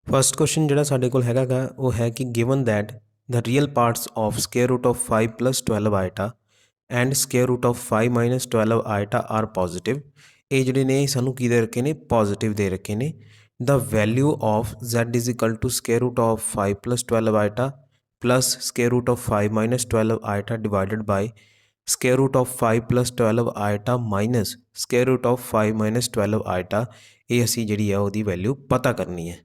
First question ਜਿਹੜਾ ਸਾਡੇ ਕੋਲ ਹੈਗਾ ਗਾ ਉਹ ਹੈ ਕਿ given that the real parts of square root of 5 plus 12 iota and square root of 5 minus 12 iota are positive. ਇਹ ਜਿਹੜੇ ਨੇ ਸਾਨੂੰ ਕੀ ਦੇ ਰੱਖੇ ਨੇ, ਪੋਜ਼ਿਟਿਵ ਦੇ ਰੱਖੇ ਨੇ। The value of z is equal to square root of 5 plus 12 iota plus square root of 5 minus 12 iota divided by square root of 5 plus 12 iota minus square root of 5 minus 12 iota. ਇਹ ਅਸੀਂ ਜਿਹੜੀ ਆ ਉਹਦੀ value ਪਤਾ ਕਰਨੀ ਹੈ।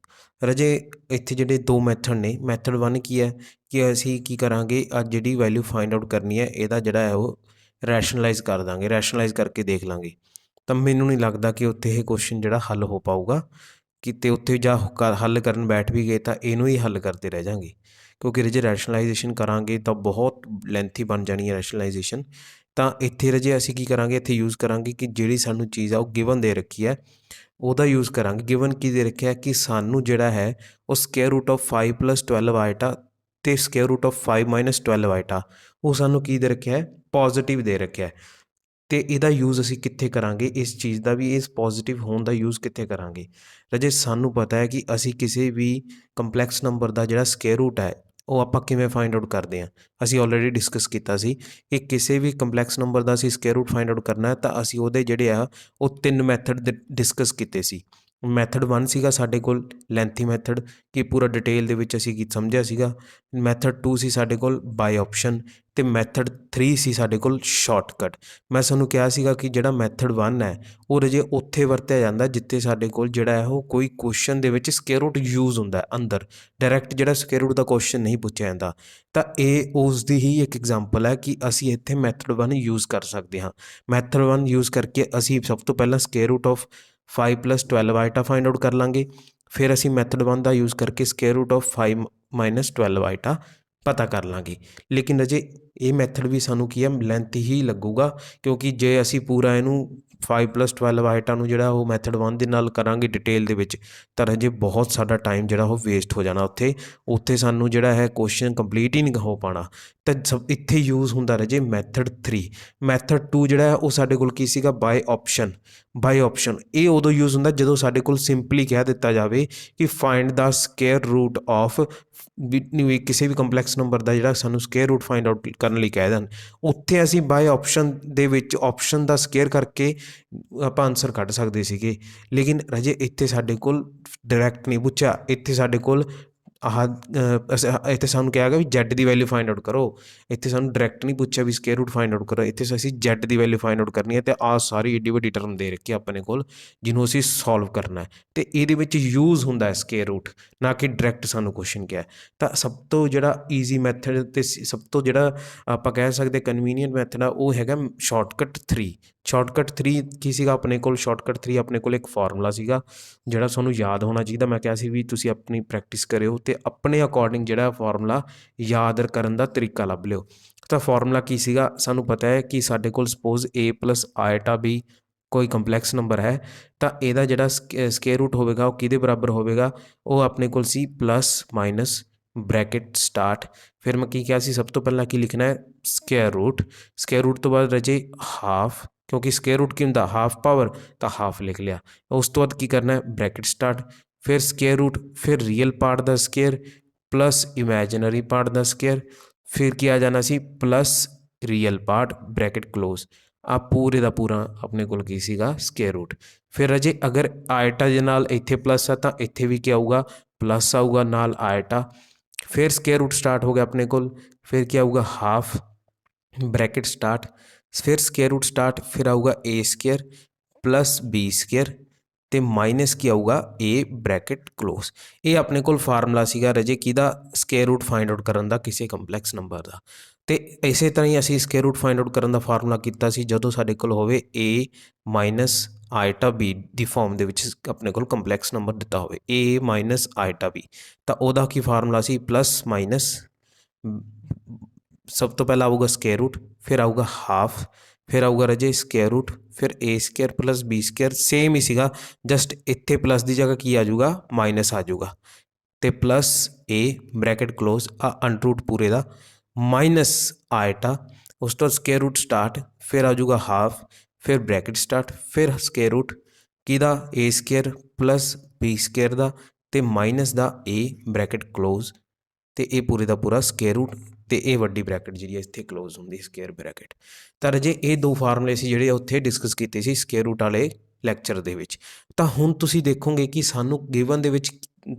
ਰਾਜੇ ਇੱਥੇ ਜਿਹੜੇ ਦੋ ਮੈਥਡ ਨੇ, ਮੈਥਡ 1 ਕੀ ਹੈ ਕਿ ਅਸੀਂ ਕੀ ਕਰਾਂਗੇ, ਅੱਜ ਜਿਹੜੀ ਵੈਲਿਊ ਫਾਈਂਡ ਆਊਟ ਕਰਨੀ ਹੈ ਇਹਦਾ ਜਿਹੜਾ ਹੈ ਉਹ ਰੈਸ਼ਨਲਾਈਜ਼ ਕਰ ਦਾਂਗੇ, ਰੈਸ਼ਨਲਾਈਜ਼ ਕਰਕੇ ਦੇਖ ਲਾਂਗੇ। ਤਾਂ ਮੈਨੂੰ ਨਹੀਂ ਲੱਗਦਾ ਕਿ ਉੱਥੇ ਇਹ ਕੁਐਸਚਨ ਜਿਹੜਾ ਹੱਲ ਹੋ ਪਾਊਗਾ, ਕਿਤੇ ਉੱਥੇ ਜਾਂ ਹੱਲ ਕਰਨ ਬੈਠ ਵੀ ਗਏ ਤਾਂ ਇਹਨੂੰ ਹੀ ਹੱਲ ਕਰਦੇ ਰਹਿ ਜਾਂਗੇ, ਕਿਉਂਕਿ ਰਜੇ ਰੈਸ਼ਨਲਾਈਜੇਸ਼ਨ ਕਰਾਂਗੇ ਤਾਂ ਬਹੁਤ ਲੈਂਥੀ ਬਣ ਜਾਣੀ ਹੈ ਰੈਸ਼ਨਲਾਈਜੇਸ਼ਨ। ਤਾਂ ਇੱਥੇ ਰਜੇ ਅਸੀਂ ਕੀ ਕਰਾਂਗੇ, ਇੱਥੇ ਯੂਜ਼ ਕਰਾਂਗੇ ਕਿ ਜਿਹੜੀ ਸਾਨੂੰ ਚੀਜ਼ ਆ ਉਹ ਗਿਵਨ ਦੇ ਰੱਖੀ ਹੈ ਉਹਦਾ ਯੂਜ਼ ਕਰਾਂਗੇ। ਗਿਵਨ ਕੀ ਦੇ ਰੱਖਿਆ ਕਿ ਸਾਨੂੰ ਜਿਹੜਾ ਹੈ ਉਹ ਸਕੁਅਰ ਰੂਟ ਆਫ 5 plus 12 ਆਈਟਾ ਅਤੇ ਸਕੁਅਰ ਰੂਟ ਆਫ 5 minus 12 ਆਈਟਾ ਉਹ ਸਾਨੂੰ ਕੀ ਦੇ ਰੱਖਿਆ ਹੈ, ਪੋਜ਼ੀਟਿਵ ਦੇ ਰੱਖਿਆ। ਅਤੇ ਇਹਦਾ ਯੂਜ਼ ਅਸੀਂ ਕਿੱਥੇ ਕਰਾਂਗੇ, ਇਸ ਚੀਜ਼ ਦਾ ਵੀ, ਇਸ ਪੋਜ਼ੀਟਿਵ ਹੋਣ ਦਾ ਯੂਜ਼ ਕਿੱਥੇ ਕਰਾਂਗੇ ਰਾਜੇ। ਸਾਨੂੰ ਪਤਾ ਹੈ ਕਿ ਅਸੀਂ ਕਿਸੇ ਵੀ ਕੰਪਲੈਕਸ ਨੰਬਰ ਦਾ ਜਿਹੜਾ ਸਕੁਅਰ ਰੂਟ ਹੈ ਉਹ ਆਪਾਂ ਕਿਵੇਂ ਫਾਈਂਡ ਆਊਟ ਕਰਦੇ ਹਾਂ। ਅਸੀਂ ਆਲਰੇਡੀ ਡਿਸਕਸ ਕੀਤਾ ਸੀ ਕਿ ਕਿਸੇ ਵੀ ਕੰਪਲੈਕਸ ਨੰਬਰ ਦਾ ਅਸੀਂ ਸਕੁਅਰ ਰੂਟ ਫਾਈਂਡ ਆਊਟ ਕਰਨਾ ਤਾਂ ਅਸੀਂ ਉਹਦੇ ਜਿਹੜੇ ਆ ਉਹ 3 ਮੈਥਡ ਡਿਸਕਸ ਕੀਤੇ ਸੀ। ਮੈਥਡ 1 ਸੀਗਾ ਸਾਡੇ ਕੋਲ ਲੈਂਥੀ ਮੈਥਡ, ਕਿ ਪੂਰਾ ਡਿਟੇਲ ਦੇ ਵਿੱਚ ਅਸੀਂ ਕੀ ਸਮਝਿਆ ਸੀਗਾ। ਮੈਥਡ 2 ਸੀ ਸਾਡੇ ਕੋਲ ਬਾਈ ਆਪਸ਼ਨ, ਅਤੇ ਮੈਥਡ 3 ਸੀ ਸਾਡੇ ਕੋਲ ਸ਼ਾਰਟਕਟ। ਮੈਂ ਤੁਹਾਨੂੰ ਕਿਹਾ ਸੀਗਾ ਕਿ ਜਿਹੜਾ ਮੈਥਡ 1 ਹੈ ਉਹ ਰਜੇ ਉੱਥੇ ਵਰਤਿਆ ਜਾਂਦਾ ਜਿੱਥੇ ਸਾਡੇ ਕੋਲ ਜਿਹੜਾ ਹੈ ਉਹ ਕੋਈ ਕੁਐਸਚਨ ਦੇ ਵਿੱਚ ਸਕੁਅਰ ਰੂਟ ਯੂਜ਼ ਹੁੰਦਾ ਅੰਦਰ, ਡਾਇਰੈਕਟ ਜਿਹੜਾ ਸਕੁਅਰ ਰੂਟ ਦਾ ਕੁਐਸਚਨ ਨਹੀਂ ਪੁੱਛਿਆ ਜਾਂਦਾ। ਤਾਂ ਇਹ ਉਸ ਦੀ ਹੀ ਇੱਕ ਐਗਜ਼ਾਮਪਲ ਹੈ ਕਿ ਅਸੀਂ ਇੱਥੇ ਮੈਥਡ 1 ਯੂਜ਼ ਕਰ ਸਕਦੇ ਹਾਂ। ਮੈਥਡ 1 ਯੂਜ਼ ਕਰਕੇ ਅਸੀਂ ਸਭ ਤੋਂ ਪਹਿਲਾਂ square root of 5 plus 12 iota find out ਕਰ ਲਾਂਗੇ। ਫਿਰ ਅਸੀਂ ਮੈਥਡ 1 ਦਾ ਯੂਜ਼ ਕਰਕੇ square root of 5 minus 12 iota ਪਤਾ ਕਰ ਲਾਂਗੇ। ਲੇਕਿਨ ਅਜੇ ਇਹ ਮੈਥਡ ਵੀ ਸਾਨੂੰ ਕੀ ਹੈ, ਲੈਂਥ ਹੀ ਲੱਗੂਗਾ, ਕਿਉਂਕਿ ਜੇ ਅਸੀਂ ਪੂਰਾ ਇਹਨੂੰ 5 plus 12 ਆਈਟਾ ਨੂੰ ਜਿਹੜਾ ਉਹ ਮੈਥਡ 1 ਦੇ ਨਾਲ ਕਰਾਂਗੇ ਡਿਟੇਲ ਦੇ ਵਿੱਚ, ਤਾਂ ਅਜੇ ਬਹੁਤ ਸਾਡਾ ਟਾਈਮ ਜਿਹੜਾ ਉਹ ਵੇਸਟ ਹੋ ਜਾਣਾ। ਉੱਥੇ ਸਾਨੂੰ ਜਿਹੜਾ ਹੈ ਕੁਐਸਚਨ ਕੰਪਲੀਟ ਹੀ ਨਹੀਂ ਹੋ ਪਾਉਣਾ। ਤਾਂ ਇੱਥੇ ਯੂਜ਼ ਹੁੰਦਾ ਰਜੇ ਮੈਥਡ 3। ਮੈਥਡ 2 ਜਿਹੜਾ ਹੈ ਉਹ ਸਾਡੇ ਕੋਲ ਕੀ ਸੀਗਾ, ਬਾਏ ਆਪਸ਼ਨ। ਬਾਈ ਆਪਸ਼ਨ ਇਹ ਉਦੋਂ ਯੂਜ਼ ਹੁੰਦਾ ਜਦੋਂ ਸਾਡੇ ਕੋਲ ਸਿੰਪਲੀ ਕਹਿ ਦਿੱਤਾ ਜਾਵੇ ਕਿ find the square root of ਕਿਸੇ ਵੀ ਕੰਪਲੈਕਸ ਨੰਬਰ ਦਾ ਜਿਹੜਾ ਸਾਨੂੰ ਸਕੁਅਰ ਰੂਟ ਫਾਈਂਡ ਆਊਟ ਕਰਨ ਲਈ ਕਹਿ ਦੇਣ। ਉੱਥੇ ਅਸੀਂ ਬਾਏ ਆਪਸ਼ਨ ਦੇ ਵਿੱਚ ਆਪਸ਼ਨ ਦਾ ਸਕੁਅਰ ਕਰਕੇ ਆਪਾਂ ਆਨਸਰ ਕੱਢ ਸਕਦੇ ਸੀਗੇ। ਲੇਕਿਨ ਰਾਜੇ ਇੱਥੇ ਸਾਡੇ ਕੋਲ ਡਾਇਰੈਕਟ ਨਹੀਂ ਪੁੱਛਿਆ, ਇੱਥੇ ਸਾਡੇ ਕੋਲ ਇੱਥੇ ਸਾਨੂੰ ਕਿਹਾ ਗਿਆ ਵੀ ਜ਼ੈਡ ਦੀ ਵੈਲਿਊ ਫਾਈਂਡ ਆਊਟ ਕਰੋ। ਇੱਥੇ ਸਾਨੂੰ ਡਾਇਰੈਕਟ ਨਹੀਂ ਪੁੱਛਿਆ ਵੀ ਸਕੁਅਰ ਰੂਟ ਫਾਈਂਡ ਆਊਟ ਕਰੋ, ਇੱਥੇ ਅਸੀਂ ਜ਼ੈਡ ਦੀ ਵੈਲਿਊ ਫਾਈਂਡ ਆਊਟ ਕਰਨੀ ਹੈ। ਅਤੇ ਆਹ ਸਾਰੀ ਏਡੀ ਵੱਡੀ ਟਰਮ ਦੇ ਰੱਖੀ ਆਪਣੇ ਕੋਲ ਜਿਹਨੂੰ ਅਸੀਂ ਸੋਲਵ ਕਰਨਾ ਹੈ, ਅਤੇ ਇਹਦੇ ਵਿੱਚ ਯੂਜ਼ ਹੁੰਦਾ ਹੈ ਸਕੁਅਰ ਰੂਟ, ਨਾ ਕਿ ਡਾਇਰੈਕਟ ਸਾਨੂੰ ਕੁਐਸਚਨ ਕਿਹਾ। ਤਾਂ ਸਭ ਤੋਂ ਜਿਹੜਾ ਈਜ਼ੀ ਮੈਥਡ ਅਤੇ ਸਭ ਤੋਂ ਜਿਹੜਾ ਆਪਾਂ ਕਹਿ ਸਕਦੇ ਕਨਵੀਨੀਅੰਟ ਮੈਥਡ ਆ ਉਹ ਹੈਗਾ ਸ਼ਾਰਟਕਟ 3। ਸ਼ਾਰਟਕਟ 3 ਕੀ ਸੀਗਾ ਆਪਣੇ ਕੋਲ, ਸ਼ਾਰਟਕਟ 3 ਆਪਣੇ ਕੋਲ ਇੱਕ ਫਾਰਮੂਲਾ ਸੀਗਾ ਜਿਹੜਾ ਤੁਹਾਨੂੰ ਯਾਦ ਹੋਣਾ ਚਾਹੀਦਾ। ਮੈਂ ਕਿਹਾ ਸੀ ਵੀ ਤੁਸੀਂ ਆਪਣੀ ਪ੍ਰੈਕਟਿਸ ਕਰਿਓ ਅਤੇ ਆਪਣੇ ਅਕੋਰਡਿੰਗ ਜਿਹੜਾ ਫਾਰਮੂਲਾ ਯਾਦ ਕਰਨ ਦਾ ਤਰੀਕਾ ਲੱਭ ਲਿਓ। ਤਾਂ ਫਾਰਮੂਲਾ ਕੀ ਸੀਗਾ, ਸਾਨੂੰ ਪਤਾ ਹੈ ਕਿ ਸਾਡੇ ਕੋਲ ਸਪੋਜ਼ a plus ਆਈਟਾ b ਕੋਈ ਕੰਪਲੈਕਸ ਨੰਬਰ ਹੈ, ਤਾਂ ਇਹਦਾ ਜਿਹੜਾ ਸਕੁਅਰ ਰੂਟ ਹੋਵੇਗਾ ਉਹ ਕਿਹਦੇ ਬਰਾਬਰ ਹੋਵੇਗਾ, ਉਹ ਆਪਣੇ ਕੋਲ ਸੀ ਪਲੱਸ ਮਾਈਨਸ ਬ੍ਰੈਕਟ ਸਟਾਰਟ। ਫਿਰ ਮੈਂ ਕੀ ਕਿਹਾ ਸੀ, ਸਭ ਤੋਂ ਪਹਿਲਾਂ ਕੀ ਲਿਖਣਾ ਹੈ, ਸਕੁਅਰ ਰੂਟ। ਸਕੁਅਰ ਰੂਟ ਤੋਂ ਬਾਅਦ ਰਜੇ ਹਾਫ, ਕਿਉਂਕਿ ਸਕੁਅਰ ਰੂਟ ਕੀ ਹੁੰਦਾ, ਹਾਫ ਪਾਵਰ, ਤਾਂ ਹਾਫ ਲਿਖ ਲਿਆ। ਉਸ ਤੋਂ ਬਾਅਦ ਕੀ ਕਰਨਾ ਹੈ, ਬ੍ਰੈਕਟ ਸਟਾਰਟ, ਫਿਰ ਸਕੁਅਰ ਰੂਟ, ਫਿਰ ਰੀਅਲ ਪਾਰਟ ਦਾ ਸਕੁਅਰ ਪਲੱਸ ਇਮੈਜਨਰੀ ਪਾਰਟ ਦਾ ਸਕੁਅਰ, ਫਿਰ ਕੀ ਆ ਜਾਣਾ ਸੀ, plus real part bracket close. ਆ ਪੂਰੇ ਦਾ ਪੂਰਾ ਆਪਣੇ ਕੋਲ ਕੀ ਸੀਗਾ, ਸਕੁਅਰ ਰੂਟ। ਫਿਰ ਅਜੇ ਅਗਰ ਆਇਟਾ ਦੇ ਨਾਲ ਇੱਥੇ ਪਲੱਸ ਆ ਤਾਂ ਇੱਥੇ ਵੀ ਕੀ ਆਊਗਾ, ਪਲੱਸ ਆਊਗਾ ਨਾਲ ਆਇਟਾ। ਫਿਰ ਸਕੁਅਰ ਰੂਟ ਸਟਾਰਟ ਹੋ ਗਿਆ ਆਪਣੇ ਕੋਲ, ਫਿਰ ਕੀ ਆਊਗਾ, ਹਾਫ ਬ੍ਰੈਕਟ ਸਟਾਰਟ, ਫਿਰ ਸਕੁਅਰ ਰੂਟ ਸਟਾਰਟ, ਫਿਰ ਆਊਗਾ ਏ ਸਕੁਅਰ ਪਲੱਸ ਬੀ ਸਕੁਅਰ ਅਤੇ ਮਾਈਨਸ ਕੀ ਆਊਗਾ, ਏ ਬ੍ਰੈਕਟ ਕਲੋਜ਼। ਇਹ ਆਪਣੇ ਕੋਲ ਫਾਰਮੂਲਾ ਸੀਗਾ ਰਜੇ ਕਿਹਦਾ, ਸਕੁਅਰ ਰੂਟ ਫਾਈਂਡ ਆਊਟ ਕਰਨ ਦਾ ਕਿਸੇ ਕੰਪਲੈਕਸ ਨੰਬਰ ਦਾ। ਅਤੇ ਇਸੇ ਤਰ੍ਹਾਂ ਹੀ ਅਸੀਂ ਸਕੁਅਰ ਰੂਟ ਫਾਈਂਡ ਆਊਟ ਕਰਨ ਦਾ ਫਾਰਮੂਲਾ ਕੀਤਾ ਸੀ ਜਦੋਂ ਸਾਡੇ ਕੋਲ ਹੋਵੇ a minus ਆਈਟਾ b the farm ਦੇ ਵਿੱਚ ਆਪਣੇ ਕੋਲ ਕੰਪਲੈਕਸ ਨੰਬਰ ਦਿੱਤਾ ਹੋਵੇ a ਮਾਈਨਸ ਆਈਟਾ b, ਤਾਂ ਉਹਦਾ ਕੀ ਫਾਰਮੂਲਾ ਸੀ, ਪਲੱਸ ਮਾਈਨਸ, ਸਭ ਤੋਂ ਪਹਿਲਾਂ ਆਊਗਾ ਸਕੁਅਰ ਰੂਟ, ਫਿਰ ਆਊਗਾ ਹਾਫ, ਫਿਰ ਆਊਗਾ ਰਜੇ ਸਕੁਅਰ ਰੂਟ, ਫਿਰ a square plus b square. Same ਹੀ ਸੀਗਾ, ਜਸਟ ਇੱਥੇ ਪਲੱਸ ਦੀ ਜਗ੍ਹਾ ਕੀ ਆ ਜਾਊਗਾ, ਮਾਈਨਸ ਆ ਜਾਊਗਾ, ਅਤੇ ਪਲੱਸ ਏ ਬ੍ਰੈਕਟ ਕਲੋਜ਼ ਆ ਅੰਡਰ ਰੂਟ ਪੂਰੇ ਦਾ ਮਾਈਨਸ ਆਇਟਾ। ਉਸ ਤੋਂ ਸਕੁਅਰ ਰੂਟ ਸਟਾਰਟ, ਫਿਰ ਆ ਜਾਊਗਾ ਹਾਫ, ਫਿਰ ਬ੍ਰੈਕਟ ਸਟਾਰਟ, ਫਿਰ ਸਕੁਅਰ ਰੂਟ ਕਿਹਦਾ, ਏ ਸਕੁਅਰ ਪਲੱਸ ਬੀ ਸਕੁਅਰ ਦਾ, ਤੇ minus the a bracket close ਤੇ ਇਹ ਪੂਰੇ ਦਾ ਪੂਰਾ ਸਕੁਅਰ ਰੂਟ ਤੇ ਇਹ ਵੱਡੀ ਬ੍ਰੈਕਟ ਜਿਹੜੀ ਹੈ ਇੱਥੇ ਕਲੋਜ਼ ਹੁੰਦੀ ਸਕੁਅਰ ਬ੍ਰੈਕਟ। ਤਾਂ ਰਾਜੇ ਇਹ ਦੋ ਫਾਰਮੂਲੇ ਸੀ ਜਿਹੜੇ ਉੱਥੇ ਡਿਸਕਸ ਕੀਤੇ ਸੀ ਸਕੁਅਰ ਰੂਟ ਵਾਲੇ ਲੈਕਚਰ ਦੇ ਵਿੱਚ। ਤਾਂ ਹੁਣ ਤੁਸੀਂ ਦੇਖੋਗੇ ਕਿ ਸਾਨੂੰ ਗਿਵਨ ਦੇ ਵਿੱਚ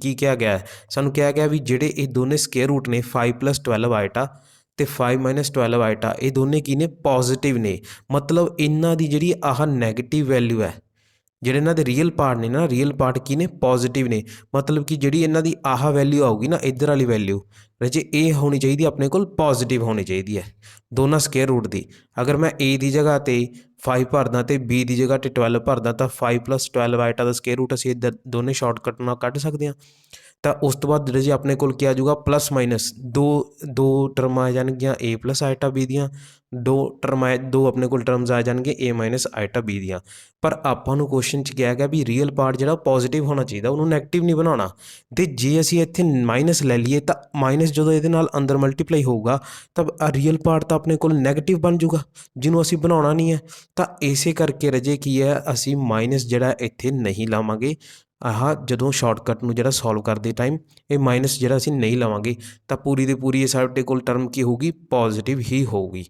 ਕੀ ਕਿਹਾ ਗਿਆ ਹੈ, ਸਾਨੂੰ ਕਿਹਾ ਗਿਆ ਵੀ ਜਿਹੜੇ ਇਹ ਦੋਨੇ ਸਕੁਅਰ ਰੂਟ ਨੇ 5 + 12 ਆਈਟਾ ਤੇ 5 - 12 ਆਈਟਾ ਇਹ ਦੋਨੇ ਕੀ ਨੇ ਪੋਜ਼ਿਟਿਵ ਨੇ। ਮਤਲਬ ਇਹਨਾਂ ਦੀ ਜਿਹੜੀ ਆਹ ਨੈਗੇਟਿਵ ਵੈਲਿਊ ਹੈ, ਜਿਹੜੇ ਇਹਨਾਂ ਦੇ ਰੀਅਲ ਪਾਰਟ ਨੇ ਨਾ, ਰੀਅਲ ਪਾਰਟ ਕੀ ਨੇ ਪੋਜ਼ਿਟਿਵ ਨੇ। ਮਤਲਬ ਕਿ ਜਿਹੜੀ ਇਹਨਾਂ ਦੀ ਆਹ ਵੈਲਿਊ ਆਊਗੀ ਨਾ ਇੱਧਰ ਵਾਲੀ ਵੈਲਿਊ ਰਾਜੇ ਇਹ ਹੋਣੀ ਚਾਹੀਦੀ ਆਪਣੇ ਕੋਲ ਪੋਜ਼ਿਟਿਵ ਹੋਣੀ ਚਾਹੀਦੀ ਹੈ ਦੋਨਾਂ ਸਕੁਅਰ ਰੂਟ ਦੀ। ਅਗਰ ਮੈਂ a ਦੀ ਜਗ੍ਹਾ 'ਤੇ 5 ਭਰਦਾ ਤੇ b ਦੀ ਜਗ੍ਹਾ 'ਤੇ 12 ਭਰਦਾ ਤਾਂ 5 + 12 ਆਈਟਾ ਦਾ ਸਕੁਅਰ ਰੂਟ ਅਸੀਂ ਇੱਧਰ ਦੋਨੇ ਸ਼ਾਰਟਕਟ ਨਾਲ ਕੱਢ ਸਕਦੇ ਹਾਂ। ਤਾਂ ਉਸ ਤੋਂ ਬਾਅਦ ਰਾਜੇ ਆਪਣੇ ਕੋਲ ਕੀ ਆ ਜਾਊਗਾ ਪਲੱਸ ਮਾਈਨਸ ਦੋ ਟਰਮਾਂ ਆ ਜਾਣਗੀਆਂ a + ਆਈਟਾ b ਦੀਆਂ, ਦੋ ਆਪਣੇ ਕੋਲ ਟਰਮਸ ਆ ਜਾਣਗੇ a - ਆਈਟਾ b ਦੀਆਂ। ਪਰ ਆਪਾਂ ਨੂੰ ਕੁਐਸਚਨ 'ਚ ਕਿਹਾ ਗਿਆ ਵੀ ਰੀਅਲ ਪਾਰਟ ਜਿਹੜਾ ਪੋਜ਼ਿਟਿਵ ਹੋਣਾ ਚਾਹੀਦਾ, ਉਹਨੂੰ ਨੈਗੇਟਿਵ ਨਹੀਂ ਬਣਾਉਣਾ। ਅਤੇ ਜੇ ਅਸੀਂ ਇੱਥੇ ਮਾਈਨਸ ਲੈ ਲਈਏ ਤਾਂ ਮਾਈਨਸ ਜਦੋਂ ਇਹਦੇ ਨਾਲ ਅੰਦਰ ਮਲਟੀਪਲਾਈ ਹੋਊਗਾ ਤਾਂ ਰੀਅਲ ਪਾਰਟ ਤਾਂ ਆਪਣੇ ਕੋਲ ਨੈਗੇਟਿਵ ਬਣ ਜਾਊਗਾ, ਜਿਹਨੂੰ ਅਸੀਂ ਬਣਾਉਣਾ ਨਹੀਂ ਹੈ। ਤਾਂ ਇਸੇ ਕਰਕੇ ਰਾਜੇ ਕੀ ਹੈ, ਅਸੀਂ ਮਾਈਨਸ ਜਿਹੜਾ ਇੱਥੇ ਨਹੀਂ ਲਾਵਾਂਗੇ। ਆਹ ਜਦੋਂ ਸ਼ਾਰਟਕਟ ਨੂੰ ਜਿਹੜਾ ਸੋਲਵ ਕਰਦੇ ਟਾਈਮ ਇਹ ਮਾਈਨਸ ਜਿਹੜਾ ਅਸੀਂ ਨਹੀਂ ਲਵਾਂਗੇ ਤਾਂ ਪੂਰੀ ਦੀ ਪੂਰੀ ਇਹ ਸਾਡੇ ਕੋਲ ਟਰਮ ਕੀ ਹੋਊਗੀ ਪੋਜ਼ਿਟਿਵ ਹੀ ਹੋਊਗੀ,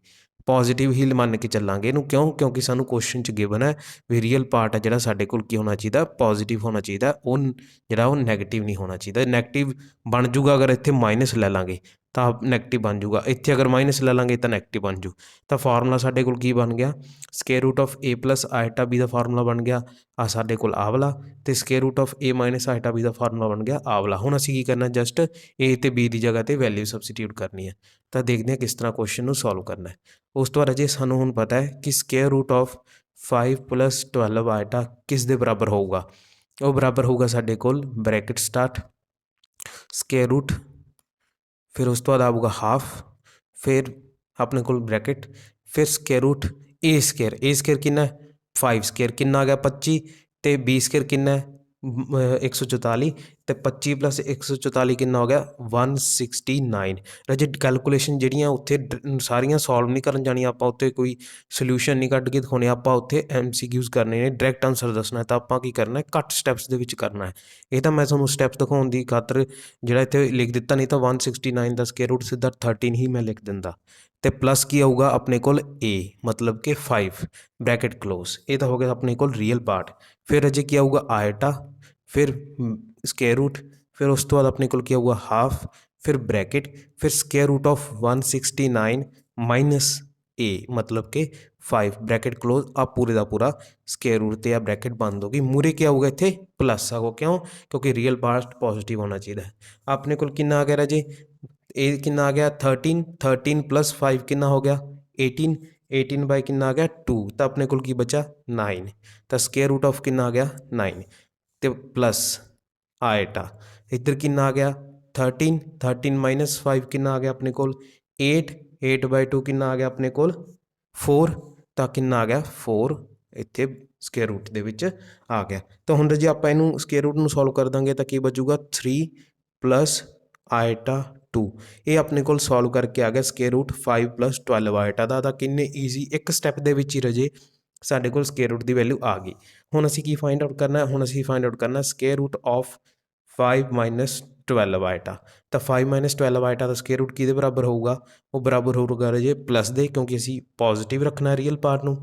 ਪੋਜ਼ਿਟਿਵ ਹੀ ਮੰਨ ਕੇ ਚੱਲਾਂਗੇ ਇਹਨੂੰ। ਕਿਉਂਕਿ ਸਾਨੂੰ ਕੁਐਸਚਨ 'ਚ ਗਿਵਨ ਹੈ ਵੀ ਰੀਅਲ ਪਾਰਟ ਹੈ ਜਿਹੜਾ ਸਾਡੇ ਕੋਲ ਕੀ ਹੋਣਾ ਚਾਹੀਦਾ ਪੋਜ਼ਿਟਿਵ ਹੋਣਾ ਚਾਹੀਦਾ, ਉਹ ਜਿਹੜਾ ਉਹ ਨੈਗੇਟਿਵ ਨਹੀਂ ਹੋਣਾ ਚਾਹੀਦਾ। ਨੈਗੇਟਿਵ ਬਣ ਜੂਗਾ ਅਗਰ ਇੱਥੇ ਮਾਈਨਸ ਲੈ ਲਾਂਗੇ ਤਾਂ ਨੈਗੇਟਿਵ ਬਣ ਜੂਗਾ, ਇੱਥੇ ਅਗਰ ਮਾਈਨਸ ਲੈ ਲਾਂਗੇ ਤਾਂ ਨੈਗੇਟਿਵ ਬਣ ਜੂ। ਤਾਂ ਫਾਰਮੂਲਾ ਸਾਡੇ ਕੋਲ ਕੀ ਬਣ ਗਿਆ, square root of a + iota b ਦਾ ਫਾਰਮੂਲਾ ਬਣ ਗਿਆ ਆ ਸਾਡੇ ਕੋਲ ਆਹ ਵਾਲਾ, ਤੇ square root of a - iota b ਦਾ ਫਾਰਮੂਲਾ ਬਣ ਗਿਆ ਆਹ ਵਾਲਾ। ਹੁਣ ਅਸੀਂ ਕੀ ਕਰਨਾ, ਜਸਟ a ਤੇ b ਦੀ ਜਗ੍ਹਾ 'ਤੇ ਵੈਲਿਊ ਸਬਸਟੀਟਿਊਟ ਕਰਨੀ ਹੈ। ਤਾਂ ਦੇਖਦੇ ਹਾਂ ਕਿਸ ਤਰ੍ਹਾਂ ਕੁਐਸਚਨ ਨੂੰ ਸੋਲਵ ਕਰਨਾ ਹੈ। ਉਸ ਤੋਂ ਬਾਅਦ ਰਾਜੇ ਸਾਨੂੰ ਹੁਣ ਪਤਾ ਹੈ ਕਿ ਸਕੁਅਰ ਰੂਟ ਆਫ 5 + 12 ਆਈਟਾ ਕਿਸ ਦੇ ਬਰਾਬਰ ਹੋਊਗਾ, ਉਹ ਬਰਾਬਰ ਹੋਊਗਾ ਸਾਡੇ ਕੋਲ ਬ੍ਰੈਕਟ ਸਟਾਰਟ ਸਕੁਅਰ ਰੂਟ, ਫਿਰ ਉਸ ਤੋਂ ਬਾਅਦ ਆਊਗਾ ਹਾਫ, ਫਿਰ ਆਪਣੇ ਕੋਲ ਬ੍ਰੈਕਟ, ਫਿਰ ਸਕੁਅਰ ਰੂਟ a ਸਕੁਅਰ ਕਿੰਨਾ 5 ਸਕੁਅਰ ਕਿੰਨਾ ਆ ਗਿਆ 25 ਤੇ b ਸਕੁਅਰ ਕਿੰਨਾ 144 ਤੇ 25 + 144 ਕਿੰਨਾ ਹੋ ਗਿਆ 169। ਰਾਜੇ ਕੈਲਕੂਲੇਸ਼ਨ ਜਿਹੜੀਆਂ ਉੱਥੇ ਸਾਰੀਆਂ ਸੋਲਵ ਨਹੀਂ ਕਰਨ ਜਾਣੀਆਂ, ਆਪਾਂ ਉੱਥੇ ਕੋਈ ਸੋਲਿਊਸ਼ਨ ਨਹੀਂ ਕੱਢ ਕੇ ਦਿਖਾਉਣੇ, ਆਪਾਂ ਉੱਥੇ MCQs ਕਰਨੇ ਨੇ, ਡਾਇਰੈਕਟ ਆਨਸਰ ਦੱਸਣਾ। ਤਾਂ ਆਪਾਂ ਕੀ ਕਰਨਾ, ਘੱਟ ਸਟੈਪਸ ਦੇ ਵਿੱਚ ਕਰਨਾ ਹੈ। ਇਹ ਤਾਂ ਮੈਂ ਤੁਹਾਨੂੰ ਸਟੈਪਸ ਦਿਖਾਉਣ ਦੀ ਖਾਤਰ ਜਿਹੜਾ ਇੱਥੇ ਲਿਖ ਦਿੱਤਾ, ਨਹੀਂ ਤਾਂ 169 ਦਾ ਸਕੁਅਰ ਰੂਟ ਸਿੱਧਾ 13 ਹੀ ਮੈਂ ਲਿਖ ਦਿੰਦਾ। ਤੇ ਪਲੱਸ ਕੀ ਆਊਗਾ ਆਪਣੇ ਕੋਲ a ਮਤਲਬ ਕਿ 5 ਬ੍ਰੈਕਟ ਕਲੋਜ਼, ਇਹ ਤਾਂ ਹੋ ਗਿਆ ਆਪਣੇ ਕੋਲ ਰੀਅਲ ਪਾਰਟ। ਫਿਰ ਅਜੇ ਕੀ ਆਊਗਾ ਆਇਟਾ, ਫਿਰ ਸਕੁਅਰ ਰੂਟ, ਫਿਰ ਉਸ ਤੋਂ ਬਾਅਦ ਆਪਣੇ ਕੋਲ ਕੀ ਆਊਗਾ ਹਾਫ, ਫਿਰ ਬ੍ਰੈਕਟ, ਫਿਰ square root of 169 minus a ਮਤਲਬ ਕਿ 5 ਬ੍ਰੈਕਟ ਕਲੋਜ਼। ਆ ਪੂਰੇ ਦਾ ਪੂਰਾ ਸਕੁਅਰ ਰੂਟ ਤੇ ਆ ਬ੍ਰੈਕਟ ਬੰਦ ਹੋ ਗਈ, ਮੂਰੇ ਕੀ ਆਊਗਾ ਇੱਥੇ ਪਲੱਸ ਆਊਗਾ, ਕਿਉਂਕਿ ਰੀਅਲ ਪਾਰਟ ਪੋਜ਼ਿਟਿਵ ਹੋਣਾ ਚਾਹੀਦਾ ਹੈ। ਆਪਣੇ ਕੋਲ ਕਿੰਨਾ ਆ ਗਿਆ ਰਾਜੇ, ਇਹ ਕਿੰਨਾ ਆ ਗਿਆ 13 + 5 ਕਿੰਨਾ ਹੋ ਗਿਆ 18 ਬਾਈ ਕਿੰਨਾ ਆ ਗਿਆ 2, ਤਾਂ ਆਪਣੇ ਕੋਲ ਕੀ ਬਚਾ 9। ਤਾਂ ਸਕੁਅਰ ਰੂਟ ਆਫ ਕਿੰਨਾ ਆ ਗਿਆ 9 ਤੇ ਪਲੱਸ ਆਇਟਾ ਇੱਧਰ ਕਿੰਨਾ ਆ ਗਿਆ 13 - 5 ਕਿੰਨਾ ਆ ਗਿਆ ਆਪਣੇ ਕੋਲ 8/2 ਕਿੰਨਾ ਆ ਗਿਆ ਆਪਣੇ ਕੋਲ 4, ਤਾਂ ਕਿੰਨਾ ਆ ਗਿਆ 4 ਇੱਥੇ ਸਕੁਅਰ ਰੂਟ ਦੇ ਵਿੱਚ ਆ ਗਿਆ। ਤਾਂ ਹੁਣ ਜੇ ਆਪਾਂ ਇਹਨੂੰ ਸਕੁਅਰ ਰੂਟ ਨੂੰ ਸੋਲਵ ਕਰ ਦਾਂਗੇ ਤਾਂ ਕੀ ਬਚੂਗਾ 3 + ਆਇਟਾ 2। ਇਹ ਆਪਣੇ ਕੋਲ ਸੋਲਵ ਕਰਕੇ ਆ ਗਿਆ ਸਕੁਅਰ ਰੂਟ 5 + 12 ਆਇਟਾ ਦਾ। ਤਾਂ ਕਿੰਨੇ ਈਜ਼ੀ ਇੱਕ ਸਟੈਪ ਦੇ ਵਿੱਚ ਹੀ ਰਾਜੇ ਸਾਡੇ ਕੋਲ ਸਕੁਅਰ ਰੂਟ ਦੀ ਵੈਲਿਊ ਆ ਗਈ। ਹੁਣ ਅਸੀਂ ਕੀ ਫਾਈਂਡ ਆਊਟ ਕਰਨਾ, ਹੁਣ ਅਸੀਂ ਫਾਈਂਡ ਆਊਟ ਕਰਨਾ ਸਕੁਅਰ ਰੂਟ ਆਫ 5 - 12 ਆਇਟਾ। ਤਾਂ 5 - 12 ਆਇਟਾ ਦਾ ਸਕੁਅਰ ਰੂਟ ਕਿਹਦੇ ਬਰਾਬਰ ਹੋਊਗਾ, ਉਹ ਬਰਾਬਰ ਹੋਊਗਾ ਰਾਜੇ ਪਲੱਸ ਦੇ, ਕਿਉਂਕਿ ਅਸੀਂ ਪੋਜ਼ਿਟਿਵ ਰੱਖਣਾ ਰੀਅਲ ਪਾਰਟ ਨੂੰ।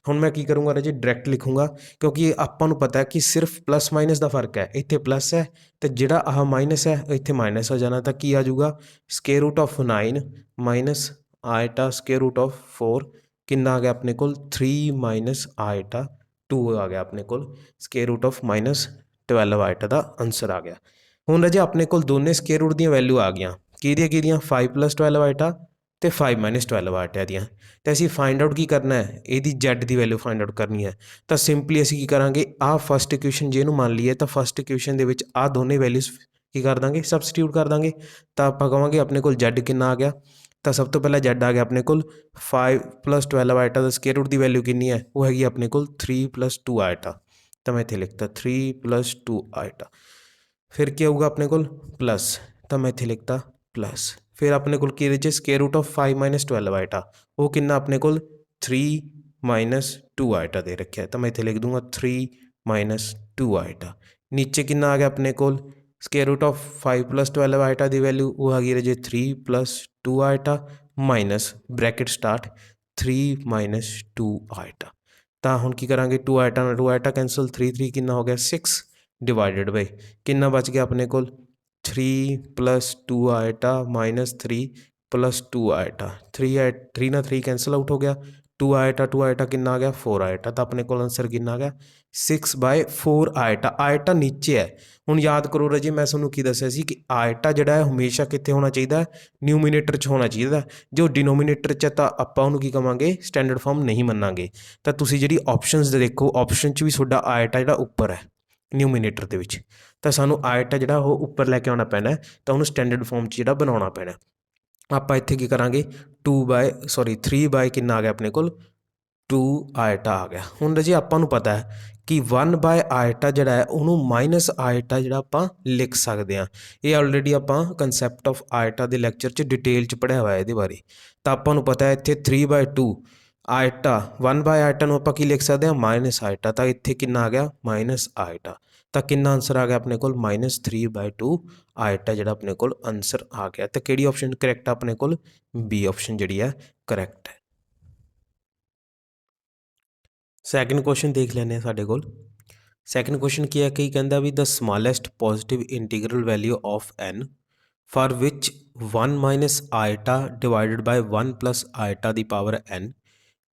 ਹੁਣ ਮੈਂ ਕੀ ਕਰੂੰਗਾ ਰਾਜੇ ਡਾਇਰੈਕਟ ਲਿਖੂੰਗਾ, ਕਿਉਂਕਿ ਆਪਾਂ ਨੂੰ ਪਤਾ ਹੈ ਕਿ ਸਿਰਫ ਪਲੱਸ ਮਾਈਨਸ ਦਾ ਫਰਕ ਹੈ, ਇੱਥੇ ਪਲੱਸ ਹੈ ਤੇ ਜਿਹੜਾ ਆਹ ਮਾਈਨਸ ਹੈ ਇੱਥੇ ਮਾਈਨਸ ਹੋ ਜਾਣਾ। ਤਾਂ ਕੀ ਆ ਜਾਊਗਾ square root of 9 minus iota square root of 4 ਕਿੰਨਾ ਆ ਗਿਆ ਆਪਣੇ ਕੋਲ 3 - ਆਇਟਾ 2 ਆ ਗਿਆ ਆਪਣੇ ਕੋਲ ਸਕੁਅਰ ਰੂਟ ਆਫ -12 ਆਇਟਾ ਦਾ ਆਨਸਰ ਆ ਗਿਆ। ਹੁਣ ਰਾਜੇ ਆਪਣੇ ਕੋਲ ਦੋਨੇ ਸਕੁਅਰ ਰੂਟ ਦੀਆਂ ਵੈਲਿਊ ਆ ਗਈਆਂ, ਕਿਹਦੀਆਂ 5 + 12 ਆਇਟਾ ਤੇ 5 - 12 ਆਇਟਾ ਦੀਆਂ। ਤੇ ਅਸੀਂ ਫਾਈਂਡ ਆਊਟ ਕੀ ਕਰਨਾ ਹੈ, ਇਹਦੀ z ਦੀ ਵੈਲਿਊ ਫਾਈਂਡ ਆਊਟ ਕਰਨੀ ਹੈ। ਤਾਂ ਸਿੰਪਲੀ ਅਸੀਂ ਕੀ ਕਰਾਂਗੇ, ਆਹ ਫਸਟ ਇਕੁਏਸ਼ਨ ਜੇ ਇਹਨੂੰ ਮੰਨ ਲਈਏ ਤਾਂ ਫਸਟ ਇਕੁਏਸ਼ਨ ਦੇ ਵਿੱਚ ਆਹ ਦੋਨੇ ਵੈਲਿਊਜ਼ ਕੀ ਕਰ ਦਾਂਗੇ ਸਬਸਟੀਟਿਊਟ ਕਰ ਦਾਂਗੇ। ਤਾਂ ਆਪਾਂ ਕਹਾਂਗੇ ਆਪਣੇ ਕੋਲ z ਕਿੰਨਾ ਆ ਗਿਆ, ਤਾਂ ਸਭ ਤੋਂ ਪਹਿਲਾਂ z ਆ ਗਿਆ ਆਪਣੇ ਕੋਲ 5 + 12 ਆਇਟਾ ਦਾ ਸਕੁਅਰ ਰੂਟ ਦੀ ਵੈਲਿਊ ਕਿੰਨੀ ਹੈ, ਉਹ ਹੈਗੀ ਆਪਣੇ ਕੋਲ 3 + 2 ਆਇਟਾ। ਤਾਂ ਮੈਂ ਇੱਥੇ ਲਿਖਤਾ 3 + 2 ਆਇਟਾ। ਫਿਰ ਕੀ ਆਊਗਾ ਆਪਣੇ ਕੋਲ ਪਲੱਸ, ਤਾਂ ਮੈਂ ਇੱਥੇ ਲਿਖਤਾ ਪਲੱਸ। ਫਿਰ ਆਪਣੇ ਕੋਲ ਕੀ ਰਹੇ ਸਕੁਅਰ ਰੂਟ ਆਫ 5 - 12 ਆਇਟਾ, ਉਹ ਕਿੰਨਾ ਆਪਣੇ ਕੋਲ 3 - 2 ਆਇਟਾ ਦੇ ਰੱਖਿਆ। ਤਾਂ ਮੈਂ ਇੱਥੇ ਲਿਖ ਦੂੰਗਾ 3 - 2 ਆਇਟਾ। ਨੀਚੇ ਕਿੰਨਾ ਆ ਗਿਆ ਆਪਣੇ ਕੋਲ square root of 5 + 12 ਆਈਟਾ the value ਉਹ ਹੈਗੀ ਰਾਜੇ 3 + 2 ਆਈਟਾ ਮਾਈਨਸ ਬ੍ਰੈਕਟ ਸਟਾਰਟ 3 - 2 ਆਈਟਾ। ਤਾਂ ਹੁਣ ਕੀ ਕਰਾਂਗੇ 2 ਆਈਟਾ ਨਾਲ 2 ਆਈਟਾ ਕੈਂਸਲ 3 3 ਕਿੰਨਾ ਹੋ ਗਿਆ 6 ਡਿਵਾਈਡਡ ਬਾਈ ਕਿੰਨਾ ਬਚ ਗਿਆ ਆਪਣੇ ਕੋਲ 3 + 2 ਆਈਟਾ ਮਾਈਨਸ 3 + 2 ਆਈਟਾ 3 ਨਾਲ 3 ਕੈਂਸਲ ਆਊਟ ਹੋ ਗਿਆ 2 ਆਈਟਾ ਕਿੰਨਾ ਆ ਗਿਆ 4 ਆਈਟਾ। ਤਾਂ ਆਪਣੇ ਕੋਲ ਆਂਸਰ ਕਿੰਨਾ ਆ ਗਿਆ 6/4 ਆਈਟਾ। ਆਈਟਾ ਨੀਚੇ ਹੈ। ਹੁਣ ਯਾਦ ਕਰੋ ਰਾਜੇ ਮੈਂ ਤੁਹਾਨੂੰ ਕੀ ਦੱਸਿਆ ਸੀ ਕਿ ਆਈਟਾ ਜਿਹੜਾ ਹੈ ਹਮੇਸ਼ਾ ਕਿੱਥੇ ਹੋਣਾ ਚਾਹੀਦਾ ਨਿਊਮੀਨੇਟਰ 'ਚ ਹੋਣਾ ਚਾਹੀਦਾ। ਜੋ ਡਿਨੋਮੀਨੇਟਰ 'ਚ ਤਾਂ ਆਪਾਂ ਉਹਨੂੰ ਕੀ ਕਵਾਂਗੇ ਸਟੈਂਡਰਡ ਫਾਰਮ ਨਹੀਂ ਮੰਨਾਂਗੇ। ਤਾਂ ਤੁਸੀਂ ਜਿਹੜੀ ਆਪਸ਼ਨਸ ਦੇ ਦੇਖੋ ਆਪਸ਼ਨ 'ਚ ਵੀ ਤੁਹਾਡਾ ਆਈਟਾ ਜਿਹੜਾ ਉੱਪਰ ਹੈ ਨਿਊਮੀਨੇਟਰ ਦੇ ਵਿੱਚ। ਤਾਂ ਸਾਨੂੰ ਆਈਟਾ ਜਿਹੜਾ ਉਹ ਉੱਪਰ ਲੈ ਕੇ ਆਉਣਾ ਪੈਣਾ ਤਾਂ ਉਹਨੂੰ ਸਟੈਂਡਰਡ ਫਾਰਮ 'ਚ ਜਿਹੜਾ ਬਣਾਉਣਾ ਪੈਣਾ। ਆਪਾਂ ਇੱਥੇ ਕੀ ਕਰਾਂਗੇ 3 ਕਿੰਨਾ ਆ ਗਿਆ ਆਪਣੇ ਕੋਲ 2 ਆਈਟਾ ਆ ਗਿਆ। ਹੁਣ ਰਾਜੇ ਆਪਾਂ ਨੂੰ ਪਤਾ ਹੈ ਕਿ 1 ਆਈਟਾ ਜਿਹੜਾ ਹੈ ਉਹਨੂੰ ਮਾਈਨਸ ਆਈਟਾ ਜਿਹੜਾ ਆਪਾਂ ਲਿਖ ਸਕਦੇ ਹਾਂ। ਇਹ ਆਲਰੇਡੀ ਆਪਾਂ ਕੰਸੈਪਟ ਆਫ ਆਈਟਾ ਦੇ ਲੈਕਚਰ 'ਚ ਡਿਟੇਲ 'ਚ ਪੜ੍ਹਿਆ ਹੋਇਆ ਇਹਦੇ ਬਾਰੇ। ਤਾਂ ਆਪਾਂ ਨੂੰ ਪਤਾ ਹੈ ਇੱਥੇ 3/2 ਆਈਟਾ 1 ਆਈਟਾ ਨੂੰ ਆਪਾਂ ਕੀ ਲਿਖ ਸਕਦੇ ਹਾਂ ਮਾਈਨਸ ਆਈਟਾ। ਤਾਂ ਇੱਥੇ ਕਿੰਨਾ ਆ ਗਿਆ ਮਾਈਨਸ ਆਈਟਾ। ਤਾਂ ਕਿੰਨਾ ਆਂਸਰ ਆ ਗਿਆ ਆਪਣੇ ਕੋਲ -3/2 ਆਈਟਾ ਜਿਹੜਾ ਆਪਣੇ ਕੋਲ ਆਂਸਰ ਆ ਗਿਆ। ਤਾਂ ਕਿਹੜੀ ਆਪਸ਼ਨ ਕਰੈਕਟ ਆ ਆਪਣੇ ਕੋਲ ਬੀ ਆਪਸ਼ਨ ਜਿਹੜੀ ਹੈ ਕਰੈਕਟ ਹੈ। ਸੈਕਿੰਡ ਕੁਐਸਚਨ ਦੇਖ ਲੈਂਦੇ ਹਾਂ ਸਾਡੇ ਕੋਲ। ਸੈਕਿੰਡ ਕੁਐਸਚਨ ਕੀ ਹੈ ਕਿ ਕਹਿੰਦਾ ਵੀ the smallest positive integral value of n for which 1 - iota divided by 1 + iota ਦੀ power n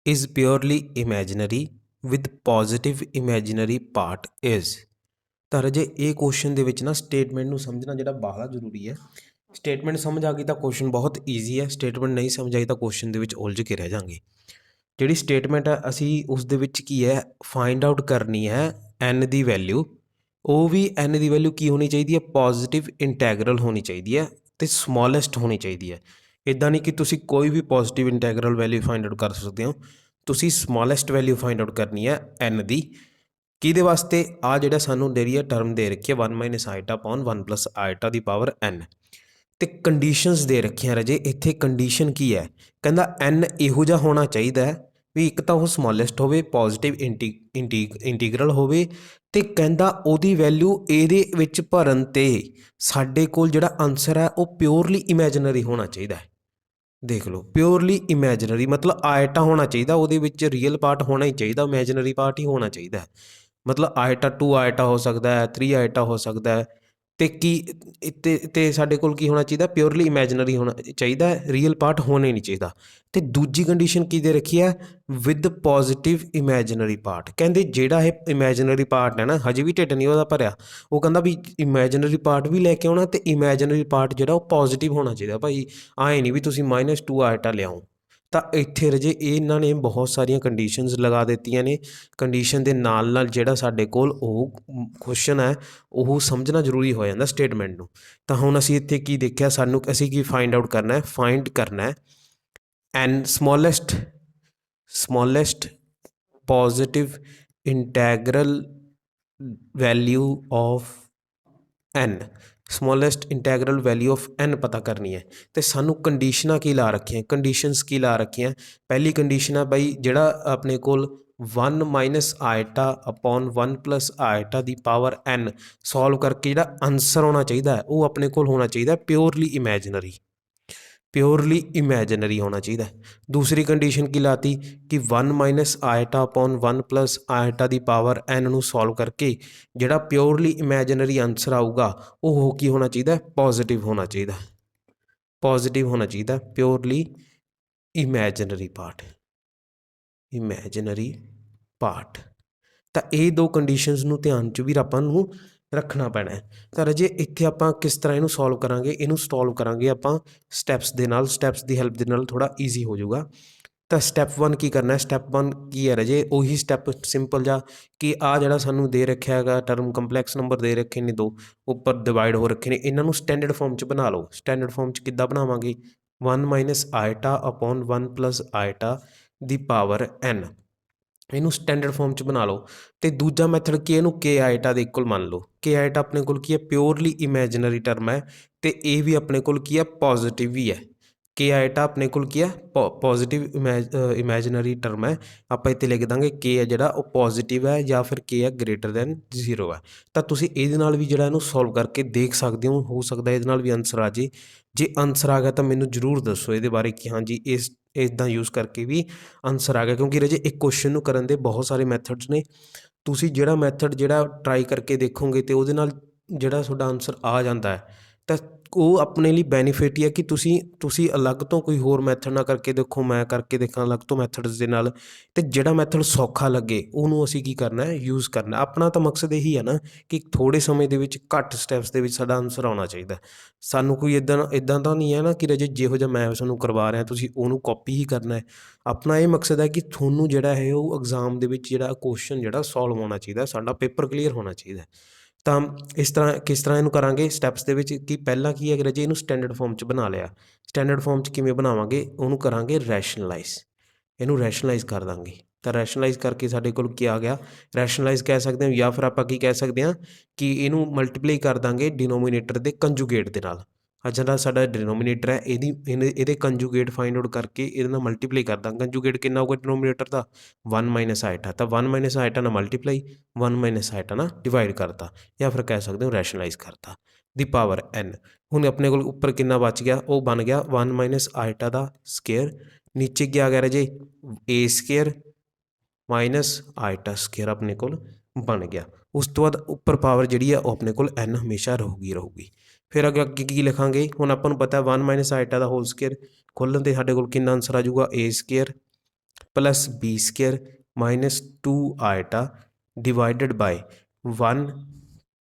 is purely imaginary with positive imaginary part is। ਤਾਂ ਰਾਜੇ ਇਹ ਕੁਐਸਚਨ ਦੇ ਵਿੱਚ ਨਾ ਸਟੇਟਮੈਂਟ ਨੂੰ ਸਮਝਣਾ ਜਿਹੜਾ ਬਾਹਲਾ ਜ਼ਰੂਰੀ ਹੈ। ਸਟੇਟਮੈਂਟ ਸਮਝ ਆ ਗਈ ਤਾਂ ਕੁਐਸਚਨ ਬਹੁਤ ਈਜ਼ੀ ਹੈ। ਸਟੇਟਮੈਂਟ ਨਹੀਂ ਸਮਝ ਆਈ ਤਾਂ ਕੁਐਸਚਨ ਦੇ ਵਿੱਚ ਉਲਝ ਕੇ ਰਹਿ ਜਾਵਾਂਗੇ। ਜਿਹੜੀ ਸਟੇਟਮੈਂਟ ਹੈ ਅਸੀਂ ਉਸ ਦੇ ਵਿੱਚ ਕੀ ਹੈ ਫਾਈਂਡ ਆਊਟ ਕਰਨੀ ਹੈ n ਦੀ ਵੈਲਿਊ। ਉਹ ਵੀ n ਦੀ ਵੈਲਿਊ ਕੀ ਹੋਣੀ ਚਾਹੀਦੀ ਹੈ ਪੋਜ਼ਿਟਿਵ ਇੰਟੈਗਰਲ ਹੋਣੀ ਚਾਹੀਦੀ ਹੈ ਅਤੇ ਸਮੋਲੈਸਟ ਹੋਣੀ ਚਾਹੀਦੀ ਹੈ। ਇੱਦਾਂ ਨਹੀਂ ਕਿ ਤੁਸੀਂ ਕੋਈ ਵੀ positive integral value find out ਕਰ ਸਕਦੇ ਹੋ। ਤੁਸੀਂ ਸਮੋਲੈਸਟ ਵੈਲਿਊ ਫਾਈਂਡ ਆਊਟ ਕਰਨੀ ਹੈ n ਦੀ। ਕਿਹਦੇ ਵਾਸਤੇ ਆ ਜਿਹੜਾ ਸਾਨੂੰ ਦੇ ਰਹੀ ਹੈ ਟਰਮ ਦੇ ਰੱਖੀ ਹੈ 1 - ਆਈਟਾ ਅਪੋਨ 1 + ਆਈਟਾ ਦੀ ਪਾਵਰ n ਅਤੇ ਕੰਡੀਸ਼ਨਸ ਦੇ ਰੱਖੀਆਂ ਰਾਜੇ। ਇੱਥੇ ਕੰਡੀਸ਼ਨ ਕੀ ਹੈ ਕਹਿੰਦਾ n ਇਹੋ ਜਿਹਾ ਹੋਣਾ ਚਾਹੀਦਾ ਹੈ ਵੀ ਇੱਕ ਤਾਂ ਉਹ ਸਮੋਲੈਸਟ ਹੋਵੇ ਪੋਜ਼ਿਟਿਵ ਇੰਟੀਗਰਲ ਹੋਵੇ ਅਤੇ ਕਹਿੰਦਾ ਉਹਦੀ ਵੈਲਿਊ ਇਹਦੇ ਵਿੱਚ ਭਰਨ 'ਤੇ ਸਾਡੇ ਕੋਲ ਜਿਹੜਾ ਆਂਸਰ ਹੈ ਉਹ ਪਿਓਰਲੀ ਇਮੈਜਨਰੀ ਹੋਣਾ ਚਾਹੀਦਾ ਹੈ। ਦੇਖ ਲਓ ਪਿਓਰਲੀ ਇਮੈਜਨਰੀ ਮਤਲਬ ਆਇਟਾ ਹੋਣਾ ਚਾਹੀਦਾ ਉਹਦੇ ਵਿੱਚ ਰੀਅਲ ਪਾਰਟ ਹੋਣਾ ਹੀ ਚਾਹੀਦਾ ਇਮੈਜਨਰੀ ਪਾਰਟ ਹੀ ਹੋਣਾ ਚਾਹੀਦਾ। ਮਤਲਬ ਆਇਟਾ 2 ਆਇਟਾ ਹੋ ਸਕਦਾ ਹੈ 3 ਆਇਟਾ ਹੋ ਸਕਦਾ ਹੈ ਅਤੇ ਸਾਡੇ ਕੋਲ ਕੀ ਹੋਣਾ ਚਾਹੀਦਾ ਪਿਓਰਲੀ ਇਮੈਜਨਰੀ ਹੋਣਾ ਚਾਹੀਦਾ ਰੀਅਲ ਪਾਰਟ ਹੋਣਾ ਹੀ ਨਹੀਂ ਚਾਹੀਦਾ। ਅਤੇ ਦੂਜੀ ਕੰਡੀਸ਼ਨ ਕੀ ਦੇ ਰੱਖੀ ਹੈ ਵਿਦ ਪੋਜ਼ਿਟਿਵ ਇਮੈਜਨਰੀ ਪਾਰਟ। ਕਹਿੰਦੇ ਜਿਹੜਾ ਇਹ ਇਮੈਜਨਰੀ ਪਾਰਟ ਹੈ ਨਾ ਹਜੇ ਵੀ ਢਿੱਡ ਨਹੀਂ ਉਹਦਾ ਭਰਿਆ। ਉਹ ਕਹਿੰਦਾ ਵੀ ਇਮੈਜਨਰੀ ਪਾਰਟ ਵੀ ਲੈ ਕੇ ਆਉਣਾ ਅਤੇ ਇਮੈਜਨਰੀ ਪਾਰਟ ਜਿਹੜਾ ਉਹ ਪੋਜ਼ਿਟਿਵ ਹੋਣਾ ਚਾਹੀਦਾ ਭਾਈ। ਆਏ ਨਹੀਂ ਵੀ ਤੁਸੀਂ -2 ਆਇਟਾ ਲਿਆਓ। ਤਾਂ ਇੱਥੇ ਰਾਜੇ ਇਹਨਾਂ ਨੇ ਬਹੁਤ ਸਾਰੀਆਂ ਕੰਡੀਸ਼ਨਸ ਲਗਾ ਦਿੱਤੀਆਂ ਨੇ। ਕੰਡੀਸ਼ਨ ਦੇ ਨਾਲ ਜਿਹੜਾ ਸਾਡੇ ਕੋਲ ਉਹ ਕੁਐਸਚਨ ਹੈ ਉਹ ਸਮਝਣਾ ਜ਼ਰੂਰੀ ਹੋ ਜਾਂਦਾ ਸਟੇਟਮੈਂਟ ਨੂੰ। ਤਾਂ ਹੁਣ ਅਸੀਂ ਇੱਥੇ ਕੀ ਦੇਖਿਆ ਅਸੀਂ ਕੀ ਫਾਈਂਡ ਆਊਟ ਕਰਨਾ ਹੈ ਫਾਈਂਡ ਕਰਨਾ ਹੈ an smallest positive integral value of n smallest integral value of n ਪਤਾ ਕਰਨੀ ਹੈ। ਅਤੇ ਸਾਨੂੰ ਕੰਡੀਸ਼ਨਾਂ ਕੀ ਲਾ ਰੱਖੀਆਂ ਕੰਡੀਸ਼ਨਸ ਕੀ ਲਾ ਰੱਖੀਆਂ। ਪਹਿਲੀ ਕੰਡੀਸ਼ਨ ਆ ਬਾਈ ਜਿਹੜਾ ਆਪਣੇ ਕੋਲ 1 - ਆਇਟਾ ਅਪੋਨ 1 + ਆਇਟਾ ਦੀ ਪਾਵਰ n ਸੋਲਵ ਕਰਕੇ ਜਿਹੜਾ ਆਂਸਰ ਹੋਣਾ ਚਾਹੀਦਾ ਹੈ ਉਹ ਆਪਣੇ ਕੋਲ ਹੋਣਾ ਚਾਹੀਦਾ ਪਿਓਰਲੀ ਇਮੈਜਨਰੀ ਹੋਣਾ ਚਾਹੀਦਾ। ਦੂਸਰੀ ਕੰਡੀਸ਼ਨ ਕੀ ਲਾਤੀ ਕਿ 1 - ਆਇਟਾ ਅਪੋਨ 1 + ਆਇਟਾ ਦੀ ਪਾਵਰ n ਨੂੰ ਸੋਲਵ ਕਰਕੇ ਜਿਹੜਾ ਪਿਓਰਲੀ ਇਮੈਜਨਰੀ ਆਂਸਰ ਆਊਗਾ ਉਹ ਕੀ ਹੋਣਾ ਚਾਹੀਦਾ ਪੋਜ਼ਿਟਿਵ ਹੋਣਾ ਚਾਹੀਦਾ ਪਿਓਰਲੀ ਇਮੈਜਨਰੀ ਪਾਰਟ। ਤਾਂ ਇਹ ਦੋ ਕੰਡੀਸ਼ਨਸ ਨੂੰ ਧਿਆਨ 'ਚ ਵੀ ਆਪਾਂ ਨੂੰ ਰੱਖਣਾ ਪੈਣਾ ਹੈ। ਤਾਂ ਰਾਜੇ ਇੱਥੇ ਆਪਾਂ ਕਿਸ ਤਰ੍ਹਾਂ ਇਹਨੂੰ ਸੋਲਵ ਕਰਾਂਗੇ ਇਹਨੂੰ ਸੋਲਵ ਕਰਾਂਗੇ ਆਪਾਂ ਸਟੈਪਸ ਦੀ ਹੈਲਪ ਦੇ ਨਾਲ ਥੋੜ੍ਹਾ ਈਜ਼ੀ ਹੋ ਜਾਊਗਾ। ਤਾਂ ਸਟੈਪ 1 ਕੀ ਕਰਨਾ ਸਟੈਪ 1 ਕੀ ਹੈ ਰਾਜੇ ਉਹੀ ਸਟੈਪ ਸਿੰਪਲ ਜਿਹਾ ਕਿ ਆ ਜਿਹੜਾ ਸਾਨੂੰ ਦੇ ਰੱਖਿਆ ਹੈਗਾ ਟਰਮ ਕੰਪਲੈਕਸ ਨੰਬਰ ਦੇ ਰੱਖੇ ਨੇ 2 ਉੱਪਰ ਡਿਵਾਈਡ ਹੋ ਰੱਖੇ ਨੇ ਇਹਨਾਂ ਨੂੰ ਸਟੈਂਡਰਡ ਫਾਰਮ 'ਚ ਬਣਾ ਲਓ। ਸਟੈਂਡਰਡ ਫਾਰਮ 'ਚ ਕਿੱਦਾਂ ਬਣਾਵਾਂਗੇ 1 - ਆਇਟਾ ਅਪੋਨ 1 + ਆਇਟਾ ਦੀ ਪਾਵਰ n ਇਹਨੂੰ ਸਟੈਂਡਰਡ ਫਾਰਮ 'ਚ ਬਣਾ ਲਓ। ਅਤੇ ਦੂਜਾ ਮੈਥਡ ਕੀ ਇਹਨੂੰ ਕੇ ਆਇਟਾ ਦੇ ਇਕੁਅਲ ਮੰਨ ਲਓ। ਕੇ ਆਇਟਾ ਆਪਣੇ ਕੋਲ ਕੀ ਹੈ ਪਿਓਰਲੀ ਇਮੈਜਨਰੀ ਟਰਮ ਹੈ ਅਤੇ ਇਹ ਵੀ ਆਪਣੇ ਕੋਲ ਕੀ ਹੈ ਪੋਜ਼ਿਟਿਵ ਵੀ ਹੈ। ਕੇ ਆਈਟਾ ਆਪਣੇ ਕੋਲ ਕੀ ਹੈ ਪੋਜ਼ਿਟਿਵ ਇਮੈਜਨਰੀ ਟਰਮ ਹੈ, ਆਪਾਂ ਇੱਥੇ ਲਿਖ ਦਾਂਗੇ ਕੇ ਹੈ ਜਿਹੜਾ ਉਹ ਪੋਜ਼ਿਟਿਵ ਹੈ ਜਾਂ ਫਿਰ ਕੇ ਹੈ ਗ੍ਰੇਟਰ ਦੈਨ 0 ਹੈ। ਤਾਂ ਤੁਸੀਂ ਇਹਦੇ ਨਾਲ ਵੀ ਜਿਹੜਾ ਇਹਨੂੰ ਸੋਲਵ ਕਰਕੇ ਦੇਖ ਸਕਦੇ ਹੋ ਸਕਦਾ ਇਹਦੇ ਨਾਲ ਵੀ ਆਨਸਰ ਆ ਜੇ ਆਨਸਰ ਆ ਗਿਆ ਤਾਂ ਮੈਨੂੰ ਜ਼ਰੂਰ ਦੱਸੋ ਇਹਦੇ ਬਾਰੇ ਕਿ ਹਾਂਜੀ ਇਸ ਇੱਦਾਂ ਯੂਜ਼ ਕਰਕੇ ਵੀ ਆਨਸਰ ਆ ਗਿਆ, ਕਿਉਂਕਿ ਰਾਜੇ ਇੱਕ ਕੁਐਸਚਨ ਨੂੰ ਕਰਨ ਦੇ ਬਹੁਤ ਸਾਰੇ ਮੈਥਡਸ ਨੇ। ਤੁਸੀਂ ਜਿਹੜਾ ਮੈਥਡ ਜਿਹੜਾ ਟਰਾਈ ਕਰਕੇ ਦੇਖੋਗੇ ਅਤੇ ਉਹਦੇ ਨਾਲ ਜਿਹੜਾ ਤੁਹਾਡਾ ਆਨਸਰ ਆ ਜਾਂਦਾ ਹੈ ਤਾਂ ਉਹ ਆਪਣੇ ਲਈ ਬੈਨੀਫਿਟ ਹੀ ਹੈ ਕਿ ਤੁਸੀਂ ਅਲੱਗ ਤੋਂ ਕੋਈ ਹੋਰ ਮੈਥਡ ਨਾ ਕਰਕੇ ਦੇਖੋ, ਮੈਂ ਕਰਕੇ ਦੇਖਾਂ ਅਲੱਗ ਤੋਂ ਮੈਥਡਸ ਦੇ ਨਾਲ, ਅਤੇ ਜਿਹੜਾ ਮੈਥਡ ਸੌਖਾ ਲੱਗੇ ਉਹਨੂੰ ਅਸੀਂ ਕੀ ਕਰਨਾ ਹੈ ਯੂਜ਼ ਕਰਨਾ। ਆਪਣਾ ਤਾਂ ਮਕਸਦ ਇਹੀ ਹੈ ਨਾ ਕਿ ਥੋੜ੍ਹੇ ਸਮੇਂ ਦੇ ਵਿੱਚ ਘੱਟ ਸਟੈਪਸ ਦੇ ਵਿੱਚ ਸਾਡਾ ਆਨਸਰ ਆਉਣਾ ਚਾਹੀਦਾ। ਸਾਨੂੰ ਕੋਈ ਇੱਦਾਂ ਤਾਂ ਨਹੀਂ ਹੈ ਨਾ ਕਿ ਰਾਜੇ ਜਿਹੋ ਜਿਹਾ ਮੈਂ ਤੁਹਾਨੂੰ ਕਰਵਾ ਰਿਹਾ ਤੁਸੀਂ ਉਹਨੂੰ ਕਾਪੀ ਹੀ ਕਰਨਾ ਹੈ। ਆਪਣਾ ਇਹ ਮਕਸਦ ਹੈ ਕਿ ਤੁਹਾਨੂੰ ਜਿਹੜਾ ਹੈ ਉਹ ਐਗਜ਼ਾਮ ਦੇ ਵਿੱਚ ਜਿਹੜਾ ਕੁਐਸਚਨ ਜਿਹੜਾ ਸੋਲਵ ਹੋਣਾ ਚਾਹੀਦਾ, ਸਾਡਾ ਪੇਪਰ ਕਲੀਅਰ ਹੋਣਾ ਚਾਹੀਦਾ। ਤਾਂ ਕਿਸ ਤਰ੍ਹਾਂ ਇਹਨੂੰ ਕਰਾਂਗੇ ਸਟੈਪਸ ਦੇ ਵਿੱਚ ਕਿ ਪਹਿਲਾਂ ਕੀ ਹੈ ਰਾਜੇ ਇਹਨੂੰ ਸਟੈਂਡਰਡ ਫਾਰਮ 'ਚ ਬਣਾ ਲਿਆ। ਸਟੈਂਡਰਡ ਫਾਰਮ 'ਚ ਕਿਵੇਂ ਬਣਾਵਾਂਗੇ, ਉਹਨੂੰ ਕਰਾਂਗੇ ਰੈਸ਼ਨਲਾਈਜ਼, ਇਹਨੂੰ ਰੈਸ਼ਨਲਾਈਜ਼ ਕਰ ਦਾਂਗੇ। ਤਾਂ ਰੈਸ਼ਨਲਾਈਜ਼ ਕਰਕੇ ਸਾਡੇ ਕੋਲ ਕੀ ਆ ਗਿਆ, ਰੈਸ਼ਨਲਾਈਜ਼ ਕਹਿ ਸਕਦੇ ਹਾਂ ਜਾਂ ਫਿਰ ਆਪਾਂ ਕੀ ਕਹਿ ਸਕਦੇ ਹਾਂ ਕਿ ਇਹਨੂੰ ਮਲਟੀਪਲਾਈ ਕਰ ਦਾਂਗੇ ਡਿਨੋਮੀਨੇਟਰ ਦੇ ਕੰਜੂਗੇਟ ਦੇ ਨਾਲ। ਜਿਹੜਾ ਸਾਡਾ ਡਿਨੋਮੀਨੇਟਰ ਹੈ ਇਹਦੇ ਕੰਜੂਗੇਟ ਫਾਈਂਡ ਆਊਟ ਕਰਕੇ ਇਹਦੇ ਨਾਲ ਮਲਟੀਪਲਾਈ ਕਰ ਦਾਂਗੇ। ਕੰਜੂਗੇਟ ਕਿੰਨਾ ਹੋਊਗਾ ਡਿਨੋਮੀਨੇਟਰ ਦਾ 1 ਮਾਈਨਸ ਆਈਟਾ, ਤਾਂ 1 ਮਾਈਨਸ ਆਈਟਾ ਨਾਲ ਮਲਟੀਪਲਾਈ 1 ਮਾਈਨਸ ਆਈਟਾ ਨਾਲ ਡਿਵਾਈਡ ਕਰਤਾ, ਜਾਂ ਫਿਰ ਕਹਿ ਸਕਦੇ ਹੋ ਰੈਸ਼ਨਲਾਈਜ਼ ਕਰਤਾ ਦੀ ਪਾਵਰ n। ਹੁਣ ਆਪਣੇ ਕੋਲ ਉੱਪਰ ਕਿੰਨਾ ਬਚ ਗਿਆ, ਉਹ ਬਣ ਗਿਆ 1 ਮਾਈਨਸ ਆਈਟਾ ਦਾ ਸਕੇਅਰ, ਨੀਚੇ ਕੀ ਆ ਗਿਆ ਰਾਜੇ a ਸਕੇਅਰ ਮਾਈਨਸ ਆਈਟਾ ਸਕੇਅਰ ਆਪਣੇ ਕੋਲ ਬਣ ਗਿਆ। ਉਸ ਤੋਂ ਬਾਅਦ ਉੱਪਰ ਪਾਵਰ ਜਿਹੜੀ ਆ ਉਹ ਆਪਣੇ ਕੋਲ n ਹਮੇਸ਼ਾ ਰਹੂਗੀ। ਫਿਰ ਅੱਗੇ ਕੀ ਲਿਖਾਂਗੇ, ਹੁਣ ਆਪਾਂ ਨੂੰ ਪਤਾ 1 ਮਾਈਨਸ ਆਈਟਾ ਦਾ ਹੋਲ ਸਕੇਅਰ ਖੋਲ੍ਹਣ 'ਤੇ ਸਾਡੇ ਕੋਲ ਕਿੰਨਾ ਆਨਸਰ ਆ ਜਾਊਗਾ a square plus b square minus 2 iota divided by 1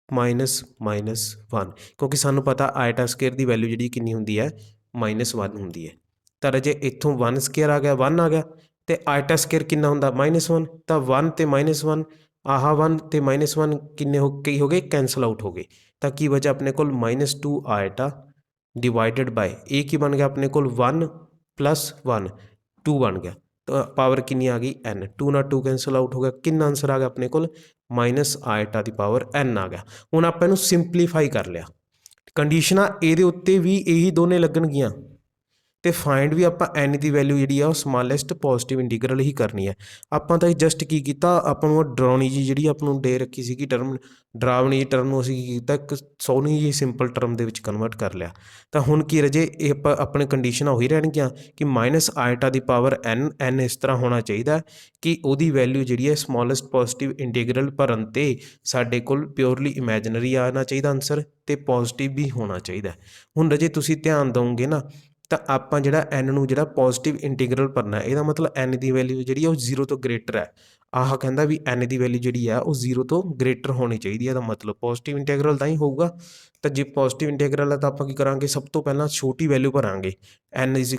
minus 1, ਕਿਉਂਕਿ ਸਾਨੂੰ ਪਤਾ ਆਈਟਾ ਸਕੇਅਰ ਦੀ ਵੈਲਿਊ ਜਿਹੜੀ ਕਿੰਨੀ ਹੁੰਦੀ ਹੈ -1 ਹੁੰਦੀ ਹੈ। ਤਾਂ ਰਾਜੇ ਇੱਥੋਂ 1 ਸਕੇਅਰ ਆ ਗਿਆ 1 ਆ ਗਿਆ, ਅਤੇ ਆਈਟਾ ਸਕੇਅਰ ਕਿੰਨਾ ਹੁੰਦਾ -1, ਤਾਂ 1 ਅਤੇ -1 ਆਹ 1 ਅਤੇ -1 ਕਿੰਨੇ ਹੋ ਗਏ ਕੈਂਸਲ ਆਊਟ ਹੋ ਗਏ। ਤਾਂ ਕੀ ਬਚਿਆ ਆਪਣੇ ਕੋਲ -2 ਆਈਟਾ ਡਿਵਾਈਡਡ ਬਾਈ ਇਹ ਕੀ ਬਣ ਗਿਆ ਆਪਣੇ ਕੋਲ 1 ਪਲੱਸ 1 2 ਬਣ ਗਿਆ। ਤਾਂ ਪਾਵਰ ਕਿੰਨੀ ਆ ਗਈ n, 2 ਨਾਲ 2 ਕੈਂਸਲ ਆਊਟ ਹੋ ਗਿਆ। ਕਿੰਨਾ ਆਨਸਰ ਆ ਗਿਆ ਆਪਣੇ ਕੋਲ ਮਾਈਨਸ ਆਈਟਾ ਦੀ ਪਾਵਰ n ਆ ਗਿਆ। ਹੁਣ ਆਪਾਂ ਇਹਨੂੰ ਸਿੰਪਲੀਫਾਈ ਕਰ ਲਿਆ, ਕੰਡੀਸ਼ਨਾਂ ਇਹਦੇ ਉੱਤੇ ਵੀ ਇਹੀ ਦੋਨੇ ਲੱਗਣਗੀਆਂ, ਅਤੇ ਫਾਈਂਡ ਵੀ ਆਪਾਂ n ਦੀ ਵੈਲਿਊ ਜਿਹੜੀ ਆ ਉਹ ਸਮਾਲੈਸਟ ਪੋਜ਼ੀਟਿਵ ਇੰਟੀਗਰਲ ਹੀ ਕਰਨੀ ਹੈ। ਆਪਾਂ ਤਾਂ ਜਸਟ ਕੀ ਕੀਤਾ, ਆਪਾਂ ਨੂੰ ਡਰਾਉਣੀ ਜੀ ਜਿਹੜੀ ਆਪਾਂ ਨੂੰ ਦੇ ਰੱਖੀ ਸੀਗੀ ਡਰਾਵਣੀ ਜੀ ਟਰਮ ਨੂੰ ਅਸੀਂ ਕੀ ਕੀਤਾ ਇੱਕ ਸੋਹਣੀ ਜੀ ਸਿੰਪਲ ਟਰਮ ਦੇ ਵਿੱਚ ਕਨਵਰਟ ਕਰ ਲਿਆ। ਤਾਂ ਹੁਣ ਕੀ ਰਾਜੇ ਇਹ ਆਪਾਂ ਆਪਣੇ ਕੰਡੀਸ਼ਨਾਂ ਉਹੀ ਰਹਿਣਗੀਆਂ ਕਿ ਮਾਈਨਸ ਆਈਟਾ ਦੀ ਪਾਵਰ n ਇਸ ਤਰ੍ਹਾਂ ਹੋਣਾ ਚਾਹੀਦਾ ਕਿ ਉਹਦੀ ਵੈਲਿਊ ਜਿਹੜੀ ਹੈ ਸਮਾਲੈਸਟ ਪੋਜ਼ੀਟਿਵ ਇੰਟੀਗਰਲ ਭਰਨ 'ਤੇ ਸਾਡੇ ਕੋਲ ਪਿਓਰਲੀ ਇਮੈਜਨਰੀ ਆਉਣਾ ਚਾਹੀਦਾ ਆਨਸਰ, ਅਤੇ ਪੋਜ਼ੀਟਿਵ ਵੀ ਹੋਣਾ ਚਾਹੀਦਾ। ਹੁਣ ਰਾਜੇ ਤੁਸੀਂ ਧਿਆਨ ਦਿਓਗੇ ਨਾ ਤਾਂ ਆਪਾਂ ਜਿਹੜਾ n ਨੂੰ ਜਿਹੜਾ ਪੋਜ਼ੀਟਿਵ ਇੰਟੀਗਰਲ ਭਰਨਾ, ਇਹਦਾ ਮਤਲਬ n ਦੀ ਵੈਲਿਊ ਜਿਹੜੀ ਉਹ 0 ਤੋਂ ਗ੍ਰੇਟਰ ਹੈ। ਆਹ ਕਹਿੰਦਾ ਵੀ n ਦੀ ਵੈਲਿਊ ਜਿਹੜੀ ਆ ਉਹ 0 ਤੋਂ ਗ੍ਰੇਟਰ ਹੋਣੀ ਚਾਹੀਦੀ ਹੈ, ਇਹਦਾ ਮਤਲਬ ਪੋਜ਼ੀਟਿਵ ਇੰਟੀਗਰਲ ਤਾਂ ਹੀ ਹੋਊਗਾ। ਤਾਂ ਜੇ ਪੋਜ਼ੀਟਿਵ ਇੰਟੀਗਰਲ ਹੈ ਤਾਂ ਆਪਾਂ ਕੀ ਕਰਾਂਗੇ, ਸਭ ਤੋਂ ਪਹਿਲਾਂ ਛੋਟੀ ਵੈਲਿਊ ਭਰਾਂਗੇ n =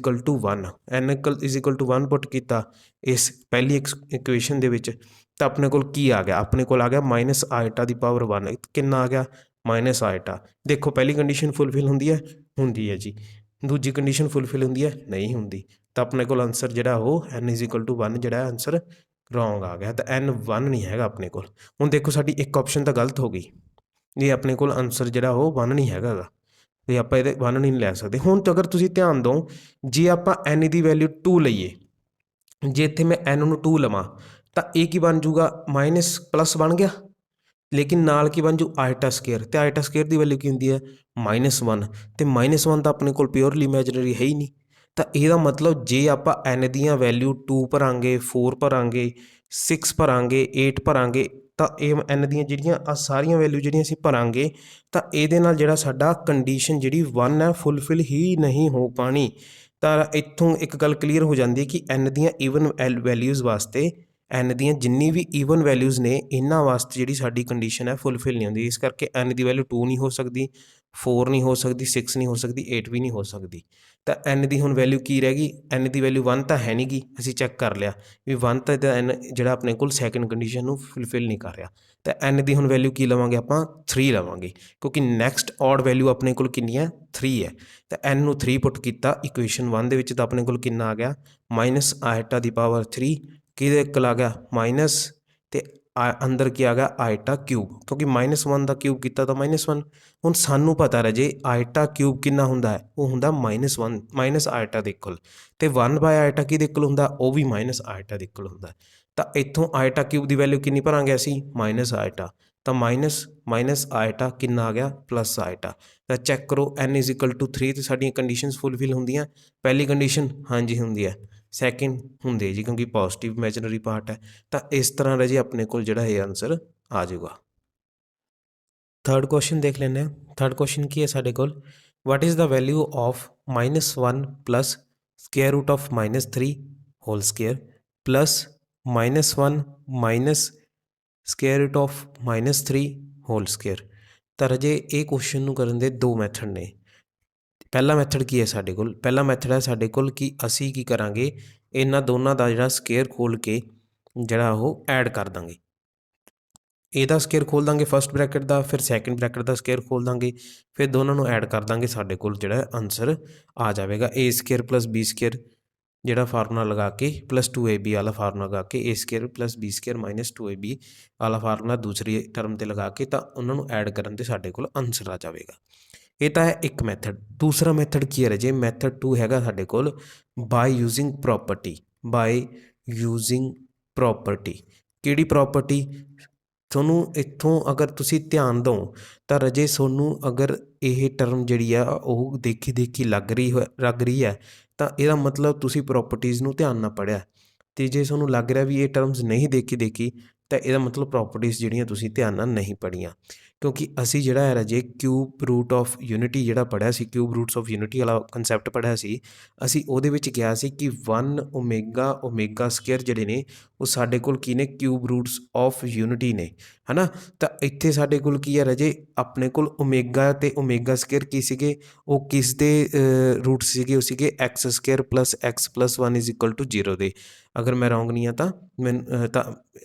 1, n = 1 ਪੁੱਟ ਕੀਤਾ ਇਸ ਪਹਿਲੀ ਇਕੁਏਸ਼ਨ ਦੇ ਵਿੱਚ, ਤਾਂ ਆਪਣੇ ਕੋਲ ਕੀ ਆ ਗਿਆ, ਆਪਣੇ ਕੋਲ ਆ ਗਿਆ ਮਾਈਨਸ ਆਈਟਾ ਦੀ ਪਾਵਰ 1, ਕਿੰਨਾ ਆ ਗਿਆ ਮਾਈਨਸ ਆਈਟਾ। ਦੇਖੋ ਪਹਿਲੀ ਕੰਡੀਸ਼ਨ ਫੁੱਲਫਿਲ ਹੁੰਦੀ ਹੈ ਜੀ, ਦੂਜੀ ਕੰਡੀਸ਼ਨ ਫੁੱਲਫਿਲ ਹੁੰਦੀ ਹੈ ਨਹੀਂ ਹੁੰਦੀ। ਤਾਂ ਆਪਣੇ ਕੋਲ ਆਨਸਰ ਜਿਹੜਾ ਉਹ n = 1 ਜਿਹੜਾ ਆਨਸਰ ਰੋਂਗ ਆ ਗਿਆ, ਤਾਂ n 1 ਨਹੀਂ ਹੈਗਾ ਆਪਣੇ ਕੋਲ। ਹੁਣ ਦੇਖੋ ਸਾਡੀ ਇੱਕ ਆਪਸ਼ਨ ਤਾਂ ਗਲਤ ਹੋ ਗਈ, ਇਹ ਆਪਣੇ ਕੋਲ ਆਨਸਰ ਜਿਹੜਾ ਉਹ 1 ਨਹੀਂ ਹੈਗਾ ਗਾ, ਅਤੇ ਆਪਾਂ ਇਹਦੇ 1 ਨਹੀਂ ਲੈ ਸਕਦੇ। ਹੁਣ ਤਾਂ ਅਗਰ ਤੁਸੀਂ ਧਿਆਨ ਦਿਓ, ਜੇ ਆਪਾਂ n ਦੀ ਵੈਲਿਊ 2 ਲਈਏ, ਜੇ ਇੱਥੇ ਮੈਂ n ਨੂੰ 2 ਲਵਾਂ ਤਾਂ ਇਹ ਕੀ ਬਣ ਜੂਗਾ ਮਾਈਨਸ ਪਲੱਸ ਬਣ ਗਿਆ, ਲੇਕਿਨ ਨਾਲ ਕੀ ਬਣ ਜੂ ਆਈਟਾ ਸਕੇਅਰ, ਅਤੇ ਆਈਟਾ ਸਕੇਅਰ ਦੀ ਵੈਲਿਊ ਕੀ ਹੁੰਦੀ ਹੈ -1, ਅਤੇ -1 ਤਾਂ ਆਪਣੇ ਕੋਲ ਪਿਓਰਲੀ ਇਮੈਜਨਰੀ ਹੈ ਹੀ ਨਹੀਂ। ਤਾਂ ਇਹਦਾ ਮਤਲਬ ਜੇ ਆਪਾਂ n ਦੀਆਂ ਵੈਲਿਊ 2 ਭਰਾਂਗੇ 4 ਭਰਾਂਗੇ 6 ਭਰਾਂਗੇ 8 ਭਰਾਂਗੇ, ਤਾਂ ਇਹ n ਦੀਆਂ ਜਿਹੜੀਆਂ ਆਹ ਸਾਰੀਆਂ ਵੈਲਿਊ ਜਿਹੜੀਆਂ ਅਸੀਂ ਭਰਾਂਗੇ, ਤਾਂ ਇਹਦੇ ਨਾਲ ਜਿਹੜਾ ਸਾਡਾ ਕੰਡੀਸ਼ਨ ਜਿਹੜੀ 1 ਹੈ ਫੁੱਲਫਿਲ ਹੀ ਨਹੀਂ ਹੋ ਪਾਣੀ। ਤਾਂ ਇੱਥੋਂ ਇੱਕ ਗੱਲ ਕਲੀਅਰ ਹੋ ਜਾਂਦੀ ਹੈ ਕਿ n ਦੀਆਂ ਈਵਨ ਵੈਲਿਊਜ਼ ਵਾਸਤੇ, n ਦੀਆਂ ਜਿੰਨੀ ਵੀ ਈਵਨ ਵੈਲਿਊਜ਼ ਨੇ ਇਹਨਾਂ ਵਾਸਤੇ ਜਿਹੜੀ ਸਾਡੀ ਕੰਡੀਸ਼ਨ ਹੈ ਫੁੱਲਫਿਲ ਨਹੀਂ ਹੁੰਦੀ। ਇਸ ਕਰਕੇ n ਦੀ ਵੈਲਿਊ 2 ਨਹੀਂ ਹੋ ਸਕਦੀ, 4 ਨਹੀਂ ਹੋ ਸਕਦੀ, 6 ਨਹੀਂ ਹੋ ਸਕਦੀ, 8 ਵੀ ਨਹੀਂ ਹੋ ਸਕਦੀ। ਤਾਂ n ਦੀ ਹੁਣ ਵੈਲਿਊ ਕੀ ਰਹਿ ਗਈ, n ਦੀ ਵੈਲਿਊ 1 ਤਾਂ ਹੈ ਨਹੀਂ ਗੀ, ਅਸੀਂ ਚੈੱਕ ਕਰ ਲਿਆ ਵੀ 1 ਤਾਂ n ਜਿਹੜਾ ਆਪਣੇ ਕੋਲ ਸੈਕਿੰਡ ਕੰਡੀਸ਼ਨ ਨੂੰ ਫੁੱਲਫਿਲ ਨਹੀਂ ਕਰ ਰਿਹਾ। ਤਾਂ n ਦੀ ਹੁਣ ਵੈਲਿਊ ਕੀ ਲਵਾਂਗੇ ਆਪਾਂ 3 ਲਵਾਂਗੇ, ਕਿਉਂਕਿ ਨੈਕਸਟ ਔਡ ਵੈਲਿਊ ਆਪਣੇ ਕੋਲ ਕਿੰਨੀ ਹੈ 3 ਹੈ। ਤਾਂ n ਨੂੰ 3 ਪੁੱਟ ਕੀਤਾ ਇਕੁਏਸ਼ਨ 1 ਦੇ ਵਿੱਚ, ਤਾਂ ਆਪਣੇ ਕੋਲ ਕਿੰਨਾ ਆ ਗਿਆ ਮਾਈਨਸ ਆਈਟਾ ਦੀ ਪਾਵਰ 3, ਕਿਹਦੇ ਕੋਲ ਆ ਗਿਆ ਮਾਈਨਸ, ਅਤੇ ਅੰਦਰ ਕੀ ਆ ਗਿਆ ਆਇਟਾ ਕਿਊਬ, ਕਿਉਂਕਿ -1 ਦਾ ਕਿਊਬ ਕੀਤਾ ਤਾਂ -1। ਹੁਣ ਸਾਨੂੰ ਪਤਾ ਰਾਜੇ ਆਇਟਾ ਕਿਊਬ ਕਿੰਨਾ ਹੁੰਦਾ ਹੈ, ਉਹ ਹੁੰਦਾ -1 ਮਾਈਨਸ ਆਇਟਾ ਦੇ ਇਕੁਅਲ, ਅਤੇ 1/ਆਇਟਾ ਕਿਹਦੇ ਇਕੁਅਲ ਹੁੰਦਾ, ਉਹ ਵੀ ਮਾਈਨਸ ਆਇਟਾ ਦੇ ਇਕੁਅਲ ਹੁੰਦਾ। ਤਾਂ ਇੱਥੋਂ ਆਇਟਾ ਕਿਊਬ ਦੀ ਵੈਲਿਊ ਕਿੰਨੀ ਭਰਾਂਗੇ ਅਸੀਂ, ਮਾਈਨਸ ਆਇਟਾ, ਤਾਂ ਮਾਈਨਸ ਆਇਟਾ ਕਿੰਨਾ ਆ ਗਿਆ, ਪਲੱਸ ਆਇਟਾ। ਤਾਂ ਚੈੱਕ ਕਰੋ n = 3 ਤੇ ਸਾਡੀਆਂ ਕੰਡੀਸ਼ਨਸ ਫੁੱਲਫਿਲ ਹੁੰਦੀਆਂ। ਪਹਿਲੀ ਕੰਡੀਸ਼ਨ ਹਾਂਜੀ ਹੁੰਦੀ ਹੈ, ਸੈਕਿੰਡ ਹੁੰਦੀ ਹੈ ਜੀ, ਕਿਉਂਕਿ ਪੋਜ਼ੀਟਿਵ ਇਮੈਜਨਰੀ ਪਾਰਟ ਹੈ। ਤਾਂ ਇਸ ਤਰ੍ਹਾਂ ਰਾਜੇ ਆਪਣੇ ਕੋਲ ਜਿਹੜਾ ਇਹ ਆਨਸਰ ਆ ਜਾਊਗਾ। ਥਰਡ ਕੁਐਸਚਨ ਦੇਖ ਲੈਂਦੇ ਹਾਂ। ਥਰਡ ਕੁਐਸਚਨ ਕੀ ਹੈ ਸਾਡੇ ਕੋਲ, what is the value of -1 plus square root of -3 whole square plus -1 minus square root of -3 whole square. ਤਾਂ ਰਾਜੇ ਇਹ ਕੁਐਸਚਨ ਨੂੰ ਕਰਨ ਦੇ ਦੋ ਮੈਥਡ ਨੇ। ਪਹਿਲਾ ਮੈਥਡ ਕੀ ਹੈ ਸਾਡੇ ਕੋਲ, ਪਹਿਲਾ ਮੈਥਡ ਹੈ ਸਾਡੇ ਕੋਲ ਕਿ ਅਸੀਂ ਕੀ ਕਰਾਂਗੇ, ਇਹਨਾਂ ਦੋਨਾਂ ਦਾ ਜਿਹੜਾ ਸਕੇਅਰ ਖੋਲ੍ਹ ਕੇ ਜਿਹੜਾ ਉਹ ਐਡ ਕਰ ਦਾਂਗੇ। ਇਹਦਾ ਸਕੇਅਰ ਖੋਲ੍ਹ ਦਾਂਗੇ ਫਸਟ ਬ੍ਰੈਕਟ ਦਾ, ਫਿਰ ਸੈਕਿੰਡ ਬ੍ਰੈਕਟ ਦਾ ਸਕੇਅਰ ਖੋਲ੍ਹ ਦਾਂਗੇ, ਫਿਰ ਦੋਨਾਂ ਨੂੰ ਐਡ ਕਰ ਦਾਂਗੇ, ਸਾਡੇ ਕੋਲ ਜਿਹੜਾ ਆਨਸਰ ਆ ਜਾਵੇਗਾ a square plus b square, ਜਿਹੜਾ ਫਾਰਮੂਲਾ ਲਗਾ ਕੇ ਪਲੱਸ 2ab ਵਾਲਾ ਫਾਰਮੂਲਾ ਲਗਾ ਕੇ a square plus b square minus 2ab ਵਾਲਾ ਫਾਰਮੂਲਾ ਦੂਸਰੀ ਟਰਮ 'ਤੇ ਲਗਾ ਕੇ, ਤਾਂ ਉਹਨਾਂ ਨੂੰ ਐਡ ਕਰਨ 'ਤੇ ਸਾਡੇ ਕੋਲ ਆਨਸਰ ਆ ਜਾਵੇਗਾ। ਇਹ ਤਾਂ ਹੈ ਇੱਕ ਮੈਥਡ। ਦੂਸਰਾ ਮੈਥਡ ਕੀ ਹੈ ਰਾਜੇ, ਮੈਥਡ 2 ਹੈਗਾ ਸਾਡੇ ਕੋਲ ਬਾਈ ਯੂਜ਼ਿੰਗ ਪ੍ਰੋਪਰਟੀ। ਬਾਈ ਯੂਜ਼ਿੰਗ ਪ੍ਰੋਪਰਟੀ, ਕਿਹੜੀ ਪ੍ਰੋਪਰਟੀ, ਤੁਹਾਨੂੰ ਇੱਥੋਂ ਅਗਰ ਤੁਸੀਂ ਧਿਆਨ ਦਿਓ ਤਾਂ ਰਾਜੇ ਤੁਹਾਨੂੰ ਅਗਰ ਇਹ ਟਰਮ ਜਿਹੜੀ ਆ ਉਹ ਦੇਖੀ ਲੱਗ ਰਹੀ ਹੈ, ਤਾਂ ਇਹਦਾ ਮਤਲਬ ਤੁਸੀਂ ਪ੍ਰੋਪਰਟੀਜ਼ ਨੂੰ ਧਿਆਨ ਨਾਲ ਪੜ੍ਹਿਆ। ਅਤੇ ਜੇ ਤੁਹਾਨੂੰ ਲੱਗ ਰਿਹਾ ਵੀ ਇਹ ਟਰਮਸ ਨਹੀਂ ਦੇਖੀ ਤਾਂ ਇਹਦਾ ਮਤਲਬ ਪ੍ਰੋਪਰਟੀਜ਼ ਜਿਹੜੀਆਂ ਤੁਸੀਂ ਧਿਆਨ ਨਾਲ ਨਹੀਂ ਪੜ੍ਹੀਆਂ। ਕਿਉਂਕਿ ਅਸੀਂ ਜਿਹੜਾ ਹੈ ਰਾਜੇ ਕਿਊਬ ਰੂਟ ਆਫ ਯੂਨਿਟੀ ਜਿਹੜਾ ਪੜ੍ਹਿਆ ਸੀ, ਕਿਊਬ ਰੂਟਸ ਆਫ ਯੂਨਿਟੀ ਵਾਲਾ ਕੰਸੈਪਟ ਪੜ੍ਹਿਆ ਸੀ ਅਸੀਂ, ਉਹਦੇ ਵਿੱਚ ਕਿਹਾ ਸੀ ਕਿ 1 ਓਮੇਗਾ ਸਕੇਅਰ ਜਿਹੜੇ ਨੇ ਉਹ ਸਾਡੇ ਕੋਲ ਕੀ ਨੇ, ਕਿਊਬ ਰੂਟਸ ਆਫ ਯੂਨਿਟੀ ਨੇ, ਹੈ ਨਾ। ਤਾਂ ਇੱਥੇ ਸਾਡੇ ਕੋਲ ਕੀ ਹੈ ਰਾਜੇ, ਆਪਣੇ ਕੋਲ ਓਮੇਗਾ ਅਤੇ ਓਮੇਗਾ ਸਕੇਅਰ ਕੀ ਸੀਗੇ, ਉਹ ਕਿਸ ਦੇ ਰੂਟ ਸੀਗੇ, ਉਹ ਸੀਗੇ x square plus x plus 1 = 0 ਦੇ। ਅਗਰ ਮੈਂ ਰੋਂਗ ਨਹੀਂ ਹਾਂ ਤਾਂ ਤਾਂ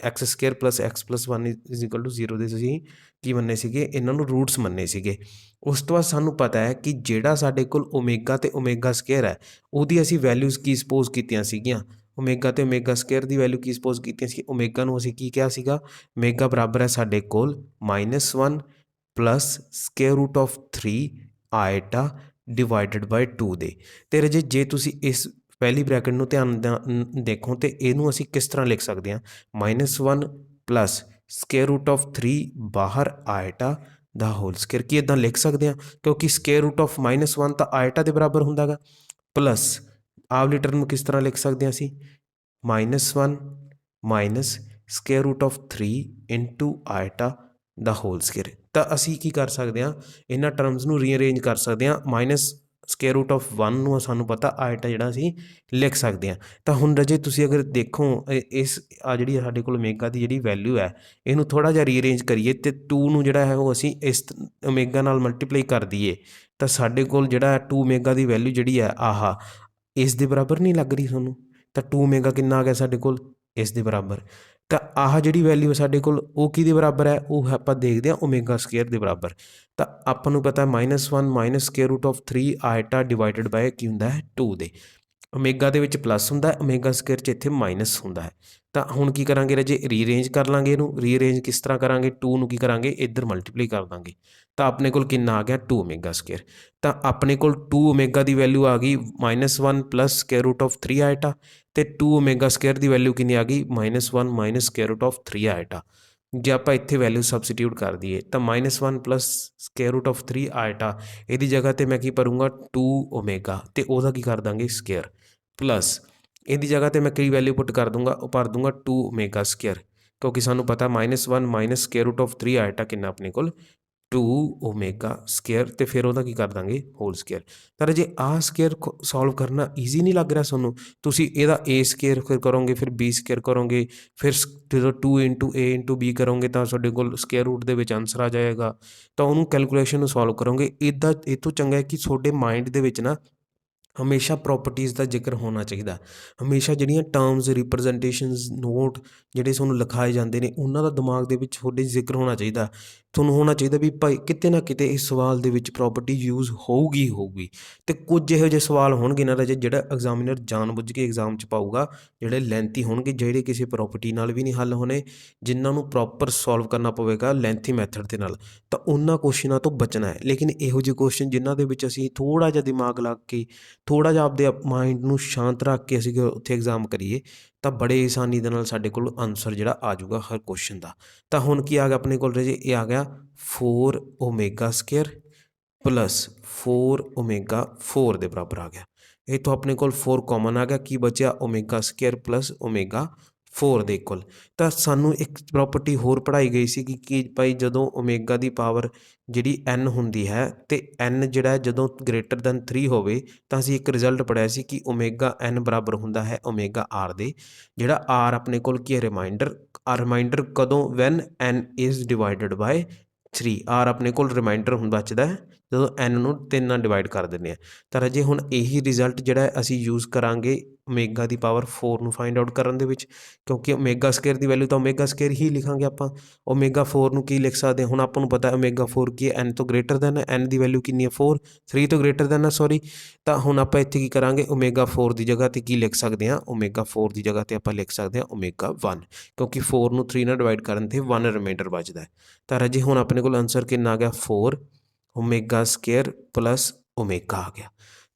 x square plus x plus 1 = 0 ਦੇ ਤੁਸੀਂ ਕੀ ਮੰਨੇ ਸੀਗੇ, ਇਹਨਾਂ ਨੂੰ ਰੂਟਸ ਮੰਨੇ ਸੀਗੇ। ਉਸ ਤੋਂ ਬਾਅਦ ਸਾਨੂੰ ਪਤਾ ਹੈ ਕਿ ਜਿਹੜਾ ਸਾਡੇ ਕੋਲ ਓਮੇਗਾ ਅਤੇ ਓਮੇਗਾ ਸਕੇਅਰ ਹੈ, ਉਹਦੀ ਅਸੀਂ ਵੈਲਿਊਜ਼ ਕੀ ਸਪੋਜ਼ ਕੀਤੀਆਂ ਸੀਗੀਆਂ, ਓਮੇਗਾ ਅਤੇ ਓਮੇਗਾ ਸਕੇਅਰ ਦੀ ਵੈਲਿਊ ਕੀ ਸਪੋਜ਼ ਕੀਤੀਆਂ ਸੀ। ਓਮੇਗਾ ਨੂੰ ਅਸੀਂ ਕੀ ਕਿਹਾ ਸੀਗਾ, ਓਮੇਗਾ ਬਰਾਬਰ ਹੈ ਸਾਡੇ ਕੋਲ -1 plus square root of 3 iota divided by 2 ਦੇ। ਅਤੇ ਰਾਜੇ ਜੇ ਤੁਸੀਂ ਇਸ ਪਹਿਲੀ ਬ੍ਰੈਕਟ ਨੂੰ ਧਿਆਨ ਦੇਖੋ ਤਾਂ ਇਹਨੂੰ ਅਸੀਂ ਕਿਸ ਤਰ੍ਹਾਂ ਲਿਖ ਸਕਦੇ ਹਾਂ, -1 ਪਲੱਸ ਸਕੇਅਰ ਰੂਟ ਆਫ 3 ਬਾਹਰ ਆਇਟਾ ਦਾ ਹੋਲ ਸਕੇਅਰ। ਕੀ ਇੱਦਾਂ ਲਿਖ ਸਕਦੇ ਹਾਂ, ਕਿਉਂਕਿ ਸਕੇਅਰ ਰੂਟ ਆਫ -1 ਤਾਂ ਆਇਟਾ ਦੇ ਬਰਾਬਰ ਹੁੰਦਾ ਗਾ, ਪਲੱਸ ਆਵਲੀ ਟਰਮ ਨੂੰ ਕਿਸ ਤਰ੍ਹਾਂ ਲਿਖ ਸਕਦੇ ਹਾਂ ਅਸੀਂ, -1 minus square root of 3 into iota ਦਾ ਹੋਲ ਸਕੇਅਰ। ਤਾਂ ਅਸੀਂ ਕੀ ਕਰ ਸਕਦੇ ਹਾਂ, ਇਹਨਾਂ ਟਰਮਸ ਨੂੰ ਰੀਅਰੇਂਜ ਕਰ ਸਕਦੇ ਹਾਂ। ਮਾਈਨਸ ਸਕੇਅਰ ਰੂਟ ਆਫ 1 ਨੂੰ ਸਾਨੂੰ ਪਤਾ ਆਇਟਾ ਜਿਹੜਾ ਅਸੀਂ ਲਿਖ ਸਕਦੇ ਹਾਂ। ਤਾਂ ਹੁਣ ਰਾਜੇ ਤੁਸੀਂ ਅਗਰ ਦੇਖੋ ਇਸ ਜਿਹੜੀ ਸਾਡੇ ਕੋਲ ਓਮੇਗਾ ਦੀ ਜਿਹੜੀ ਵੈਲਿਊ ਹੈ, ਇਹਨੂੰ ਥੋੜ੍ਹਾ ਜਿਹਾ ਰੀਅਰੇਂਜ ਕਰੀਏ ਅਤੇ 2 ਨੂੰ ਜਿਹੜਾ ਹੈ ਉਹ ਅਸੀਂ ਇਸ ਓਮੇਗਾ ਨਾਲ ਮਲਟੀਪਲਾਈ ਕਰ ਦਈਏ, ਤਾਂ ਸਾਡੇ ਕੋਲ ਜਿਹੜਾ 2 ਓਮੇਗਾ ਦੀ ਵੈਲਿਊ ਜਿਹੜੀ ਹੈ ਇਸ ਦੇ ਬਰਾਬਰ ਨਹੀਂ ਲੱਗ ਰਹੀ ਤੁਹਾਨੂੰ। ਤਾਂ 2 ਓਮੇਗਾ ਕਿੰਨਾ ਆ ਗਿਆ ਸਾਡੇ ਕੋਲ, ਇਸ ਦੇ ਬਰਾਬਰ। ਤਾਂ ਆਹ ਜਿਹੜੀ ਵੈਲਿਊ ਹੈ ਸਾਡੇ ਕੋਲ ਉਹ ਕਿਹਦੇ ਬਰਾਬਰ ਹੈ, ਉਹ ਆਪਾਂ ਦੇਖਦੇ ਹਾਂ ਓਮੇਗਾ ਸਕੇਅਰ ਦੇ ਬਰਾਬਰ। ਤਾਂ ਆਪਾਂ ਨੂੰ ਪਤਾ -1 minus square root of 3 iota divided by ਕੀ ਹੁੰਦਾ ਹੈ, 2 ਦੇ। ਓਮੇਗਾ ਦੇ ਵਿੱਚ ਪਲੱਸ ਹੁੰਦਾ, ਓਮੇਗਾ ਸਕੇਅਰ 'ਚ ਇੱਥੇ ਮਾਈਨਸ ਹੁੰਦਾ ਹੈ। ਤਾਂ ਹੁਣ ਕੀ ਕਰਾਂਗੇ ਰਾਜੇ, ਰੀਅਰੇਂਜ ਕਰ ਲਾਂਗੇ ਇਹਨੂੰ। ਰੀਅਰੇਂਜ ਕਿਸ ਤਰ੍ਹਾਂ ਕਰਾਂਗੇ, 2 ਨੂੰ ਕੀ ਕਰਾਂਗੇ ਇੱਧਰ ਮਲਟੀਪਲਾਈ ਕਰ ਦਾਂਗੇ, ਤਾਂ ਆਪਣੇ ਕੋਲ ਕਿੰਨਾ ਆ ਗਿਆ, 2 ਓਮੇਗਾ ਸਕੇਅਰ। ਤਾਂ ਆਪਣੇ ਕੋਲ 2 ਓਮੇਗਾ ਦੀ ਵੈਲਿਊ ਆ ਗਈ -1 ਪਲੱਸ ਸਕੇਅਰ ਰੂਟ ਆਫ 3 ਆਇਟਾ, ਅਤੇ 2 ਓਮੇਗਾ ਸਕੇਅਰ ਦੀ ਵੈਲਿਊ ਕਿੰਨੀ ਆ ਗਈ, -1 ਮਾਈਨਸ ਸਕੇਅਰ ਰੂਟ ਆਫ 3 ਆਇਟਾ। ਜੇ ਆਪਾਂ ਇੱਥੇ ਵੈਲਿਊ ਸਬਸਟੀਟਿਊਟ ਕਰ ਦਈਏ ਤਾਂ -1 ਪਲੱਸ ਸਕੇਅਰ ਰੂਟ ਆਫ 3 ਆਇਟਾ, ਇਹਦੀ ਜਗ੍ਹਾ 'ਤੇ ਮੈਂ ਕੀ ਭਰੂੰਗਾ, 2 ਓਮੇਗਾ, ਅਤੇ ਉਹਦਾ ਕੀ ਕਰ ਦਾਂਗੇ ਸਕੇਅਰ, ਪਲੱਸ ਇਹਦੀ ਜਗ੍ਹਾ 'ਤੇ ਮੈਂ ਕਿਹੜੀ ਵੈਲਿਊ ਪੁੱਟ ਕਰ ਦੂੰਗਾ, ਉਹ ਭਰ ਦੂੰਗਾ 2 ਓਮੇਗਾ ਸਕੇਅਰ, ਕਿਉਂਕਿ ਸਾਨੂੰ ਪਤਾ -1 ਮਾਈਨਸ ਸਕੇਅਰ ਰੂਟ ਆਫ 3 ਆਇਟਾ ਕਿੰਨਾ ਆਪਣੇ ਕੋਲ 2 ਓਮੇਗਾ ਸਕੇਅਰ, ਅਤੇ ਫਿਰ ਉਹਦਾ ਕੀ ਕਰ ਦਾਂਗੇ ਹੋਲ ਸਕੇਅਰ। ਪਰ ਜੇ ਆਹ ਸਕੇਅਰ ਸੋਲਵ ਕਰਨਾ ਈਜ਼ੀ ਨਹੀਂ ਲੱਗ ਰਿਹਾ ਤੁਹਾਨੂੰ, ਤੁਸੀਂ ਇਹਦਾ a ਸਕੇਅਰ ਫਿਰ ਕਰੋਗੇ, ਫਿਰ b ਸਕੇਅਰ ਕਰੋਗੇ, ਫਿਰ ਜਦੋਂ 2 ਇੰਟੂ a ਇੰਟੂ b ਕਰੋਗੇ ਤਾਂ ਤੁਹਾਡੇ ਕੋਲ ਸਕੇਅਰ ਰੂਟ ਦੇ ਵਿੱਚ ਆਨਸਰ ਆ ਜਾਏਗਾ। ਤਾਂ ਉਹਨੂੰ ਕੈਲਕੂਲੇਸ਼ਨ ਨੂੰ ਸੋਲਵ ਕਰੋਗੇ। ਇਹ ਤੋਂ ਚੰਗਾ ਹੈ ਕਿ ਤੁਹਾਡੇ ਮਾਈਂਡ ਦੇ ਵਿੱਚ ਨਾ ਹਮੇਸ਼ਾ ਪ੍ਰੋਪਰਟੀਜ਼ ਦਾ ਜ਼ਿਕਰ ਹੋਣਾ ਚਾਹੀਦਾ। ਹਮੇਸ਼ਾ ਜਿਹੜੀਆਂ ਟਰਮਸ ਰਿਪਰੈਜ਼ੈਂਟੇਸ਼ਨਸ ਨੋਟ ਜਿਹੜੇ ਤੁਹਾਨੂੰ ਲਿਖਾਏ ਜਾਂਦੇ ਨੇ ਉਹਨਾਂ ਦਾ ਦਿਮਾਗ ਦੇ ਵਿੱਚ ਤੁਹਾਡੇ ਜ਼ਿਕਰ ਹੋਣਾ ਚਾਹੀਦਾ। ਤੁਹਾਨੂੰ ਹੋਣਾ ਚਾਹੀਦਾ ਵੀ ਭਾਈ ਕਿਤੇ ਨਾ ਕਿਤੇ ਇਸ ਸਵਾਲ ਦੇ ਵਿੱਚ ਪ੍ਰੋਪਰਟੀ ਯੂਜ਼ ਹੋਊਗੀ ਅਤੇ ਕੁਝ ਇਹੋ ਜਿਹੇ ਸਵਾਲ ਹੋਣਗੇ ਨਾ ਰਾਜੇ ਜਿਹੜਾ ਐਗਜ਼ਾਮੀਨਰ ਜਾਣਬੁੱਝ ਕੇ ਐਗਜ਼ਾਮ 'ਚ ਪਾਊਗਾ, ਜਿਹੜੇ ਲੈਂਥੀ ਹੋਣਗੇ, ਜਿਹੜੇ ਕਿਸੇ ਪ੍ਰੋਪਰਟੀ ਨਾਲ ਵੀ ਨਹੀਂ ਹੱਲ ਹੋਣੇ, ਜਿਨ੍ਹਾਂ ਨੂੰ ਪ੍ਰੋਪਰ ਸੋਲਵ ਕਰਨਾ ਪਵੇਗਾ ਲੈਂਥੀ ਮੈਥਡ ਦੇ ਨਾਲ, ਤਾਂ ਉਹਨਾਂ ਕੁਐਸਚਨਾਂ ਤੋਂ ਬਚਣਾ ਹੈ। ਲੇਕਿਨ ਇਹੋ ਜਿਹੇ ਕੁਐਸਚਨ ਜਿਨ੍ਹਾਂ ਦੇ ਵਿੱਚ ਅਸੀਂ ਥੋੜ੍ਹਾ ਜਿਹਾ ਦਿਮਾਗ ਲਾ ਕੇ, ਥੋੜ੍ਹਾ ਜਿਹਾ ਆਪਦੇ ਮਾਈਂਡ ਨੂੰ ਸ਼ਾਂਤ ਰੱਖ ਕੇ ਅਸੀਂ ਉੱਥੇ ਐਗਜ਼ਾਮ ਕਰੀਏ ਤਾਂ ਬੜੇ ਆਸਾਨੀ ਦੇ ਨਾਲ ਸਾਡੇ ਕੋਲ ਆਨਸਰ ਜਿਹੜਾ ਆ ਜਾਊਗਾ ਹਰ ਕੁਐਸਚਨ ਦਾ। ਤਾਂ ਹੁਣ ਕੀ ਆ ਗਿਆ ਆਪਣੇ ਕੋਲ ਰਾਜੇ, ਇਹ ਆ ਗਿਆ 4 ਓਮੇਗਾ ਸਕੇਅਰ ਪਲੱਸ 4 ਓਮੇਗਾ 4 ਦੇ ਬਰਾਬਰ ਆ ਗਿਆ। ਇਹ ਤੋਂ ਆਪਣੇ ਕੋਲ 4 ਕਾਮਨ ਆ ਗਿਆ, ਕੀ ਬਚਿਆ ਓਮੇਗਾ ਸਕੇਅਰ ਪਲੱਸ ਓਮੇਗਾ 4 ਦੇ ਇਕੁਅਲ। ਤਾਂ ਸਾਨੂੰ ਇੱਕ ਪ੍ਰੋਪਰਟੀ ਹੋਰ ਪੜ੍ਹਾਈ ਗਈ ਸੀ ਕਿ ਭਾਈ ਜਦੋਂ ਓਮੇਗਾ ਦੀ ਪਾਵਰ ਜਿਹੜੀ n ਹੁੰਦੀ ਹੈ ਅਤੇ n ਜਿਹੜਾ ਜਦੋਂ ਗ੍ਰੇਟਰ ਦੈਨ 3 ਹੋਵੇ ਤਾਂ ਅਸੀਂ ਇੱਕ ਰਿਜ਼ਲਟ ਪੜ੍ਹਿਆ ਸੀ ਕਿ ਓਮੇਗਾ n ਬਰਾਬਰ ਹੁੰਦਾ ਹੈ ਓਮੇਗਾ r ਦੇ। ਜਿਹੜਾ r ਆਪਣੇ ਕੋਲ ਕੀ ਹੈ ਰਿਮਾਈਂਡਰ, ਰਿਮਾਈਂਡਰ ਕਦੋਂ, when n is divided by 3। r ਆਪਣੇ ਕੋਲ ਰਿਮਾਈਂਡਰ ਬਚਦਾ ਹੈ ਜਦੋਂ n ਨੂੰ 3 ਨਾਲ ਡਿਵਾਈਡ ਕਰ ਦਿੰਦੇ ਹਾਂ। ਤਾਂ ਰਾਜੇ ਹੁਣ ਇਹੀ ਰਿਜ਼ਲਟ ਜਿਹੜਾ ਅਸੀਂ ਯੂਜ਼ ਕਰਾਂਗੇ ਓਮੇਗਾ ਦੀ ਪਾਵਰ 4 ਨੂੰ ਫਾਈਂਡ ਆਊਟ ਕਰਨ ਦੇ ਵਿੱਚ, ਕਿਉਂਕਿ ਓਮੇਗਾ ਸਕੇਅਰ ਦੀ ਵੈਲਿਊ ਤਾਂ ਓਮੇਗਾ ਸਕੇਅਰ ਹੀ ਲਿਖਾਂਗੇ ਆਪਾਂ। ਓਮੇਗਾ 4 ਨੂੰ ਕੀ ਲਿਖ ਸਕਦੇ ਹਾਂ, ਹੁਣ ਆਪਾਂ ਨੂੰ ਪਤਾ ਓਮੇਗਾ 4 ਕੀ ਹੈ, n ਤੋਂ ਗ੍ਰੇਟਰ ਦੈਨ ਹੈ, n ਦੀ ਵੈਲਿਊ ਕਿੰਨੀ ਹੈ 4, 3 ਤੋਂ ਗ੍ਰੇਟਰ ਦੈਨ ਹੈ ਸੌਰੀ। ਤਾਂ ਹੁਣ ਆਪਾਂ ਇੱਥੇ ਕੀ ਕਰਾਂਗੇ, ਓਮੇਗਾ 4 ਦੀ ਜਗ੍ਹਾ 'ਤੇ ਕੀ ਲਿਖ ਸਕਦੇ ਹਾਂ, ਓਮੇਗਾ 4 ਦੀ ਜਗ੍ਹਾ 'ਤੇ ਆਪਾਂ ਲਿਖ ਸਕਦੇ ਹਾਂ ਓਮੇਗਾ 1, ਕਿਉਂਕਿ 4 ਨੂੰ 3 ਨਾਲ ਡਿਵਾਈਡ ਕਰਨ 'ਤੇ 1 ਰਿਮਾਈਂਡਰ ਬਚਦਾ ਹੈ। ਤਾਂ ਰਾਜੇ ਹੁਣ ਆਪਣੇ ਕੋਲ ਆਨਸਰ ਕਿੰਨਾ ਆ ਗਿਆ, 4 ਓਮੇਗਾ ਸਕੇਅਰ ਪਲੱਸ ਓਮੇਗਾ ਆ ਗਿਆ।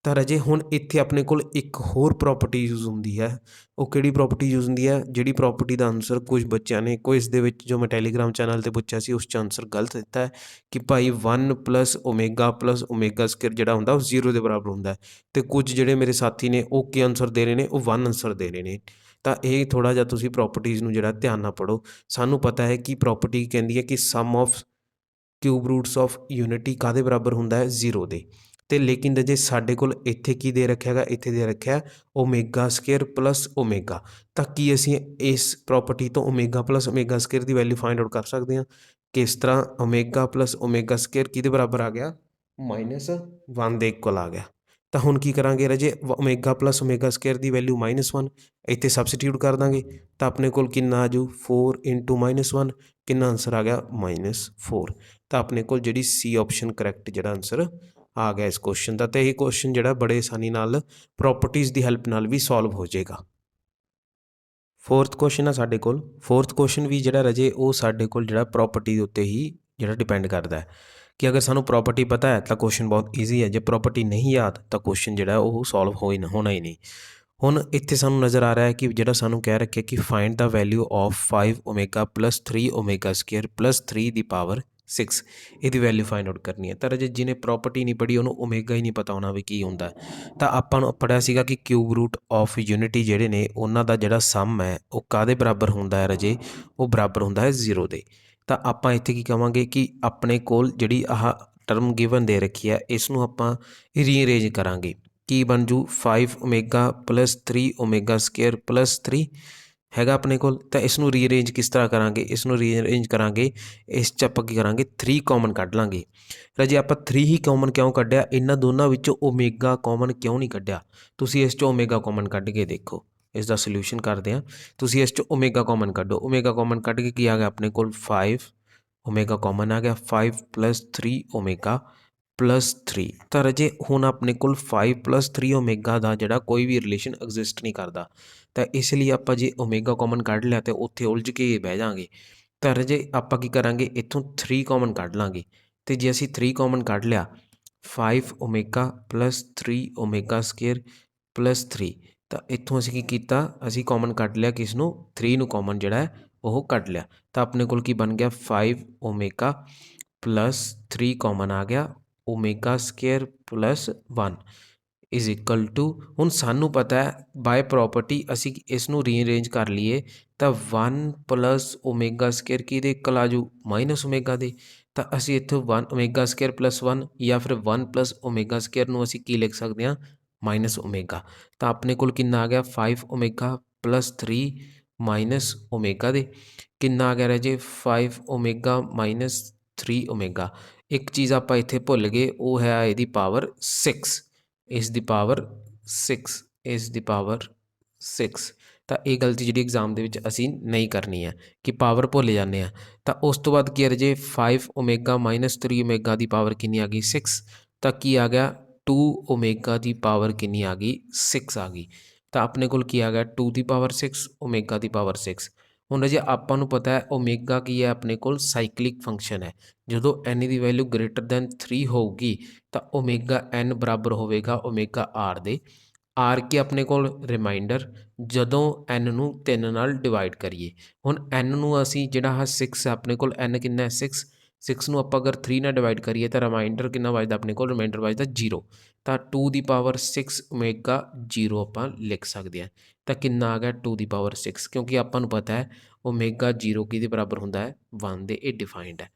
ਤਾਂ ਰਾਜੇ ਹੁਣ ਇੱਥੇ ਆਪਣੇ ਕੋਲ ਇੱਕ ਹੋਰ ਪ੍ਰੋਪਰਟੀ ਯੂਜ਼ ਹੁੰਦੀ ਹੈ। ਉਹ ਕਿਹੜੀ ਪ੍ਰੋਪਰਟੀ ਯੂਜ਼ ਹੁੰਦੀ ਹੈ, ਜਿਹੜੀ ਪ੍ਰੋਪਰਟੀ ਦਾ ਆਨਸਰ ਕੁਝ ਬੱਚਿਆਂ ਨੇ ਕੁਇਜ਼ ਦੇ ਵਿੱਚ ਜੋ ਮੈਂ ਟੈਲੀਗ੍ਰਾਮ ਚੈਨਲ 'ਤੇ ਪੁੱਛਿਆ ਸੀ ਉਸ 'ਚ ਆਨਸਰ ਗਲਤ ਦਿੱਤਾ ਹੈ ਕਿ ਭਾਈ 1 ਪਲੱਸ ਓਮੇਗਾ ਸਕੇਅਰ ਜਿਹੜਾ ਹੁੰਦਾ ਉਹ 0 ਦੇ ਬਰਾਬਰ ਹੁੰਦਾ ਹੈ। ਅਤੇ ਕੁਝ ਜਿਹੜੇ ਮੇਰੇ ਸਾਥੀ ਨੇ ਉਹ ਕੀ ਆਨਸਰ ਦੇ ਰਹੇ ਨੇ, ਉਹ 1 ਆਨਸਰ ਦੇ ਰਹੇ ਨੇ। ਤਾਂ ਇਹ ਥੋੜ੍ਹਾ ਜਿਹਾ ਤੁਸੀਂ ਪ੍ਰੋਪਰਟੀਜ਼ ਨੂੰ ਜਿਹੜਾ ਧਿਆਨ ਨਾਲ ਪੜ੍ਹੋ। ਸਾਨੂੰ ਪਤਾ ਹੈ ਕਿ ਪ੍ਰੋਪਰਟੀ ਕਹਿੰਦੀ ਹੈ ਕਿ sum of cube roots of unity ਕਾਹਦੇ ਬਰਾਬਰ ਹੁੰਦਾ ਹੈ, 0 ਦੇ। ਅਤੇ ਲੇਕਿਨ ਜੇ ਸਾਡੇ ਕੋਲ ਇੱਥੇ ਕੀ ਦੇ ਰੱਖਿਆ ਹੈਗਾ, ਇੱਥੇ ਦੇ ਰੱਖਿਆ ਓਮੇਗਾ ਸਕੇਅਰ ਪਲੱਸ ਓਮੇਗਾ। ਤਾਂ ਕੀ ਅਸੀਂ ਇਸ ਪ੍ਰੋਪਰਟੀ ਤੋਂ ਓਮੇਗਾ ਪਲੱਸ ਓਮੇਗਾ ਸਕੇਅਰ ਦੀ ਵੈਲਿਊ ਫਾਈਂਡ ਆਊਟ ਕਰ ਸਕਦੇ ਹਾਂ। ਕਿਸ ਤਰ੍ਹਾਂ, ਓਮੇਗਾ ਪਲੱਸ ਓਮੇਗਾ ਸਕੇਅਰ ਕਿਹਦੇ ਬਰਾਬਰ ਆ ਗਿਆ, -1 ਦੇ ਇਕੁਅਲ ਆ ਗਿਆ। ਤਾਂ ਹੁਣ ਕੀ ਕਰਾਂਗੇ ਰਾਜੇ, ਓਮੇਗਾ ਪਲੱਸ ਓਮੇਗਾ ਸਕੇਅਰ ਦੀ ਵੈਲਿਊ -1 ਇੱਥੇ ਸਬਸਟੀਟਿਊਟ ਕਰ ਦਾਂਗੇ ਤਾਂ ਆਪਣੇ ਕੋਲ ਕਿੰਨਾ ਆ ਜਾਊ, 4 × -1 ਕਿੰਨਾ ਆਨਸਰ ਆ ਗਿਆ, -4। ਤਾਂ ਆਪਣੇ ਕੋਲ ਜਿਹੜੀ ਸੀ ਆਪਸ਼ਨ ਕਰੈਕਟ ਜਿਹੜਾ ਆਨਸਰ ਆ ਗਿਆ ਇਸ ਕੁਐਸਚਨ ਦਾ। ਅਤੇ ਇਹ ਕੁਐਸਚਨ ਜਿਹੜਾ ਬੜੇ ਆਸਾਨੀ ਨਾਲ ਪ੍ਰੋਪਰਟੀਜ਼ ਦੀ ਹੈਲਪ ਨਾਲ ਵੀ ਸੋਲਵ ਹੋ ਜਾਏਗਾ। 4th ਕੁਐਸਚਨ ਆ ਸਾਡੇ ਕੋਲ। 4th ਕੁਐਸਚਨ ਵੀ ਜਿਹੜਾ ਰਾਜੇ ਉਹ ਸਾਡੇ ਕੋਲ ਜਿਹੜਾ ਪ੍ਰੋਪਰਟੀ ਦੇ ਉੱਤੇ ਹੀ ਜਿਹੜਾ ਡਿਪੈਂਡ ਕਰਦਾ ਹੈ ਕਿ ਅਗਰ ਸਾਨੂੰ ਪ੍ਰੋਪਰਟੀ ਪਤਾ ਹੈ ਤਾਂ ਕੁਐਸਚਨ ਬਹੁਤ ਈਜ਼ੀ ਹੈ, ਜੇ ਪ੍ਰੋਪਰਟੀ ਨਹੀਂ ਯਾਦ ਤਾਂ ਕੁਐਸਚਨ ਜਿਹੜਾ ਉਹ ਸੋਲਵ ਹੋਣਾ ਹੀ ਨਹੀਂ। ਹੁਣ ਇੱਥੇ ਸਾਨੂੰ ਨਜ਼ਰ ਆ ਰਿਹਾ ਹੈ ਕਿ ਜਿਹੜਾ ਸਾਨੂੰ ਕਹਿ ਰੱਖਿਆ ਕਿ find the value of 5 omega plus 3 omega square plus 3 the power 6, ਇਹਦੀ ਵੈਲਿਊ ਫਾਈਂਡ ਆਊਟ ਕਰਨੀ ਹੈ। ਤਾਂ ਰਾਜੇ ਜਿਹਨੇ ਪ੍ਰੋਪਰਟੀ ਨਹੀਂ ਪੜ੍ਹੀ ਉਹਨੂੰ ਓਮੇਗਾ ਹੀ ਨਹੀਂ ਪਤਾ ਹੋਣਾ ਵੀ ਕੀ ਹੁੰਦਾ। ਤਾਂ ਆਪਾਂ ਨੂੰ ਪੜ੍ਹਿਆ ਸੀਗਾ ਕਿ ਕਿਊਬ ਰੂਟ ਆਫ ਯੂਨਿਟੀ ਜਿਹੜੇ ਨੇ ਉਹਨਾਂ ਦਾ ਜਿਹੜਾ ਸਮ ਹੈ ਉਹ ਕਾਹਦੇ ਬਰਾਬਰ ਹੁੰਦਾ ਹੈ ਰਾਜੇ, ਉਹ ਬਰਾਬਰ ਹੁੰਦਾ ਹੈ 0 ਦੇ। ਤਾਂ ਆਪਾਂ ਇੱਥੇ ਕੀ ਕਹਾਂਗੇ ਕਿ ਆਪਣੇ ਕੋਲ ਜਿਹੜੀ ਆਹ ਟਰਮ ਗਿਵਨ ਦੇ ਰੱਖੀ ਹੈ ਇਸ ਨੂੰ ਆਪਾਂ ਰੀਅਰੇਂਜ ਕਰਾਂਗੇ। ਕੀ ਬਣ ਜੂ, 5 omega plus 3 omega square plus 3 ਹੈਗਾ ਆਪਣੇ ਕੋਲ। ਤਾਂ ਇਸ ਨੂੰ ਰੀਅਰੇਂਜ ਕਿਸ ਤਰ੍ਹਾਂ ਕਰਾਂਗੇ, ਇਸ ਨੂੰ ਰੀਅਰੇਂਜ ਕਰਾਂਗੇ, ਇਸ 'ਚ ਆਪਾਂ ਕੀ ਕਰਾਂਗੇ 3 ਕਾਮਨ ਕੱਢ ਲਾਂਗੇ। ਰਾਜੇ ਆਪਾਂ 3 ਹੀ ਕਾਮਨ ਕਿਉਂ ਕੱਢਿਆ, ਇਹਨਾਂ ਦੋਨਾਂ ਵਿੱਚੋਂ ਓਮੇਗਾ ਕਾਮਨ ਕਿਉਂ ਨਹੀਂ ਕੱਢਿਆ। ਤੁਸੀਂ ਇਸ 'ਚ ਓਮੇਗਾ ਕਾਮਨ ਕੱਢ ਕੇ ਦੇਖੋ, ਇਸ ਦਾ ਸੋਲਿਊਸ਼ਨ ਕਰਦੇ ਹਾਂ। ਤੁਸੀਂ ਇਸ 'ਚ ਓਮੇਗਾ ਕਾਮਨ ਕੱਢੋ, ਓਮੇਗਾ ਕਾਮਨ ਕੱਢ ਕੇ ਕੀ ਆ ਗਿਆ ਆਪਣੇ ਕੋਲ 5 ਓਮੇਗਾ ਕਾਮਨ ਆ ਗਿਆ, 5 + 3 ਓਮੇਗਾ ਪਲੱਸ 3। ਤਾਂ ਰਾਜੇ ਹੁਣ ਆਪਣੇ ਕੋਲ 5 + 3 ਓਮੇਗਾ ਦਾ ਜਿਹੜਾ ਕੋਈ ਵੀ ਰਿਲੇਸ਼ਨ ਐਗਜ਼ਿਸਟ ਨਹੀਂ ਕਰਦਾ। ਤਾਂ ਇਸ ਲਈ ਆਪਾਂ ਜੇ ਓਮੇਗਾ ਕਾਮਨ ਕੱਢ ਲਿਆ ਤਾਂ ਉੱਥੇ ਉਲਝ ਕੇ ਬਹਿ ਜਾਵਾਂਗੇ। ਤਾਂ ਰਾਜੇ ਆਪਾਂ ਕੀ ਕਰਾਂਗੇ, ਇੱਥੋਂ 3 ਕਾਮਨ ਕੱਢ ਲਾਂਗੇ। ਅਤੇ ਜੇ ਅਸੀਂ 3 ਕਾਮਨ ਕੱਢ ਲਿਆ, 5 omega plus 3 omega square plus 3। ਤਾਂ ਇੱਥੋਂ ਅਸੀਂ ਕੀ ਕੀਤਾ, ਅਸੀਂ ਕਾਮਨ ਕੱਢ ਲਿਆ ਕਿਸ ਨੂੰ, 3 ਨੂੰ ਕਾਮਨ ਜਿਹੜਾ ਹੈ ਉਹ ਕੱਢ ਲਿਆ। ਤਾਂ ਆਪਣੇ ਕੋਲ ਕੀ ਬਣ ਗਿਆ, 5 ਓਮੇਗਾ ਪਲੱਸ 3 ਕਾਮਨ ਆ ਗਿਆ, omega square plus 1 is equal to, ਹੁਣ ਸਾਨੂੰ ਪਤਾ ਹੈ ਬਾਏ ਪ੍ਰੋਪਰਟੀ ਅਸੀਂ ਇਸ ਨੂੰ ਰੀਅਰੇਂਜ ਕਰ ਲਈਏ ਤਾਂ 1 + ਓਮੇਗਾ ਸਕੇਅਰ ਕਿਹਦੇ ਇਕੁਅਲ ਆ ਜੂ, ਮਾਈਨਸ ਓਮੇਗਾ ਦੇ। ਤਾਂ ਅਸੀਂ ਇੱਥੋਂ 1 ਓਮੇਗਾ ਸਕੇਅਰ ਪਲੱਸ 1 ਜਾਂ ਫਿਰ 1 + ਓਮੇਗਾ ਸਕੇਅਰ ਨੂੰ ਅਸੀਂ ਕੀ ਲਿਖ ਸਕਦੇ ਹਾਂ, ਮਾਈਨਸ ਓਮੇਗਾ। ਤਾਂ ਆਪਣੇ ਕੋਲ ਕਿੰਨਾ ਆ ਗਿਆ, 5 ਓਮੇਗਾ ਪਲੱਸ 3 ਮਾਈਨਸ ਓਮੇਗਾ ਦੇ ਕਿੰਨਾ ਆ ਗਿਆ ਰਾਜੇ, 5 ਓਮੇਗਾ ਮਾਈਨਸ 3 ਓਮੇਗਾ। ਇੱਕ ਚੀਜ਼ ਆਪਾਂ ਇੱਥੇ ਭੁੱਲ ਗਏ, ਉਹ ਹੈ ਇਹਦੀ ਪਾਵਰ 6। ਇਸ ਦੀ ਪਾਵਰ 6 ਇਸ ਦੀ ਪਾਵਰ 6। ਤਾਂ ਇਹ ਗਲਤੀ ਜਿਹੜੀ ਐਗਜ਼ਾਮ ਦੇ ਵਿੱਚ ਅਸੀਂ ਨਹੀਂ ਕਰਨੀ ਹੈ ਕਿ ਪਾਵਰ ਭੁੱਲ ਜਾਂਦੇ ਹਾਂ। ਤਾਂ ਉਸ ਤੋਂ ਬਾਅਦ ਕੀ ਹੈ ਰਾਜੇ 5 ਓਮੇਗਾ ਮਾਈਨਸ 3 ਓਮੇਗਾ ਦੀ ਪਾਵਰ ਕਿੰਨੀ ਆ ਗਈ 6। ਤਾਂ ਕੀ ਆ ਗਿਆ 2 ਓਮੇਗਾ ਦੀ ਪਾਵਰ ਕਿੰਨੀ ਆ ਗਈ 6 ਆ ਗਈ। ਤਾਂ ਆਪਣੇ ਕੋਲ ਕੀ ਆ ਗਿਆ 2 ਦੀ ਪਾਵਰ 6 ਓਮੇਗਾ ਦੀ ਪਾਵਰ 6। ਹੁਣ ਰਾਜੇ ਆਪਾਂ ਨੂੰ ਪਤਾ ਹੈ ਓਮੇਗਾ ਕੀ ਹੈ ਆਪਣੇ ਕੋਲ ਸਾਈਕਲਿਕ ਫੰਕਸ਼ਨ ਹੈ। ਜਦੋਂ n ਦੀ ਵੈਲਿਊ ਗ੍ਰੇਟਰ ਦੈਨ 3 ਹੋਊਗੀ ਤਾਂ ਓਮੇਗਾ n ਬਰਾਬਰ ਹੋਵੇਗਾ ਓਮੇਗਾ r ਦੇ। ਆਰ ਕੀ ਆਪਣੇ ਕੋਲ ਰਿਮਾਈਂਡਰ ਜਦੋਂ n ਨੂੰ 3 ਨਾਲ ਡਿਵਾਈਡ ਕਰੀਏ। ਹੁਣ n ਨੂੰ ਅਸੀਂ ਜਿਹੜਾ ਆਹ 6 ਆਪਣੇ ਕੋਲ n ਕਿੰਨਾ ਹੈ 6 ਨੂੰ ਆਪਾਂ ਅਗਰ 3 ਨਾਲ ਡਿਵਾਈਡ ਕਰੀਏ ਤਾਂ ਰਿਮਾਈਂਡਰ ਕਿੰਨਾ ਵੱਜਦਾ ਆਪਣੇ ਕੋਲ ਰਿਮਾਈਂਡਰ ਵੱਜਦਾ 0। ਤਾਂ 2 ਦੀ ਪਾਵਰ 6 ਓਮੇਗਾ 0 ਆਪਾਂ ਲਿਖ ਸਕਦੇ ਹਾਂ। ਤਾਂ ਕਿੰਨਾ ਆ ਗਿਆ 2 ਦੀ ਪਾਵਰ 6 ਕਿਉਂਕਿ ਆਪਾਂ ਨੂੰ ਪਤਾ ਹੈ ਓਮੇਗਾ 0 ਕਿਹਦੇ ਬਰਾਬਰ ਹੁੰਦਾ ਹੈ 1 ਦੇ। ਇਹ ਡਿਫਾਈਨਡ ਹੈ।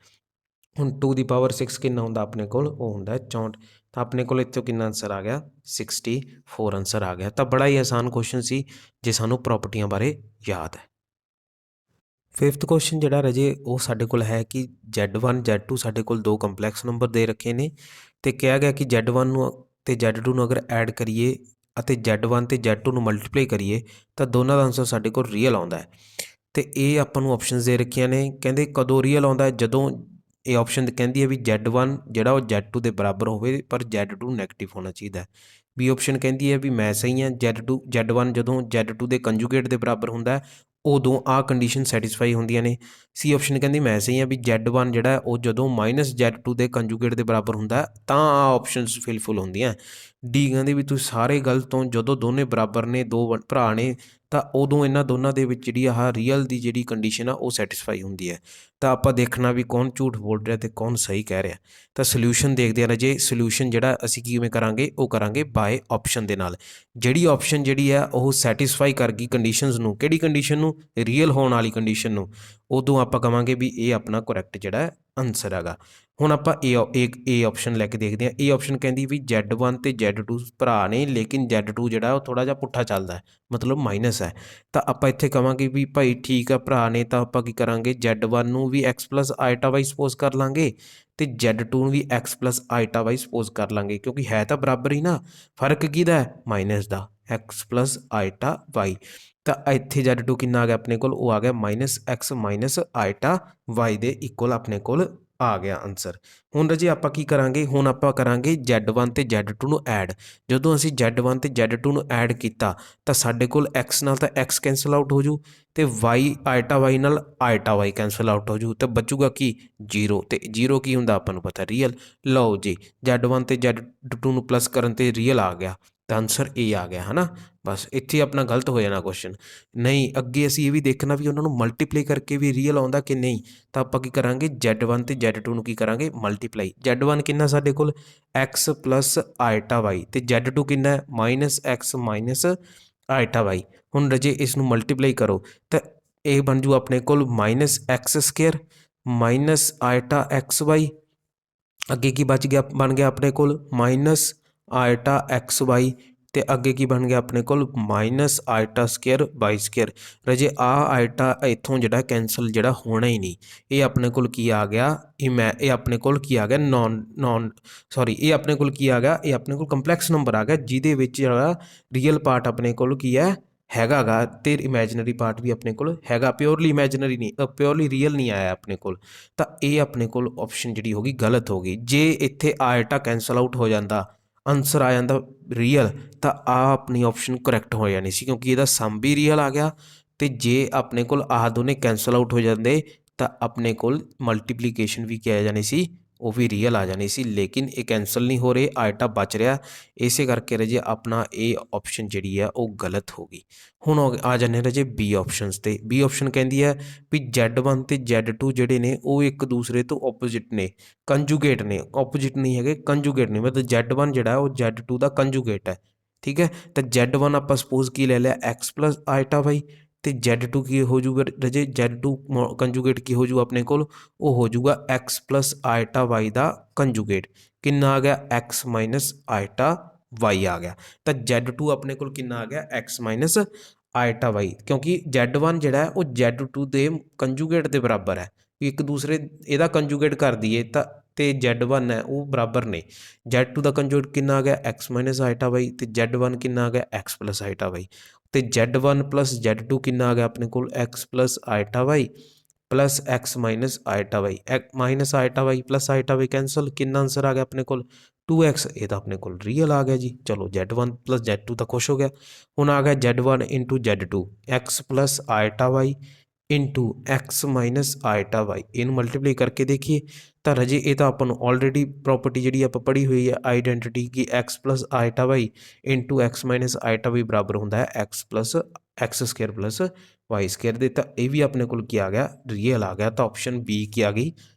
ਹੁਣ 2 ਦੀ ਪਾਵਰ 6 ਕਿੰਨਾ ਹੁੰਦਾ ਆਪਣੇ ਕੋਲ ਉਹ ਹੁੰਦਾ 64। ਤਾਂ ਆਪਣੇ ਕੋਲ ਇੱਥੋਂ ਕਿੰਨਾ ਆਂਸਰ ਆ ਗਿਆ 64 ਆਂਸਰ ਆ ਗਿਆ। ਤਾਂ ਬੜਾ ਹੀ ਆਸਾਨ ਕੁਐਸਚਨ ਸੀ ਜੇ ਸਾਨੂੰ ਪ੍ਰੋਪਰਟੀਆਂ ਬਾਰੇ ਯਾਦ ਹੈ। 5th ਕੁਐਸਚਨ ਜਿਹੜਾ ਰਾਜੇ ਉਹ ਸਾਡੇ ਕੋਲ ਹੈ ਕਿ Z1 Z2 ਸਾਡੇ ਕੋਲ ਦੋ ਕੰਪਲੈਕਸ ਨੰਬਰ ਦੇ ਰੱਖੇ ਨੇ ਤੇ ਕਿਹਾ ਗਿਆ ਕਿ Z1 ਨੂੰ ਤੇ Z2 ਨੂੰ ਅਗਰ ਐਡ ਕਰੀਏ ਅਤੇ Z1 ਤੇ Z2 ਨੂੰ ਮਲਟੀਪਲਾਈ ਕਰੀਏ ਤਾਂ ਦੋਨਾਂ ਦਾ ਆਂਸਰ ਸਾਡੇ ਕੋਲ ਰੀਅਲ ਆਉਂਦਾ ਹੈ। ਤੇ ਇਹ ਆਪਾਂ ਨੂੰ ਆਪਸ਼ਨਸ ਦੇ ਰੱਖੀਆਂ ਨੇ। ਕਹਿੰਦੇ ਕਦੋਂ ਰੀਅਲ ਆਉਂਦਾ ਜਦੋਂ ਇਹ ਆਪਸ਼ਨ ਕਹਿੰਦੀ ਹੈ ਵੀ Z1 ਜਿਹੜਾ ਉਹ Z2 ਦੇ ਬਰਾਬਰ ਹੋਵੇ ਪਰ Z2 ਨੈਗੇਟਿਵ ਹੋਣਾ ਚਾਹੀਦਾ। ਬੀ ਆਪਸ਼ਨ ਕਹਿੰਦੀ ਹੈ ਵੀ ਮੈਂ ਸਹੀ ਹਾਂ Z1 ਜਦੋਂ Z2 ਦੇ ਕੰਜੂਗੇਟ ਦੇ ਬਰਾਬਰ ਹੁੰਦਾ ਉਦੋਂ ਆਹ ਕੰਡੀਸ਼ਨ ਸੈਟੀਸਫਾਈ ਹੁੰਦੀਆਂ ਨੇ। ਸੀ ਆਪਸ਼ਨ ਕਹਿੰਦੀ ਮੈਂ ਸਹੀ ਹਾਂ ਵੀ Z1 ਜਿਹੜਾ ਉਹ ਜਦੋਂ -Z2 ਦੇ ਕੰਜੂਗੇਟ ਦੇ ਬਰਾਬਰ ਹੁੰਦਾ ਤਾਂ ਆਹ ਆਪਸ਼ਨਸ ਫਿਲਫੁਲ ਹੁੰਦੀਆਂ। ਡੀ ਕਹਿੰਦੀ ਵੀ ਤੁਸੀਂ ਸਾਰੇ ਗਲਤ ਹੋ ਜਦੋਂ ਦੋਨੇ ਬਰਾਬਰ ਨੇ ਦੋ ਭਰਾ ਨੇ ਤਾਂ ਉਦੋਂ ਇਹਨਾਂ ਦੋਨਾਂ ਦੇ ਵਿੱਚ ਜਿਹੜੀ ਆਹ ਰੀਅਲ ਦੀ ਜਿਹੜੀ ਕੰਡੀਸ਼ਨ ਆ ਉਹ ਸੈਟਿਸਫਾਈ ਹੁੰਦੀ ਹੈ। ਤਾਂ ਆਪਾਂ ਦੇਖਣਾ ਵੀ ਕੌਣ ਝੂਠ ਬੋਲ ਰਿਹਾ ਅਤੇ ਕੌਣ ਸਹੀ ਕਹਿ ਰਿਹਾ। ਤਾਂ ਸੋਲਿਊਸ਼ਨ ਦੇਖਦੇ ਹਾਂ ਰਾਜੇ। ਸੋਲਿਊਸ਼ਨ ਜਿਹੜਾ ਅਸੀਂ ਕਿਵੇਂ ਕਰਾਂਗੇ ਉਹ ਕਰਾਂਗੇ ਬਾਏ ਆਪਸ਼ਨ ਦੇ ਨਾਲ। ਜਿਹੜੀ ਆਪਸ਼ਨ ਜਿਹੜੀ ਆ ਉਹ ਸੈਟਿਸਫਾਈ ਕਰ ਗਈ ਕੰਡੀਸ਼ਨਸ ਨੂੰ। ਕਿਹੜੀ ਕੰਡੀਸ਼ਨ ਨੂੰ ਰੀਅਲ ਹੋਣ ਵਾਲੀ ਕੰਡੀਸ਼ਨ ਨੂੰ। ਉਦੋਂ ਆਪਾਂ ਕਹਾਂਗੇ ਵੀ ਇਹ ਆਪਣਾ ਕਰੈਕਟ ਜਿਹੜਾ ਆਨਸਰ ਹੈਗਾ। ਹੁਣ ਆਪਾਂ ਇਹ ਆਪਸ਼ਨ ਲੈ ਕੇ ਦੇਖਦੇ ਹਾਂ। ਇਹ ਆਪਸ਼ਨ ਕਹਿੰਦੀ ਵੀ Z1 ਤੇ Z2 ਭਰਾ ਨੇ ਲੇਕਿਨ Z2 ਜਿਹੜਾ ਉਹ ਥੋੜ੍ਹਾ ਜਿਹਾ ਪੁੱਠਾ ਚੱਲਦਾ ਮਤਲਬ ਮਾਈਨਸ ਹੈ। ਤਾਂ ਆਪਾਂ ਇੱਥੇ ਕਹਾਂਗੇ ਵੀ ਭਾਈ ਠੀਕ ਆ ਭਰਾ ਨੇ ਤਾਂ ਆਪਾਂ ਕੀ ਕਰਾਂਗੇ Z1 ਨੂੰ ਵੀ x ਪਲੱਸ ਆਈਟਾ ਵਾਈ ਸਪੋਜ਼ ਕਰ ਲਾਂਗੇ ਤੇ Z2 ਨੂੰ ਵੀ x ਪਲੱਸ ਆਈਟਾ ਵਾਈ ਸਪੋਜ਼ ਕਰ ਲਾਂਗੇ ਕਿਉਂਕਿ ਹੈ ਤਾਂ ਬਰਾਬਰ ਹੀ ਨਾ। ਫਰਕ ਕਿਹਦਾ ਹੈ ਮਾਈਨਸ ਦਾ x ਪਲੱਸ ਆਈਟਾ ਵਾਈ। ਤਾਂ ਇੱਥੇ Z2 ਕਿੰਨਾ ਆ ਗਿਆ ਆਪਣੇ ਕੋਲ ਉਹ ਆ ਗਿਆ -x ਮਾਈਨਸ ਆਈਟਾ ਵਾਈ ਦੇ ਇਕੁਅਲ ਆਪਣੇ ਕੋਲ ਆ ਗਿਆ ਆਨਸਰ। ਹੁਣ ਰਾਜੇ ਆਪਾਂ ਕੀ ਕਰਾਂਗੇ ਹੁਣ ਆਪਾਂ ਕਰਾਂਗੇ Z1 ਤੇ Z2 ਨੂੰ ਐਡ। ਜਦੋਂ ਅਸੀਂ Z1 ਤੇ Z2 ਨੂੰ ਐਡ ਕੀਤਾ ਤਾਂ ਸਾਡੇ ਕੋਲ x ਨਾਲ ਤਾਂ x ਕੈਂਸਲ ਆਊਟ ਹੋ ਜੂ ਤੇ y ਆਈਟਾ y ਨਾਲ ਆਈਟਾ y ਕੈਂਸਲ ਆਊਟ ਹੋ ਜੂ ਤੇ ਬਚੂਗਾ ਕੀ 0 ਤੇ 0 ਕੀ ਹੁੰਦਾ ਆਪਾਂ ਨੂੰ ਪਤਾ ਰੀਅਲ। ਲਓ ਜੀ Z1 ਤੇ Z2 ਨੂੰ ਪਲੱਸ ਕਰਨ ਤੇ ਰੀਅਲ ਆ ਗਿਆ ਤਾਂ ਆਨਸਰ ਇਹ ਆ ਗਿਆ ਹੈ ਨਾ। ਬਸ ਇੱਥੇ ਆਪਣਾ ਗਲਤ ਹੋ ਜਾਣਾ ਕੁਐਸਚਨ। ਨਹੀਂ ਅੱਗੇ ਅਸੀਂ ਇਹ ਵੀ ਦੇਖਣਾ ਵੀ ਉਹਨਾਂ ਨੂੰ ਮਲਟੀਪਲਾਈ ਕਰਕੇ ਵੀ ਰੀਅਲ ਆਉਂਦਾ ਕਿ ਨਹੀਂ। ਤਾਂ ਆਪਾਂ ਕੀ ਕਰਾਂਗੇ Z1 ਤੇ Z2 ਨੂੰ ਕੀ ਕਰਾਂਗੇ ਮਲਟੀਪਲਾਈ। Z1 ਕਿੰਨਾ ਸਾਡੇ ਕੋਲ x ਪਲੱਸ ਆਈਟਾ ਵਾਈ ਤੇ Z2 ਕਿੰਨਾ ਹੈ -x ਮਾਈਨਸ ਆਈਟਾ ਵਾਈ। ਹੁਣ ਰਾਜੇ ਇਸ ਨੂੰ ਮਲਟੀਪਲਾਈ ਕਰੋ ਤਾਂ ਇਹ ਬਣ ਜੂ ਆਪਣੇ ਕੋਲ -x square minus iota x y. ਅੱਗੇ ਕੀ ਬਚ ਗਿਆ ਬਣ ਗਿਆ ਆਪਣੇ ਕੋਲ ਮਾਈਨਸ ਆਈਟਾ x ਵਾਈ ਤੇ ਅੱਗੇ ਕੀ ਬਣ ਗਿਆ ਆਪਣੇ ਕੋਲ ਮਾਈਨਸ ਆਈਟਾ ਸਕੁਏਅਰ ਬਾਈ ਸਕੁਏਅਰ। ਰਾਜੇ ਆਈਟਾ ਇੱਥੋਂ ਜਿਹੜਾ ਕੈਂਸਲ ਜਿਹੜਾ ਹੋਣਾ ਹੀ ਨਹੀਂ। ਇਹ ਆਪਣੇ ਕੋਲ ਕੀ ਆ ਗਿਆ ਇਹ ਆਪਣੇ ਕੋਲ ਕੀ ਆ ਗਿਆ ਇਹ ਆਪਣੇ ਕੋਲ ਕੀ ਆ ਗਿਆ ਇਹ ਆਪਣੇ ਕੋਲ ਕੰਪਲੈਕਸ ਨੰਬਰ ਆ ਗਿਆ ਜਿਹਦੇ ਵਿੱਚ ਜਿਹੜਾ ਰੀਅਲ ਪਾਰਟ ਆਪਣੇ ਕੋਲ ਕੀ ਹੈ ਹੈਗਾ ਗਾ ਤੇ ਇਮੈਜਨਰੀ ਪਾਰਟ ਵੀ ਆਪਣੇ ਕੋਲ ਹੈਗਾ। ਪਿਓਰਲੀ ਇਮੈਜਨਰੀ ਨਹੀਂ ਪਿਓਰਲੀ ਰੀਅਲ ਨਹੀਂ ਆਇਆ ਆਪਣੇ ਕੋਲ। ਤਾਂ ਇਹ ਆਪਣੇ ਕੋਲ ਆਪਸ਼ਨ ਜਿਹੜੀ ਹੋ ਗਈ ਗਲਤ ਹੋ ਗਈ। ਜੇ ਇੱਥੇ ਆਈਟਾ ਕੈਂਸਲ ਆਊਟ ਹੋ ਜਾਂਦਾ ਆਨਸਰ ਆ ਜਾਂਦਾ ਰੀਅਲ ਤਾਂ ਆ ਆਪਣੀ ਆਪਸ਼ਨ ਕਰੈਕਟ ਹੋ ਜਾਣੀ ਸੀ ਕਿਉਂਕਿ ਇਹਦਾ ਸਮ ਵੀ ਰੀਅਲ ਆ ਗਿਆ ਤੇ ਜੇ ਆਪਣੇ ਕੋਲ ਆਹ ਦੋਨੇ ਕੈਂਸਲ ਆਊਟ ਹੋ ਜਾਂਦੇ ਤਾਂ ਆਪਣੇ ਕੋਲ ਮਲਟੀਪਲੀਕੇਸ਼ਨ ਵੀ ਕੀ ਆ ਜਾਣੀ ਸੀ ਉਹ ਵੀ ਰੀਅਲ ਆ ਜਾਣੀ ਸੀ। ਲੇਕਿਨ ਇਹ ਕੈਂਸਲ ਨਹੀਂ ਹੋ ਰਹੇ ਆਈਟਾ ਬਚ ਰਿਹਾ ਇਸੇ ਕਰਕੇ ਰਾਜੇ ਆਪਣਾ ਇਹ ਆਪਸ਼ਨ ਜਿਹੜੀ ਆ ਉਹ ਗਲਤ ਹੋ ਗਈ। ਹੁਣ ਆ ਜਾਂਦੇ ਰਾਜੇ ਬੀ ਆਪਸ਼ਨਸ ਤੇ। ਬੀ ਆਪਸ਼ਨ ਕਹਿੰਦੀ ਹੈ ਵੀ Z1 ਤੇ Z2 ਜਿਹੜੇ ਨੇ ਉਹ ਇੱਕ ਦੂਸਰੇ ਤੋਂ ਓਪੋਜਿਟ ਨੇ ਕੰਜੂਗੇਟ ਨੇ। ਓਪੋਜਿਟ ਨਹੀਂ ਹੈਗੇ ਕੰਜੂਗੇਟ ਨੇ ਮਤਲਬ Z1 ਜਿਹੜਾ ਉਹ Z2 ਦਾ ਕੰਜੂਗੇਟ ਹੈ ਠੀਕ ਹੈ। ਤਾਂ Z1 ਆਪਾਂ ਸਪੋਜ਼ ਕੀ ਲੈ ਲਿਆ x ਪਲੱਸ ਆਈਟਾ ਵਾਈ ਤੇ Z2 ਕੀ ਹੋ ਜੂਗਾ ਰਾਜੇ Z2 ਕੰਜੂਗੇਟ ਕੀ ਹੋ ਜੂ ਆਪਣੇ ਕੋਲ ਉਹ ਹੋ ਜੂਗਾ x ਪਲੱਸ ਆਈਟਾ ਵਾਈ ਦਾ ਕੰਜੂਗੇਟ। ਕਿੰਨਾ ਆ ਗਿਆ x ਮਾਈਨਸ ਆਈਟਾ ਵਾਈ ਆ ਗਿਆ। ਤਾਂ Z2 ਆਪਣੇ ਕੋਲ ਕਿੰਨਾ ਆ ਗਿਆ x ਮਾਈਨਸ ਆਈਟਾ ਵਾਈ ਕਿਉਂਕਿ Z1 ਜਿਹੜਾ ਉਹ Z2 ਦੇ ਕੰਜੂਗੇਟ ਦੇ ਬਰਾਬਰ ਹੈ। ਇੱਕ ਦੂਸਰੇ ਇਹਦਾ ਕੰਜੂਗੇਟ ਕਰ ਦਈਏ ਤਾਂ ਤੇ Z1 ਹੈ ਉਹ ਬਰਾਬਰ ਨੇ। Z2 ਦਾ ਕੰਜੂਗੇਟ ਕਿੰਨਾ ਆ ਗਿਆ x ਮਾਈਨਸ ਆਈਟਾ ਵਾਈ, ਤੇ Z1 ਕਿੰਨਾ ਆ ਗਿਆ x ਪਲਸ ਆਈਟਾ ਵਾਈ, ਤੇ Z1 ਪਲਸ Z2 ਕਿੰਨਾ ਆ ਗਿਆ ਆਪਣੇ ਕੋਲ x plus iota y plus x minus iota y, minus iota y plus iota y cancel, ਕਿੰਨਾ ਆਂਸਰ ਆ ਗਿਆ ਆਪਣੇ ਕੋਲ 2x। ਇਹ ਤਾਂ ਆਪਣੇ ਕੋਲ ਰੀਅਲ ਆ ਗਿਆ ਜੀ। ਚਲੋ Z1 ਪਲਸ Z2 ਤਾਂ ਖੁਸ਼ ਹੋ ਗਿਆ। ਹੁਣ ਆ ਗਿਆ Z1 into Z2 x plus iota y into x minus iota y, ਇਹਨੂੰ ਮਲਟੀਪਲਾਈ ਕਰਕੇ ਦੇਖੀਏ ਤਾਂ ਰਾਜੇ ਇਹ ਤਾਂ ਆਪਾਂ ਨੂੰ ਆਲਰੇਡੀ ਪ੍ਰੋਪਰਟੀ ਜਿਹੜੀ ਆਪਾਂ ਪੜ੍ਹੀ ਹੋਈ ਹੈ ਆਈਡੈਂਟਿਟੀ ਕਿ x plus iota y into x minus iota y ਬਰਾਬਰ ਹੁੰਦਾ ਹੈ x plus x square plus y square ਦੇ। ਤਾਂ ਇਹ ਵੀ ਆਪਣੇ ਕੋਲ ਕੀ ਆ ਗਿਆ ਰੀਅਲ ਆ ਗਿਆ। ਤਾਂ ਆਪਸ਼ਨ ਬੀ ਕੀ ਆ ਗਈ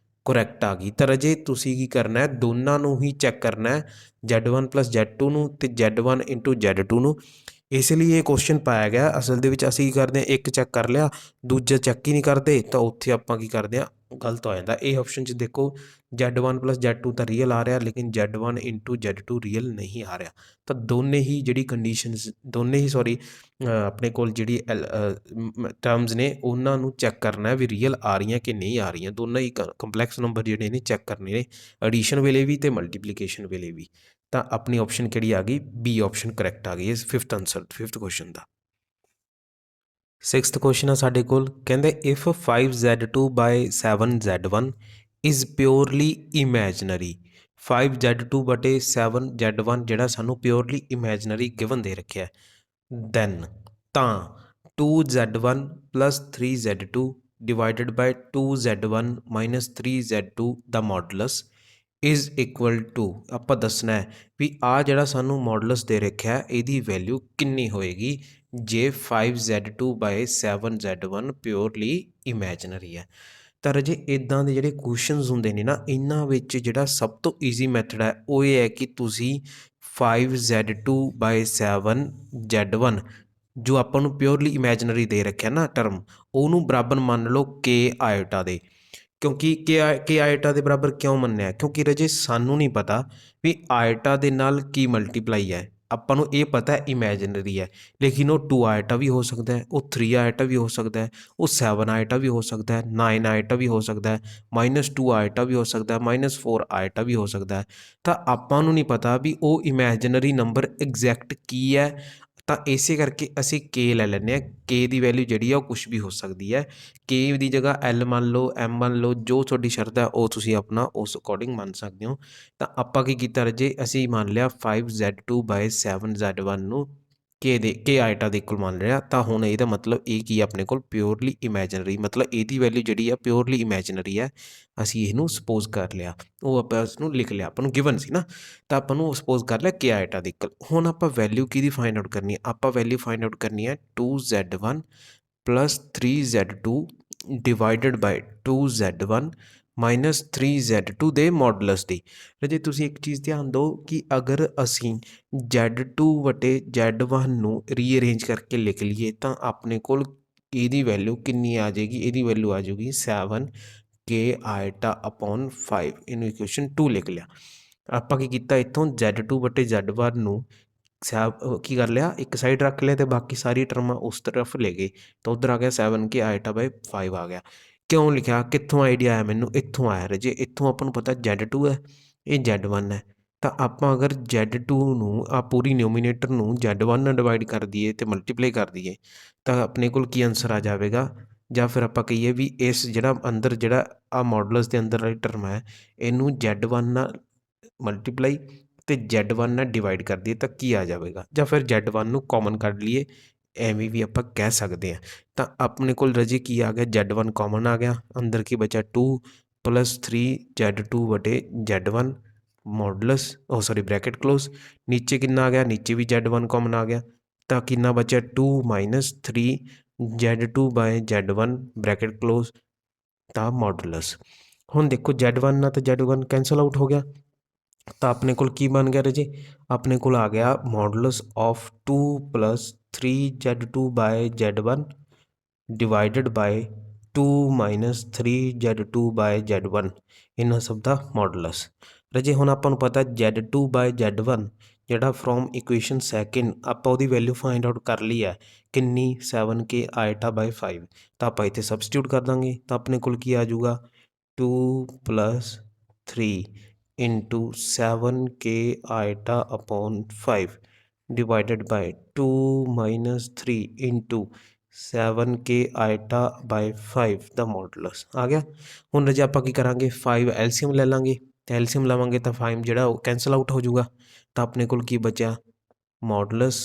ਕਰੈਕਟ ਆ ਗਈ। ਤਾਂ ਰਾਜੇ ਤੁਸੀਂ ਕੀ ਕਰਨਾ ਹੈ ਦੋਨਾਂ ਨੂੰ ਹੀ ਚੈੱਕ ਕਰਨਾ ਹੈ Z1 ਪਲਸ Z2 ਨੂੰ ਤੇ Z1 ਇੰਟੂ Z2 ਨੂੰ। ਇਸ ਲਈ ਇਹ ਕੁਐਸਚਨ ਪਾਇਆ ਗਿਆ। ਅਸਲ ਦੇ ਵਿੱਚ ਅਸੀਂ ਕੀ ਕਰਦੇ ਹਾਂ ਇੱਕ ਚੈੱਕ ਕਰ ਲਿਆ ਦੂਜਾ ਚੈੱਕ ਹੀ ਨਹੀਂ ਕਰਦੇ ਤਾਂ ਉੱਥੇ ਆਪਾਂ ਕੀ ਕਰਦੇ ਹਾਂ ਗਲਤ ਹੋ ਜਾਂਦਾ। ਇਹ ਆਪਸ਼ਨ 'ਚ ਦੇਖੋ Z1 ਪਲਸ Z2 ਤਾਂ ਰੀਅਲ ਆ ਰਿਹਾ ਲੇਕਿਨ Z1 ਇੰਟੂ Z2 ਰੀਅਲ ਨਹੀਂ ਆ ਰਿਹਾ। ਤਾਂ ਦੋਨੇ ਹੀ ਜਿਹੜੀ ਕੰਡੀਸ਼ਨਸ ਦੋਨੇ ਹੀ ਸੌਰੀ ਆਪਣੇ ਕੋਲ ਜਿਹੜੀ ਟਰਮਸ ਨੇ ਉਹਨਾਂ ਨੂੰ ਚੈੱਕ ਕਰਨਾ ਵੀ ਰੀਅਲ ਆ ਰਹੀਆਂ ਕਿ ਨਹੀਂ ਆ ਰਹੀਆਂ। ਦੋਨਾਂ ਹੀ ਕੰਪਲੈਕਸ ਨੰਬਰ ਜਿਹੜੇ ਨੇ ਚੈੱਕ ਕਰਨੇ ਨੇ ਐਡੀਸ਼ਨ ਵੇਲੇ ਵੀ ਅਤੇ ਮਲਟੀਪਲੀਕੇਸ਼ਨ ਵੇਲੇ ਵੀ। ਤਾਂ ਆਪਣੀ ਆਪਸ਼ਨ ਕਿਹੜੀ ਆ ਗਈ ਬੀ ਆਪਸ਼ਨ ਕਰੈਕਟ ਆ ਗਈ ਇਸ ਫਿਫਥ ਆਨਸਰ ਫਿਫਥ ਕੁਐਸਚਨ ਦਾ। ਸਿਕਸਥ ਕੁਐਸਚਨ ਆ ਸਾਡੇ ਕੋਲ ਕਹਿੰਦੇ if 5Z2 by 7Z1 is purely imaginary. 5Z2 ਬਟੇ 7Z1 ਜਿਹੜਾ ਸਾਨੂੰ ਪਿਓਰਲੀ ਇਮੈਜਨਰੀ ਗਿਵਨ ਦੇ ਰੱਖਿਆ ਦੈਨ ਤਾਂ 2Z1 plus 3Z2 divided by 2Z1 minus 3Z2 ਦਾ ਮੋਡੂਲਸ ਇਜ਼ ਇਕੁਅਲ ਟੂ ਆਪਾਂ ਦੱਸਣਾ ਹੈ ਵੀ ਆਹ ਜਿਹੜਾ ਸਾਨੂੰ ਮੋਡੂਲਸ ਦੇ ਰੱਖਿਆ ਇਹਦੀ ਵੈਲਿਊ ਕਿੰਨੀ ਹੋਏਗੀ ਜੇ 5Z2 ਬਾਏ 7Z1 ਪਿਓਰਲੀ ਇਮੈਜਨਰੀ ਹੈ। ਤਾਂ ਰਾਜੇ ਇੱਦਾਂ ਦੇ ਜਿਹੜੇ ਕੁਐਸਚਨਸ ਹੁੰਦੇ ਨੇ ਨਾ ਇਹਨਾਂ ਵਿੱਚ ਜਿਹੜਾ ਸਭ ਤੋਂ ਈਜ਼ੀ ਮੈਥਡ ਹੈ ਉਹ ਇਹ ਹੈ ਕਿ ਤੁਸੀਂ 5Z2 ਬਾਏ 7Z1 ਜੋ ਆਪਾਂ ਨੂੰ ਪਿਓਰਲੀ ਇਮੈਜਨਰੀ ਦੇ ਰੱਖਿਆ ਨਾ ਟਰਮ ਉਹਨੂੰ ਬਰਾਬਰ ਮੰਨ ਲਓ ਕੇ ਆਇਟਾ ਦੇ। ਕਿਉਂਕਿ ਕੇ ਆਇਟਾ ਦੇ ਬਰਾਬਰ ਕਿਉਂ ਮੰਨਿਆ ਕਿਉਂਕਿ ਰਾਜੇ ਸਾਨੂੰ ਨਹੀਂ ਪਤਾ ਵੀ ਆਇਟਾ ਦੇ ਨਾਲ ਕੀ ਮਲਟੀਪਲਾਈ ਹੈ। ਆਪਾਂ ਨੂੰ ਇਹ ਪਤਾ ਇਮੈਜਨਰੀ ਹੈ ਲੇਕਿਨ ਉਹ 2 ਆਇਟਾ ਵੀ ਹੋ ਸਕਦਾ ਹੈ ਉਹ 3 ਆਇਟਾ ਵੀ ਹੋ ਸਕਦਾ ਹੈ ਉਹ 7 ਆਇਟਾ ਵੀ ਹੋ ਸਕਦਾ ਹੈ 9 ਆਇਟਾ ਵੀ ਹੋ ਸਕਦਾ ਹੈ -2 ਆਇਟਾ ਵੀ ਹੋ ਸਕਦਾ ਹੈ -4 ਆਇਟਾ ਵੀ ਹੋ ਸਕਦਾ ਹੈ। ਤਾਂ ਆਪਾਂ ਨੂੰ ਨਹੀਂ ਪਤਾ ਵੀ ਉਹ ਇਮੈਜਨਰੀ ਨੰਬਰ ਐਗਜ਼ੈਕਟ ਕੀ ਹੈ। ਤਾਂ ਇਸੇ ਕਰਕੇ ਅਸੀਂ ਕੇ ਲੈ ਲੈਂਦੇ ਹਾਂ। ਕੇ ਦੀ ਵੈਲਿਊ ਜਿਹੜੀ ਆ ਉਹ ਕੁਛ ਵੀ ਹੋ ਸਕਦੀ ਹੈ। ਕੇ ਦੀ ਜਗ੍ਹਾ ਐਲ ਮੰਨ ਲਓ ਐਮ ਮੰਨ ਲਓ ਜੋ ਤੁਹਾਡੀ ਸ਼ਰਤ ਹੈ ਉਹ ਤੁਸੀਂ ਆਪਣਾ ਉਸ ਅਕੋਰਡਿੰਗ ਮੰਨ ਸਕਦੇ ਹੋ। ਤਾਂ ਆਪਾਂ ਕੀ ਕੀਤਾ ਰਾਜੇ ਅਸੀਂ ਮੰਨ ਲਿਆ 5Z2 ਬਾਏ 7Z1 ਨੂੰ ਕੇ ਆਇਟਾ ਦੇ ਇਕੁਅਲ ਮੰਨ ਲਿਆ। ਤਾਂ ਹੁਣ ਇਹਦਾ ਮਤਲਬ ਇਹ ਕੀ ਆਪਣੇ ਕੋਲ ਪਿਓਰਲੀ ਇਮੈਜਨਰੀ ਮਤਲਬ ਇਹਦੀ ਵੈਲਿਊ ਜਿਹੜੀ ਆ ਪਿਓਰਲੀ ਇਮੈਜਨਰੀ ਹੈ। ਅਸੀਂ ਇਹਨੂੰ ਸਪੋਜ਼ ਕਰ ਲਿਆ ਉਹ ਆਪਾਂ ਉਸਨੂੰ ਲਿਖ ਲਿਆ ਆਪਾਂ ਨੂੰ ਗਿਵਨ ਸੀ ਨਾ ਤਾਂ ਆਪਾਂ ਨੂੰ ਸਪੋਜ਼ ਕਰ ਲਿਆ ਕੇ ਆਇਟਾ ਦੇ ਇਕੁਅਲ। ਹੁਣ ਆਪਾਂ ਵੈਲਿਊ ਕਿਹਦੀ ਫਾਈਂਡ ਆਊਟ ਕਰਨੀ ਹੈ ਆਪਾਂ ਵੈਲਿਊ ਫਾਈਂਡ ਆਊਟ ਕਰਨੀ ਹੈ 2Z1 plus 3Z2 divided by 2Z1 minus 3Z2 ਦੇ ਮੋਡੂਲਸ ਦੀ। ਰਾਜੇ ਤੁਸੀਂ ਇੱਕ ਚੀਜ਼ ਧਿਆਨ ਦਿਓ ਕਿ ਅਗਰ ਅਸੀਂ Z2 ਵਟੇ Z1 ਨੂੰ ਰੀਅਰੇਂਜ ਕਰਕੇ ਲਿਖ ਲਈਏ ਤਾਂ ਆਪਣੇ ਕੋਲ ਇਹਦੀ ਵੈਲਿਊ ਕਿੰਨੀ ਆ ਜਾਏਗੀ ਇਹਦੀ ਵੈਲਿਊ ਆ ਜਾਊਗੀ 7 ਕੇ ਆਇਟਾ ਅਪੋਨ 5। ਇਹਨੂੰ ਇਕੁਏਸ਼ਨ 2 ਲਿਖ ਲਿਆ। ਆਪਾਂ ਕੀ ਕੀਤਾ ਇੱਥੋਂ Z2 ਵਟੇ Z1 ਨੂੰ ਕੀ ਕਰ ਲਿਆ ਇੱਕ ਸਾਈਡ ਰੱਖ ਲਿਆ ਅਤੇ ਬਾਕੀ ਸਾਰੀ ਟਰਮਾਂ ਉਸ ਤਰਫ ਲੈ ਗਏ ਤਾਂ ਉੱਧਰ ਆ ਗਿਆ 7 ਕੇ ਆਇਟਾ ਬਾਈ 5 ਆ ਗਿਆ। ਕਿਉਂ ਲਿਖਿਆ ਕਿੱਥੋਂ ਆਈਡੀਆ ਆਇਆ ਮੈਨੂੰ ਇੱਥੋਂ ਆਇਆ ਰਾਜੇ ਇੱਥੋਂ ਆਪਾਂ ਨੂੰ ਪਤਾ Z2 ਹੈ ਇਹ Z1 ਹੈ। ਤਾਂ ਆਪਾਂ ਅਗਰ Z2 ਨੂੰ ਆ ਪੂਰੀ ਨਿਊਮੀਨੇਟਰ ਨੂੰ Z1 ਨਾਲ ਡਿਵਾਈਡ ਕਰ ਦਈਏ ਅਤੇ ਮਲਟੀਪਲਾਈ ਕਰ ਦਈਏ ਤਾਂ ਆਪਣੇ ਕੋਲ ਕੀ ਆਨਸਰ ਆ ਜਾਵੇਗਾ। ਜਾਂ ਫਿਰ ਆਪਾਂ ਕਹੀਏ ਵੀ ਇਸ ਜਿਹੜਾ ਅੰਦਰ ਜਿਹੜਾ ਆ ਮੋਡੂਲਸ ਦੇ ਅੰਦਰ ਵਾਲੀ ਟਰਮ ਹੈ ਇਹਨੂੰ Z1 ਨਾਲ ਮਲਟੀਪਲਾਈ ਅਤੇ Z1 ਨਾਲ ਡਿਵਾਈਡ ਕਰ ਦਈਏ ਤਾਂ ਕੀ ਆ ਜਾਵੇਗਾ। ਜਾਂ ਫਿਰ Z1 ਨੂੰ ਕਾਮਨ ਕੱਢ ਲਈਏ ਐਵੇਂ ਵੀ ਆਪਾਂ ਕਹਿ ਸਕਦੇ ਹਾਂ। ਤਾਂ ਆਪਣੇ ਕੋਲ ਰਾਜੇ ਕੀ ਆ ਗਿਆ Z1 ਕਾਮਨ ਆ ਗਿਆ ਅੰਦਰ ਕੀ ਬਚਿਆ 2 ਪਲੱਸ 3Z2 ਵਟੇ Z1 modulus sorry bracket close ਨੀਚੇ ਕਿੰਨਾ ਆ ਗਿਆ ਨੀਚੇ ਵੀ Z1 ਕਾਮਨ ਆ ਗਿਆ ਤਾਂ ਕਿੰਨਾ ਬਚਿਆ 2 minus 3Z2 by Z1 bracket close ਤਾਂ ਮੋਡੂਲਸ। ਹੁਣ ਦੇਖੋ Z1 ਨਾਲ ਤਾਂ Z1 ਕੈਂਸਲ ਆਊਟ ਹੋ ਗਿਆ ਤਾਂ ਆਪਣੇ ਕੋਲ ਕੀ ਬਣ ਗਿਆ ਰਾਜੇ ਆਪਣੇ ਕੋਲ ਆ ਗਿਆ modulus of 2 plus 3Z2 by Z1 divided by 2 minus 3Z2 by Z1 ਇਹਨਾਂ ਸਭ ਦਾ ਮੋਡੂਲਸ। ਰਾਜੇ ਹੁਣ ਆਪਾਂ ਨੂੰ ਪਤਾ Z2 ਬਾਏ Z1 ਜਿਹੜਾ ਫਰੋਮ ਇਕੁਏਸ਼ਨ ਸੈਕਿੰਡ ਆਪਾਂ ਉਹਦੀ ਵੈਲਿਊ ਫਾਈਂਡ ਆਊਟ ਕਰ ਲਈ ਹੈ ਕਿੰਨੀ 7 ਕੇ ਆਇਟਾ ਬਾਈ 5 ਤਾਂ ਆਪਾਂ ਇੱਥੇ ਸਬਸਟੀਟਿਊਟ ਕਰ ਦਾਂਗੇ ਤਾਂ ਆਪਣੇ ਕੋਲ ਕੀ ਆ ਜਾਊਗਾ 2 plus 3 into 7k iota upon 5 divided by 2 minus 3 into 7k iota by 5 ਦਾ ਮੋਡੂਲਸ ਆ ਗਿਆ। ਹੁਣ ਰਾਜੇ ਆਪਾਂ ਕੀ ਕਰਾਂਗੇ 5 ਐਲਸੀਅਮ ਲੈ ਲਾਂਗੇ ਤੇ ਐਲਸੀਅਮ ਲਵਾਂਗੇ ਤਾਂ 5 ਜਿਹੜਾ ਉਹ ਕੈਂਸਲ ਆਊਟ ਹੋ ਜਾਊਗਾ ਤਾਂ ਆਪਣੇ ਕੋਲ ਕੀ ਬਚਿਆ modulus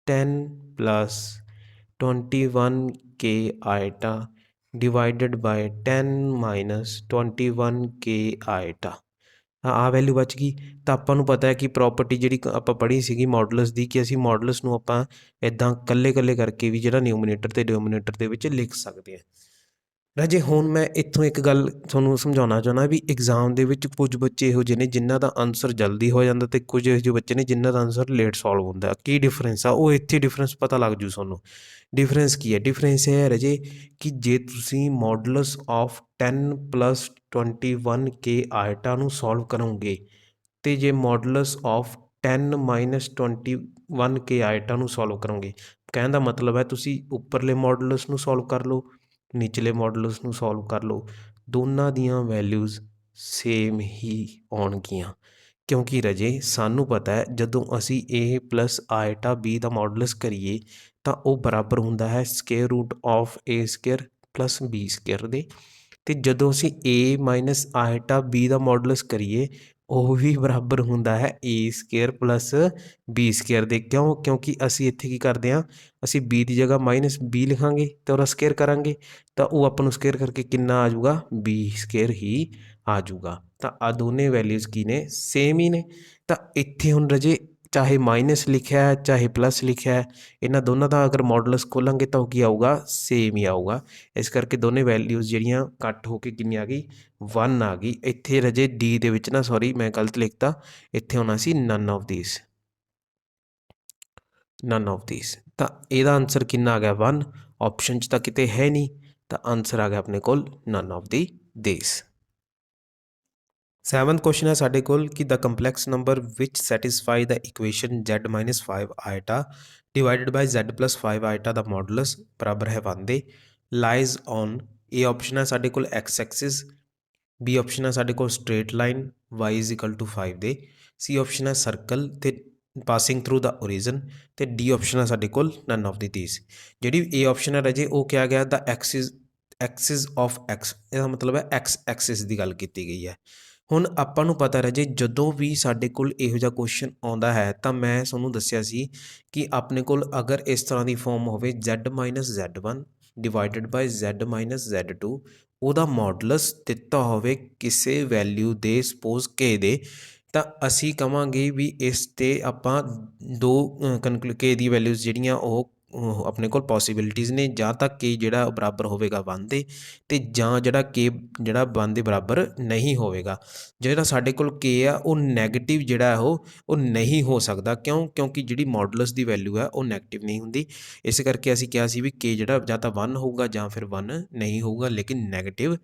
10 plus 21k iota divided by 10 minus 21k iota ਆ ਵੈਲਿਊ ਬਚ ਗਈ। ਤਾਂ ਆਪਾਂ ਨੂੰ ਪਤਾ ਹੈ ਕਿ ਪ੍ਰੋਪਰਟੀ ਜਿਹੜੀ ਆਪਾਂ ਪੜ੍ਹੀ ਸੀਗੀ ਮੋਡੂਲਸ ਦੀ ਕਿ ਅਸੀਂ ਮੋਡੂਲਸ ਨੂੰ ਆਪਾਂ ਇੱਦਾਂ ਇਕੱਲੇ ਇਕੱਲੇ ਕਰਕੇ ਵੀ ਜਿਹੜਾ ਨਿਊਮੀਨੇਟਰ ਅਤੇ ਡਿਨੋਮੀਨੇਟਰ ਦੇ ਵਿੱਚ ਲਿਖ ਸਕਦੇ ਹਾਂ। ਰਾਜੇ ਹੁਣ ਮੈਂ ਇੱਥੋਂ ਇੱਕ ਗੱਲ ਤੁਹਾਨੂੰ ਸਮਝਾਉਣਾ ਚਾਹੁੰਦਾ ਵੀ ਐਗਜ਼ਾਮ ਦੇ ਵਿੱਚ ਕੁਝ ਬੱਚੇ ਇਹੋ ਜਿਹੇ ਨੇ ਜਿਨ੍ਹਾਂ ਦਾ ਆਨਸਰ ਜਲਦੀ ਹੋ ਜਾਂਦਾ ਅਤੇ ਕੁਝ ਇਹੋ ਜਿਹੇ ਬੱਚੇ ਨੇ ਜਿਨ੍ਹਾਂ ਦਾ ਆਨਸਰ ਲੇਟ ਸੋਲਵ ਹੁੰਦਾ। ਕੀ ਡਿਫਰੈਂਸ ਆ ਉਹ ਇੱਥੇ ਡਿਫਰੈਂਸ ਪਤਾ ਲੱਗ ਜੂ ਤੁਹਾਨੂੰ। ਡਿਫਰੈਂਸ ਕੀ ਹੈ ਡਿਫਰੈਂਸ ਇਹ ਹੈ ਰਾਜੇ ਕਿ ਜੇ ਤੁਸੀਂ ਮੋਡੂਲਸ ਆਫ 10 plus 21k ਆਇਟਾ ਨੂੰ ਸੋਲਵ ਕਰੋਗੇ ਅਤੇ ਜੇ ਮੋਡੂਲਸ ਆਫ 10 minus 21k ਆਇਟਾ ਨੂੰ ਸੋਲਵ ਕਰੋਗੇ ਕਹਿਣ ਦਾ ਮਤਲਬ ਹੈ ਤੁਸੀਂ ਉੱਪਰਲੇ ਮੋਡੂਲਸ ਨੂੰ ਸੋਲਵ ਕਰ ਲਓ ਨਿਚਲੇ ਮੋਡੂਲਸ ਨੂੰ ਸੋਲਵ ਕਰ ਲਓ ਦੋਨਾਂ ਦੀਆਂ ਵੈਲਿਊਜ਼ ਸੇਮ ਹੀ ਆਉਣਗੀਆਂ ਕਿਉਂਕਿ ਰਾਜੇ ਸਾਨੂੰ ਪਤਾ ਹੈ ਜਦੋਂ ਅਸੀਂ a ਪਲੱਸ ਆਇਟਾ b ਦਾ ਮੋਡੂਲਸ ਕਰੀਏ ਤਾਂ ਉਹ ਬਰਾਬਰ ਹੁੰਦਾ ਹੈ square root of a square plus b square ਦੇ ਅਤੇ ਜਦੋਂ ਅਸੀਂ a ਮਾਈਨਸ ਆਇਟਾ b ਦਾ ਮੋਡੂਲਸ ਕਰੀਏ ਉਹ ਵੀ ਬਰਾਬਰ ਹੁੰਦਾ ਹੈ a square plus b square ਦੇ ਕਿਉਂਕਿ ਅਸੀਂ ਇੱਥੇ ਕੀ ਕਰਦੇ ਹਾਂ ਅਸੀਂ b ਦੀ ਜਗ੍ਹਾ ਮਾਈਨਸ b ਲਿਖਾਂਗੇ ਅਤੇ ਉਹਦਾ ਸਕੇਅਰ ਕਰਾਂਗੇ ਤਾਂ ਉਹ ਆਪਾਂ ਨੂੰ ਸਕੇਅਰ ਕਰਕੇ ਕਿੰਨਾ ਆ ਜਾਊਗਾ b ਸਕੇਅਰ ਹੀ ਆ ਜਾਊਗਾ। ਤਾਂ ਆ ਦੋਨੇ ਵੈਲਿਊਜ਼ ਕੀ ਨੇ ਸੇਮ ਹੀ ਨੇ। ਤਾਂ ਇੱਥੇ ਹੁਣ ਰਾਜੇ ਚਾਹੇ ਮਾਈਨਸ ਲਿਖਿਆ ਹੈ ਚਾਹੇ ਪਲੱਸ ਲਿਖਿਆ ਹੈ ਇਹਨਾਂ ਦੋਨਾਂ ਦਾ ਅਗਰ ਮੋਡੂਲਸ ਖੋਲਾਂਗੇ ਤਾਂ ਉਹ ਕੀ ਆਊਗਾ ਸੇਮ ਹੀ ਆਊਗਾ। ਇਸ ਕਰਕੇ ਦੋਨੇ ਵੈਲਿਊਜ਼ ਜਿਹੜੀਆਂ ਕੱਟ ਹੋ ਕੇ ਕਿੰਨੀ ਆ ਗਈ 1 ਆ ਗਈ। ਇੱਥੇ ਰਾਜੇ ਡੀ ਦੇ ਵਿੱਚ ਨਾ ਸੌਰੀ ਮੈਂ ਗਲਤ ਲਿਖਤਾ ਇੱਥੇ ਹੋਣਾ ਸੀ ਨਨ ਆਫ ਥੀਸ ਤਾਂ ਇਹਦਾ ਆਨਸਰ ਕਿੰਨਾ ਆ ਗਿਆ 1 ਆਪਸ਼ਨ 'ਚ ਤਾਂ ਕਿਤੇ ਹੈ ਨਹੀਂ ਤਾਂ ਆਨਸਰ ਆ ਗਿਆ ਆਪਣੇ ਕੋਲ none of these. 7th question ਹੈ ਸਾਡੇ ਕੋਲ ਕਿ the complex number which satisfy the equation z minus 5 iota divided by z plus 5 iota ਦਾ ਮੋਡੂਲਸ ਬਰਾਬਰ ਹੈ 1 ਦੇ ਲਾਈਜ਼ ਔਨ ਇਹ ਆਪਸ਼ਨ ਹੈ ਸਾਡੇ ਕੋਲ x ਐਕਸਿਸ ਬੀ ਆਪਸ਼ਨ ਹੈ ਸਾਡੇ ਕੋਲ straight line y is equal to 5 ਦੇ ਸੀ ਆਪਸ਼ਨ ਹੈ ਸਰਕਲ ਅਤੇ ਪਾਸਿੰਗ ਥਰੂ ਦਾ ਓਰੀਜਨ ਅਤੇ ਡੀ ਆਪਸ਼ਨ ਹੈ ਸਾਡੇ ਕੋਲ ਨਨ ਆਫ ਥੀਸ। ਜਿਹੜੀ ਇਹ ਆਪਸ਼ਨ ਹੈ ਰਾਜੇ ਉਹ ਕਿਹਾ ਗਿਆ ਦਾ ਐਕਸਿਸ ਆਫ x ਇਹਦਾ ਮਤਲਬ ਹੈ x ਐਕਸਿਸ ਦੀ ਗੱਲ ਕੀਤੀ ਗਈ ਹੈ। ਹੁਣ ਆਪਾਂ ਨੂੰ ਪਤਾ ਰਾਜੇ ਜਦੋਂ ਵੀ ਸਾਡੇ ਕੋਲ ਇਹੋ ਜਿਹਾ ਕੁਐਸਚਨ ਆਉਂਦਾ ਹੈ ਤਾਂ ਮੈਂ ਤੁਹਾਨੂੰ ਦੱਸਿਆ ਸੀ ਕਿ ਆਪਣੇ ਕੋਲ ਅਗਰ ਇਸ ਤਰ੍ਹਾਂ ਦੀ ਫਾਰਮ ਹੋਵੇ z minus z1 divided by z minus z2 ਉਹਦਾ ਮੋਡੂਲਸ ਦਿੱਤਾ ਹੋਵੇ ਕਿਸੇ ਵੈਲਿਊ ਦੇ ਸਪੋਜ਼ k ਦੇ ਤਾਂ ਅਸੀਂ ਕਹਾਂਗੇ ਵੀ ਇਸ 'ਤੇ ਆਪਾਂ ਦੋ k ਦੀ ਵੈਲਿਊਜ਼ ਜਿਹੜੀਆਂ ਉਹ ਆਪਣੇ ਕੋਲ ਪੋਸੀਬਿਲਿਟੀਜ਼ ਨੇ ਜਾਂ ਤਾਂ k ਜਿਹੜਾ ਬਰਾਬਰ ਹੋਵੇਗਾ 1 ਦੇ ਅਤੇ ਜਾਂ ਜਿਹੜਾ k ਜਿਹੜਾ 1 ਦੇ ਬਰਾਬਰ ਨਹੀਂ ਹੋਵੇਗਾ। ਜਿਹੜਾ ਸਾਡੇ ਕੋਲ k ਆ ਉਹ ਨੈਗੇਟਿਵ ਜਿਹੜਾ ਉਹ ਨਹੀਂ ਹੋ ਸਕਦਾ ਕਿਉਂਕਿ ਜਿਹੜੀ ਮੋਡੂਲਸ ਦੀ ਵੈਲਿਊ ਹੈ ਉਹ ਨੈਗੇਟਿਵ ਨਹੀਂ ਹੁੰਦੀ। ਇਸ ਕਰਕੇ ਅਸੀਂ ਕਿਹਾ ਸੀ ਵੀ k ਜਿਹੜਾ ਜਾਂ ਤਾਂ 1 ਹੋਊਗਾ ਜਾਂ ਫਿਰ 1 ਨਹੀਂ ਹੋਊਗਾ ਲੇਕਿਨ ਨੈਗੇਟਿਵ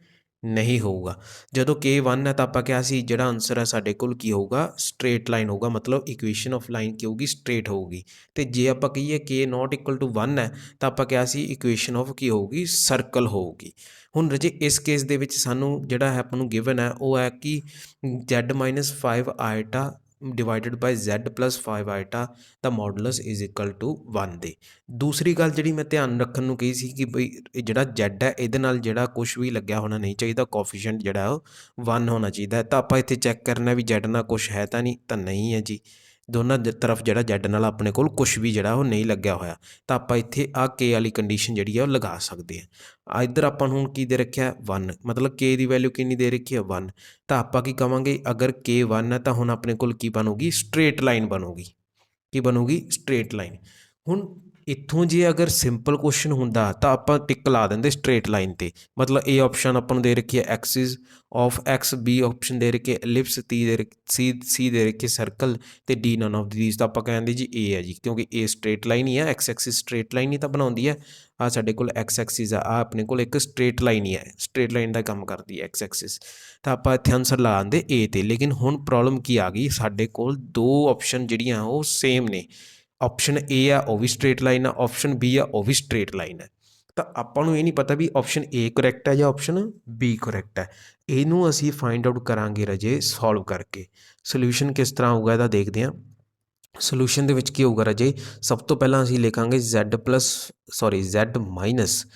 ਨਹੀਂ ਹੋਊਗਾ। ਜਦੋਂ k 1 ਹੈ ਤਾਂ ਆਪਾਂ ਕਿਹਾ ਸੀ ਜਿਹੜਾ ਆਨਸਰ ਹੈ ਸਾਡੇ ਕੋਲ ਕੀ ਹੋਊਗਾ ਸਟ੍ਰੇਟ ਲਾਈਨ ਹੋਊਗਾ ਮਤਲਬ ਇਕੁਏਸ਼ਨ ਆਫ ਲਾਈਨ ਕੀ ਹੋਊਗੀ ਸਟ੍ਰੇਟ ਹੋਊਗੀ ਅਤੇ ਜੇ ਆਪਾਂ ਕਹੀਏ k ਨੋਟ ਇਕੁਅਲ ਟੂ 1 ਹੈ ਤਾਂ ਆਪਾਂ ਕਿਹਾ ਸੀ ਇਕੁਏਸ਼ਨ ਆਫ ਕੀ ਹੋਊਗੀ ਸਰਕਲ ਹੋਊਗੀ। ਹੁਣ ਰਾਜੇ ਇਸ ਕੇਸ ਦੇ ਵਿੱਚ ਸਾਨੂੰ ਜਿਹੜਾ ਹੈ ਆਪਾਂ ਨੂੰ ਗਿਵਨ ਹੈ ਉਹ ਹੈ ਕਿ z minus 5 iota divided by z plus 5 iota ਦਾ ਮੋਡੂਲਸ ਇਜ਼ ਇਕਲ ਟੂ 1 ਦੇ। ਦੂਸਰੀ ਗੱਲ ਜਿਹੜੀ ਮੈਂ ਧਿਆਨ ਰੱਖਣ ਨੂੰ ਕਹੀ ਸੀ ਕਿ ਬਈ ਜਿਹੜਾ z ਹੈ ਇਹਦੇ ਨਾਲ ਜਿਹੜਾ ਕੁਛ ਵੀ ਲੱਗਿਆ ਹੋਣਾ ਨਹੀਂ ਚਾਹੀਦਾ ਕੋਫੀਸ਼ੀਐਂਟ ਜਿਹੜਾ ਉਹ 1 ਹੋਣਾ ਚਾਹੀਦਾ ਤਾਂ ਆਪਾਂ ਇੱਥੇ ਚੈੱਕ ਕਰਨਾ ਵੀ z ਨਾਲ ਕੁਛ ਹੈ ਤਾਂ ਨਹੀਂ ਹੈ ਜੀ। ਦੋਨਾਂ ਤਰਫ ਜਿਹੜਾ z ਨਾਲ ਆਪਣੇ ਕੋਲ ਕੁਛ ਵੀ ਜਿਹੜਾ ਉਹ ਨਹੀਂ ਲੱਗਿਆ ਹੋਇਆ ਤਾਂ ਆਪਾਂ ਇੱਥੇ ਆਹ k ਵਾਲੀ ਕੰਡੀਸ਼ਨ ਜਿਹੜੀ ਆ ਉਹ ਲਗਾ ਸਕਦੇ ਹਾਂ। ਇੱਧਰ ਆਪਾਂ ਨੂੰ ਹੁਣ ਕੀ ਦੇ ਰੱਖਿਆ 1 ਮਤਲਬ k ਦੀ ਵੈਲਿਊ ਕਿੰਨੀ ਦੇ ਰੱਖੀ ਹੈ 1 ਤਾਂ ਆਪਾਂ ਕੀ ਕਹਾਂਗੇ ਅਗਰ k 1 ਹੈ ਤਾਂ ਹੁਣ ਆਪਣੇ ਕੋਲ ਕੀ ਬਣੂਗੀ ਸਟ੍ਰੇਟ ਲਾਈਨ ਬਣੂਗੀ। ਕੀ ਬਣੂਗੀ ਸਟ੍ਰੇਟ ਲਾਈਨ। ਹੁਣ ਇੱਥੋਂ ਜੇ ਅਗਰ ਸਿੰਪਲ ਕੁਐਸਚਨ ਹੁੰਦਾ ਤਾਂ ਆਪਾਂ ਟਿਕ ਲਾ ਦਿੰਦੇ ਸਟ੍ਰੇਟ ਲਾਈਨ 'ਤੇ ਮਤਲਬ ਇਹ ਆਪਸ਼ਨ ਆਪਾਂ ਨੂੰ ਦੇ ਰੱਖੀ ਹੈ Axis of x B option ਦੇ ਰੱਖੀ ਐਲਿਪਸ ਸੀ ਦੇ ਰੱਖੀ ਸਰਕਲ ਅਤੇ ਡੀ ਨਨ ਆਫ ਥੀਸ ਤਾਂ ਆਪਾਂ ਕਹਿੰਦੇ ਜੀ a ਹੈ ਜੀ ਕਿਉਂਕਿ a ਸਟ੍ਰੇਟ ਲਾਈਨ ਹੀ ਹੈ x ਐਕਸਿਸ ਸਟ੍ਰੇਟ ਲਾਈਨ ਹੀ ਤਾਂ ਬਣਾਉਂਦੀ ਹੈ। ਆਹ ਸਾਡੇ ਕੋਲ x ਐਕਸਿਸ ਆ ਆਪਣੇ ਕੋਲ ਇੱਕ ਸਟ੍ਰੇਟ ਲਾਈਨ ਹੀ ਹੈ ਸਟ੍ਰੇਟ ਲਾਈਨ ਦਾ ਕੰਮ ਕਰਦੀ ਹੈ x ਐਕਸਿਸ ਤਾਂ ਆਪਾਂ ਇੱਥੇ ਆਨਸਰ ਲਾ ਦਿੰਦੇ a 'ਤੇ। ਲੇਕਿਨ ਹੁਣ ਪ੍ਰੋਬਲਮ ਕੀ ਆ ਗਈ ਸਾਡੇ ਕੋਲ ਦੋ ਆਪਸ਼ਨ ਜਿਹੜੀਆਂ ਉਹ ਸੇਮ ਨੇ। ਆਪਸ਼ਨ A ਆ ਉਹ ਵੀ ਸਟ੍ਰੇਟ ਲਾਈਨ ਆ ਆਪਸ਼ਨ B ਆ ਉਹ ਵੀ ਸਟ੍ਰੇਟ ਲਾਈਨ ਹੈ ਤਾਂ ਆਪਾਂ ਨੂੰ ਇਹ ਨਹੀਂ ਪਤਾ ਵੀ ਆਪਸ਼ਨ ਏ ਕਰੈਕਟ ਹੈ ਜਾਂ ਆਪਸ਼ਨ ਬੀ ਕਰੈਕਟ ਹੈ। ਇਹਨੂੰ ਅਸੀਂ ਫਾਈਂਡ ਆਊਟ ਕਰਾਂਗੇ ਰਾਜੇ ਸੋਲਵ ਕਰਕੇ। ਸੋਲਿਊਸ਼ਨ ਕਿਸ ਤਰ੍ਹਾਂ ਹੋਊਗਾ ਇਹਦਾ ਦੇਖਦੇ ਹਾਂ। ਸੋਲਿਊਸ਼ਨ ਦੇ ਵਿੱਚ ਕੀ ਹੋਊਗਾ ਰਾਜੇ, ਸਭ ਤੋਂ ਪਹਿਲਾਂ ਅਸੀਂ ਲਿਖਾਂਗੇ z minus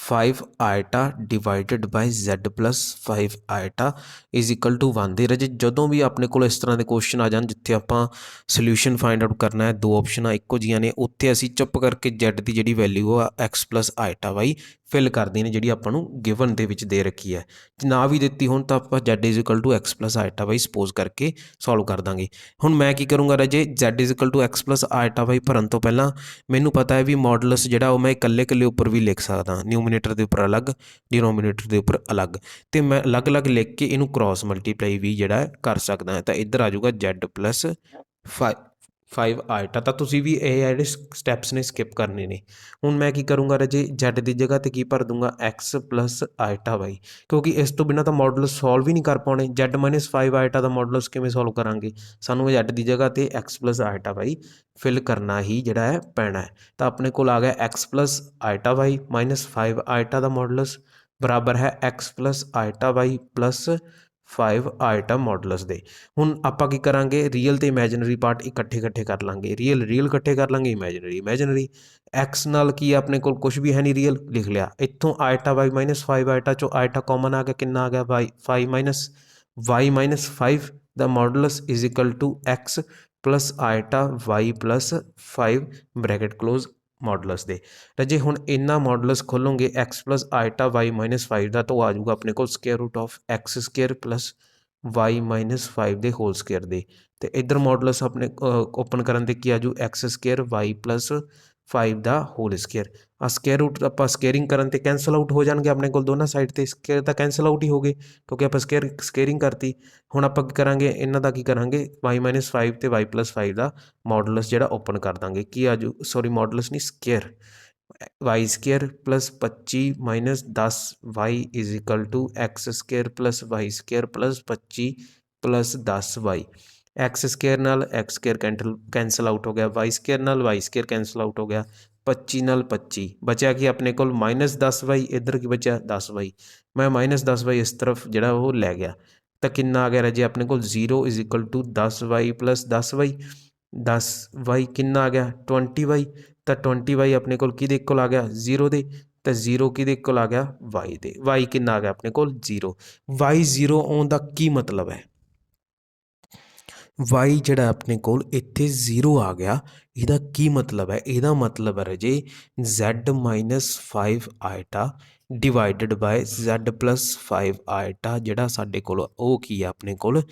5 iota divided by z plus 5 iota is equal to 1 ਦੇ ਰਾਜੇ ਜਦੋਂ ਵੀ ਆਪਣੇ ਕੋਲ ਇਸ ਤਰ੍ਹਾਂ ਦੇ ਕੁਐਸਚਨ ਆ ਜਾਣ ਜਿੱਥੇ ਆਪਾਂ ਸੋਲਿਊਸ਼ਨ ਫਾਈਂਡ ਆਊਟ ਕਰਨਾ ਹੈ, ਦੋ ਆਪਸ਼ਨਾਂ ਇੱਕੋ ਜਿਹੀਆਂ ਨੇ, ਉੱਥੇ ਅਸੀਂ ਚੁੱਪ ਕਰਕੇ z ਦੀ ਜਿਹੜੀ ਵੈਲਿਊ ਆ x plus iota Y fill ਕਰਦੀ ਨੇ ਜਿਹੜੀ ਆਪਾਂ ਨੂੰ ਗਿਵਨ ਦੇ ਵਿੱਚ ਦੇ ਰੱਖੀ ਹੈ। ਜੇ ਨਾ ਵੀ ਦਿੱਤੀ ਹੁਣ ਤਾਂ ਆਪਾਂ z is equal to x plus iota y suppose ਕਰਕੇ ਸੋਲਵ ਕਰ ਦਾਂਗੇ। ਹੁਣ ਮੈਂ ਕੀ ਕਰੂੰਗਾ ਰਾਜੇ, z is equal to x plus iota y ਭਰਨ ਤੋਂ ਪਹਿਲਾਂ ਮੈਨੂੰ ਪਤਾ ਹੈ ਵੀ ਮੋਡੂਲਸ ਜਿਹੜਾ ਉਹ ਮੈਂ ਇਕੱਲੇ ਇਕੱਲੇ ਉੱਪਰ ਵੀ ਲਿਖ ਸਕਦਾ, ਨਿਊਮੀਨੇਟਰ ਦੇ ਉੱਪਰ ਅਲੱਗ, ਡਿਨੋਮੀਨੇਟਰ ਦੇ ਉੱਪਰ ਅਲੱਗ, ਅਤੇ ਮੈਂ ਅਲੱਗ-ਅਲੱਗ ਲਿਖ ਕੇ ਇਹਨੂੰ ਕ੍ਰੋਸ ਮਲਟੀਪਲਾਈ ਵੀ ਜਿਹੜਾ ਕਰ ਸਕਦਾ ਹੈ। ਤਾਂ ਇੱਧਰ ਆ ਜਾਊਗਾ z ਪਲਸ 5 ਆਇਟਾ। ਤਾਂ ਤੁਸੀਂ ਵੀ ਇਹ ਜਿਹੜੇ ਸਟੈਪਸ ਨੇ ਸਕਿਪ ਕਰਨੇ ਨੇ। ਹੁਣ ਮੈਂ ਕੀ ਕਰੂੰਗਾ ਰਾਜੇ, z ਦੀ ਜਗ੍ਹਾ 'ਤੇ ਕੀ ਭਰ ਦੂੰਗਾ x ਪਲਸ ਆਇਟਾ ਵਾਈ, ਕਿਉਂਕਿ ਇਸ ਤੋਂ ਬਿਨਾਂ ਤਾਂ ਮੋਡੂਲਸ ਸੋਲਵ ਹੀ ਨਹੀਂ ਕਰ ਪਾਉਣੇ। z ਮਾਈਨਸ 5 ਆਇਟਾ ਦਾ ਮੋਡੂਲਸ ਕਿਵੇਂ ਸੋਲਵ ਕਰਾਂਗੇ, ਸਾਨੂੰ z ਦੀ ਜਗ੍ਹਾ 'ਤੇ x plus iota Y fill ਕਰਨਾ ਹੀ ਜਿਹੜਾ ਹੈ ਪੈਣਾ ਹੈ। ਤਾਂ ਆਪਣੇ ਕੋਲ ਆ ਗਿਆ x plus iota y minus 5 iota ਦਾ ਮੋਡੂਲਸ ਬਰਾਬਰ ਹੈ x plus iota y plus 5 ਆਇਟਾ modulus ਦੇ। ਹੁਣ ਆਪਾਂ ਕੀ ਕਰਾਂਗੇ, ਰੀਅਲ ਅਤੇ ਇਮੈਜਨਰੀ ਪਾਰਟ ਇਕੱਠੇ ਕਰ ਲਾਂਗੇ, ਰੀਅਲ ਇਕੱਠੇ ਕਰ ਲਾਂਗੇ, ਇਮੈਜਨਰੀ। ਐਕਸ ਨਾਲ ਕੀ ਆਪਣੇ ਕੋਲ ਕੁਝ ਵੀ ਹੈ ਨਹੀਂ, ਰੀਅਲ ਲਿਖ ਲਿਆ। ਇੱਥੋਂ ਆਇਟਾ ਵਾਈ ਮਾਈਨਸ 5 ਆਇਟਾ 'ਚੋਂ ਆਇਟਾ ਕਾਮਨ ਆ ਗਿਆ, ਕਿੰਨਾ ਆ ਗਿਆ ਵਾਈ 5 ਮਾਈਨਸ ਵਾਈ ਮਾਈਨਸ 5 ਦਾ modulus is equal to x plus iota y plus 5 bracket close modulus ਦੇ। ਰਾਜੇ ਹੁਣ ਇੰਨਾ ਮੋਡੂਲਸ ਖੋਲੋਗੇ x plus iota y minus 5 ਦਾ, ਤਾਂ ਉਹ ਆ ਜਾਊਗਾ ਆਪਣੇ ਕੋਲ square root of x square plus y minus 5 ਦੇ ਹੋਲ ਸਕੇਅਰ ਦੇ। ਅਤੇ ਇੱਧਰ ਮੋਡੂਲਸ ਆਪਣੇ ਓਪਨ ਕਰਨ 'ਤੇ ਕੀ ਆ ਜੂ, ਐਕਸ ਸਕੇਅਰ ਵਾਈ ਪਲਸ 5 ਦਾ ਹੋਲ ਸਕੇਅਰ। ਆ ਸਕੇਅਰ ਰੂਟ ਆਪਾਂ ਸਕੇਅਰਿੰਗ ਕਰਨ 'ਤੇ ਕੈਂਸਲ ਆਊਟ ਹੋ ਜਾਣਗੇ ਆਪਣੇ ਕੋਲ ਦੋਨਾਂ ਸਾਈਡ 'ਤੇ, ਸਕੇਅਰ ਤਾਂ ਕੈਂਸਲ ਆਊਟ ਹੀ ਹੋ ਗਏ ਕਿਉਂਕਿ ਆਪਾਂ ਸਕੇਅਰਿੰਗ ਕਰਤੀ। ਹੁਣ ਆਪਾਂ ਕੀ ਕਰਾਂਗੇ, ਇਹਨਾਂ ਦਾ ਕੀ ਕਰਾਂਗੇ, ਵਾਈ ਮਾਈਨਸ 5 ਅਤੇ ਵਾਈ ਪਲਸ 5 ਦਾ ਮੋਡੂਲਸ ਜਿਹੜਾ ਓਪਨ ਕਰ ਦਾਂਗੇ। ਕੀ ਆ ਜੂ, ਸੌਰੀ ਮੋਡੂਲਸ ਨਹੀਂ square, y square plus 25 minus 10 y is equal to x square plus y square plus 25 plus 10 y. X square नाल एक्स स्केयर कैंसल आउट हो गया, वाई स्केयर नाल वाई स्केयर कैंसल आउट हो गया, 25 नाल 25 बचा कि अपने को माइनस 10 वाई, इधर की बचा 10 वाई। मैं माइनस 10 वाई इस तरफ जरा वो लै गया, तो कितना आ गया राजे अपने को 0 is equal to 10 y plus 10 y. 10 y कितना आ गया 20 वाई, तो 20 वाई अपने को किहदे कोल आ गया 0 दे, तो 0 किहदे कोल आ गया वाई दे। वाई कितना आ गया अपने को 0। वाई 0 आउण दा की मतलब है, वाई जिहड़ा अपने कोल इत्थे 0 आ गया, ਇਹਦਾ ਕੀ ਮਤਲਬ ਹੈ, ਇਹਦਾ ਮਤਲਬ ਹੈ ਰਾਜੇ z minus 5 iota divided by z plus 5 iota ਜਿਹੜਾ ਸਾਡੇ ਕੋਲ ਉਹ ਕੀ ਹੈ ਆਪਣੇ ਕੋਲ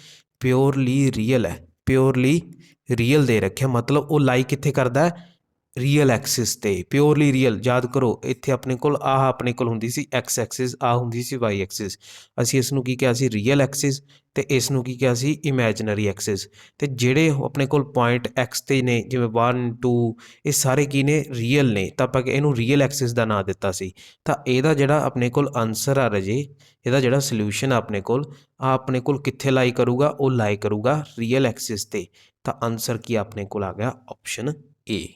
ਪਿਓਰਲੀ ਰੀਅਲ ਹੈ, ਪਿਓਰਲੀ ਰੀਅਲ ਦੇ ਰੱਖਿਆ, ਮਤਲਬ ਉਹ ਲਾਈ ਕਿੱਥੇ ਕਰਦਾ ਹੈ ਰੀਅਲ ਐਕਸਿਸ ਤੇ, ਪਿਓਰਲੀ ਰੀਅਲ। ਯਾਦ ਕਰੋ ਇੱਥੇ ਆਪਣੇ ਕੋਲ ਆਹ ਆਪਣੇ ਕੋਲ ਹੁੰਦੀ ਸੀ ਐਕਸ ਐਕਸਿਸ, ਆਹ ਹੁੰਦੀ ਸੀ ਵਾਈ ਐਕਸਿਸ। ਅਸੀਂ ਇਸ ਨੂੰ ਕੀ ਕਿਹਾ ਸੀ ਰੀਅਲ ਐਕਸਿਸ, ਅਤੇ ਇਸ ਨੂੰ ਕੀ ਕਿਹਾ ਸੀ ਇਮੈਜਨਰੀ ਐਕਸਿਸ। ਅਤੇ ਜਿਹੜੇ ਆਪਣੇ ਕੋਲ ਪੁਆਇੰਟ ਐਕਸ 'ਤੇ ਨੇ ਜਿਵੇਂ 1 2 ਇਹ ਸਾਰੇ ਕੀ ਨੇ ਰੀਅਲ ਨੇ, ਤਾਂ ਆਪਾਂ ਇਹਨੂੰ ਰੀਅਲ ਐਕਸਿਸ ਦਾ ਨਾਂ ਦਿੱਤਾ ਸੀ। ਤਾਂ ਇਹਦਾ ਜਿਹੜਾ ਆਪਣੇ ਕੋਲ ਆਨਸਰ ਆ ਰਾਜੇ, ਇਹਦਾ ਜਿਹੜਾ ਸੋਲਿਊਸ਼ਨ ਆ ਆਪਣੇ ਕੋਲ ਆ ਆਪਣੇ ਕੋਲ ਕਿੱਥੇ ਲਾਈ ਕਰੂਗਾ, ਉਹ ਲਾਈ ਕਰੂਗਾ ਰੀਅਲ ਐਕਸਿਸ 'ਤੇ। ਤਾਂ ਆਨਸਰ ਕੀ ਆਪਣੇ ਕੋਲ ਆ ਗਿਆ ਆਪਸ਼ਨ ਏ।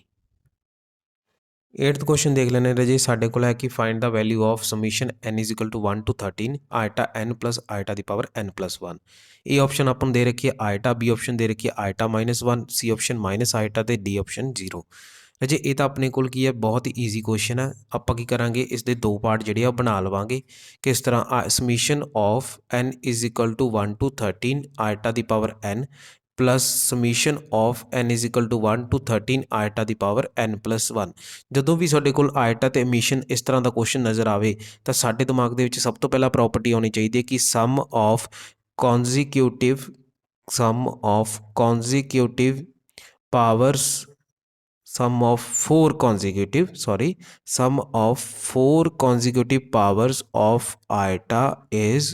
8th क्वेश्चन देख लेने राजे, साढ़े को है कि find the value of summation n is equal to 1 to 13 iota n plus iota the power n plus 1। A option अपन दे रखी है आयटा, बी ऑप्शन दे रखी है iota minus 1, C option minus iota तो डी ऑप्शन 0। राजे ये तो अपने को की है बहुत ही ईजी क्वेश्चन है। आप की करा इसके दो पार्ट जोड़े बना लवेंगे किस तरह, summation of n is equal to 1 to 13 iota the power n plus summation of n is equal to 1 to 13 iota the power n plus 1। ਜਦੋਂ ਵੀ ਸਾਡੇ ਕੋਲ ਆਇਟਾ ਤੇ ਐਮਿਸ਼ਨ ਇਸ ਤਰ੍ਹਾਂ ਦਾ ਕੁਐਸਚਨ ਨਜ਼ਰ ਆਵੇ ਤਾਂ ਸਾਡੇ ਦਿਮਾਗ ਦੇ ਵਿੱਚ ਸਭ ਤੋਂ ਪਹਿਲਾਂ ਪ੍ਰੋਪਰਟੀ ਆਉਣੀ ਚਾਹੀਦੀ ਹੈ ਕਿ sum of consecutive powers, sum of four consecutive powers of iota is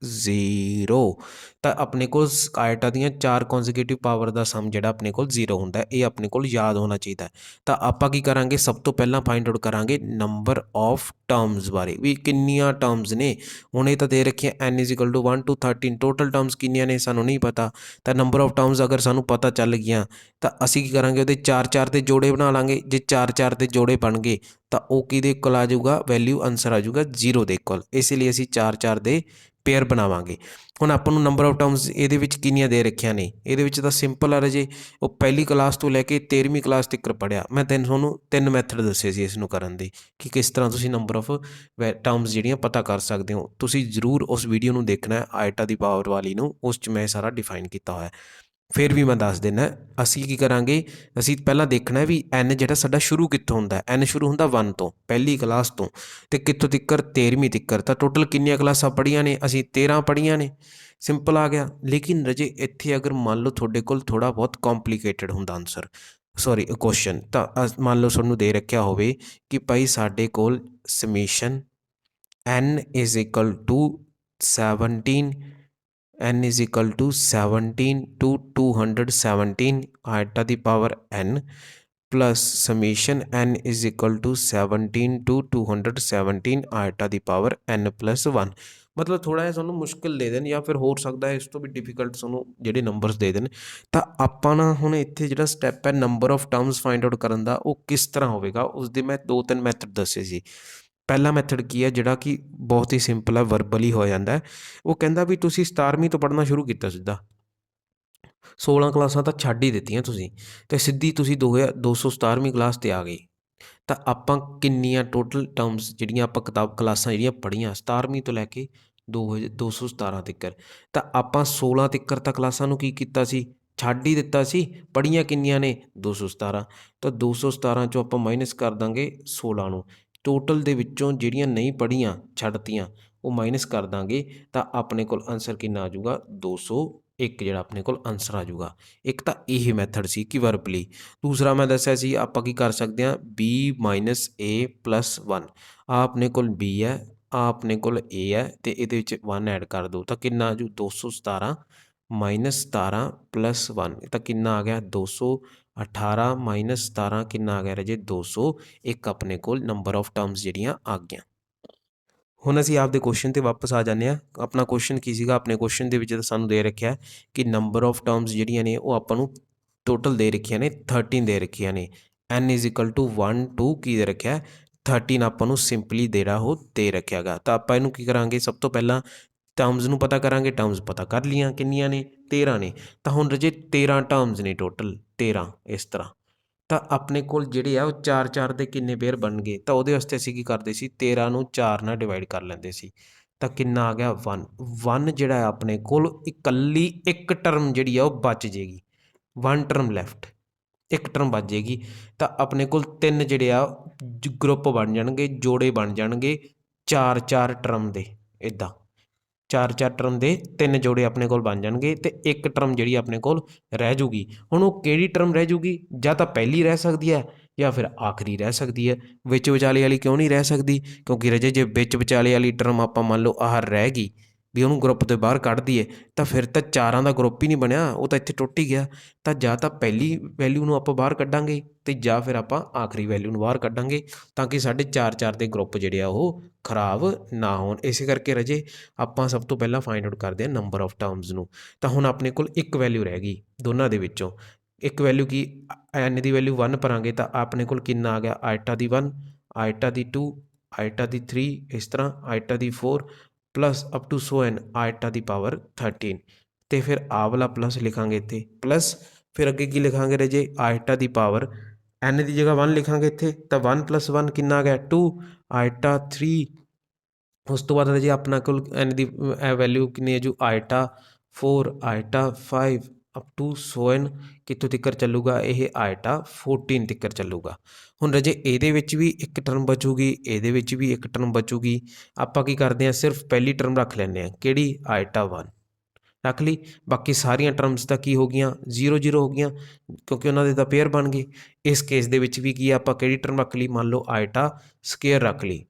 0। ਤਾਂ ਆਪਣੇ ਕੋਲ ਆਇਟਾ ਦੀਆਂ 4 ਕੌਨਜ਼ੀਕਿਊਟਿਵ ਪਾਵਰ ਦਾ ਸਮ ਜਿਹੜਾ ਆਪਣੇ ਕੋਲ 0 ਹੁੰਦਾ, ਇਹ ਆਪਣੇ ਕੋਲ ਯਾਦ ਹੋਣਾ ਚਾਹੀਦਾ। ਤਾਂ ਆਪਾਂ ਕੀ ਕਰਾਂਗੇ, ਸਭ ਤੋਂ ਪਹਿਲਾਂ ਫਾਈਂਡ ਆਊਟ ਕਰਾਂਗੇ ਨੰਬਰ ਆਫ ਟਰਮਸ ਬਾਰੇ, ਵੀ ਕਿੰਨੀਆਂ ਟਰਮਸ ਨੇ। ਹੁਣ ਇਹ ਤਾਂ ਦੇ ਰੱਖੀਆਂ n = 1 to 13, ਟੋਟਲ ਟਰਮਸ ਕਿੰਨੀਆਂ ਨੇ ਸਾਨੂੰ ਨਹੀਂ ਪਤਾ। ਤਾਂ ਨੰਬਰ ਆਫ ਟਰਮਸ ਅਗਰ ਸਾਨੂੰ ਪਤਾ ਚੱਲ ਗਈਆਂ ਤਾਂ ਅਸੀਂ ਕੀ ਕਰਾਂਗੇ, ਉਹਦੇ 4-4 ਦੇ ਜੋੜੇ ਬਣਾ ਲਾਂਗੇ। ਜੇ 4-4 ਦੇ ਜੋੜੇ ਬਣ ਗਏ ਤਾਂ ਉਹ ਕਿਹਦੇ ਇਕੁਅਲ ਆ ਜਾਊਗਾ, ਵੈਲਿਊ ਆਨਸਰ ਆ ਜਾਊਗਾ 0 ਦੇ ਇਕੁਅਲ। ਇਸ ਲਈ ਅਸੀਂ 4-4 ਦੇ ਪੇਅਰ ਬਣਾਵਾਂਗੇ। ਹੁਣ ਆਪਾਂ ਨੂੰ ਨੰਬਰ ਆਫ ਟਰਮਸ ਇਹਦੇ ਵਿੱਚ ਕਿੰਨੀਆਂ ਦੇ ਰੱਖੀਆਂ ਨੇ, ਇਹਦੇ ਵਿੱਚ ਤਾਂ ਸਿੰਪਲ ਆ ਰਾਜੇ, ਉਹ ਪਹਿਲੀ ਕਲਾਸ ਤੋਂ ਲੈ ਕੇ 13ਵੀਂ ਕਲਾਸ ਤੱਕ ਪੜ੍ਹਿਆ ਮੈਂ। ਤੁਹਾਨੂੰ 3 ਮੈਥਡ ਦੱਸੇ ਸੀ ਇਸ ਨੂੰ ਕਰਨ ਦੇ, ਕਿ ਕਿਸ ਤਰ੍ਹਾਂ ਤੁਸੀਂ ਨੰਬਰ ਆਫ ਟਰਮਸ ਜਿਹੜੀਆਂ ਪਤਾ ਕਰ ਸਕਦੇ ਹੋ। ਤੁਸੀਂ ਜ਼ਰੂਰ ਉਸ ਵੀਡੀਓ ਨੂੰ ਦੇਖਣਾ, ਆਇਟਾ ਦੀ ਪਾਵਰ ਵਾਲੀ ਨੂੰ, ਉਸ 'ਚ ਮੈਂ ਸਾਰਾ ਡਿਫਾਈਨ ਕੀਤਾ ਹੋਇਆ। ਫਿਰ ਵੀ ਮੈਂ ਦੱਸ ਦਿੰਦਾ, ਅਸੀਂ ਕੀ ਕਰਾਂਗੇ, ਅਸੀਂ ਪਹਿਲਾਂ ਦੇਖਣਾ ਵੀ n ਜਿਹੜਾ ਸਾਡਾ ਸ਼ੁਰੂ ਕਿੱਥੋਂ ਹੁੰਦਾ। n ਸ਼ੁਰੂ ਹੁੰਦਾ 1 ਤੋਂ, ਪਹਿਲੀ ਕਲਾਸ ਤੋਂ, ਅਤੇ ਕਿੱਥੋਂ ਤੱਕ 13ਵੀਂ ਤੱਕ। ਤਾਂ ਟੋਟਲ ਕਿੰਨੀਆਂ ਕਲਾਸਾਂ ਪੜ੍ਹੀਆਂ ਨੇ, ਅਸੀਂ 13 ਪੜ੍ਹੀਆਂ ਨੇ। ਸਿੰਪਲ ਆ ਗਿਆ। ਲੇਕਿਨ ਰਾਜੇ ਇੱਥੇ ਅਗਰ ਮੰਨ ਲਓ ਤੁਹਾਡੇ ਕੋਲ ਥੋੜ੍ਹਾ ਬਹੁਤ ਕੰਪਲੀਕੇਟਡ ਹੁੰਦਾ ਆਨਸਰ, ਸੌਰੀ ਕੁਐਸਚਨ, ਤਾਂ ਮੰਨ ਲਓ ਤੁਹਾਨੂੰ ਦੇ ਰੱਖਿਆ ਹੋਵੇ ਕਿ ਭਾਈ ਸਾਡੇ ਕੋਲ summation n = 17, n = 17 to 217 iota ਦੀ power n plus summation n = 17 to 217 iota ਦੀ ਪਾਵਰ n + 1। ਮਤਲਬ ਥੋੜ੍ਹਾ ਜਿਹਾ ਤੁਹਾਨੂੰ ਮੁਸ਼ਕਿਲ ਦੇ ਦੇਣ, ਜਾਂ ਫਿਰ ਹੋ ਸਕਦਾ ਹੈ ਇਸ ਤੋਂ ਵੀ ਡਿਫੀਕਲਟ ਤੁਹਾਨੂੰ ਜਿਹੜੇ ਨੰਬਰਸ ਦੇ ਦੇਣ। ਤਾਂ ਆਪਾਂ ਨਾ ਹੁਣ ਇੱਥੇ ਜਿਹੜਾ ਸਟੈਪ ਹੈ number of terms find out ਕਰਨ ਦਾ, ਉਹ ਕਿਸ ਤਰ੍ਹਾਂ ਹੋਵੇਗਾ, ਉਸਦੇ ਮੈਂ 2-3 ਮੈਥਡ ਦੱਸੇ ਸੀ। ਪਹਿਲਾ ਮੈਥਡ ਕੀ ਹੈ, ਜਿਹੜਾ ਕਿ ਬਹੁਤ ਹੀ ਸਿੰਪਲ ਹੈ, ਵਰਬਲੀ ਹੋ ਜਾਂਦਾ। ਉਹ ਕਹਿੰਦਾ ਵੀ ਤੁਸੀਂ 17ਵੀਂ ਤੋਂ ਪੜ੍ਹਨਾ ਸ਼ੁਰੂ ਕੀਤਾ, ਸਿੱਧਾ 16 ਕਲਾਸਾਂ ਤਾਂ ਛੱਡ ਹੀ ਦਿੱਤੀਆਂ ਤੁਸੀਂ, ਅਤੇ ਸਿੱਧੀ ਤੁਸੀਂ 217ਵੀਂ ਕਲਾਸ 'ਤੇ ਆ ਗਏ। ਤਾਂ ਆਪਾਂ ਕਿੰਨੀਆਂ ਟੋਟਲ ਟਰਮਸ ਜਿਹੜੀਆਂ ਆਪਾਂ ਕਲਾਸਾਂ ਜਿਹੜੀਆਂ ਪੜ੍ਹੀਆਂ 17ਵੀਂ ਤੋਂ ਲੈ ਕੇ 217 ਤੱਕ, ਤਾਂ ਆਪਾਂ 16 ਤੱਕ ਤਾਂ ਕਲਾਸਾਂ ਨੂੰ ਕੀ ਕੀਤਾ ਸੀ, ਛੱਡ ਹੀ ਦਿੱਤਾ ਸੀ। ਪੜ੍ਹੀਆਂ ਕਿੰਨੀਆਂ ਨੇ, 217। ਤਾਂ 217 ਚੋਂ ਆਪਾਂ ਮਾਈਨਸ ਕਰ ਦਾਂਗੇ 16 ਨੂੰ। ਟੋਟਲ ਦੇ ਵਿੱਚੋਂ ਜਿਹੜੀਆਂ ਨਹੀਂ ਪੜ੍ਹੀਆਂ, ਛੱਡਤੀਆਂ, ਉਹ ਮਾਈਨਸ ਕਰ ਦਾਂਗੇ। ਤਾਂ ਆਪਣੇ ਕੋਲ ਆਨਸਰ ਕਿੰਨਾ ਆ ਜਾਊਗਾ, 201 ਜਿਹੜਾ ਆਪਣੇ ਕੋਲ ਆਨਸਰ ਆ ਜਾਊਗਾ। ਇੱਕ ਤਾਂ ਇਹ ਮੈਥਡ ਸੀ ਕਿ ਵਰਬਲੀ। ਦੂਸਰਾ ਮੈਂ ਦੱਸਿਆ ਸੀ ਆਪਾਂ ਕੀ ਕਰ ਸਕਦੇ ਹਾਂ, b - a + 1। ਆ ਆਪਣੇ ਕੋਲ b ਹੈ, ਆ ਆਪਣੇ ਕੋਲ a ਹੈ, ਅਤੇ ਇਹਦੇ ਵਿੱਚ 1 ਐਡ ਕਰ ਦਿਓ ਤਾਂ ਕਿੰਨਾ ਆ ਜੂ, 217 - 17 + 1, ਤਾਂ ਕਿੰਨਾ ਆ ਗਿਆ, 218 - 17 ਕਿੰਨਾ ਆ ਗਿਆ ਰਾਜੇ, 201 ਆਪਣੇ ਕੋਲ ਨੰਬਰ ਆਫ ਟਰਮਸ ਜਿਹੜੀਆਂ ਆ ਗਈਆਂ। ਹੁਣ ਅਸੀਂ ਆਪਦੇ ਕੁਐਸਚਨ 'ਤੇ ਵਾਪਸ ਆ ਜਾਂਦੇ ਹਾਂ। ਆਪਣਾ ਕੁਐਸਚਨ ਕੀ ਸੀਗਾ, ਆਪਣੇ ਕੁਐਸਚਨ ਦੇ ਵਿੱਚ ਤਾਂ ਸਾਨੂੰ ਦੇ ਰੱਖਿਆ ਕਿ ਨੰਬਰ ਆਫ ਟਰਮਸ ਜਿਹੜੀਆਂ ਨੇ ਉਹ ਆਪਾਂ ਨੂੰ ਟੋਟਲ ਦੇ ਰੱਖੀਆਂ ਨੇ, 13 ਦੇ ਰੱਖੀਆਂ ਨੇ। n = 1 to ਕੀ ਦੇ ਰੱਖਿਆ, 13 ਆਪਾਂ ਨੂੰ ਸਿੰਪਲੀ ਜਿਹੜਾ ਉਹ ਦੇ ਰੱਖਿਆ ਗਾ। ਤਾਂ ਆਪਾਂ ਇਹਨੂੰ ਕੀ ਕਰਾਂਗੇ, ਸਭ ਤੋਂ ਪਹਿਲਾਂ ਟਰਮਸ ਨੂੰ ਪਤਾ ਕਰਾਂਗੇ। ਟਰਮਸ ਪਤਾ ਕਰ ਲਈਆਂ ਕਿੰਨੀਆਂ ਨੇ, 13 ਨੇ। ਤਾਂ ਹੁਣ ਰਾਜੇ 13 ਟਰਮਸ ਨੇ ਟੋਟਲ, 13 ਇਸ ਤਰ੍ਹਾਂ। ਤਾਂ ਆਪਣੇ ਕੋਲ ਜਿਹੜੇ ਆ ਉਹ 4-4 ਦੇ ਕਿੰਨੇ ਪੇਅਰ ਬਣ ਗਏ, ਤਾਂ ਉਹਦੇ ਵਾਸਤੇ ਅਸੀਂ ਕੀ ਕਰਦੇ ਸੀ, 13 ਨੂੰ 4 ਨਾਲ ਡਿਵਾਈਡ ਕਰ ਲੈਂਦੇ ਸੀ। ਤਾਂ ਕਿੰਨਾ ਆ ਗਿਆ, 1। 1 ਜਿਹੜਾ ਆਪਣੇ ਕੋਲ ਇਕੱਲੀ ਇੱਕ ਟਰਮ ਜਿਹੜੀ ਆ ਉਹ ਬਚ ਜੇਗੀ, 1 ਟਰਮ ਲੈਫਟ, ਇੱਕ ਟਰਮ ਬਚ ਜੇਗੀ। ਤਾਂ ਆਪਣੇ ਕੋਲ 3 ਜਿਹੜੇ ਆ ਗਰੁੱਪ ਬਣ ਜਾਣਗੇ, ਜੋੜੇ ਬਣ ਜਾਣਗੇ 4-4 ਟਰਮ ਦੇ। ਇੱਦਾਂ 4-4 ਟਰਮ ਦੇ 3 ਜੋੜੇ ਆਪਣੇ ਕੋਲ ਬਣ ਜਾਣਗੇ, ਅਤੇ ਇੱਕ ਟਰਮ ਜਿਹੜੀ ਆਪਣੇ ਕੋਲ ਰਹਿ ਜੂਗੀ। ਹੁਣ ਉਹ ਕਿਹੜੀ ਟਰਮ ਰਹਿ ਜੂਗੀ, ਜਾਂ ਤਾਂ ਪਹਿਲੀ ਰਹਿ ਸਕਦੀ ਹੈ ਜਾਂ ਫਿਰ ਆਖਰੀ ਰਹਿ ਸਕਦੀ ਹੈ। ਵਿੱਚ ਵਿਚਾਲੇ ਵਾਲੀ ਕਿਉਂ ਨਹੀਂ ਰਹਿ ਸਕਦੀ, ਕਿਉਂਕਿ ਰਾਜੇ ਜੇ ਵਿੱਚ ਵਿਚਾਲੇ ਵਾਲੀ ਟਰਮ ਆਪਾਂ ਮੰਨ ਲਓ ਆਹ ਰਹਿ ਗਈ, ਵੀ ਉਹਨੂੰ ਗਰੁੱਪ ਤੋਂ ਬਾਹਰ ਕੱਢ ਦਈਏ, ਤਾਂ ਫਿਰ ਤਾਂ 4 ਦਾ ਗਰੁੱਪ ਹੀ ਨਹੀਂ ਬਣਿਆ, ਉਹ ਤਾਂ ਇੱਥੇ ਟੁੱਟ ਹੀ ਗਿਆ। ਤਾਂ ਜਾਂ ਤਾਂ ਪਹਿਲੀ ਵੈਲਿਊ ਨੂੰ ਆਪਾਂ ਬਾਹਰ ਕੱਢਾਂਗੇ, ਅਤੇ ਜਾਂ ਫਿਰ ਆਪਾਂ ਆਖਰੀ ਵੈਲਿਊ ਨੂੰ ਬਾਹਰ ਕੱਢਾਂਗੇ, ਤਾਂ ਕਿ ਸਾਡੇ 4-4 ਦੇ ਗਰੁੱਪ ਜਿਹੜੇ ਆ ਉਹ ਖਰਾਬ ਨਾ ਹੋਣ। ਇਸੇ ਕਰਕੇ ਰਾਜੇ ਆਪਾਂ ਸਭ ਤੋਂ ਪਹਿਲਾਂ ਫਾਈਂਡ ਆਊਟ ਕਰਦੇ ਹਾਂ ਨੰਬਰ ਆਫ ਟਰਮਸ ਨੂੰ। ਤਾਂ ਹੁਣ ਆਪਣੇ ਕੋਲ ਇੱਕ ਵੈਲਿਊ ਰਹਿ ਗਈ ਦੋਨਾਂ ਦੇ ਵਿੱਚੋਂ। ਇੱਕ ਵੈਲਿਊ ਕੀ, n ਦੀ ਵੈਲਿਊ 1 ਭਰਾਂਗੇ ਤਾਂ ਆਪਣੇ ਕੋਲ ਕਿੰਨਾ ਆ ਗਿਆ, ਆਇਟਾ ਦੀ 1, ਆਇਟਾ ਦੀ 2, ਆਇਟਾ ਦੀ 3, ਇਸ ਤਰ੍ਹਾਂ ਆਇਟਾ ਦੀ 4 ਪਲੱਸ ਅਪ ਟੂ ਸੋ ਐਨ ਆਇਟਾ ਦੀ ਪਾਵਰ 13। ਅਤੇ ਫਿਰ ਆਹ ਵਾਲਾ ਪਲੱਸ ਲਿਖਾਂਗੇ ਇੱਥੇ, ਪਲੱਸ ਫਿਰ ਅੱਗੇ ਕੀ ਲਿਖਾਂਗੇ ਰਾਜੇ, ਆਇਟਾ ਦੀ ਪਾਵਰ n ਦੀ ਜਗ੍ਹਾ 1 ਲਿਖਾਂਗੇ ਇੱਥੇ, ਤਾਂ 1 + 1 ਕਿੰਨਾ ਆ ਗਿਆ, 2, ਆਇਟਾ 3। ਉਸ ਤੋਂ ਬਾਅਦ ਰਾਜੇ ਆਪਣਾ ਕੋਲ n ਦੀ ਵੈਲਿਊ ਕਿੰਨੀ ਹੈ ਜੂ, ਆਇਟਾ 4, ਆਇਟਾ 5 ਅਪ ਟੂ ਸੋ ਐਨ ਕਿੱਥੋਂ ਤੱਕ ਚੱਲੂਗਾ, ਇਹ ਆਇਟਾ 14 ਤੱਕ ਚੱਲੂਗਾ। ਹੁਣ ਰਾਜੇ ਇਹਦੇ ਵਿੱਚ ਵੀ ਇੱਕ ਟਰਮ ਬਚੂਗੀ, ਇਹਦੇ ਵਿੱਚ ਵੀ ਇੱਕ ਟਰਮ ਬਚੂਗੀ। ਆਪਾਂ ਕੀ ਕਰਦੇ ਹਾਂ, ਸਿਰਫ ਪਹਿਲੀ ਟਰਮ ਰੱਖ ਲੈਂਦੇ ਹਾਂ, ਕਿਹੜੀ, ਆਇਟਾ 1 ਰੱਖ ਲਈ। ਬਾਕੀ ਸਾਰੀਆਂ ਟਰਮਸ ਤਾਂ ਕੀ ਹੋ ਗਈਆਂ, 0-0 ਹੋ ਗਈਆਂ, ਕਿਉਂਕਿ ਉਹਨਾਂ ਦੇ ਤਾਂ ਪੇਅਰ ਬਣ ਗਏ। ਇਸ ਕੇਸ ਦੇ ਵਿੱਚ ਵੀ ਕੀ ਆਪਾਂ ਕਿਹੜੀ ਟਰਮ ਰੱਖ ਲਈ, ਮੰਨ ਲਓ ਆਇਟਾ ਸਕੇਅਰ ਰੱਖ ਲਈ,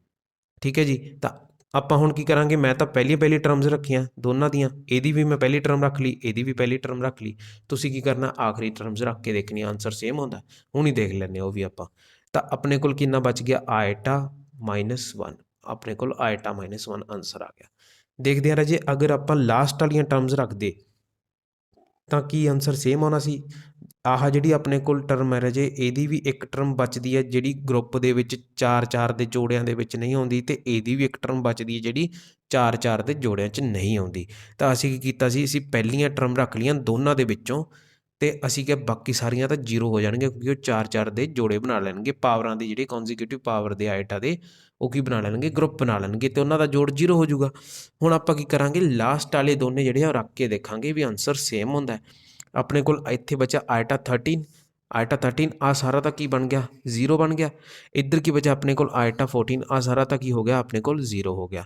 ਠੀਕ ਹੈ ਜੀ। ਤਾਂ ਆਪਾਂ ਹੁਣ ਕੀ ਕਰਾਂਗੇ, ਮੈਂ ਤਾਂ ਪਹਿਲੀ ਟਰਮਸ ਰੱਖੀਆਂ ਦੋਨਾਂ ਦੀਆਂ, ਇਹਦੀ ਵੀ ਮੈਂ ਪਹਿਲੀ ਟਰਮ ਰੱਖ ਲਈ, ਇਹਦੀ ਵੀ ਪਹਿਲੀ ਟਰਮ ਰੱਖ ਲਈ। ਤੁਸੀਂ ਕੀ ਕਰਨਾ, ਆਖਰੀ ਟਰਮਸ ਰੱਖ ਕੇ ਦੇਖਣੀ ਆਨਸਰ ਸੇਮ ਹੁੰਦਾ। ਹੁਣ ਹੀ ਦੇਖ ਲੈਂਦੇ ਉਹ ਵੀ ਆਪਾਂ। ਤਾਂ ਆਪਣੇ ਕੋਲ ਕਿੰਨਾ ਬਚ ਗਿਆ, ਆਇਟਾ -1, ਆਪਣੇ ਕੋਲ ਆਇਟਾ -1 ਆਨਸਰ ਆ ਗਿਆ। ਦੇਖਦੇ ਹਾਂ ਰਾਜੇ, ਅਗਰ ਆਪਾਂ ਲਾਸਟ ਵਾਲੀਆਂ ਟਰਮਸ ਰੱਖਦੇ ਤਾਂ ਕੀ ਆਨਸਰ ਸੇਮ ਆਉਣਾ ਸੀ। ਆਹ ਜਿਹੜੀ ਆਪਣੇ ਕੋਲ ਟਰਮ ਹੈ ਰਾਜੇ, ਇਹਦੀ ਵੀ ਇੱਕ ਟਰਮ ਬਚਦੀ ਹੈ ਜਿਹੜੀ ਗਰੁੱਪ ਦੇ ਵਿੱਚ 4-4 ਦੇ ਜੋੜਿਆਂ ਦੇ ਵਿੱਚ ਨਹੀਂ ਆਉਂਦੀ, ਅਤੇ ਇਹਦੀ ਵੀ ਇੱਕ ਟਰਮ ਬਚਦੀ ਹੈ ਜਿਹੜੀ 4-4 ਦੇ ਜੋੜਿਆਂ 'ਚ ਨਹੀਂ ਆਉਂਦੀ। ਤਾਂ ਅਸੀਂ ਕੀ ਕੀਤਾ ਸੀ, ਅਸੀਂ ਪਹਿਲੀਆਂ ਟਰਮ ਰੱਖ ਲਈਆਂ ਦੋਨਾਂ ਦੇ ਵਿੱਚੋਂ, ਅਤੇ ਅਸੀਂ ਕਿਹਾ ਬਾਕੀ ਸਾਰੀਆਂ ਤਾਂ 0 ਹੋ ਜਾਣਗੀਆਂ, ਕਿਉਂਕਿ ਉਹ 4-4 ਦੇ ਜੋੜੇ ਬਣਾ ਲੈਣਗੇ, ਪਾਵਰਾਂ ਦੀ ਜਿਹੜੀ ਕੰਜੀਕਿਊਟਿਵ ਪਾਵਰ ਦੇ ਆਇਟਾ ਦੇ, ਉਹ ਕੀ ਬਣਾ ਲੈਣਗੇ, ਗਰੁੱਪ ਬਣਾ ਲੈਣਗੇ, ਅਤੇ ਉਹਨਾਂ ਦਾ ਜੋੜ 0 ਹੋ ਜਾਊਗਾ। ਹੁਣ ਆਪਾਂ ਕੀ ਕਰਾਂਗੇ, ਲਾਸਟ ਵਾਲੇ ਦੋਨੇ ਜਿਹੜੇ ਆ ਰੱਖ ਕੇ ਦੇਖਾਂਗੇ ਵੀ ਆਨਸਰ ਸੇਮ ਹੁੰਦਾ। ਆਪਣੇ ਕੋਲ ਇੱਥੇ ਬਚਿਆ ਆਇਟਾ 13, ਆਇਟਾ 13 ਆ ਸਾਰਾ ਤਾਂ ਕੀ ਬਣ ਗਿਆ, 0 ਬਣ ਗਿਆ। ਇੱਧਰ ਕੀ ਬਚਿਆ ਆਪਣੇ ਕੋਲ, ਆਇਟਾ 14 ਆ ਸਾਰਾ ਤਾਂ ਕੀ ਹੋ ਗਿਆ, ਆਪਣੇ ਕੋਲ 0 ਹੋ ਗਿਆ,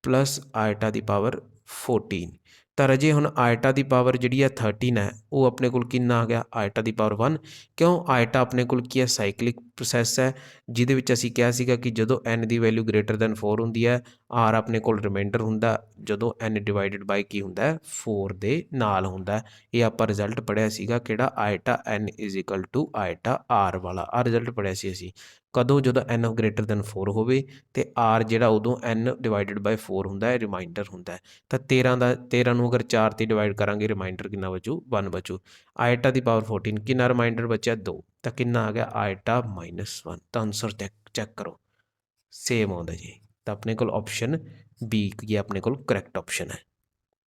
ਪਲੱਸ ਆਇਟਾ ਦੀ ਪਾਵਰ 14। ਤਾਂ ਰਾਜੇ ਹੁਣ ਆਇਟਾ ਦੀ ਪਾਵਰ ਜਿਹੜੀ ਹੈ 13 ਹੈ, ਉਹ ਆਪਣੇ ਕੋਲ ਕਿੰਨਾ ਆ ਗਿਆ, ਆਇਟਾ ਦੀ ਪਾਵਰ 1। ਕਿਉਂ, ਆਇਟਾ ਆਪਣੇ ਕੋਲ ਕੀ ਹੈ, ਸਾਈਕਲਿਕ ਪ੍ਰੋਸੈਸ ਹੈ, ਜਿਹਦੇ ਵਿੱਚ ਅਸੀਂ ਕਿਹਾ ਸੀਗਾ ਕਿ ਜਦੋਂ n ਦੀ ਵੈਲਿਊ ਗ੍ਰੇਟਰ ਦੈਨ 4 ਹੁੰਦੀ ਹੈ, r ਆਪਣੇ ਕੋਲ ਰਿਮਾਈਂਡਰ ਹੁੰਦਾ, ਜਦੋਂ n ਡਿਵਾਈਡਡ ਬਾਈ ਕੀ ਹੁੰਦਾ, 4 ਦੇ ਨਾਲ ਹੁੰਦਾ। ਇਹ ਆਪਾਂ ਰਿਜ਼ਲਟ ਪੜ੍ਹਿਆ ਸੀਗਾ ਕਿਹੜਾ, iota n is equal to iota r ਵਾਲਾ, ਆਹ ਰਿਜ਼ਲਟ ਪੜ੍ਹਿਆ ਸੀ ਅਸੀਂ। ਕਦੋਂ, ਜਦੋਂ n ਗ੍ਰੇਟਰ ਦੈਨ 4 ਹੋਵੇ, ਅਤੇ r ਜਿਹੜਾ ਉਦੋਂ n ਡਿਵਾਈਡਡ ਬਾਈ 4 ਹੁੰਦਾ ਹੈ, ਰਿਮਾਈਂਡਰ ਹੁੰਦਾ। ਤਾਂ 13 ਨੂੰ ਅਗਰ 4 'ਤੇ ਡਿਵਾਈਡ ਕਰਾਂਗੇ, ਰਿਮਾਈਂਡਰ ਕਿੰਨਾ ਬਚੂ, 1 ਬਚੂ। ਆਇਟਾ ਦੀ ਪਾਵਰ 14, ਕਿੰਨਾ ਰਿਮਾਈਂਡਰ ਬਚਿਆ, 2, ਤਾਂ ਕਿੰਨਾ ਆ ਗਿਆ, ਆਇਟਾ -1। ਤਾਂ ਆਨਸਰ ਚੈੱਕ ਕਰੋ, ਸੇਮ ਆਉਂਦਾ ਜੀ। ਤਾਂ ਆਪਣੇ ਕੋਲ ਆਪਸ਼ਨ ਬੀ ਕੀ ਆਪਣੇ ਕੋਲ ਕਰੈਕਟ ਆਪਸ਼ਨ ਹੈ।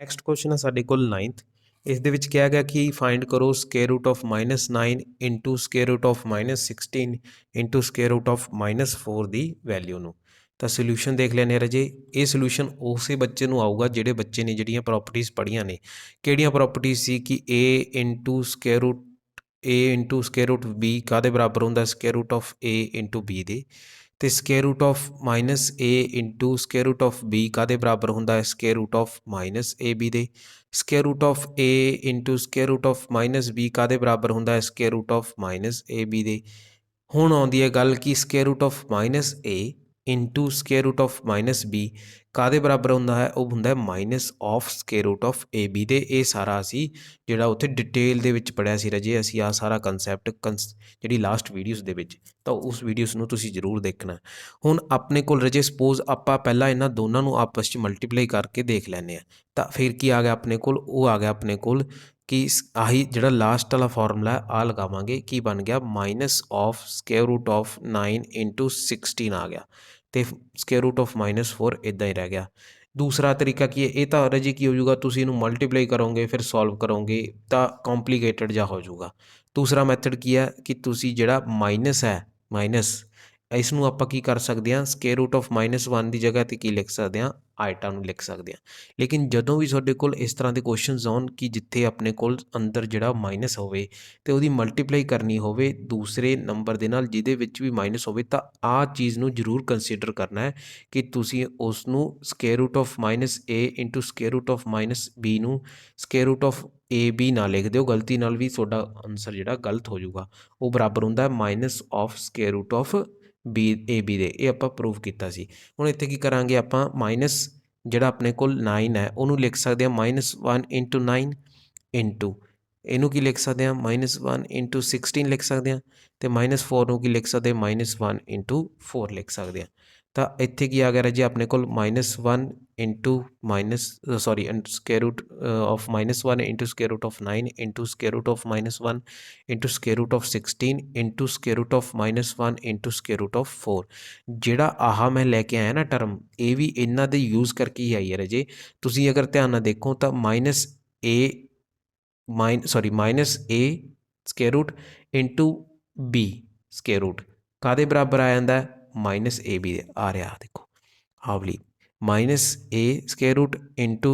ਨੈਕਸਟ ਕੁਐਸਚਨ ਹੈ ਸਾਡੇ ਕੋਲ 9th। ਇਸ ਦੇ ਵਿੱਚ ਕਿਹਾ ਗਿਆ ਕਿ ਫਾਈਂਡ ਕਰੋ square root of -9 into square root of -16 into square root of -4 ਦੀ ਵੈਲਿਊ ਨੂੰ। ਤਾਂ ਸੋਲਿਊਸ਼ਨ ਦੇਖ ਲੈਂਦੇ ਹਾਂ ਰਾਜੇ। ਇਹ ਸੋਲਿਊਸ਼ਨ ਉਸੇ ਬੱਚੇ ਨੂੰ ਆਊਗਾ ਜਿਹੜੇ ਬੱਚੇ ਨੇ ਜਿਹੜੀਆਂ ਪ੍ਰੋਪਰਟੀਜ਼ ਪੜ੍ਹੀਆਂ ਨੇ। ਕਿਹੜੀਆਂ ਪ੍ਰੋਪਰਟੀਜ਼ ਸੀ ਕਿ a into square root b ਕਾਹਦੇ ਬਰਾਬਰ ਹੁੰਦਾ, square root of a into b ਦੇ, ਅਤੇ square root of -a into square root of b ਕਾਹਦੇ ਬਰਾਬਰ ਹੁੰਦਾ ਹੈ, ਸਕੁਏਅਰ ਰੂਟ ਆਫ -ab ਦੇ। Square root of a into square root of -b ਕਾਹਦੇ ਬਰਾਬਰ ਹੁੰਦਾ ਹੈ, ਸਕੁਏਅਰ ਰੂਟ ਆਫ -ab ਦੇ। ਹੁਣ ਆਉਂਦੀ ਹੈ ਗੱਲ ਕਿ square root of -a into square root of -b ਕਾਹਦੇ ਬਰਾਬਰ ਹੁੰਦਾ ਹੈ, ਉਹ ਹੁੰਦਾ ਹੈ minus of square root of ab ਦੇ। ਇਹ ਸਾਰਾ ਅਸੀਂ ਜਿਹੜਾ ਉੱਥੇ ਡਿਟੇਲ ਦੇ ਵਿੱਚ ਪੜ੍ਹਿਆ ਸੀ ਰਾਜੇ, ਅਸੀਂ ਆਹ ਸਾਰਾ ਕੰਸੈਪਟ ਜਿਹੜੀ ਲਾਸਟ ਵੀਡੀਓਜ਼ ਦੇ ਵਿੱਚ, ਤਾਂ ਉਸ ਵੀਡੀਓਜ਼ ਨੂੰ ਤੁਸੀਂ ਜ਼ਰੂਰ ਦੇਖਣਾ। ਹੁਣ ਆਪਣੇ ਕੋਲ ਰਾਜੇ ਸਪੋਜ਼ ਆਪਾਂ ਪਹਿਲਾਂ ਇਹਨਾਂ ਦੋਨਾਂ ਨੂੰ ਆਪਸ 'ਚ ਮਲਟੀਪਲਾਈ ਕਰਕੇ ਦੇਖ ਲੈਂਦੇ ਹਾਂ। ਤਾਂ ਫਿਰ ਕੀ ਆ ਗਿਆ ਆਪਣੇ ਕੋਲ, ਉਹ ਆ ਗਿਆ ਆਪਣੇ ਕੋਲ ਕਿ ਆਹੀ ਜਿਹੜਾ ਲਾਸਟ ਵਾਲਾ ਫਾਰਮੂਲਾ ਹੈ ਆਹ ਲਗਾਵਾਂਗੇ, ਕੀ ਬਣ ਗਿਆ, minus of square root of 9 into 16 ਆ ਗਿਆ, ਅਤੇ ਸਕੁਏਅਰ ਰੂਟ ਆਫ -4 ਇੱਦਾਂ ਹੀ ਰਹਿ ਗਿਆ। ਦੂਸਰਾ ਤਰੀਕਾ ਕੀ ਹੈ, ਇਹ ਤਾਂ ਰਾਜੇ ਕੀ ਹੋ ਜਾਊਗਾ, ਤੁਸੀਂ ਇਹਨੂੰ ਮਲਟੀਪਲਾਈ ਕਰੋਗੇ ਫਿਰ ਸੋਲਵ ਕਰੋਗੇ ਤਾਂ ਕੰਪਲੀਕੇਟਡ ਜਿਹਾ ਹੋ ਜਾਊਗਾ। ਦੂਸਰਾ ਮੈਥਡ ਕੀ ਹੈ ਕਿ ਤੁਸੀਂ ਜਿਹੜਾ ਮਾਈਨਸ ਹੈ, ਇਸ ਨੂੰ ਆਪਾਂ ਕੀ ਕਰ ਸਕਦੇ ਹਾਂ, ਸਕੁਏਅਰ ਰੂਟ ਆਫ -1 ਦੀ ਜਗ੍ਹਾ 'ਤੇ ਕੀ ਲਿਖ ਸਕਦੇ ਹਾਂ, ਆਇਟਾ ਨੂੰ ਲਿਖ ਸਕਦੇ ਹਾਂ। ਲੇਕਿਨ ਜਦੋਂ ਵੀ ਤੁਹਾਡੇ ਕੋਲ ਇਸ ਤਰ੍ਹਾਂ ਦੇ ਕੁਐਸਚਨਸ ਆਉਣ ਕਿ ਜਿੱਥੇ ਆਪਣੇ ਕੋਲ ਅੰਦਰ ਜਿਹੜਾ ਮਾਈਨਸ ਹੋਵੇ ਅਤੇ ਉਹਦੀ ਮਲਟੀਪਲਾਈ ਕਰਨੀ ਹੋਵੇ ਦੂਸਰੇ ਨੰਬਰ ਦੇ ਨਾਲ ਜਿਹਦੇ ਵਿੱਚ ਵੀ ਮਾਈਨਸ ਹੋਵੇ, ਤਾਂ ਆਹ ਚੀਜ਼ ਨੂੰ ਜ਼ਰੂਰ ਕੰਸੀਡਰ ਕਰਨਾ ਹੈ ਕਿ ਤੁਸੀਂ ਉਸ ਨੂੰ square root of -a into square root of -b ਨੂੰ ਸਕੁਏਅਰ ਰੂਟ ਆਫ ab ਨਾ ਲਿਖ ਦਿਓ, ਗਲਤੀ ਨਾਲ ਵੀ ਤੁਹਾਡਾ ਆਨਸਰ ਜਿਹੜਾ ਗਲਤ ਹੋ ਜਾਊਗਾ। ਉਹ ਬਰਾਬਰ ਹੁੰਦਾ minus of square root of ab ਦੇ। ਇਹ ਆਪਾਂ ਪ੍ਰੂਵ ਕੀਤਾ ਸੀ। ਹੁਣ ਇੱਥੇ ਕੀ ਕਰਾਂਗੇ ਆਪਾਂ, ਮਾਈਨਸ ਜਿਹੜਾ ਆਪਣੇ ਕੋਲ 9 ਹੈ ਉਹਨੂੰ ਲਿਖ ਸਕਦੇ ਹਾਂ -1 ਇੰਟੂ 9 ਇੰਟੂ ਇਹਨੂੰ ਕੀ ਲਿਖ ਸਕਦੇ ਹਾਂ, -1 ਇੰਟੂ 16 ਲਿਖ ਸਕਦੇ ਹਾਂ, ਅਤੇ -4 ਨੂੰ ਕੀ ਲਿਖ ਸਕਦੇ, -1 ਇੰਟੂ 4 ਲਿਖ ਸਕਦੇ ਹਾਂ। ਤਾਂ ਇੱਥੇ ਕੀ ਆ ਗਿਆ ਰਾਜੇ ਆਪਣੇ ਕੋਲ, -1 into square root of -1 into square root of 9 into square root of -1 into square root of 16 into square root of -1 into square root of 4। ਜਿਹੜਾ ਆਹ ਮੈਂ ਲੈ ਕੇ ਆਇਆ ਨਾ ਟਰਮ, ਇਹ ਵੀ ਇਹਨਾਂ ਦੇ ਯੂਜ਼ ਕਰਕੇ ਹੀ ਆਈ ਹੈ ਰਾਜੇ। ਤੁਸੀਂ ਅਗਰ ਧਿਆਨ ਨਾਲ ਦੇਖੋ ਤਾਂ minus a square root into b square root ਕਾਹਦੇ ਬਰਾਬਰ ਆ ਜਾਂਦਾ, -ab ਦੇ ਆ ਰਿਹਾ, ਦੇਖੋ ਆਵਲੀ -a square root into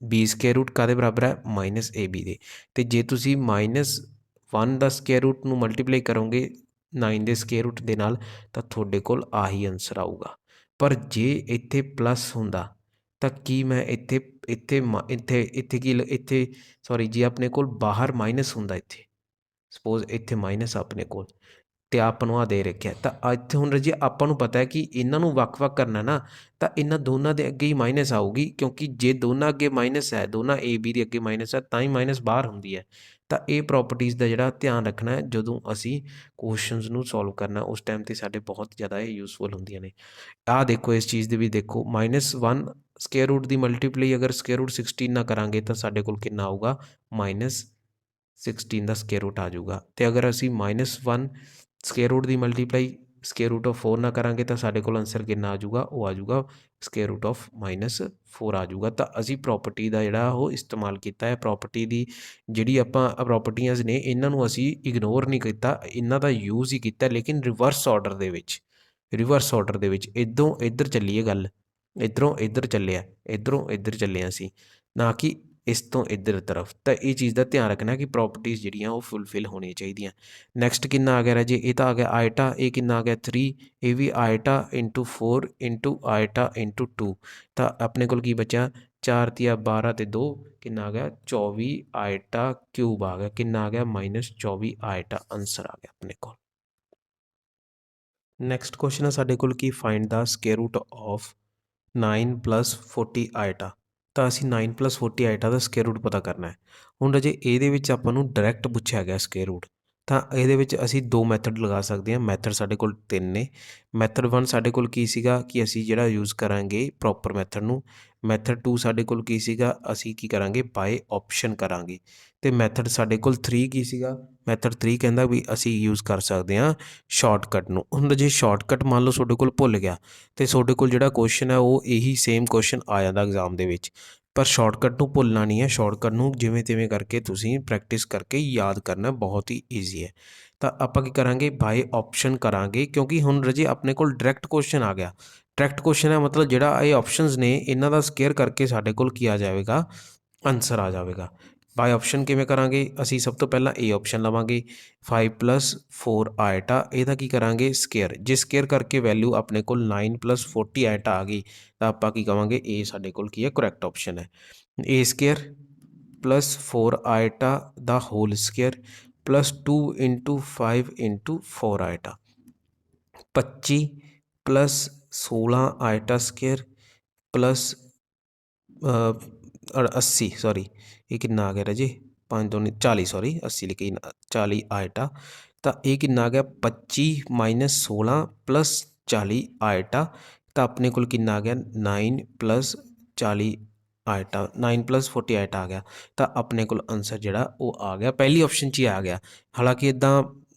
b square root ਕਾਹਦੇ ਬਰਾਬਰ ਹੈ, -ab ਦੇ। ਅਤੇ ਜੇ ਤੁਸੀਂ -1 ਦਾ ਸਕੁਏਅਰ ਰੂਟ ਨੂੰ ਮਲਟੀਪਲਾਈ ਕਰੋਗੇ 9 ਦੇ ਸਕੁਏਅਰ ਰੂਟ ਦੇ ਨਾਲ, ਤਾਂ ਤੁਹਾਡੇ ਕੋਲ ਆਹੀ ਆਨਸਰ ਆਊਗਾ। ਪਰ ਜੇ ਇੱਥੇ ਪਲੱਸ ਹੁੰਦਾ ਤਾਂ ਕੀ ਮੈਂ ਜੇ ਆਪਣੇ ਕੋਲ ਬਾਹਰ ਮਾਈਨਸ ਹੁੰਦਾ, ਇੱਥੇ ਸਪੋਜ਼ ਇੱਥੇ ਮਾਈਨਸ ਆਪਣੇ ਕੋਲ, ਤੇ ਆਪਾਂ ਨੂੰ ਆ ਦੇ ਰੱਖਿਆ। ਤਾਂ ਇੱਥੇ ਹੁਣ ਰਾਜੇ ਆਪਾਂ ਨੂੰ ਪਤਾ ਹੈ ਕਿ ਇਹਨਾਂ ਨੂੰ ਵੱਖ-ਵੱਖ ਕਰਨਾ ਨਾ, ਤਾਂ ਇਹਨਾਂ ਦੋਨਾਂ ਦੇ ਅੱਗੇ ਹੀ ਮਾਈਨਸ ਆਊਗੀ, ਕਿਉਂਕਿ ਜੇ ਦੋਨਾਂ ਅੱਗੇ ਮਾਈਨਸ ਹੈ, ਦੋਨਾਂ ਏ ਬੀ ਦੇ ਅੱਗੇ ਮਾਈਨਸ ਹੈ, ਤਾਂ ਹੀ ਮਾਈਨਸ ਬਾਹਰ ਹੁੰਦੀ ਹੈ। ਤਾਂ ਇਹ ਪ੍ਰੋਪਰਟੀਜ਼ ਦਾ ਜਿਹੜਾ ਧਿਆਨ ਰੱਖਣਾ ਹੈ ਜਦੋਂ ਅਸੀਂ ਕੁਐਸਚਨਸ ਨੂੰ ਸੋਲਵ ਕਰਨਾ, ਉਸ ਟਾਈਮ 'ਤੇ ਸਾਡੇ ਬਹੁਤ ਜ਼ਿਆਦਾ ਇਹ ਯੂਜ਼ਫੁਲ ਹੁੰਦੀਆਂ ਨੇ। ਆਹ ਦੇਖੋ, ਇਸ ਚੀਜ਼ ਦੇ ਵੀ ਦੇਖੋ, -1 ਸਕੇਅਰ ਰੂਟ ਦੀ ਮਲਟੀਪਲਾਈ ਅਗਰ ਸਕੇਅਰ ਰੂਟ 16 ਨਾਲ ਕਰਾਂਗੇ ਤਾਂ ਸਾਡੇ ਕੋਲ ਕਿੰਨਾ ਆਊਗਾ, -16 ਦਾ ਸਕੇਅਰ ਰੂਟ ਆ ਜਾਊਗਾ। ਅਤੇ ਅਗਰ ਅਸੀਂ -1 square route the multiply square root of 4 ਨਾਲ ਕਰਾਂਗੇ ਤਾਂ ਸਾਡੇ ਕੋਲ ਆਂਸਰ ਕਿੰਨਾ ਆ ਜਾਊਗਾ, ਉਹ ਆ ਜਾਊਗਾ ਸਕੇਅਰ ਰੂਟ ਆਫ -4 ਆ ਜਾਊਗਾ। ਤਾਂ ਅਸੀਂ ਪ੍ਰੋਪਰਟੀ ਦਾ ਜਿਹੜਾ ਉਹ ਇਸਤੇਮਾਲ ਕੀਤਾ ਹੈ। ਪ੍ਰੋਪਰਟੀ ਦੀ ਜਿਹੜੀ ਆਪਾਂ ਪ੍ਰੋਪਰਟੀਆਂ ਨੇ, ਇਹਨਾਂ ਨੂੰ ਅਸੀਂ ਇਗਨੋਰ ਨਹੀਂ ਕੀਤਾ, ਇਹਨਾਂ ਦਾ ਯੂਜ਼ ਹੀ ਕੀਤਾ, ਲੇਕਿਨ ਰਿਵਰਸ ਆਰਡਰ ਦੇ ਵਿੱਚ। ਰਿਵਰਸ ਆਰਡਰ ਦੇ ਵਿੱਚ ਇੱਧਰੋਂ ਇੱਧਰ ਚੱਲੀਏ ਗੱਲ, ਇੱਧਰੋਂ ਇੱਧਰ ਚੱਲਿਆ, ਇੱਧਰੋਂ ਇੱਧਰ ਚੱਲੇ ਅਸੀਂ, ਨਾ ਕਿ ਇਸ ਤੋਂ ਇੱਧਰ ਤਰਫ। ਤਾਂ ਇਹ ਚੀਜ਼ ਦਾ ਧਿਆਨ ਰੱਖਣਾ ਕਿ ਪ੍ਰੋਪਰਟੀਜ਼ ਜਿਹੜੀਆਂ ਉਹ ਫੁੱਲਫਿਲ ਹੋਣੀਆਂ ਚਾਹੀਦੀਆਂ। ਨੈਕਸਟ ਕਿੰਨਾ ਆ ਗਿਆ ਰਾਜੇ, ਇਹ ਤਾਂ ਆ ਗਿਆ ਆਇਟਾ, ਇਹ ਕਿੰਨਾ ਆ ਗਿਆ 3, ਇਹ ਵੀ ਆਇਟਾ ਇੰਟੂ 4 ਇੰਟੂ ਆਇਟਾ ਇੰਟੂ 2। ਤਾਂ ਆਪਣੇ ਕੋਲ ਕੀ ਬਚਿਆ, 4 ਤੀਆ 12 ਅਤੇ 2 ਕਿੰਨਾ ਆ ਗਿਆ, 24 ਆਇਟਾ ਕਿਊਬ ਆ ਗਿਆ। ਕਿੰਨਾ ਆ ਗਿਆ, -24 ਆਇਟਾ ਆਂਸਰ ਆ ਗਿਆ ਆਪਣੇ ਕੋਲ। ਨੈਕਸਟ ਕੁਐਸਚਨ ਹੈ ਸਾਡੇ ਕੋਲ ਕੀ, find the square root of 9 + 40 iota. ਤਾਂ ਅਸੀਂ 9 + 40 ਆਇਟਾ ਦਾ ਸਕੇਅਰ ਰੂਟ ਪਤਾ ਕਰਨਾ ਹੈ। ਹੁਣ ਰਾਜੇ ਇਹਦੇ ਵਿੱਚ ਆਪਾਂ ਨੂੰ ਡਾਇਰੈਕਟ ਪੁੱਛਿਆ ਗਿਆ ਸਕੇਅਰ ਰੂਟ, ਤਾਂ ਇਹਦੇ ਵਿੱਚ ਅਸੀਂ 2 ਮੈਥਡ ਲਗਾ ਸਕਦੇ ਹਾਂ। ਮੈਥਡ ਸਾਡੇ ਕੋਲ 3 ਨੇ। ਮੈਥਡ 1 ਸਾਡੇ ਕੋਲ ਕੀ ਸੀਗਾ ਕਿ ਅਸੀਂ ਜਿਹੜਾ ਯੂਜ਼ ਕਰਾਂਗੇ ਪ੍ਰੋਪਰ ਮੈਥਡ ਨੂੰ। ਮੈਥਡ 2 ਸਾਡੇ ਕੋਲ ਕੀ ਸੀਗਾ, ਅਸੀਂ ਕੀ ਕਰਾਂਗੇ, ਬਾਏ ਆਪਸ਼ਨ ਕਰਾਂਗੇ। ਅਤੇ ਮੈਥਡ ਸਾਡੇ ਕੋਲ 3 ਕੀ ਸੀਗਾ, ਮੈਥਡ 3 ਕਹਿੰਦਾ ਵੀ ਅਸੀਂ ਯੂਜ਼ ਕਰ ਸਕਦੇ ਹਾਂ ਸ਼ਾਰਟਕਟ ਨੂੰ। ਹੁਣ ਜੇ ਸ਼ਾਰਟਕਟ ਮੰਨ ਲਓ ਤੁਹਾਡੇ ਕੋਲ ਭੁੱਲ ਗਿਆ, ਅਤੇ ਤੁਹਾਡੇ ਕੋਲ ਜਿਹੜਾ ਕੁਐਸਚਨ ਹੈ ਉਹ ਇਹੀ ਸੇਮ ਕੁਐਸਚਨ ਆ ਜਾਂਦਾ ਐਗਜ਼ਾਮ ਦੇ ਵਿੱਚ, ਪਰ ਸ਼ਾਰਟਕਟ ਨੂੰ ਭੁੱਲਣਾ ਨਹੀਂ ਹੈ। ਸ਼ਾਰਟਕਟ ਨੂੰ ਜਿਵੇਂ ਤਿਵੇਂ ਕਰਕੇ ਤੁਸੀਂ ਪ੍ਰੈਕਟਿਸ ਕਰਕੇ ਯਾਦ ਕਰਨਾ, ਬਹੁਤ ਹੀ ਈਜ਼ੀ ਹੈ। ਤਾਂ ਆਪਾਂ ਕੀ ਕਰਾਂਗੇ, ਬਾਏ ਆਪਸ਼ਨ ਕਰਾਂਗੇ, ਕਿਉਂਕਿ ਹੁਣ ਰਾਜੇ ਆਪਣੇ ਕੋਲ ਡਾਇਰੈਕਟ ਕੁਐਸਚਨ ਆ ਗਿਆ। ਡਾਇਰੈਕਟ ਕੁਐਸਚਨ ਹੈ ਮਤਲਬ ਜਿਹੜਾ ਇਹ ਆਪਸ਼ਨਸ ਨੇ ਇਹਨਾਂ ਦਾ ਸਕੇਅਰ ਕਰਕੇ ਸਾਡੇ ਕੋਲ ਕੀ ਆ ਜਾਵੇਗਾ, ਆਂਸਰ ਆ ਜਾਵੇਗਾ। ਬਾਏ ਆਪਸ਼ਨ ਕਿਵੇਂ ਕਰਾਂਗੇ, ਅਸੀਂ ਸਭ ਤੋਂ ਪਹਿਲਾਂ ਇਹ ਆਪਸ਼ਨ ਲਵਾਂਗੇ 5 + 4 ਆਇਟਾ, ਇਹਦਾ ਕੀ ਕਰਾਂਗੇ ਸਕੇਅਰ। ਜੇ ਸਕੇਅਰ ਕਰਕੇ ਵੈਲਿਊ ਆਪਣੇ ਕੋਲ 9 + 40 ਆਇਟਾ ਆ ਗਈ ਤਾਂ ਆਪਾਂ ਕੀ ਕਵਾਂਗੇ, ਇਹ ਸਾਡੇ ਕੋਲ ਕੀ ਹੈ, ਕਰੈਕਟ ਆਪਸ਼ਨ ਹੈ। a ਸਕੇਅਰ + 4 ਆਇਟਾ ਦਾ whole square +2 × 5 × 4 iota, 25 + 16 iota square plus 80, sorry ਇਹ ਕਿੰਨਾ ਆ ਗਿਆ ਰਾਜੇ, 5 2 40, ਸੌਰੀ 80 ਲਿਖੀ 40 ਆਇਟਾ। ਤਾਂ ਇਹ ਕਿੰਨਾ ਆ ਗਿਆ, 25 - 16 + 40 ਆਇਟਾ। ਤਾਂ ਆਪਣੇ ਕੋਲ ਕਿੰਨਾ ਆ ਗਿਆ, 9 + 40 ਆਇਟਾ, 9 + 40 ਆਇਟਾ ਆ ਗਿਆ। ਤਾਂ ਆਪਣੇ ਕੋਲ ਆਂਸਰ ਜਿਹੜਾ ਉਹ ਆ ਗਿਆ, ਪਹਿਲੀ ਆਪਸ਼ਨ 'ਚ ਹੀ ਆ ਗਿਆ। ਹਾਲਾਂਕਿ ਇੱਦਾਂ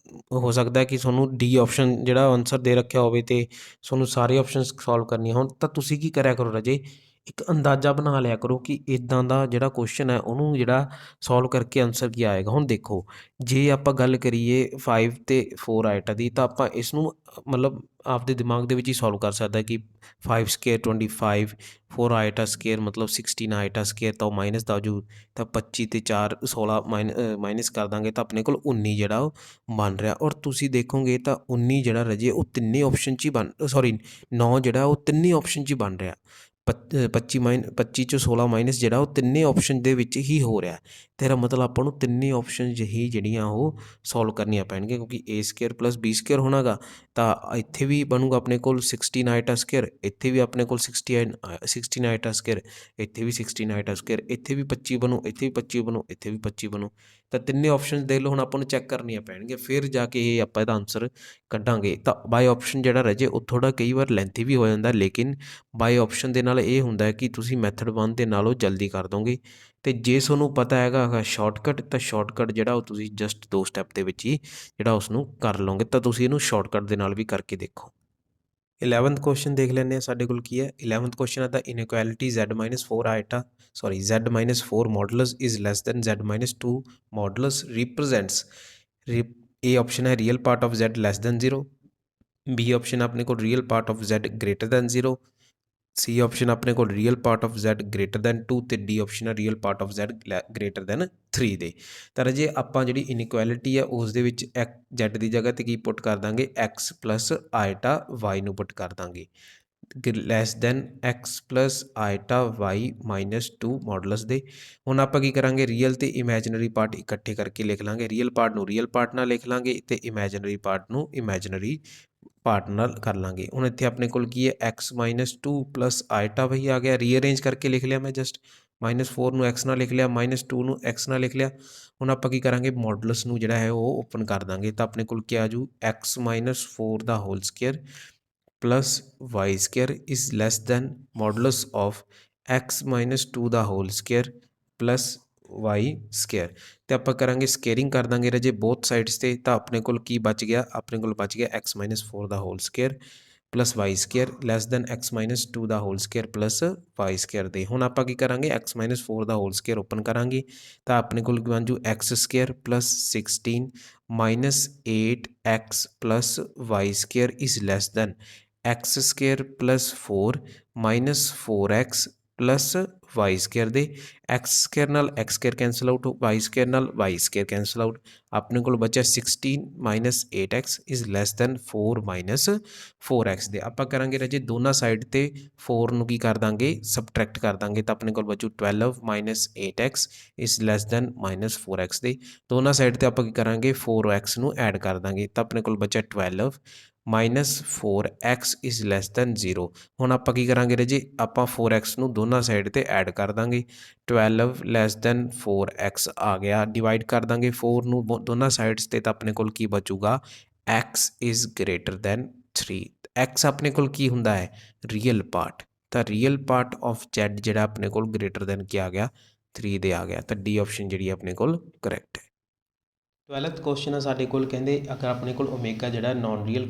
ਹੋ ਸਕਦਾ ਕਿ ਤੁਹਾਨੂੰ ਡੀ ਆਪਸ਼ਨ ਜਿਹੜਾ ਆਂਸਰ ਦੇ ਰੱਖਿਆ ਹੋਵੇ ਅਤੇ ਤੁਹਾਨੂੰ ਸਾਰੇ ਆਪਸ਼ਨਸ ਸੋਲਵ ਕਰਨੀਆਂ ਹੋਣ, ਤਾਂ ਤੁਸੀਂ ਕੀ ਕਰਿਆ ਕਰੋ ਰਾਜੇ, ਇੱਕ ਅੰਦਾਜ਼ਾ ਬਣਾ ਲਿਆ ਕਰੋ ਕਿ ਇੱਦਾਂ ਦਾ ਜਿਹੜਾ ਕੁਐਸਚਨ ਹੈ ਉਹਨੂੰ ਜਿਹੜਾ ਸੋਲਵ ਕਰਕੇ ਆਂਸਰ ਕੀ ਆਏਗਾ। ਹੁਣ ਦੇਖੋ, ਜੇ ਆਪਾਂ ਗੱਲ ਕਰੀਏ 5 ਅਤੇ 4 ਆਇਟਾ ਦੀ, ਤਾਂ ਆਪਾਂ ਇਸ ਨੂੰ ਮਤਲਬ ਆਪਦੇ ਦਿਮਾਗ ਦੇ ਵਿੱਚ ਹੀ ਸੋਲਵ ਕਰ ਸਕਦਾ ਕਿ 5 ਸਕੇਅਰ 25, 4 ਆਇਟਾ ਸਕੇਅਰ ਮਤਲਬ 16 ਆਇਟਾ ਸਕੇਅਰ, ਤਾਂ ਉਹ ਮਾਈਨਸ ਦਾ ਜੂ, ਤਾਂ 25 ਅਤੇ 4 16 ਮਾਈਨਸ ਕਰ ਦਾਂਗੇ ਤਾਂ ਆਪਣੇ ਕੋਲ 19 ਜਿਹੜਾ ਉਹ ਬਣ ਰਿਹਾ। ਔਰ ਤੁਸੀਂ ਦੇਖੋਗੇ ਤਾਂ 19 ਜਿਹੜਾ ਰਾਜੇ ਉਹ ਤਿੰਨੇ ਆਪਸ਼ਨ 'ਚ ਹੀ 9 ਜਿਹੜਾ ਉਹ ਤਿੰਨੇ ਆਪਸ਼ਨ 'ਚ ਹੀ ਬਣ ਰਿਹਾ। 25 'ਚੋਂ 16 ਮਾਈਨਸ ਜਿਹੜਾ ਉਹ ਤਿੰਨੇ ਆਪਸ਼ਨ ਦੇ ਵਿੱਚ ਹੀ ਹੋ ਰਿਹਾ। ਤੇਰਾ ਮਤਲਬ ਆਪਾਂ ਨੂੰ ਤਿੰਨੇ ਆਪਸ਼ਨ ਹੀ ਜਿਹੜੀਆਂ ਉਹ ਸੋਲਵ ਕਰਨੀਆਂ ਪੈਣਗੀਆਂ, ਕਿਉਂਕਿ a ਸਕੇਅਰ + b ਸਕੇਅਰ ਹੋਣਾ ਗਾ। ਤਾਂ ਇੱਥੇ ਵੀ ਬਣੂਗਾ ਆਪਣੇ ਕੋਲ 16 ਆਇਟਾ ਸਕੇਅਰ, ਇੱਥੇ ਵੀ ਆਪਣੇ ਕੋਲ 16 ਆਇਟਾ ਸਕੇਅਰ, ਇੱਥੇ ਵੀ 16 ਆਇਟਾ ਸਕੇਅਰ, ਇੱਥੇ ਵੀ 25 ਬਣੂ, ਇੱਥੇ ਵੀ 25 ਬਣੂ, ਇੱਥੇ ਵੀ 25 ਬਣੂ। ਤਾਂ ਤਿੰਨੇ ਆਪਸ਼ਨ ਦੇਖ ਲਓ, ਹੁਣ ਆਪਾਂ ਨੂੰ ਚੈੱਕ ਕਰਨੀਆਂ ਪੈਣਗੀਆਂ, ਫਿਰ ਜਾ ਕੇ ਇਹ ਆਪਾਂ ਇਹਦਾ ਆਂਸਰ ਕੱਢਾਂਗੇ। ਤਾਂ ਬਾਏ ਆਪਸ਼ਨ ਜਿਹੜਾ ਰਾਜੇ ਉਹ ਥੋੜ੍ਹਾ ਕਈ ਵਾਰ ਲੈਂਥੀ ਵੀ ਹੋ ਜਾਂਦਾ, ਲੇਕਿਨ ਬਾਏ ਆਪਸ਼ਨ ਦੇ ਨਾਲ ਇਹ ਹੁੰਦਾ ਕਿ ਤੁਸੀਂ ਮੈਥਡ 1 ਦੇ ਨਾਲੋਂ ਜਲਦੀ ਕਰ ਦੋਗੇ। ਅਤੇ ਜੇ ਤੁਹਾਨੂੰ ਪਤਾ ਹੈਗਾ ਸ਼ਾਰਟਕਟ, ਤਾਂ ਸ਼ਾਰਟਕਟ ਜਿਹੜਾ ਉਹ ਤੁਸੀਂ ਜਸਟ 2 ਸਟੈਪ ਦੇ ਵਿੱਚ ਹੀ ਜਿਹੜਾ ਉਸਨੂੰ ਕਰ ਲਓਗੇ। ਤਾਂ ਤੁਸੀਂ ਇਹਨੂੰ ਸ਼ਾਰਟਕਟ ਦੇ ਨਾਲ ਵੀ ਕਰਕੇ ਦੇਖੋ। 11th ਕੁਐਸਚਨ ਦੇਖ ਲੈਂਦੇ ਹਾਂ, ਸਾਡੇ ਕੋਲ ਕੀ ਹੈ। 11th ਕੁਐਸਚਨ ਹੈ the inequality Z - 4 iota Z - 4 modulus is less than Z - 2 modulus represents. ਇਹ ਆਪਸ਼ਨ ਹੈ real part of Z less than 0, B option ਆਪਣੇ ਕੋਲ real part of Z greater than 0, C option ਆਪਣੇ ਕੋਲ real part of Z greater than 2 ਅਤੇ D option ਹੈ real part of Z greater than 3 ਦੇ। ਤਾਂ ਰਾਜੇ ਆਪਾਂ ਜਿਹੜੀ ਇਨਇਕੁਐਲਿਟੀ ਹੈ ਉਸ ਦੇ ਵਿੱਚ Z ਦੀ ਜਗ੍ਹਾ 'ਤੇ ਕੀ ਪੁੱਟ ਕਰ ਦਾਂਗੇ, x + ਆਇਟਾ y ਨੂੰ ਪੁੱਟ ਕਰ ਦਾਂਗੇ। Less than x plus iota y minus 2 modulus ਦੇ। ਹੁਣ ਆਪਾਂ ਕੀ ਕਰਾਂਗੇ, ਰੀਅਲ ਅਤੇ ਇਮੈਜਨਰੀ ਪਾਰਟ ਇਕੱਠੇ ਕਰਕੇ ਲਿਖ ਲਾਂਗੇ। ਰੀਅਲ ਪਾਰਟ ਨੂੰ ਰੀਅਲ ਪਾਰਟ ਨਾਲ ਲਿਖ ਲਾਂਗੇ ਅਤੇ ਇਮੈਜਨਰੀ ਪਾਰਟ ਨੂੰ ਇਮੈਜਨਰੀ ਪਾਰਟ ਨਾਲ ਕਰ ਲਾਂਗੇ। ਹੁਣ ਇੱਥੇ ਆਪਣੇ ਕੋਲ ਕੀ ਹੈ, x ਮਾਈਨਸ 2 ਪਲਸ ਆਈਟਾ ਵਹੀ ਆ ਗਿਆ, ਰੀਅਰੇਂਜ ਕਰਕੇ ਲਿਖ ਲਿਆ ਮੈਂ ਜਸਟ। -4 ਨੂੰ x ਨਾਲ ਲਿਖ ਲਿਆ, -2 ਨੂੰ x ਨਾਲ ਲਿਖ ਲਿਆ। ਹੁਣ ਆਪਾਂ ਕੀ ਕਰਾਂਗੇ, ਮੋਡੂਲਸ ਨੂੰ ਜਿਹੜਾ ਹੈ ਉਹ ਓਪਨ ਕਰ ਦਾਂਗੇ ਤਾਂ ਆਪਣੇ ਕੋਲ ਕੀ ਆ ਜੂ, x-4 ਦਾ whole square plus y square is less than modulus of x-2 ਦਾ whole square plus y square. ਅਤੇ ਆਪਾਂ ਕਰਾਂਗੇ ਸਕੇਅਰਿੰਗ ਕਰ ਦਾਂਗੇ ਰਾਜੇ ਬੋਥ ਸਾਈਡਸ 'ਤੇ, ਤਾਂ ਆਪਣੇ ਕੋਲ ਕੀ ਬਚ ਗਿਆ, ਆਪਣੇ ਕੋਲ ਬਚ ਗਿਆ x-4 ਦਾ whole square plus y square less than x-2 ਦਾ whole square plus y square ਦੇ। ਹੁਣ ਆਪਾਂ ਕੀ ਕਰਾਂਗੇ, x-4 ਦਾ ਹੋਲ ਸਕੇਅਰ ਓਪਨ ਕਰਾਂਗੇ ਤਾਂ ਆਪਣੇ ਕੋਲ ਬਣ ਜੂ x square plus 16 minus 8x plus y square is less than x square plus 4 minus 4x plus y square ਦੇ। x ਸਕੇਅਰ ਨਾਲ x square cancel out, y square ਨਾਲ ਵਾਈ ਸਕੇਅਰ ਕੈਂਸਲ ਆਊਟ। ਆਪਣੇ ਕੋਲ ਬਚਿਆ 16 minus 8x is less than 4 minus 4x ਦੇ। ਆਪਾਂ ਕਰਾਂਗੇ ਰਾਜੇ ਦੋਨਾਂ ਸਾਈਡ 'ਤੇ 4 ਨੂੰ ਕੀ ਕਰ ਦਾਂਗੇ, ਸਬਟਰੈਕਟ ਕਰ ਦਾਂਗੇ ਤਾਂ ਆਪਣੇ ਕੋਲ ਬਚੂ 12 minus 8x is less then minus 4x ਦੇ। ਦੋਨਾਂ ਸਾਈਡ 'ਤੇ ਆਪਾਂ ਕੀ ਕਰਾਂਗੇ, 4x ਨੂੰ ਐਡ ਕਰ ਦਾਂਗੇ ਤਾਂ ਆਪਣੇ ਕੋਲ ਬਚਿਆ 12 minus 4x is less than 0। ਹੁਣ ਆਪਾਂ ਕੀ ਕਰਾਂਗੇ ਰਾਜੇ, ਆਪਾਂ 4x ਨੂੰ ਦੋਨਾਂ ਸਾਈਡ 'ਤੇ ਐਡ ਕਰ ਦਾਂਗੇ। 12 ਲੈਸ ਦੈਨ 4x ਆ ਗਿਆ, ਡਿਵਾਈਡ ਕਰ ਦਾਂਗੇ 4 ਨੂੰ ਦੋਨਾਂ ਸਾਈਡਸ 'ਤੇ ਤਾਂ ਆਪਣੇ ਕੋਲ ਕੀ ਬਚੂਗਾ, x is greater than 3। x ਆਪਣੇ ਕੋਲ ਕੀ ਹੁੰਦਾ ਹੈ, ਰੀਅਲ ਪਾਰਟ, ਤਾਂ ਰੀਅਲ ਪਾਰਟ ਆਫ z ਜਿਹੜਾ ਆਪਣੇ ਕੋਲ ਗ੍ਰੇਟਰ ਦੈਨ ਕੀ ਆ ਗਿਆ, 3 ਦੇ ਆ ਗਿਆ। ਤਾਂ ਡੀ ਆਪਸ਼ਨ ਜਿਹੜੀ ਆਪਣੇ ਕੋਲ ਕਰੈਕਟ ਹੈ। 12th ਕੁਐਸਚਨ ਆ ਸਾਡੇ ਕੋਲ, ਕਹਿੰਦੇ ਅਗਰ ਆਪਣੇ ਕੋਲ ਓਮੇਗਾ ਜਿਹੜਾ ਨਾਨ ਰੀਅਲ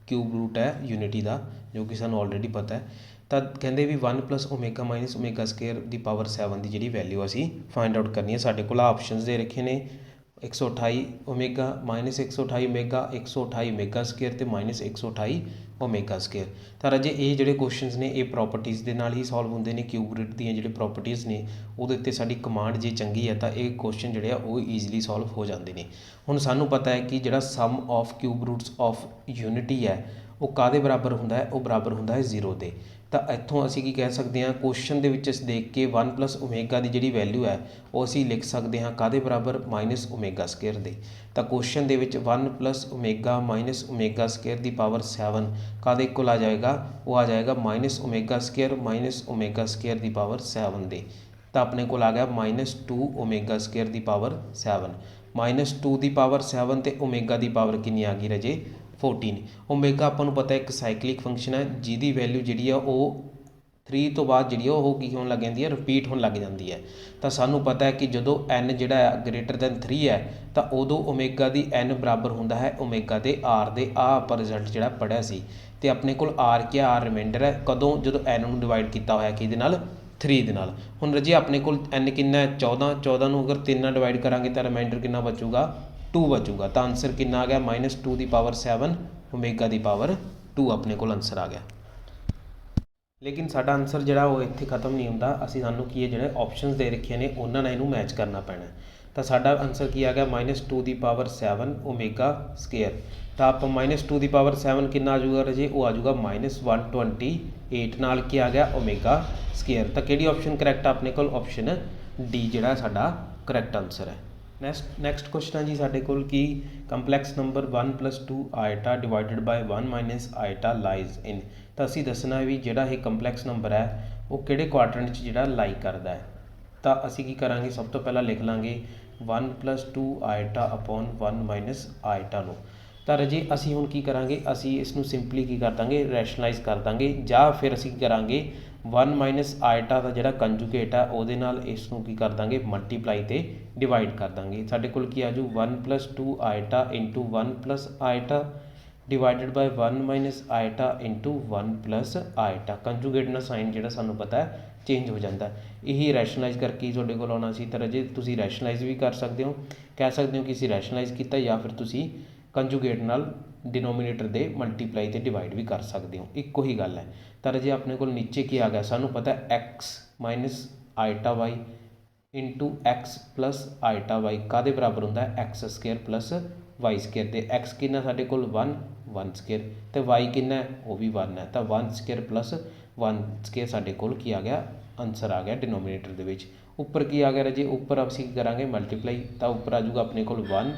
ਕਿਊਬ ਰੂਟ ਹੈ ਯੂਨਿਟੀ ਦਾ, ਜੋ ਕਿ ਸਾਨੂੰ ਆਲਰੇਡੀ ਪਤਾ ਹੈ, ਤਾਂ ਕਹਿੰਦੇ ਵੀ 1 plus omega minus omega square ਦੀ ਪਾਵਰ 7 ਦੀ ਜਿਹੜੀ ਵੈਲਿਊ ਅਸੀਂ ਫਾਈਂਡ ਆਊਟ ਕਰਨੀ ਹੈ। ਸਾਡੇ ਕੋਲ ਆਪਸ਼ਨਸ ਦੇ ਰੱਖੇ ਨੇ 128 omega minus 128 omega, 128 omega square ਅਤੇ ਮਾਈਨਸ 128 ਓਮੇਗਾ ਸਕੇਅਰ। ਤਾਂ ਰਾਜੇ ਇਹ ਜਿਹੜੇ ਕੁਐਸਚਨਸ ਨੇ ਇਹ ਪ੍ਰੋਪਰਟੀਜ਼ ਦੇ ਨਾਲ ਹੀ ਸੋਲਵ ਹੁੰਦੇ ਨੇ। ਕਿਊਬ ਰੂਟ ਦੀਆਂ ਜਿਹੜੇ ਪ੍ਰੋਪਰਟੀਜ਼ ਨੇ ਉਹਦੇ ਉੱਤੇ ਸਾਡੀ ਕਮਾਂਡ ਜੇ ਚੰਗੀ ਹੈ ਤਾਂ ਇਹ ਕੁਐਸਚਨ ਜਿਹੜੇ ਆ ਉਹ ਈਜ਼ੀਲੀ ਸੋਲਵ ਹੋ ਜਾਂਦੇ ਨੇ। ਹੁਣ ਸਾਨੂੰ ਪਤਾ ਹੈ ਕਿ ਜਿਹੜਾ sum of cube roots of unity ਹੈ ਉਹ ਕਾਹਦੇ ਬਰਾਬਰ ਹੁੰਦਾ ਹੈ, ਉਹ ਬਰਾਬਰ ਹੁੰਦਾ ਹੈ 0 ਦੇ। ਤਾਂ ਇੱਥੋਂ ਅਸੀਂ ਕੀ ਕਹਿ ਸਕਦੇ ਹਾਂ, ਕੁਐਸਚਨ ਦੇ ਵਿੱਚ ਅਸੀਂ ਦੇਖ ਕੇ 1 ਪਲਸ ਓਮੇਗਾ ਦੀ ਜਿਹੜੀ ਵੈਲਿਊ ਹੈ ਉਹ ਅਸੀਂ ਲਿਖ ਸਕਦੇ ਹਾਂ ਕਾਹਦੇ ਬਰਾਬਰ, ਮਾਈਨਸ ਓਮੇਗਾ ਸਕੇਅਰ ਦੇ। ਤਾਂ ਕੁਐਸਚਨ ਦੇ ਵਿੱਚ 1 plus omega minus omega square ਦੀ ਪਾਵਰ 7 ਕਾਹਦੇ ਇਕੁਅਲ ਆ ਜਾਏਗਾ, ਉਹ ਆ ਜਾਏਗਾ minus omega square minus omega square ਦੀ ਪਾਵਰ 7 ਦੇ। ਤਾਂ ਆਪਣੇ ਕੋਲ ਆ ਗਿਆ -2 ਓਮੇਗਾ ਸਕੇਅਰ ਦੀ ਪਾਵਰ 7, -2 ਦੀ ਪਾਵਰ 7 ਅਤੇ ਓਮੇਗਾ ਦੀ ਪਾਵਰ ਕਿੰਨੀ ਆ ਗਈ ਰਾਜੇ, 14। ਓਮੇਗਾ ਆਪਾਂ ਨੂੰ ਪਤਾ ਇੱਕ ਸਾਈਕਲਿਕ ਫੰਕਸ਼ਨ ਹੈ ਜਿਹਦੀ ਵੈਲਿਊ ਜਿਹੜੀ ਆ ਉਹ 3 ਤੋਂ ਬਾਅਦ ਜਿਹੜੀ ਉਹ ਕੀ ਹੋਣ ਲੱਗ ਜਾਂਦੀ ਹੈ, ਰਿਪੀਟ ਹੋਣ ਲੱਗ ਜਾਂਦੀ ਹੈ। ਤਾਂ ਸਾਨੂੰ ਪਤਾ ਹੈ ਕਿ ਜਦੋਂ n ਜਿਹੜਾ ਹੈ ਗ੍ਰੇਟਰ ਦੈਨ 3 ਹੈ ਤਾਂ ਉਦੋਂ ਓਮੇਗਾ ਦੀ n ਬਰਾਬਰ ਹੁੰਦਾ ਹੈ ਓਮੇਗਾ ਦੇ r ਦੇ। ਆਹ ਆਪਾਂ ਰਿਜ਼ਲਟ ਜਿਹੜਾ ਪੜ੍ਹਿਆ ਸੀ ਅਤੇ ਆਪਣੇ ਕੋਲ r ਕੀ ਆ, r ਰਿਮਾਈਂਡਰ ਹੈ ਕਦੋਂ, ਜਦੋਂ n ਨੂੰ ਡਿਵਾਈਡ ਕੀਤਾ ਹੋਇਆ ਕਿਹਦੇ ਨਾਲ, 3 ਦੇ ਨਾਲ। ਹੁਣ ਰਾਜੇ ਆਪਣੇ ਕੋਲ n ਕਿੰਨਾ ਹੈ, 14, 14 ਨੂੰ ਅਗਰ 3 ਨਾਲ ਡਿਵਾਈਡ ਕਰਾਂਗੇ ਤਾਂ ਰਿਮਾਈਂਡਰ ਕਿੰਨਾ ਬਚੂਗਾ, 2 ਬਚੂਗਾ। ਤਾਂ ਆਨਸਰ ਕਿੰਨਾ ਆ ਗਿਆ, -2 ਦੀ ਪਾਵਰ 7 ਓਮੇਗਾ ਦੀ ਪਾਵਰ 2 ਆਪਣੇ ਕੋਲ ਆਨਸਰ ਆ ਗਿਆ। ਲੇਕਿਨ ਸਾਡਾ ਆਨਸਰ ਜਿਹੜਾ ਉਹ ਇੱਥੇ ਖਤਮ ਨਹੀਂ ਹੁੰਦਾ, ਸਾਨੂੰ ਕੀ ਹੈ ਜਿਹੜੇ ਆਪਸ਼ਨਸ ਦੇ ਰੱਖੇ ਨੇ ਉਹਨਾਂ ਨਾਲ ਇਹਨੂੰ ਮੈਚ ਕਰਨਾ ਪੈਣਾ। ਤਾਂ ਸਾਡਾ ਆਨਸਰ ਕੀ ਆ ਗਿਆ, -2 ਦੀ ਪਾਵਰ 7 ਓਮੇਗਾ ਸਕੇਅਰ। ਤਾਂ ਆਪਾਂ -2 ਦੀ ਪਾਵਰ 7 ਕਿੰਨਾ ਆ ਜਾਊਗਾ ਰਾਜੇ, ਉਹ ਆ ਜਾਊਗਾ -128 ਨਾਲ ਕੀ ਆ ਗਿਆ, ਓਮੇਗਾ ਸਕੇਅਰ। ਤਾਂ ਕਿਹੜੀ ਆਪਸ਼ਨ ਕਰੈਕਟ ਆ ਆਪਣੇ ਕੋਲ, ਆਪਸ਼ਨ ਡੀ ਜਿਹੜਾ ਸਾਡਾ ਕਰੈਕਟ ਆਨਸਰ ਹੈ। ਨੈਕਸਟ ਕੁਐਸਚਨ ਹੈ ਜੀ ਸਾਡੇ ਕੋਲ ਕਿ complex number 1 + 2 iota divided by 1 - iota lies in. ਤਾਂ ਅਸੀਂ ਦੱਸਣਾ ਵੀ ਜਿਹੜਾ ਇਹ ਕੰਪਲੈਕਸ ਨੰਬਰ ਹੈ ਉਹ ਕਿਹੜੇ ਕੁਆਡਰੈਂਟ 'ਚ ਜਿਹੜਾ ਲਾਈ ਕਰਦਾ ਹੈ। ਤਾਂ ਅਸੀਂ ਕੀ ਕਰਾਂਗੇ, ਸਭ ਤੋਂ ਪਹਿਲਾਂ ਲਿਖ ਲਾਂਗੇ 1 + 2 ਆਈਟਾ ਅਪੋਨ 1 - ਆਈਟਾ ਨੂੰ। ਤਾਂ ਰਾਜੇ ਅਸੀਂ ਹੁਣ ਕੀ ਕਰਾਂਗੇ, ਅਸੀਂ ਇਸ ਨੂੰ ਸਿੰਪਲੀ ਕੀ ਕਰ ਦਾਂਗੇ, ਰੈਸ਼ਨਲਾਈਜ਼ ਕਰ ਦਾਂਗੇ, ਜਾਂ ਫਿਰ ਅਸੀਂ ਕੀ ਕਰਾਂਗੇ 1 - ਆਈਟਾ ਦਾ ਜਿਹੜਾ ਕੰਜੂਗੇਟ ਆ ਉਹਦੇ ਨਾਲ ਇਸ ਨੂੰ ਕੀ ਕਰ ਦਾਂਗੇ, ਮਲਟੀਪਲਾਈ ਅਤੇ ਡਿਵਾਈਡ ਕਰ ਦਾਂਗੇ। ਸਾਡੇ ਕੋਲ ਕੀ ਆ ਜੂ 1 + 2 ਆਈਟਾ into 1 + iota divided by 1 - ਆਈਟਾ into 1 + ਆਈਟਾ। Conjugate ਨਾਲ ਸਾਈਨ ਜਿਹੜਾ ਸਾਨੂੰ ਪਤਾ ਹੈ ਚੇਂਜ ਹੋ ਜਾਂਦਾ। ਇਹੀ ਰੈਸ਼ਨਲਾਈਜ਼ ਕਰਕੇ ਤੁਹਾਡੇ ਕੋਲ ਆਉਣਾ ਸੀ। ਤਾਂ ਰਾਜੇ ਤੁਸੀਂ ਰੈਸ਼ਨਲਾਈਜ਼ ਵੀ ਕਰ ਸਕਦੇ ਹੋ, ਕਹਿ ਸਕਦੇ ਹੋ ਕਿ ਅਸੀਂ ਰੈਸ਼ਨਲਾਈਜ਼ ਕੀਤਾ, ਜਾਂ ਫਿਰ ਤੁਸੀਂ ਕੰਜੂਗੇਟ ਨਾਲ ਡਿਨੋਮੀਨੇਟਰ ਦੇ ਮਲਟੀਪਲਾਈ ਅਤੇ ਡਿਵਾਈਡ ਵੀ ਕਰ ਸਕਦੇ ਹੋ, ਇੱਕੋ ਹੀ ਗੱਲ ਹੈ। ਤਾਂ ਰਾਜੇ ਆਪਣੇ ਕੋਲ ਨੀਚੇ ਕੀ ਆ ਗਿਆ, ਸਾਨੂੰ ਪਤਾ x - iota y into x + iota y ਕਾਹਦੇ ਬਰਾਬਰ ਹੁੰਦਾ ਹੈ, x square plus y square ते एक्स कितना साडे कोल 1 1 स्केयर ते वाई कितना है वो भी 1 है तो 1 स्केयर प्लस 1 स्केयर साडे कोल की आ गया आंसर आ गया डिनोमीनेटर दे विच। उपर की आ गया राजे उपर असीं की करांगे मल्टीप्लाई तो उपर आ जाऊगा अपने कोल 1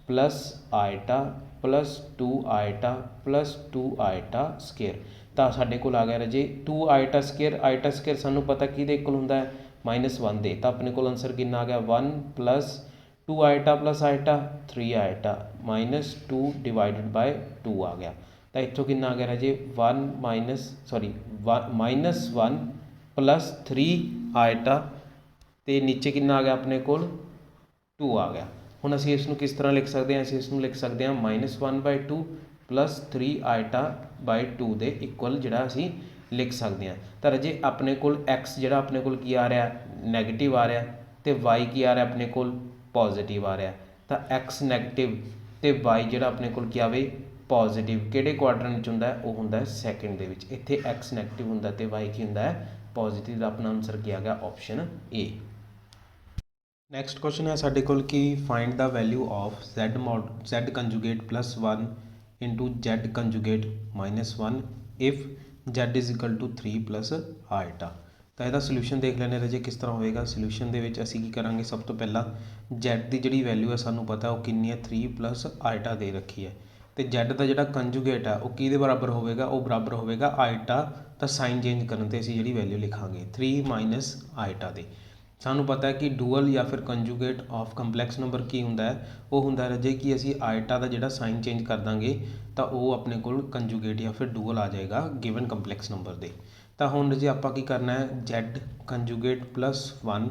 plus eta plus 2 eta plus 2 eta square तो साडे कोल आ गया राजे 2 आयटा स्केयर सानू पता किहदे इक्वल हुंदा है -1 दे तो अपने कोल आंसर कितना आ गया 1 plus 2 eta plus eta 3 eta -2 divided by 2 आ गया तो इत्थों कितना आ गया राजे 1 -1 प्लस 3 आयटा तो नीचे कितना आ गया अपने कोल 2 आ गया। हुण असीं इसनूं किस तरह लिख सकते हैं असीं इसनूं लिख सकते हैं -1/2 प्लस 3 आयटा बाय 2 दे इक्वल जिहड़ा असीं लिख सकते हैं। तो राजे अपने कोल एक्स जिहड़ा अपने कोल की आ रहा नैगेटिव आ रहा तो वाई की आ रहा अपने कोल पॉजिटिव आ रहा तो एक्स नैगेटिव तो वाई जिहड़ा अपने कोल की आवे पॉजिटिव किहड़े क्वाड्रेंट च हुंदा है वो हुंदा है सैकेंड दे विच। इत्थे एक्स नैगेटिव हुंदा ते वाई की हुंदा है पॉजिटिव। अपना आंसर की आ गया ऑप्शन ए। नैक्सट क्वेश्चन है साडे कोल कि find the value of Z conjugate +1 into Z conjugate -1 if Z is equal to 3 plus iota. तो यदा सोल्यूशन देख लेने राजे किस तरह होएगा। सोल्यूशन दे विच असीं की करांगे सब तो पहला Z की जिहड़ी वैल्यू है सानू पता वो कितनी है 3 प्लस आयटा दे रखी है तो Z का जिहड़ा कंजुगेट है वो किहदे बराबर होवेगा वो बराबर होवेगा आयटा तो साइन चेंज करन ते असीं जिहड़ी वैल्यू लिखांगे 3 माइनस आयटा दे। सानू पता है कि डूअल या फिर कंजुगेट ऑफ कंपलैक्स नंबर की हुंदा है वो हुंदा राजे कि असीं आयटा का जिहड़ा साइन चेंज कर देंगे तो वो अपने कोल कंजुगेट या फिर डूअल आ जाएगा गिवन कंपलैक्स नंबर दे। तो हुण राजे आपां की करना है Z conjugate +1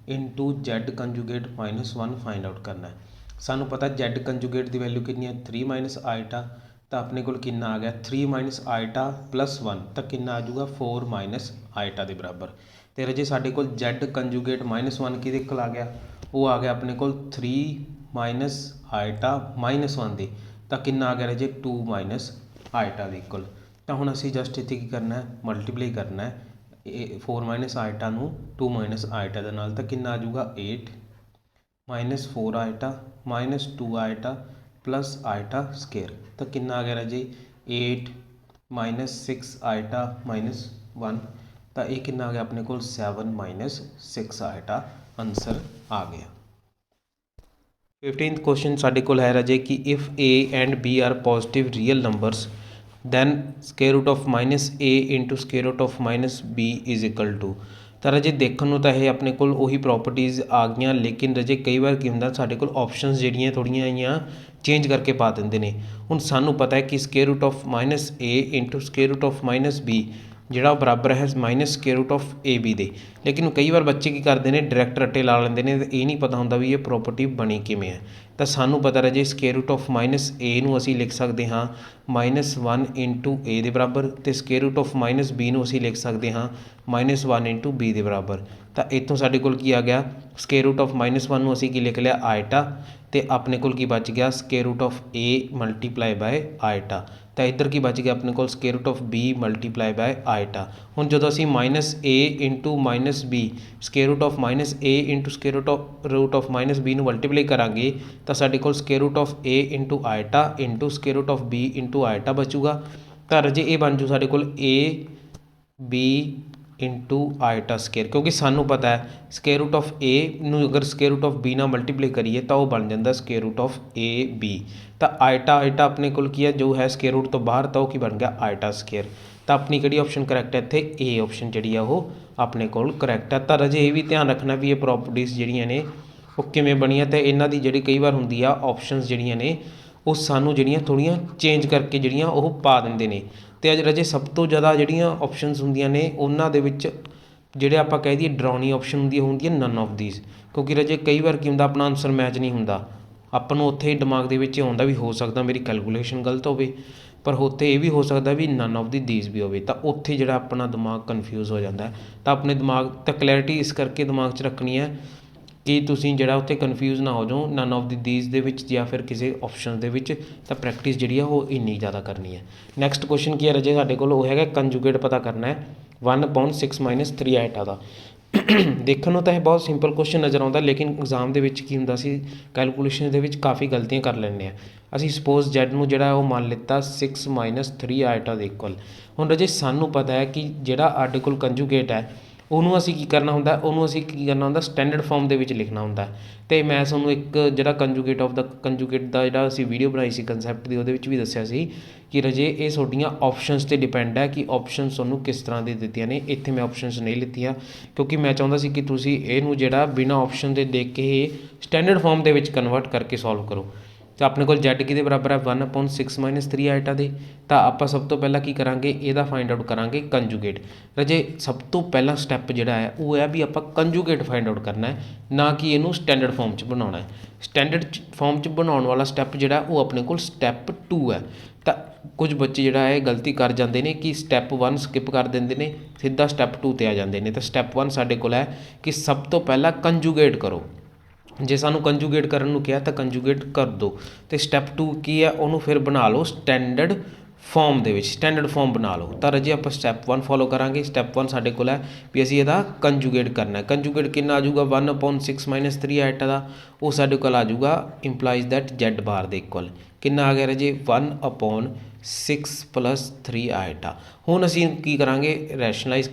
into Z conjugate -1 find out करना है। सानू पता Z कंजुगेट की वैल्यू कितनी है 3 माइनस आयटा तो अपने कोल कितना आ गया 3 माइनस आयटा +1 तो कितना आ जाऊगा 4 माइनस आयटा के बराबर। तो राजे साडे कोल Z कंजुगेट -1 किहदे इक्वल आ गया वो आ गया अपने कोल 3 माइनस आयटा -1 दे तो कितना आ गया राजे 2 माइनस आयटा के इक्वल। तो हुण असीं जस्ट इत्थे की करना है मल्टीप्लाई करना है 4 माइनस आयटा नूं 2 माइनस आयटा दे नाल तो कितना आ जाऊगा 8 -4 eta -2 eta plus eta square तो कितना आ गया राजे 8 -6 आयटा -1 तो ये कितना आ गया अपने कोल 7 -6 आयटा आंसर आ गया। 15th क्वेश्चन साडे कोल है राजे कि if A and B are positive real numbers then square root of -a into square root of -b is equal to. तो राजे देखने ਨੂੰ ਤਾਂ ਇਹ ਆਪਣੇ ਕੋਲ ਉਹੀ ਪ੍ਰੋਪਰਟੀਜ਼ ਆ ਗਈਆਂ ਲੇਕਿਨ ਰਾਜੇ ਕਈ ਵਾਰ ਕੀ ਹੁੰਦਾ ਸਾਡੇ ਕੋਲ ਆਪਸ਼ਨਸ ਜਿਹੜੀਆਂ ਥੋੜੀਆਂ ਆਈਆਂ ਚੇਂਜ ਕਰਕੇ ਪਾ ਦਿੰਦੇ ਨੇ। ਹੁਣ ਸਾਨੂੰ ਪਤਾ ਹੈ ਕਿ square root of -a into square root of -b ਜਿਹੜਾ ਬਰਾਬਰ ਹੈ minus square root of AB ਦੇ। ਲੇਕਿਨ ਕਈ ਵਾਰ ਬੱਚੇ ਕੀ ਕਰਦੇ ਨੇ ਡਾਇਰੈਕਟ ਰੱਟੇ ਲਾ ਲੈਂਦੇ ਨੇ ਤੇ ਇਹ ਨਹੀਂ ਪਤਾ ਹੁੰਦਾ ਵੀ ਇਹ ਪ੍ਰੋਪਰਟੀ ਬਣੀ ਕਿਵੇਂ ਹੈ। ਤਾਂ ਸਾਨੂੰ ਪਤਾ ਰਾਜੇ ਸਕੇਅਰ ਰੂਟ ਆਫ -a ਨੂੰ ਅਸੀਂ ਲਿਖ ਸਕਦੇ ਹਾਂ -1 ਇੰਟੂ a ਦੇ ਬਰਾਬਰ ਤੇ ਸਕੇਅਰ ਰੂਟ ਆਫ -b ਨੂੰ ਅਸੀਂ ਲਿਖ ਸਕਦੇ ਹਾਂ -1 ਇੰਟੂ b ਦੇ ਬਰਾਬਰ। ਤਾਂ ਇੱਥੋਂ ਸਾਡੇ ਕੋਲ ਕੀ ਆ ਗਿਆ ਸਕੇਅਰ ਰੂਟ ਆਫ -1 ਨੂੰ ਅਸੀਂ ਕੀ ਲਿਖ ਲਿਆ ਆਇਟਾ ਤੇ ਆਪਣੇ ਕੋਲ ਕੀ ਬਚ ਗਿਆ square root of a multiply by iota. तो इधर की बच गया अपने को square root of b multiply by iota. हुण जो असीं -a into -b square root of -a into square root of -b नूं मल्टीप्लाई करांगे तो साडे कोल square root of a into iota into square root of b into iota बचूगा। तो राजे ये बन जू साडे कोल a b into eta square क्योंकि सानू पता है स्केयर रूट ऑफ ए नूं अगर स्केयर रूट ऑफ बी नाल मल्टीप्लाई करिए तो वह बन जाता square root of A B. तो आयटा अपने कोल की है जो है स्केयर रूट तो बाहर तो की बन गया आयटा स्केयर। तो अपनी किहड़ी ऑप्शन करैक्ट है इत्थे ए ऑप्शन जिहड़ी है वो अपने कोल करैक्ट है। तो राजे ये भी ध्यान रखना भी ये प्रॉपर्टीज़ जिहड़ियां ने वो किवें बणीआं ते इन्हां दी जिहड़ी कई बार हुंदी आ ऑप्शनस जिहड़ियां ने वो सानू जिहड़ियां थोड़ियां चेंज करके जिहड़ियां वो पा दिंदे ने। तो अज राजे सब तो ज़्यादा जिहड़ियां ऑप्शनस हुंदियां ने उन्हां दे विच ਜਿਹੜੇ ਆਪਾਂ ਕਹਿ ਦਈਏ ਡਰਾਉਣੀ ਆਪਸ਼ਨ ਹੁੰਦੀ ਹੈ ਨਨ ਆਫ ਦੀਸ ਕਿਉਂਕਿ ਰਾਜੇ ਕਈ ਵਾਰ ਕੀ ਹੁੰਦਾ ਆਪਣਾ ਆਨਸਰ ਮੈਚ ਨਹੀਂ ਹੁੰਦਾ ਆਪਾਂ ਨੂੰ ਉੱਥੇ ਦਿਮਾਗ ਦੇ ਵਿੱਚ ਆਉਂਦਾ ਵੀ ਹੋ ਸਕਦਾ ਮੇਰੀ ਕੈਲਕੂਲੇਸ਼ਨ ਗਲਤ ਹੋਵੇ ਪਰ ਉੱਥੇ ਇਹ ਵੀ ਹੋ ਸਕਦਾ ਵੀ ਨਨ ਆਫ ਦੀ ਦੀਸ ਵੀ ਹੋਵੇ ਤਾਂ ਉੱਥੇ ਜਿਹੜਾ ਆਪਣਾ ਦਿਮਾਗ ਕਨਫਿਊਜ਼ ਹੋ ਜਾਂਦਾ ਤਾਂ ਆਪਣੇ ਦਿਮਾਗ ਤਾਂ ਕਲੈਰਿਟੀ ਇਸ ਕਰਕੇ ਦਿਮਾਗ 'ਚ ਰੱਖਣੀ ਹੈ ਕਿ ਤੁਸੀਂ ਜਿਹੜਾ ਉੱਥੇ ਕਨਫਿਊਜ਼ ਨਾ ਹੋ ਜਾਓ ਨਨ ਆਫ ਦੀ ਦੀਸ ਦੇ ਵਿੱਚ ਜਾਂ ਫਿਰ ਕਿਸੇ ਆਪਸ਼ਨ ਦੇ ਵਿੱਚ ਤਾਂ ਪ੍ਰੈਕਟਿਸ ਜਿਹੜੀ ਆ ਉਹ ਇੰਨੀ ਜ਼ਿਆਦਾ ਕਰਨੀ ਹੈ। ਨੈਕਸਟ ਕੁਐਸਚਨ ਕੀ ਹੈ ਰਾਜੇ ਸਾਡੇ ਕੋਲ ਉਹ ਹੈਗਾ ਕੰਜੂਗੇਟ ਪਤਾ ਕਰਨਾ ਹੈ 1/6 - 3 ਆਇਟਾ ਦਾ। ਦੇਖਣ ਨੂੰ ਤਾਂ ਇਹ ਬਹੁਤ ਸਿੰਪਲ ਕੁਐਸਚਨ ਨਜ਼ਰ ਆਉਂਦਾ, ਲੇਕਿਨ ਐਗਜ਼ਾਮ ਦੇ ਵਿੱਚ ਕੀ ਹੁੰਦਾ ਸੀ, ਕੈਲਕੂਲੇਸ਼ਨ ਦੇ ਵਿੱਚ ਕਾਫੀ ਗਲਤੀਆਂ ਕਰ ਲੈਂਦੇ ਆ। ਅਸੀਂ ਸਪੋਜ਼ z ਨੂੰ ਜਿਹੜਾ ਉਹ ਮੰਨ ਲਿੱਤਾ 6 ਮਾਈਨਸ 3 ਆਈਟਾ ਦੇ ਇਕੁਅਲ। ਹੁਣ ਰਾਜੇ ਸਾਨੂੰ ਪਤਾ ਹੈ ਕਿ ਜਿਹੜਾ ਸਾਡੇ ਕੋਲ ਕੰਜੂਗੇਟ ਹੈ ਉਹਨੂੰ ਅਸੀਂ ਕੀ ਕਰਨਾ ਹੁੰਦਾ, ਉਹਨੂੰ ਅਸੀਂ ਕੀ ਕਰਨਾ ਹੁੰਦਾ, ਸਟੈਂਡਰਡ ਫਾਰਮ ਦੇ ਵਿੱਚ ਲਿਖਣਾ ਹੁੰਦਾ। ਅਤੇ ਮੈਂ ਤੁਹਾਨੂੰ ਇੱਕ ਜਿਹੜਾ ਕੰਜੂਗੇਟ ਦਾ ਜਿਹੜਾ ਅਸੀਂ ਵੀਡੀਓ ਬਣਾਈ ਸੀ ਕੰਸੈਪਟ ਦੀ, ਉਹਦੇ ਵਿੱਚ ਵੀ ਦੱਸਿਆ ਸੀ ਕਿ ਰਾਜੇ ਇਹ ਤੁਹਾਡੀਆਂ ਆਪਸ਼ਨਸ 'ਤੇ ਡਿਪੈਂਡ ਹੈ ਕਿ ਆਪਸ਼ਨਸ ਤੁਹਾਨੂੰ ਕਿਸ ਤਰ੍ਹਾਂ ਦੀ ਦਿੱਤੀਆਂ ਨੇ। ਇੱਥੇ ਮੈਂ ਆਪਸ਼ਨਸ ਨਹੀਂ ਲਿੱਤੀਆਂ ਕਿਉਂਕਿ ਮੈਂ ਚਾਹੁੰਦਾ ਸੀ ਕਿ ਤੁਸੀਂ ਇਹਨੂੰ ਜਿਹੜਾ ਬਿਨਾਂ ਆਪਸ਼ਨ ਦੇ ਦੇਖ ਕੇ ਹੀ ਸਟੈਂਡਰਡ ਫਾਰਮ ਦੇ ਵਿੱਚ ਕਨਵਰਟ ਕਰਕੇ ਸੋਲਵ ਕਰੋ। ਤਾਂ ਆਪਣੇ ਕੋਲ z ਕਿਹਦੇ ਬਰਾਬਰ ਹੈ 1/6 ਮਾਈਨਸ 3 ਆਈਟਾ ਦੇ। ਤਾਂ ਆਪਾਂ ਸਭ ਤੋਂ ਪਹਿਲਾਂ ਕੀ ਕਰਾਂਗੇ, ਇਹਦਾ ਫਾਈਂਡ ਆਊਟ ਕਰਾਂਗੇ ਕੰਜੂਗੇਟ। ਰਾਜੇ ਸਭ ਤੋਂ ਪਹਿਲਾ ਸਟੈਪ ਜਿਹੜਾ ਹੈ ਉਹ ਹੈ ਵੀ ਆਪਾਂ ਕੰਜੂਗੇਟ ਫਾਈਂਡ ਆਊਟ ਕਰਨਾ ਹੈ, ਨਾ ਕਿ ਇਹਨੂੰ ਸਟੈਂਡਰਡ ਫਾਰਮ 'ਚ ਬਣਾਉਣਾ ਹੈ। ਸਟੈਂਡਰਡ ਫਾਰਮ 'ਚ ਬਣਾਉਣ ਵਾਲਾ ਸਟੈਪ ਜਿਹੜਾ ਉਹ ਆਪਣੇ ਕੋਲ ਸਟੈਪ 2 ਹੈ। ਤਾਂ ਕੁਝ ਬੱਚੇ ਜਿਹੜਾ ਹੈ ਗਲਤੀ ਕਰ ਜਾਂਦੇ ਨੇ ਕਿ ਸਟੈਪ 1 ਸਕਿਪ ਕਰ ਦਿੰਦੇ ਨੇ, ਸਿੱਧਾ ਸਟੈਪ 2 'ਤੇ ਆ ਜਾਂਦੇ ਨੇ। ਤਾਂ ਸਟੈਪ 1 ਸਾਡੇ ਕੋਲ ਹੈ ਕਿ ਸਭ ਤੋਂ ਪਹਿਲਾਂ ਕੰਜੂਗੇਟ ਕਰੋ। ਜੇ ਸਾਨੂੰ ਕੰਜੂਗੇਟ ਕਰਨ ਨੂੰ ਕਿਹਾ ਤਾਂ ਕੰਜੂਗੇਟ ਕਰ ਦਿਓ। ਅਤੇ ਸਟੈਪ 2 ਕੀ ਹੈ, ਉਹਨੂੰ ਫਿਰ ਬਣਾ ਲਓ ਸਟੈਂਡਰਡ ਫਾਰਮ ਦੇ ਵਿੱਚ, ਸਟੈਂਡਰਡ ਫਾਰਮ ਬਣਾ ਲਓ। ਤਾਂ ਰਾਜੇ ਆਪਾਂ ਸਟੈਪ 1 ਫੋਲੋ ਕਰਾਂਗੇ। ਸਟੈਪ 1 ਸਾਡੇ ਕੋਲ ਹੈ ਵੀ ਅਸੀਂ ਇਹਦਾ ਕੰਜੂਗੇਟ ਕਰਨਾ। ਕੰਜੂਗੇਟ ਕਿੰਨਾ ਆ ਜਾਊਗਾ 1/6 ਮਾਈਨਸ 3 ਆਈਟਾ ਦਾ, ਉਹ ਸਾਡੇ ਕੋਲ ਆ ਜਾਊਗਾ ਇੰਪਲਾਈਜ਼ ਦੈਟ z ਬਾਰ ਦੇ ਇਕੁਅਲ ਕਿੰਨਾ ਆ ਗਿਆ ਰਾਜੇ 1/6 ਪਲੱਸ 3 ਆਈਟਾ। ਹੁਣ ਅਸੀਂ ਕੀ ਕਰਾਂਗੇ, ਰੈਸ਼ਨਲਾਈਜ਼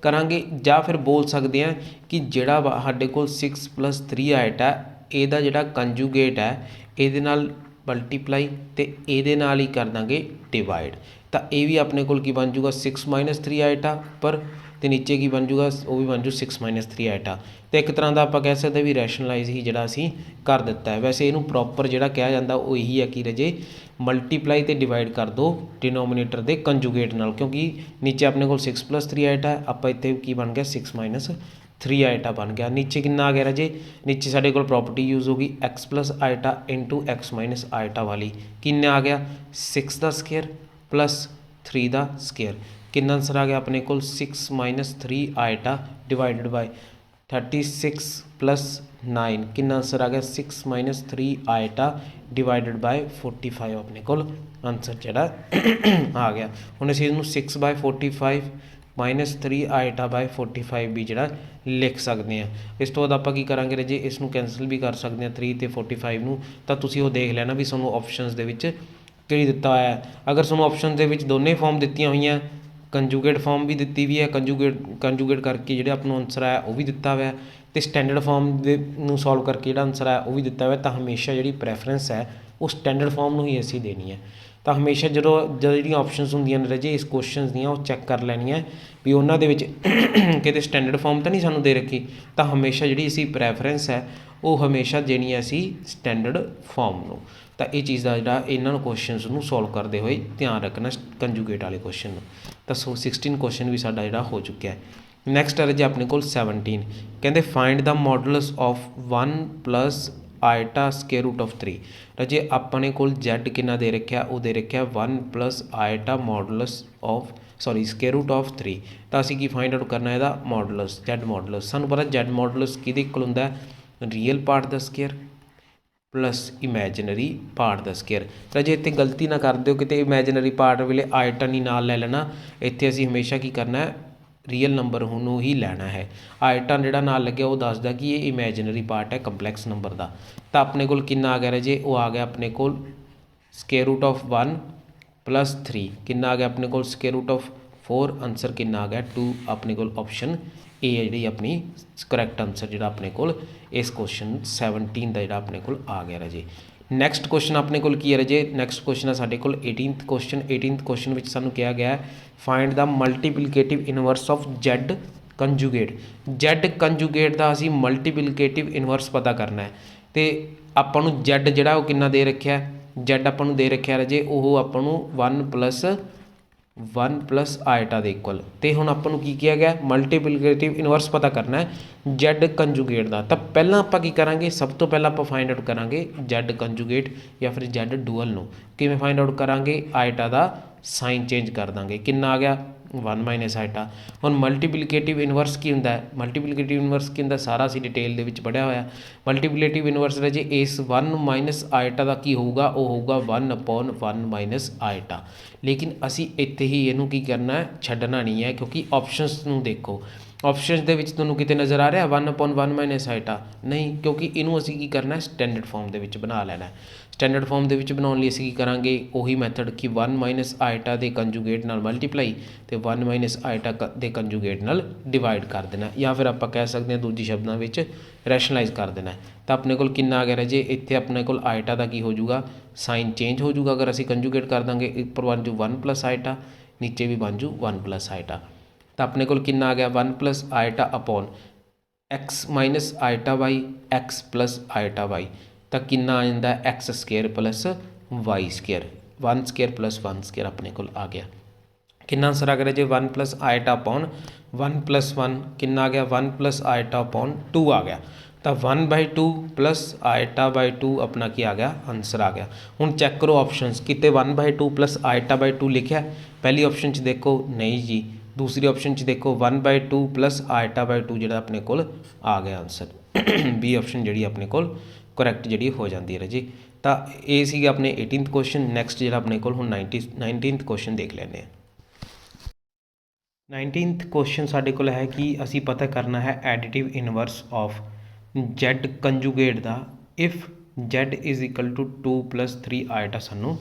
ਕਰਾਂਗੇ ਜਾਂ ਫਿਰ ਬੋਲ ਸਕਦੇ ਹਾਂ ਕਿ ਜਿਹੜਾ ਸਾਡੇ ਕੋਲ 6 ਪਲੱਸ 3 ਆਈਟਾ ਇਹਦਾ ਜਿਹੜਾ ਕੰਜੂਗੇਟ ਹੈ ਇਹਦੇ ਨਾਲ ਮਲਟੀਪਲਾਈ ਅਤੇ ਇਹਦੇ ਨਾਲ ਹੀ ਕਰ ਦਾਂਗੇ ਡਿਵਾਈਡ। ਤਾਂ ਇਹ ਵੀ ਆਪਣੇ ਕੋਲ ਕੀ ਬਣ ਜੂਗਾ 6 ਮਾਈਨਸ 3 ਆਈਟਾ ਪਰ, ਅਤੇ ਨੀਚੇ ਕੀ ਬਣ ਜੂਗਾ, ਉਹ ਵੀ ਬਣ ਜੂ 6 ਮਾਈਨਸ 3 ਆਈਟਾ। ਅਤੇ ਇੱਕ ਤਰ੍ਹਾਂ ਦਾ ਆਪਾਂ ਕਹਿ ਸਕਦੇ ਵੀ ਰੈਸ਼ਨਲਾਈਜ਼ ਹੀ ਜਿਹੜਾ ਅਸੀਂ ਕਰ ਦਿੱਤਾ ਹੈ। ਵੈਸੇ ਇਹਨੂੰ ਪ੍ਰੋਪਰ ਜਿਹੜਾ ਕਿਹਾ ਜਾਂਦਾ ਉਹ ਇਹੀ ਹੈ ਕਿ ਰਾਜੇ ਮਲਟੀਪਲਾਈ ਅਤੇ ਡਿਵਾਈਡ ਕਰ ਦਿਓ ਡਿਨੋਮੀਨੇਟਰ ਦੇ ਕੰਜੂਗੇਟ ਨਾਲ, ਕਿਉਂਕਿ ਨੀਚੇ ਆਪਣੇ ਕੋਲ 6 ਪਲੱਸ 3 ਆਈਟਾ ਹੈ, ਆਪਾਂ ਇੱਥੇ ਕੀ ਬਣ ਗਿਆ 6 ਮਾਈਨਸ 3 ਆਈਟਾ ਬਣ ਗਿਆ। ਨੀਚੇ ਕਿੰਨਾ ਆ ਗਿਆ ਰਾਜੇ, ਨੀਚੇ ਸਾਡੇ ਕੋਲ ਪ੍ਰੋਪਰਟੀ ਯੂਜ਼ ਹੋ ਗਈ x plus iota into x minus iota ਵਾਲੀ। ਕਿੰਨਾ ਆ ਗਿਆ 6 ਦਾ ਸਕੇਅਰ ਪਲੱਸ 3 ਦਾ ਸਕੇਅਰ। ਕਿੰਨਾ ਆਂਸਰ ਆ ਗਿਆ ਆਪਣੇ ਕੋਲ 6 minus 3 iota divided by 36 plus 9। ਕਿੰਨਾ ਆਂਸਰ ਆ ਗਿਆ 6 ਮਾਈਨਸ 3 ਆਈਟਾ ਡਿਵਾਈਡਡ ਬਾਈ 45 ਆਪਣੇ ਕੋਲ ਆਂਸਰ ਜਿਹੜਾ ਆ ਗਿਆ। ਹੁਣ ਅਸੀਂ ਇਹਨੂੰ 6/45 ਮਾਈਨਸ 3 ਆਈਟਾ ਬਾਈ 45 ਵੀ ਜਿਹੜਾ ਲਿਖ ਸਕਦੇ ਹਾਂ। ਇਸ ਤੋਂ ਬਾਅਦ ਆਪਾਂ ਕੀ ਕਰਾਂਗੇ ਰਾਜੇ, ਇਸ ਨੂੰ ਕੈਂਸਲ ਵੀ ਕਰ ਸਕਦੇ ਹਾਂ 3 ਅਤੇ 45 ਨੂੰ। ਤਾਂ ਤੁਸੀਂ ਉਹ ਦੇਖ ਲੈਣਾ ਵੀ ਤੁਹਾਨੂੰ ਆਪਸ਼ਨਸ ਦੇ ਵਿੱਚ ਕਿਹੜੀ ਦਿੱਤਾ ਹੋਇਆ ਹੈ। ਅਗਰ ਤੁਹਾਨੂੰ ਆਪਸ਼ਨ ਦੇ ਵਿੱਚ ਦੋਨੇ ਫਾਰਮ ਦਿੱਤੀਆਂ ਹੋਈਆਂ, ਕੰਜੂਗੇਟ ਫਾਰਮ ਵੀ ਦਿੱਤੀ ਵੀ ਹੈ, ਕੰਜੂਗੇਟ ਕਰਕੇ ਜਿਹੜਾ ਆਪਾਂ ਨੂੰ ਆਨਸਰ ਆਇਆ ਉਹ ਵੀ ਦਿੱਤਾ ਹੋਇਆ, ਅਤੇ ਸਟੈਂਡਰਡ ਫਾਰਮ ਦੇ ਨੂੰ ਸੋਲਵ ਕਰਕੇ ਜਿਹੜਾ ਆਨਸਰ ਆਇਆ ਉਹ ਵੀ ਦਿੱਤਾ ਹੋਇਆ, ਤਾਂ ਹਮੇਸ਼ਾ ਜਿਹੜੀ ਪ੍ਰੈਫਰੈਂਸ ਹੈ ਉਹ ਸਟੈਂਡਰਡ ਫਾਰਮ ਨੂੰ ਹੀ ਅਸੀਂ ਦੇਣੀ ਹੈ। ਤਾਂ ਹਮੇਸ਼ਾ ਜਦੋਂ ਜਿਹੜੀਆਂ ਆਪਸ਼ਨਸ ਹੁੰਦੀਆਂ ਨੇ ਰਾਜੇ ਇਸ ਕੁਐਸਚਨਸ ਦੀਆਂ, ਉਹ ਚੈੱਕ ਕਰ ਲੈਣੀਆਂ ਵੀ ਉਹਨਾਂ ਦੇ ਵਿੱਚ ਕਿਤੇ ਸਟੈਂਡਰਡ ਫਾਰਮ ਤਾਂ ਨਹੀਂ ਸਾਨੂੰ ਦੇ ਰੱਖੀ। ਤਾਂ ਹਮੇਸ਼ਾ ਜਿਹੜੀ ਅਸੀਂ ਪ੍ਰੈਫਰੈਂਸ ਹੈ ਉਹ ਹਮੇਸ਼ਾ ਦੇਣੀ ਹੈ ਅਸੀਂ ਸਟੈਂਡਰਡ ਫਾਰਮ ਨੂੰ। ਤਾਂ ਇਹ ਚੀਜ਼ ਦਾ ਜਿਹੜਾ ਇਹਨਾਂ ਨੂੰ ਕੁਐਸਚਨਸ ਨੂੰ ਸੋਲਵ ਕਰਦੇ ਹੋਏ ਧਿਆਨ ਰੱਖਣਾ ਕੰਜੂਗੇਟ ਵਾਲੇ ਕੁਐਸਚਨ ਨੂੰ। ਤਾਂ 16 ਕੁਐਸਚਨ ਵੀ ਸਾਡਾ ਜਿਹੜਾ ਹੋ ਚੁੱਕਿਆ ਹੈ। ਨੈਕਸਟ ਹੈ ਰਾਜੇ ਆਪਣੇ ਕੋਲ 17, ਕਹਿੰਦੇ find the modulus of 1 plus iota square root of 3। ਰਾਜੇ ਆਪਣੇ ਕੋਲ z ਕਿੰਨਾ ਦੇ ਰੱਖਿਆ, ਉਹ ਦੇ ਰੱਖਿਆ 1 plus iota modulus of square root of 3। ਤਾਂ ਅਸੀਂ ਕੀ ਫਾਈਂਡ ਆਊਟ ਕਰਨਾ ਇਹਦਾ ਮੋਡੂਲਸ, z ਮੋਡੂਲਸ। ਸਾਨੂੰ ਪਤਾ z ਮੋਡੂਲਸ ਕਿਹਦੇ ਇਕੁਅਲ ਹੁੰਦਾ, ਰੀਅਲ ਪਾਰਟ ਦਾ ਸਕੇਅਰ ਪਲੱਸ ਇਮੈਜਨਰੀ ਪਾਰਟ ਦਾ ਸਕੇਅਰ। ਰਾਜੇ ਇੱਥੇ ਗਲਤੀ ਨਾ ਕਰ ਦਿਓ ਕਿਤੇ ਇਮੈਜਨਰੀ ਪਾਰਟ ਵੇਲੇ ਆਈਟਾ ਨਹੀਂ ਨਾਲ ਲੈ ਲੈਣਾ। ਇੱਥੇ ਅਸੀਂ ਹਮੇਸ਼ਾ ਕੀ ਕਰਨਾ ਹੈ, ਰੀਅਲ ਨੰਬਰ ਨੂੰ ਹੀ ਲੈਣਾ ਹੈ। ਆਈਟਾ ਜਿਹੜਾ ਨਾਲ ਲੱਗਿਆ ਉਹ ਦੱਸਦਾ ਕਿ ਇਹ ਇਮੈਜਨਰੀ ਪਾਰਟ ਹੈ ਕੰਪਲੈਕਸ ਨੰਬਰ ਦਾ। ਤਾਂ ਆਪਣੇ ਕੋਲ ਕਿੰਨਾ ਆ ਗਿਆ ਰਾਜੇ, ਉਹ ਆ ਗਿਆ ਆਪਣੇ ਕੋਲ ਸਕੇਅਰ ਰੂਟ ਆਫ 1 ਪਲੱਸ 3। ਕਿੰਨਾ ਆ ਗਿਆ ਆਪਣੇ ਕੋਲ ਸਕੇਅਰ ਰੂਟ ਆਫ 4। ਆਨਸਰ ਕਿੰਨਾ ਆ ਗਿਆ 2। ਆਪਣੇ ਕੋਲ ਆਪਸ਼ਨ ਏ ਹੈ ਜਿਹੜੀ ਆਪਣੀ ਕਰੈਕਟ ਆਨਸਰ ਜਿਹੜਾ ਆਪਣੇ ਕੋਲ ਇਸ ਕੁਐਸਚਨ 17 ਦਾ ਜਿਹੜਾ ਆਪਣੇ ਕੋਲ ਆ ਗਿਆ ਰਾਜੇ। ਨੈਕਸਟ ਕੁਐਸਚਨ ਆਪਣੇ ਕੋਲ ਕੀ ਹੈ ਰਾਜੇ, ਨੈਕਸਟ ਕੁਐਸਚਨ ਹੈ ਸਾਡੇ ਕੋਲ 18th ਕੁਐਸਚਨ। 18th ਕੁਐਸਚਨ ਵਿੱਚ ਸਾਨੂੰ ਕਿਹਾ ਗਿਆ ਹੈ find the multiplicative inverse of z conjugate. z conjugate ਦਾ ਅਸੀਂ ਮਲਟੀਪਲੀਕੇਟਿਵ ਇਨਵਰਸ ਪਤਾ ਕਰਨਾ ਹੈ। ਅਤੇ ਆਪਾਂ ਨੂੰ z ਜਿਹੜਾ ਉਹ ਕਿੰਨਾ ਦੇ ਰੱਖਿਆ, z ਆਪਾਂ ਨੂੰ ਦੇ ਰੱਖਿਆ ਰਾਜੇ ਉਹ ਆਪਾਂ ਨੂੰ 1 ਪਲੱਸ ਆਈਟਾ ਦੇ ਇਕੁਅਲ। ਅਤੇ ਹੁਣ ਆਪਾਂ ਨੂੰ ਕੀ ਕਿਹਾ ਗਿਆ, ਮਲਟੀਪਲੀਕੇਟਿਵ ਇਨਵਰਸ ਪਤਾ ਕਰਨਾ ਹੈ z ਕੰਜੂਗੇਟ ਦਾ। ਤਾਂ ਪਹਿਲਾਂ ਆਪਾਂ ਕੀ ਕਰਾਂਗੇ, ਸਭ ਤੋਂ ਪਹਿਲਾਂ ਆਪਾਂ ਫਾਈਂਡ ਆਊਟ ਕਰਾਂਗੇ z ਕੰਜੂਗੇਟ ਜਾਂ ਫਿਰ z ਡੂਅਲ ਨੂੰ। ਕਿਵੇਂ ਫਾਈਂਡ ਆਊਟ ਕਰਾਂਗੇ, ਆਈਟਾ ਦਾ ਸਾਈਨ ਚੇਂਜ ਕਰ ਦਾਂਗੇ। ਕਿੰਨਾ ਆ ਗਿਆ 1 ਮਾਈਨਸ ਆਈਟਾ। ਹੁਣ ਮਲਟੀਪਲੀਕੇਟਿਵ ਇਨਵਰਸ ਕੀ ਹੁੰਦਾ ਹੈ, ਮਲਟੀਪਲੀਕੇਟਿਵ ਇਨਵਰਸ ਕੀ ਹੁੰਦਾ ਸਾਰਾ ਅਸੀਂ ਡਿਟੇਲ ਦੇ ਵਿੱਚ ਪੜ੍ਹਿਆ ਹੋਇਆ। ਮਲਟੀਪਲੀਕੇਟਿਵ ਇਨਵਰਸ ਰਾਜੇ ਇਸ 1 ਮਾਈਨਸ ਆਈਟਾ ਦਾ ਕੀ ਹੋਊਗਾ, ਉਹ ਹੋਊਗਾ 1/1 ਮਾਈਨਸ ਆਈਟਾ। ਲੇਕਿਨ ਅਸੀਂ ਇੱਥੇ ਹੀ ਇਹਨੂੰ ਕੀ ਕਰਨਾ, ਛੱਡਣਾ ਨਹੀਂ ਹੈ, ਕਿਉਂਕਿ ਆਪਸ਼ਨਸ ਨੂੰ ਦੇਖੋ ਆਪਸ਼ਨਸ ਦੇ ਵਿੱਚ ਤੁਹਾਨੂੰ ਕਿਤੇ ਨਜ਼ਰ ਆ ਰਿਹਾ 1/1 ਮਾਈਨਸ ਆਈਟਾ ਨਹੀਂ, ਕਿਉਂਕਿ ਇਹਨੂੰ ਅਸੀਂ ਕੀ ਕਰਨਾ ਸਟੈਂਡਰਡ ਫਾਰਮ ਦੇ ਵਿੱਚ ਬਣਾ ਲੈਣਾ। ਸਟੈਂਡਰਡ ਫਾਰਮ ਦੇ ਵਿੱਚ ਬਣਾਉਣ ਲਈ ਅਸੀਂ ਕੀ ਕਰਾਂਗੇ, ਉਹੀ ਮੈਥਡ ਕਿ 1 ਮਾਈਨਸ ਆਈਟਾ ਦੇ ਕੰਜੂਗੇਟ ਨਾਲ ਮਲਟੀਪਲਾਈ ਅਤੇ 1 ਮਾਈਨਸ ਆਈਟਾ ਦੇ ਕੰਜੂਗੇਟ ਨਾਲ ਡਿਵਾਈਡ ਕਰ ਦੇਣਾ, ਜਾਂ ਫਿਰ ਆਪਾਂ ਕਹਿ ਸਕਦੇ ਹਾਂ ਦੂਜੀ ਸ਼ਬਦਾਂ ਵਿੱਚ ਰੈਸ਼ਨਲਾਈਜ਼ ਕਰ ਦੇਣਾ। ਤਾਂ ਆਪਣੇ ਕੋਲ ਕਿੰਨਾ ਆ ਗਿਆ ਰਾਜੇ, ਇੱਥੇ ਆਪਣੇ ਕੋਲ ਆਈਟਾ ਦਾ ਕੀ ਹੋ ਜਾਊਗਾ, ਸਾਈਨ ਚੇਂਜ ਹੋ ਜਾਊਗਾ ਅਗਰ ਅਸੀਂ ਕੰਜੂਗੇਟ ਕਰ ਦਾਂਗੇ, ਉੱਪਰ ਬਣ ਜੂ 1 ਪਲੱਸ ਆਈਟਾ, ਨੀਚੇ ਵੀ ਬਣ ਜੂ 1 ਪਲੱਸ ਆਈਟਾ। ਤਾਂ ਆਪਣੇ ਕੋਲ ਕਿੰਨਾ ਆ ਗਿਆ 1 plus iota upon x minus iota by x plus iota by, ਤਾਂ ਕਿੰਨਾ ਆ ਜਾਂਦਾ x square plus y square, 1 square plus 1 square ਆਪਣੇ ਕੋਲ ਆ ਗਿਆ। ਕਿੰਨਾ ਆਂਸਰ ਆ ਗਿਆ ਜੇ 1 ਪਲੱਸ ਆਈਟਾ ਅਪੋਨ 1 ਪਲੱਸ 1 ਕਿੰਨਾ ਆ ਗਿਆ 1 ਪਲੱਸ ਆਈਟਾ ਅਪੋਨ 2 ਆ ਗਿਆ। ਤਾਂ 1/2 ਪਲੱਸ ਆਈਟਾ ਬਾਈ 2 ਆਪਣਾ ਕੀ ਆ ਗਿਆ ਆਂਸਰ ਆ ਗਿਆ। ਹੁਣ ਚੈੱਕ ਕਰੋ ਆਪਸ਼ਨਸ, ਕਿਤੇ 1/2 ਪਲੱਸ ਆਈਟਾ ਬਾਈ 2 ਲਿਖਿਆ ਪਹਿਲੀ ਆਪਸ਼ਨ 'ਚ ਦੇਖੋ ਨਹੀਂ ਜੀ, ਦੂਸਰੀ ਆਪਸ਼ਨ 'ਚ ਦੇਖੋ 1/2 ਪਲੱਸ ਆਈਟਾ ਬਾਈ 2 ਜਿਹੜਾ ਆਪਣੇ ਕੋਲ ਆ ਗਿਆ ਆਂਸਰ। ਬੀ ਆਪਸ਼ਨ ਜਿਹੜੀ ਆਪਣੇ ਕੋਲ ਕਰੈਕਟ ਜਿਹੜੀ ਹੋ ਜਾਂਦੀ ਹੈ ਰਾਜੀ। ਤਾਂ ਇਹ ਸੀ ਆਪਣੇ 18th ਕੁਐਸਚਨ। ਨੈਕਸਟ ਜਿਹੜਾ ਆਪਣੇ ਕੋਲ ਹੁਣ 19th ਕੁਐਸਚਨ ਦੇਖ ਲੈਂਦੇ ਹਾਂ। 19th ਕੁਐਸਚਨ ਸਾਡੇ ਕੋਲ ਹੈ ਕਿ ਅਸੀਂ ਪਤਾ ਕਰਨਾ ਹੈ additive inverse of Z conjugate ਦਾ if Z is equal to 2 plus 3 iota ਸਾਨੂੰ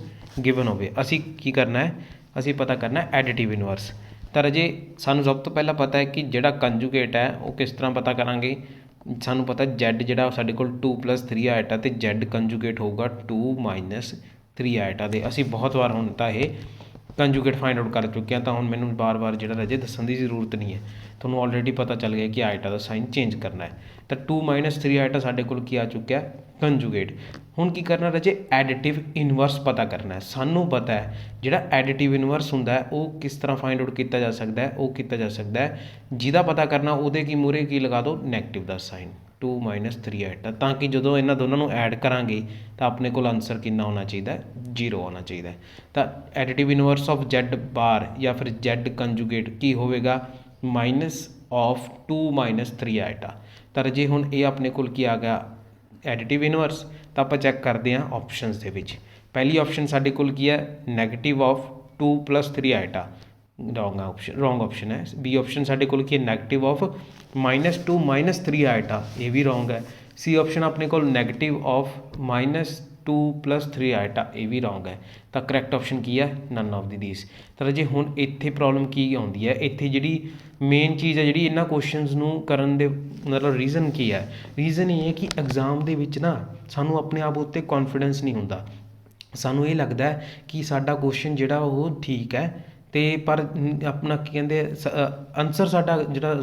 ਗਿਵਨ ਹੋਵੇ। ਅਸੀਂ ਕੀ ਕਰਨਾ ਹੈ, ਅਸੀਂ ਪਤਾ ਕਰਨਾ ਐਡੀਟਿਵ ਇਨਵਰਸ। ਤਾਂ ਰਾਜੇ ਸਾਨੂੰ ਸਭ ਤੋਂ ਪਹਿਲਾਂ ਪਤਾ ਹੈ ਕਿ ਜਿਹੜਾ ਕੰਜੂਗੇਟ ਹੈ ਉਹ ਕਿਸ ਤਰ੍ਹਾਂ ਪਤਾ ਕਰਾਂਗੇ, ਸਾਨੂੰ ਪਤਾ Z ਜਿਹੜਾ ਸਾਡੇ ਕੋਲ 2 ਪਲੱਸ 3 ਆਈਟਾ ਅਤੇ Z ਕੰਜੂਗੇਟ ਹੋਊਗਾ 2 ਮਾਈਨਸ 3 ਆਈਟਾ ਦੇ। ਅਸੀਂ ਬਹੁਤ ਵਾਰ ਹੁਣ ਤਾਂ ਇਹ ਕੰਜੂਗੇਟ ਫਾਈਂਡ ਆਊਟ ਕਰ ਚੁੱਕੇ ਹਾਂ, ਤਾਂ ਹੁਣ ਮੈਨੂੰ ਬਾਰ-ਬਾਰ ਜਿਹੜਾ ਰਾਜੇ ਦੱਸਣ ਦੀ ਜ਼ਰੂਰਤ ਨਹੀਂ ਹੈ, ਤੁਹਾਨੂੰ ਆਲਰੇਡੀ ਪਤਾ ਚੱਲ ਗਿਆ ਕਿ ਆਈਟਾ ਦਾ ਸਾਈਨ ਚੇਂਜ ਕਰਨਾ ਹੈ। ਤਾਂ 2 ਮਾਈਨਸ 3 ਆਈਟਾ ਸਾਡੇ ਕੋਲ ਕੀ ਆ ਚੁੱਕਿਆ ਕੰਜੂਗੇਟ। ਹੁਣ ਕੀ ਕਰਨਾ ਰਾਜੇ ਐਡੀਟਿਵ ਇਨਵਰਸ ਪਤਾ ਕਰਨਾ ਹੈ। ਸਾਨੂੰ ਪਤਾ ਹੈ ਜਿਹੜਾ ਐਡੀਟਿਵ ਇਨਵਰਸ ਹੁੰਦਾ ਹੈ ਉਹ ਕਿਸ ਤਰ੍ਹਾਂ ਫਾਈਂਡ ਆਊਟ ਕੀਤਾ ਜਾ ਸਕਦਾ ਹੈ, ਉਹ ਕੀਤਾ ਜਾ ਸਕਦਾ ਹੈ ਜਿਹਦਾ ਪਤਾ ਕਰਨਾ ਉਹਦੇ ਕੀ ਮੂਹਰੇ ਕੀ ਲਗਾ ਦਿਓ ਨੈਗੇਟਿਵ ਦਾ ਸਾਈਨ 2 ਮਾਈਨਸ 3 ਆਈਟਾ, ਤਾਂ ਕਿ ਜਦੋਂ ਇਹਨਾਂ ਦੋਨਾਂ ਨੂੰ ਐਡ ਕਰਾਂਗੇ ਤਾਂ ਆਪਣੇ ਕੋਲ ਆਂਸਰ ਕਿੰਨਾ ਹੋਣਾ ਚਾਹੀਦਾ 0 ਆਉਣਾ ਚਾਹੀਦਾ। ਤਾਂ ਐਡੀਟਿਵ ਇਨਵਰਸ ਆਫ Z ਬਾਰ ਜਾਂ ਫਿਰ Z ਕੰਜੂਗੇਟ ਕੀ ਹੋਵੇਗਾ ਮਾਈਨਸ ਆਫ 2 ਮਾਈਨਸ 3 ਆਈਟਾ। ਤਾਂ ਜੇ ਹੁਣ ਇਹ ਆਪਣੇ ਕੋਲ ਕੀ ਆ ਗਿਆ ਐਡੀਟਿਵ ਇਨਵਰਸ, ਤਾਂ ਆਪਾਂ ਚੈੱਕ ਕਰਦੇ ਹਾਂ ਆਪਸ਼ਨਸ ਦੇ ਵਿੱਚ। ਪਹਿਲੀ ਆਪਸ਼ਨ ਸਾਡੇ ਕੋਲ ਕੀ ਹੈ negative of 2 plus 3 iota, wrong option ਹੈ। ਬੀ ਆਪਸ਼ਨ ਸਾਡੇ ਕੋਲ ਕੀ ਹੈ negative of minus 2 minus 3 iota, ਇਹ ਵੀ ਰੋਂਗ ਹੈ। ਸੀ ਆਪਸ਼ਨ ਆਪਣੇ ਕੋਲ negative of minus 2 plus 3 iota, ਇਹ ਵੀ ਰੋਂਗ ਹੈ। ਤਾਂ ਕਰੈਕਟ ਆਪਸ਼ਨ ਕੀ ਹੈ ਨਨ ਆਫ ਦੀ ਦੀਸ। ਤਾਂ ਜੇ ਹੁਣ ਇੱਥੇ ਪ੍ਰੋਬਲਮ ਕੀ ਆਉਂਦੀ ਹੈ, ਇੱਥੇ ਜਿਹੜੀ ਮੇਨ ਚੀਜ਼ ਹੈ ਜਿਹੜੀ ਇਹਨਾਂ ਕੁਐਸਚਨਸ ਨੂੰ ਕਰਨ ਦੇ ਮਤਲਬ ਰੀਜ਼ਨ ਕੀ ਹੈ, ਰੀਜ਼ਨ ਇਹ ਹੈ ਕਿ ਐਗਜ਼ਾਮ ਦੇ ਵਿੱਚ ਨਾ ਸਾਨੂੰ ਆਪਣੇ ਆਪ ਉੱਤੇ ਕੌਨਫੀਡੈਂਸ ਨਹੀਂ ਹੁੰਦਾ। ਸਾਨੂੰ ਇਹ ਲੱਗਦਾ ਕਿ ਸਾਡਾ ਕੁਐਸਚਨ ਜਿਹੜਾ ਉਹ ਠੀਕ ਹੈ ਅਤੇ ਪਰ ਆਪਣਾ ਕੀ ਕਹਿੰਦੇ ਆਨਸਰ ਸਾਡਾ ਜਿਹੜਾ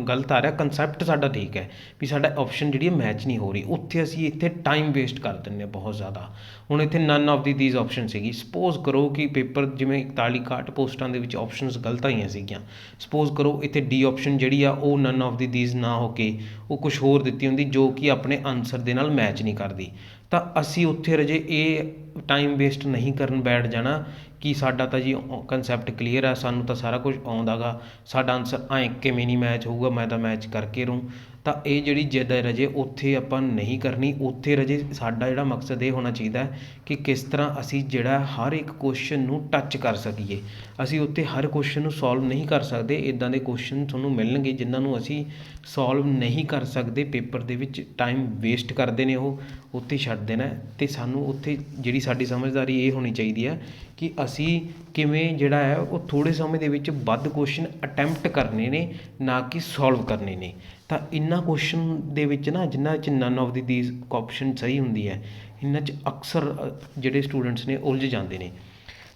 ਗਲਤ ਆ ਰਿਹਾ, ਕੰਸੈਪਟ ਸਾਡਾ ਠੀਕ ਹੈ ਵੀ ਸਾਡਾ ਆਪਸ਼ਨ ਜਿਹੜੀ ਹੈ ਮੈਚ ਨਹੀਂ ਹੋ ਰਹੀ। ਉੱਥੇ ਅਸੀਂ ਇੱਥੇ ਟਾਈਮ ਵੇਸਟ ਕਰ ਦਿੰਦੇ ਹਾਂ ਬਹੁਤ ਜ਼ਿਆਦਾ। ਹੁਣ ਇੱਥੇ none of the these option ਸੀਗੀ। ਸਪੋਜ਼ ਕਰੋ ਕਿ ਪੇਪਰ ਜਿਵੇਂ 41-61 ਪੋਸਟਾਂ ਦੇ ਵਿੱਚ ਆਪਸ਼ਨਸ ਗਲਤ ਆਈਆਂ ਸੀਗੀਆਂ। ਸਪੋਜ਼ ਕਰੋ ਇੱਥੇ ਡੀ ਆਪਸ਼ਨ ਜਿਹੜੀ ਆ ਉਹ ਨਨ ਆਫ ਦੀ ਦੀਜ਼ ਨਾ ਹੋ ਕੇ ਉਹ ਕੁਛ ਹੋਰ ਦਿੱਤੀ ਹੁੰਦੀ ਜੋ ਕਿ ਆਪਣੇ ਆਨਸਰ ਦੇ ਨਾਲ ਮੈਚ ਨਹੀਂ ਕਰਦੀ, ਤਾਂ ਅਸੀਂ ਉੱਥੇ ਰਜੇ ਇਹ ਟਾਈਮ ਵੇਸਟ ਨਹੀਂ ਕਰਨ ਬੈਠ ਜਾਣਾ ਕਿ ਸਾਡਾ ਤਾਂ ਜੀ ਕੰਸੈਪਟ ਕਲੀਅਰ ਆ, ਸਾਨੂੰ ਤਾਂ ਸਾਰਾ ਕੁਝ ਆਉਂਦਾ ਗਾ, ਸਾਡਾ ਆਨਸਰ ਐਂ ਕਿਵੇਂ ਨਹੀਂ ਮੈਚ ਹੋਊਗਾ, ਮੈਂ ਤਾਂ ਮੈਚ ਕਰਕੇ ਰਹੂੰ। ਤਾਂ ਇਹ ਜਿਹੜੀ ਜਿੱਦ ਹੈ ਰਜੇ ਉੱਥੇ ਆਪਾਂ ਨਹੀਂ ਕਰਨੀ। ਉੱਥੇ ਰਜੇ ਸਾਡਾ ਜਿਹੜਾ ਮਕਸਦ ਇਹ ਹੋਣਾ ਚਾਹੀਦਾ ਕਿ ਕਿਸ ਤਰ੍ਹਾਂ ਅਸੀਂ ਜਿਹੜਾ ਹਰ ਇੱਕ ਕੁਐਸਚਨ ਨੂੰ ਟੱਚ ਕਰ ਸਕੀਏ। ਅਸੀਂ ਉੱਥੇ ਹਰ ਕੁਐਸਚਨ ਨੂੰ ਸੋਲਵ ਨਹੀਂ ਕਰ ਸਕਦੇ। ਇੱਦਾਂ ਦੇ ਕੁਐਸਚਨ ਤੁਹਾਨੂੰ ਮਿਲਣਗੇ ਜਿਨ੍ਹਾਂ ਨੂੰ ਅਸੀਂ ਸੋਲਵ ਨਹੀਂ ਕਰ ਸਕਦੇ, ਪੇਪਰ ਦੇ ਵਿੱਚ ਟਾਈਮ ਵੇਸਟ ਕਰਦੇ ਨੇ ਉਹ, ਉੱਥੇ ਛੱਡ ਦੇਣਾ। ਅਤੇ ਸਾਨੂੰ ਉੱਥੇ ਜਿਹੜੀ ਸਾਡੀ ਸਮਝਦਾਰੀ ਇਹ ਹੋਣੀ ਚਾਹੀਦੀ ਹੈ ਕਿ ਅਸੀਂ ਕਿਵੇਂ ਜਿਹੜਾ ਹੈ ਉਹ ਥੋੜ੍ਹੇ ਸਮੇਂ ਦੇ ਵਿੱਚ ਵੱਧ ਕੁਐਸਚਨ ਅਟੈਂਪਟ ਕਰਨੇ ਨੇ, ਨਾ ਕਿ ਸੋਲਵ ਕਰਨੇ ਨੇ। ਤਾਂ ਇਹਨਾਂ ਕੁਐਸਚਨ ਦੇ ਵਿੱਚ ਨਾ ਜਿਨ੍ਹਾਂ 'ਚ none of the these option ਸਹੀ ਹੁੰਦੀ ਹੈ, ਇਹਨਾਂ 'ਚ ਅਕਸਰ ਜਿਹੜੇ ਸਟੂਡੈਂਟਸ ਨੇ ਉਲਝ ਜਾਂਦੇ ਨੇ।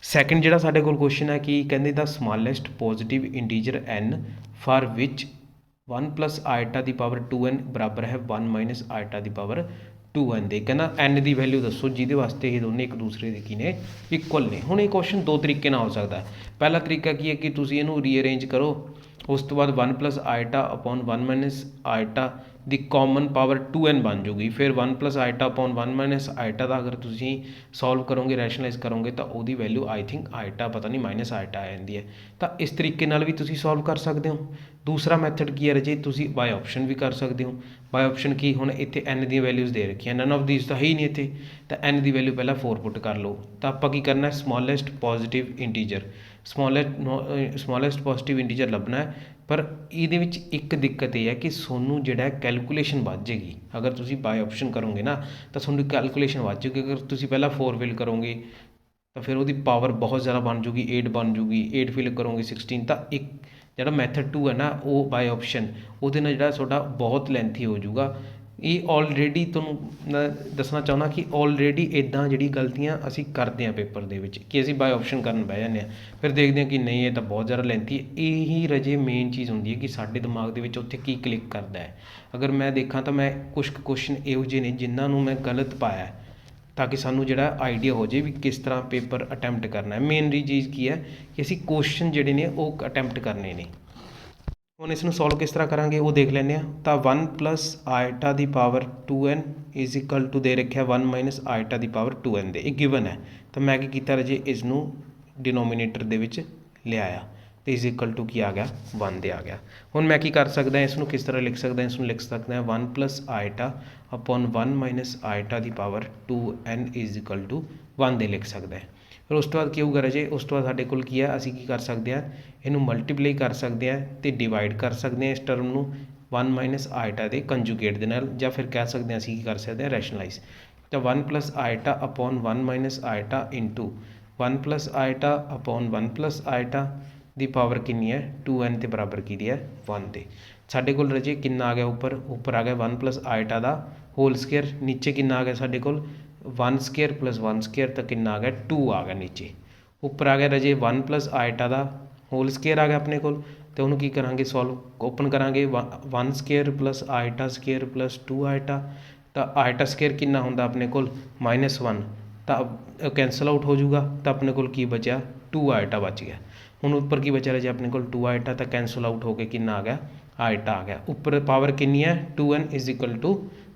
ਸੈਕਿੰਡ ਜਿਹੜਾ ਸਾਡੇ ਕੋਲ ਕੁਐਸਚਨ ਹੈ ਕਿ ਕਹਿੰਦੇ ਦਾ smallest positive integer n for which 1 plus iota ਦੀ ਪਾਵਰ 2n ਬਰਾਬਰ ਹੈ 1 ਮਾਈਨਸ ਆਈਟਾ ਦੀ ਪਾਵਰ 2n ਦੇ। ਕਹਿੰਦਾ n ਦੀ ਵੈਲਿਊ ਦੱਸੋ ਜਿਹਦੇ ਵਾਸਤੇ ਇਹ ਦੋਨੇ ਇੱਕ ਦੂਸਰੇ ਦੇ ਕੀ ਨੇ ਇਕੁਅਲ ਨੇ। ਹੁਣ ਇਹ ਕੁਐਸਚਨ ਦੋ ਤਰੀਕੇ ਨਾਲ ਹੋ ਸਕਦਾ। ਪਹਿਲਾ ਤਰੀਕਾ ਕੀ ਹੈ ਕਿ ਤੁਸੀਂ ਇਹਨੂੰ ਰੀਅਰੇਂਜ ਕਰੋ, ਉਸ ਤੋਂ ਬਾਅਦ 1 ਪਲੱਸ ਆਈਟਾ ਅਪੋਨ 1 ਮਾਈਨਸ ਆਈਟਾ ਦੀ ਕਾਮਨ ਪਾਵਰ 2n ਬਣ ਜੂਗੀ। ਫਿਰ 1 plus iota upon 1 minus iota ਦਾ ਅਗਰ ਤੁਸੀਂ ਸੋਲਵ ਕਰੋਗੇ, ਰੈਸ਼ਨਲਾਈਜ਼ ਕਰੋਗੇ ਤਾਂ ਉਹਦੀ ਵੈਲਿਊ ਆਈ ਥਿੰਕ ਆਈਟਾ ਪਤਾ ਨਹੀਂ ਮਾਈਨਸ ਆਈਟਾ ਆ ਜਾਂਦੀ ਹੈ। ਤਾਂ ਇਸ ਤਰੀਕੇ ਨਾਲ ਵੀ ਤੁਸੀਂ ਸੋਲਵ ਕਰ ਸਕਦੇ ਹੋ। ਦੂਸਰਾ ਮੈਥਡ ਕੀ ਹੈ ਰਾਜੇ, ਤੁਸੀਂ ਬਾਏ ਆਪਸ਼ਨ ਵੀ ਕਰ ਸਕਦੇ ਹੋ। ਬਾਏ ਆਪਸ਼ਨ ਕੀ, ਹੁਣ ਇੱਥੇ n ਦੀਆਂ ਵੈਲਿਊਜ਼ ਦੇ ਰੱਖੀਆਂ, ਨਨ ਆਫ ਦੀਜ਼ ਤਾਂ ਹੈ ਹੀ ਨਹੀਂ ਇੱਥੇ, ਤਾਂ n ਦੀ ਵੈਲਿਊ ਪਹਿਲਾਂ 4 ਪੁੱਟ ਕਰ ਲਓ। ਤਾਂ ਆਪਾਂ ਕੀ ਕਰਨਾ, smallest positive integer, smallest positive integer ਲੱਭਣਾ ਹੈ। ਪਰ ਇਹਦੇ ਵਿੱਚ ਇੱਕ ਦਿੱਕਤ ਇਹ ਹੈ ਕਿ ਤੁਹਾਨੂੰ ਜਿਹੜਾ ਕੈਲਕੂਲੇਸ਼ਨ ਵੱਧ ਜਾਏਗੀ। ਅਗਰ ਤੁਸੀਂ ਬਾਏ ਆਪਸ਼ਨ ਕਰੋਗੇ ਨਾ ਤਾਂ ਤੁਹਾਨੂੰ ਕੈਲਕੂਲੇਸ਼ਨ ਵੱਧ ਜਾਏਗੀ। ਅਗਰ ਤੁਸੀਂ ਪਹਿਲਾਂ 4 ਫਿਲ ਕਰੋਗੇ ਤਾਂ ਫਿਰ ਉਹਦੀ ਪਾਵਰ ਬਹੁਤ ਜ਼ਿਆਦਾ ਬਣ ਜੂਗੀ, 8 ਬਣ ਜੂਗੀ। 8 ਫਿਲ ਕਰੋਗੇ 16, ਤਾਂ ਇੱਕ ਜਿਹੜਾ ਮੈਥਡ 2 ਹੈ ਨਾ ਉਹ ਬਾਏ ਆਪਸ਼ਨ, ਉਹਦੇ ਨਾਲ ਜਿਹੜਾ ਤੁਹਾਡਾ ਬਹੁਤ ਲੈਂਥੀ ਹੋ ਜਾਊਗਾ। ਇਹ ਆਲਰੇਡੀ ਤੁਹਾਨੂੰ ਮੈਂ ਦੱਸਣਾ ਚਾਹੁੰਦਾ ਕਿ ਆਲਰੇਡੀ ਇੱਦਾਂ ਜਿਹੜੀ ਗਲਤੀਆਂ ਅਸੀਂ ਕਰਦੇ ਹਾਂ ਪੇਪਰ ਦੇ ਵਿੱਚ ਕਿ ਅਸੀਂ ਬਾਏ ਆਪਸ਼ਨ ਕਰਨ ਬਹਿ ਜਾਂਦੇ ਹਾਂ, ਫਿਰ ਦੇਖਦੇ ਹਾਂ ਕਿ ਨਹੀਂ ਇਹ ਤਾਂ ਬਹੁਤ ਜ਼ਿਆਦਾ ਲੈਂਥੀ ਹੈ। ਇਹੀ ਰਜੇ ਮੇਨ ਚੀਜ਼ ਹੁੰਦੀ ਹੈ ਕਿ ਸਾਡੇ ਦਿਮਾਗ ਦੇ ਵਿੱਚ ਉੱਥੇ ਕੀ ਕਲਿੱਕ ਕਰਦਾ ਹੈ। ਅਗਰ ਮੈਂ ਦੇਖਾਂ ਤਾਂ ਮੈਂ ਕੁਛ ਕੁ ਕੁਐਸਚਨ ਇਹੋ ਜਿਹੇ ਨੇ ਜਿਨ੍ਹਾਂ ਨੂੰ ਮੈਂ ਗਲਤ ਪਾਇਆ ਤਾਂ ਕਿ ਸਾਨੂੰ ਜਿਹੜਾ ਆਈਡੀਆ ਹੋ ਜਾਵੇ ਵੀ ਕਿਸ ਤਰ੍ਹਾਂ ਪੇਪਰ ਅਟੈਂਪਟ ਕਰਨਾ ਹੈ। ਮੇਨਲੀ ਚੀਜ਼ ਕੀ ਹੈ ਕਿ ਅਸੀਂ ਕੁਐਸਚਨ ਜਿਹੜੇ ਨੇ ਉਹ ਅਟੈਂਪਟ ਕਰਨੇ ਨੇ। ਹੁਣ ਇਸ ਨੂੰ ਸੋਲਵ ਕਿਸ ਤਰ੍ਹਾਂ ਕਰਾਂਗੇ ਉਹ ਦੇਖ ਲੈਂਦੇ ਹਾਂ। ਤਾਂ 1 ਪਲੱਸ ਆਇਟਾ ਦੀ power 2n is equal to ਦੇ ਰੱਖਿਆ 1 ਮਾਈਨਸ ਆਇਟਾ ਦੀ ਪਾਵਰ 2n ਦੇ, ਇਹ ਗਿਵਨ ਹੈ। ਤਾਂ ਮੈਂ ਕੀ ਕੀਤਾ ਰਾਜੇ, ਇਸ ਨੂੰ ਡਿਨੋਮੀਨੇਟਰ ਦੇ ਵਿੱਚ ਲਿਆਇਆ ਅਤੇ ਇਜ਼ ਇਕੁਅਲ ਟੂ ਕੀ ਆ ਗਿਆ, 1 ਦੇ ਆ ਗਿਆ। ਹੁਣ ਮੈਂ ਕੀ ਕਰ ਸਕਦਾ, ਇਸ ਨੂੰ ਕਿਸ ਤਰ੍ਹਾਂ ਲਿਖ ਸਕਦਾ, ਇਸ ਨੂੰ ਲਿਖ ਸਕਦਾ 1 plus iota upon 1 minus iota ਦੀ power 2n is equal to 1 ਦੇ ਲਿਖ ਸਕਦਾ ਹੈ। ਫਿਰ ਉਸ ਤੋਂ ਬਾਅਦ ਕੀ ਹੋਊਗਾ ਰਾਜੇ, ਉਸ ਤੋਂ ਬਾਅਦ ਸਾਡੇ ਕੋਲ ਕੀ ਹੈ, ਅਸੀਂ ਕੀ ਕਰ ਸਕਦੇ ਹਾਂ, ਇਹਨੂੰ ਮਲਟੀਪਲਾਈ ਕਰ ਸਕਦੇ ਹਾਂ ਅਤੇ ਡਿਵਾਈਡ ਕਰ ਸਕਦੇ ਹਾਂ ਇਸ ਟਰਮ ਨੂੰ 1 ਮਾਈਨਸ ਆਇਟਾ ਦੇ ਕੰਜੂਗੇਟ ਦੇ ਨਾਲ, ਜਾਂ ਫਿਰ ਕਹਿ ਸਕਦੇ ਹਾਂ ਅਸੀਂ ਕੀ ਕਰ ਸਕਦੇ ਹਾਂ, ਰੈਸ਼ਨਲਾਈਜ਼। ਤਾਂ 1 plus iota upon 1 minus iota into 1 plus iota upon 1 plus iota ਦੀ ਪਾਵਰ ਕਿੰਨੀ ਹੈ, 2n ਦੇ ਬਰਾਬਰ ਕਿਹਦੀ ਹੈ, 1 ਦੇ। ਸਾਡੇ ਕੋਲ ਰਾਜੇ ਕਿੰਨਾ ਆ ਗਿਆ, ਉੱਪਰ ਆ ਗਿਆ 1 ਪਲੱਸ ਆਇਟਾ ਦਾ ਹੋਲ ਸਕੇਅਰ, ਨੀਚੇ ਕਿੰਨਾ ਆ ਗਿਆ ਸਾਡੇ ਕੋਲ 1 ਸਕੇਅਰ ਪਲੱਸ 1 ਸਕੇਅਰ, ਤਾਂ ਕਿੰਨਾ ਆ ਗਿਆ 2 ਆ ਗਿਆ ਨੀਚੇ। ਉੱਪਰ ਆ ਗਿਆ ਰਾਜੇ 1 ਪਲੱਸ ਆਇਟਾ ਦਾ ਹੋਲ ਸਕੇਅਰ ਆ ਗਿਆ ਆਪਣੇ ਕੋਲ, ਅਤੇ ਉਹਨੂੰ ਕੀ ਕਰਾਂਗੇ, ਸੋਲਵ ਓਪਨ ਕਰਾਂਗੇ 1 ਸਕੇਅਰ ਪਲੱਸ ਆਇਟਾ ਸਕੇਅਰ ਪਲੱਸ 2 ਆਇਟਾ, ਤਾਂ ਆਇਟਾ ਸਕੇਅਰ ਕਿੰਨਾ ਹੁੰਦਾ ਆਪਣੇ ਕੋਲ -1, ਤਾਂ ਕੈਂਸਲ ਆਊਟ ਹੋ ਜਾਊਗਾ, ਤਾਂ ਆਪਣੇ ਕੋਲ ਕੀ ਬਚਿਆ 2 ਆਇਟਾ ਬਚ ਗਿਆ। ਹੁਣ ਉੱਪਰ ਕੀ ਬਚਿਆ ਰਾਜੇ ਆਪਣੇ ਕੋਲ 2 ਆਇਟਾ, ਤਾਂ ਕੈਂਸਲ ਆਊਟ ਹੋ ਕੇ ਕਿੰਨਾ ਆ ਗਿਆ, ਆਇਟਾ ਆ ਗਿਆ। ਉੱਪਰ ਪਾਵਰ ਕਿੰਨੀ ਹੈ 2n ਇਜ਼ ਇਕੁਅਲ ਟੂ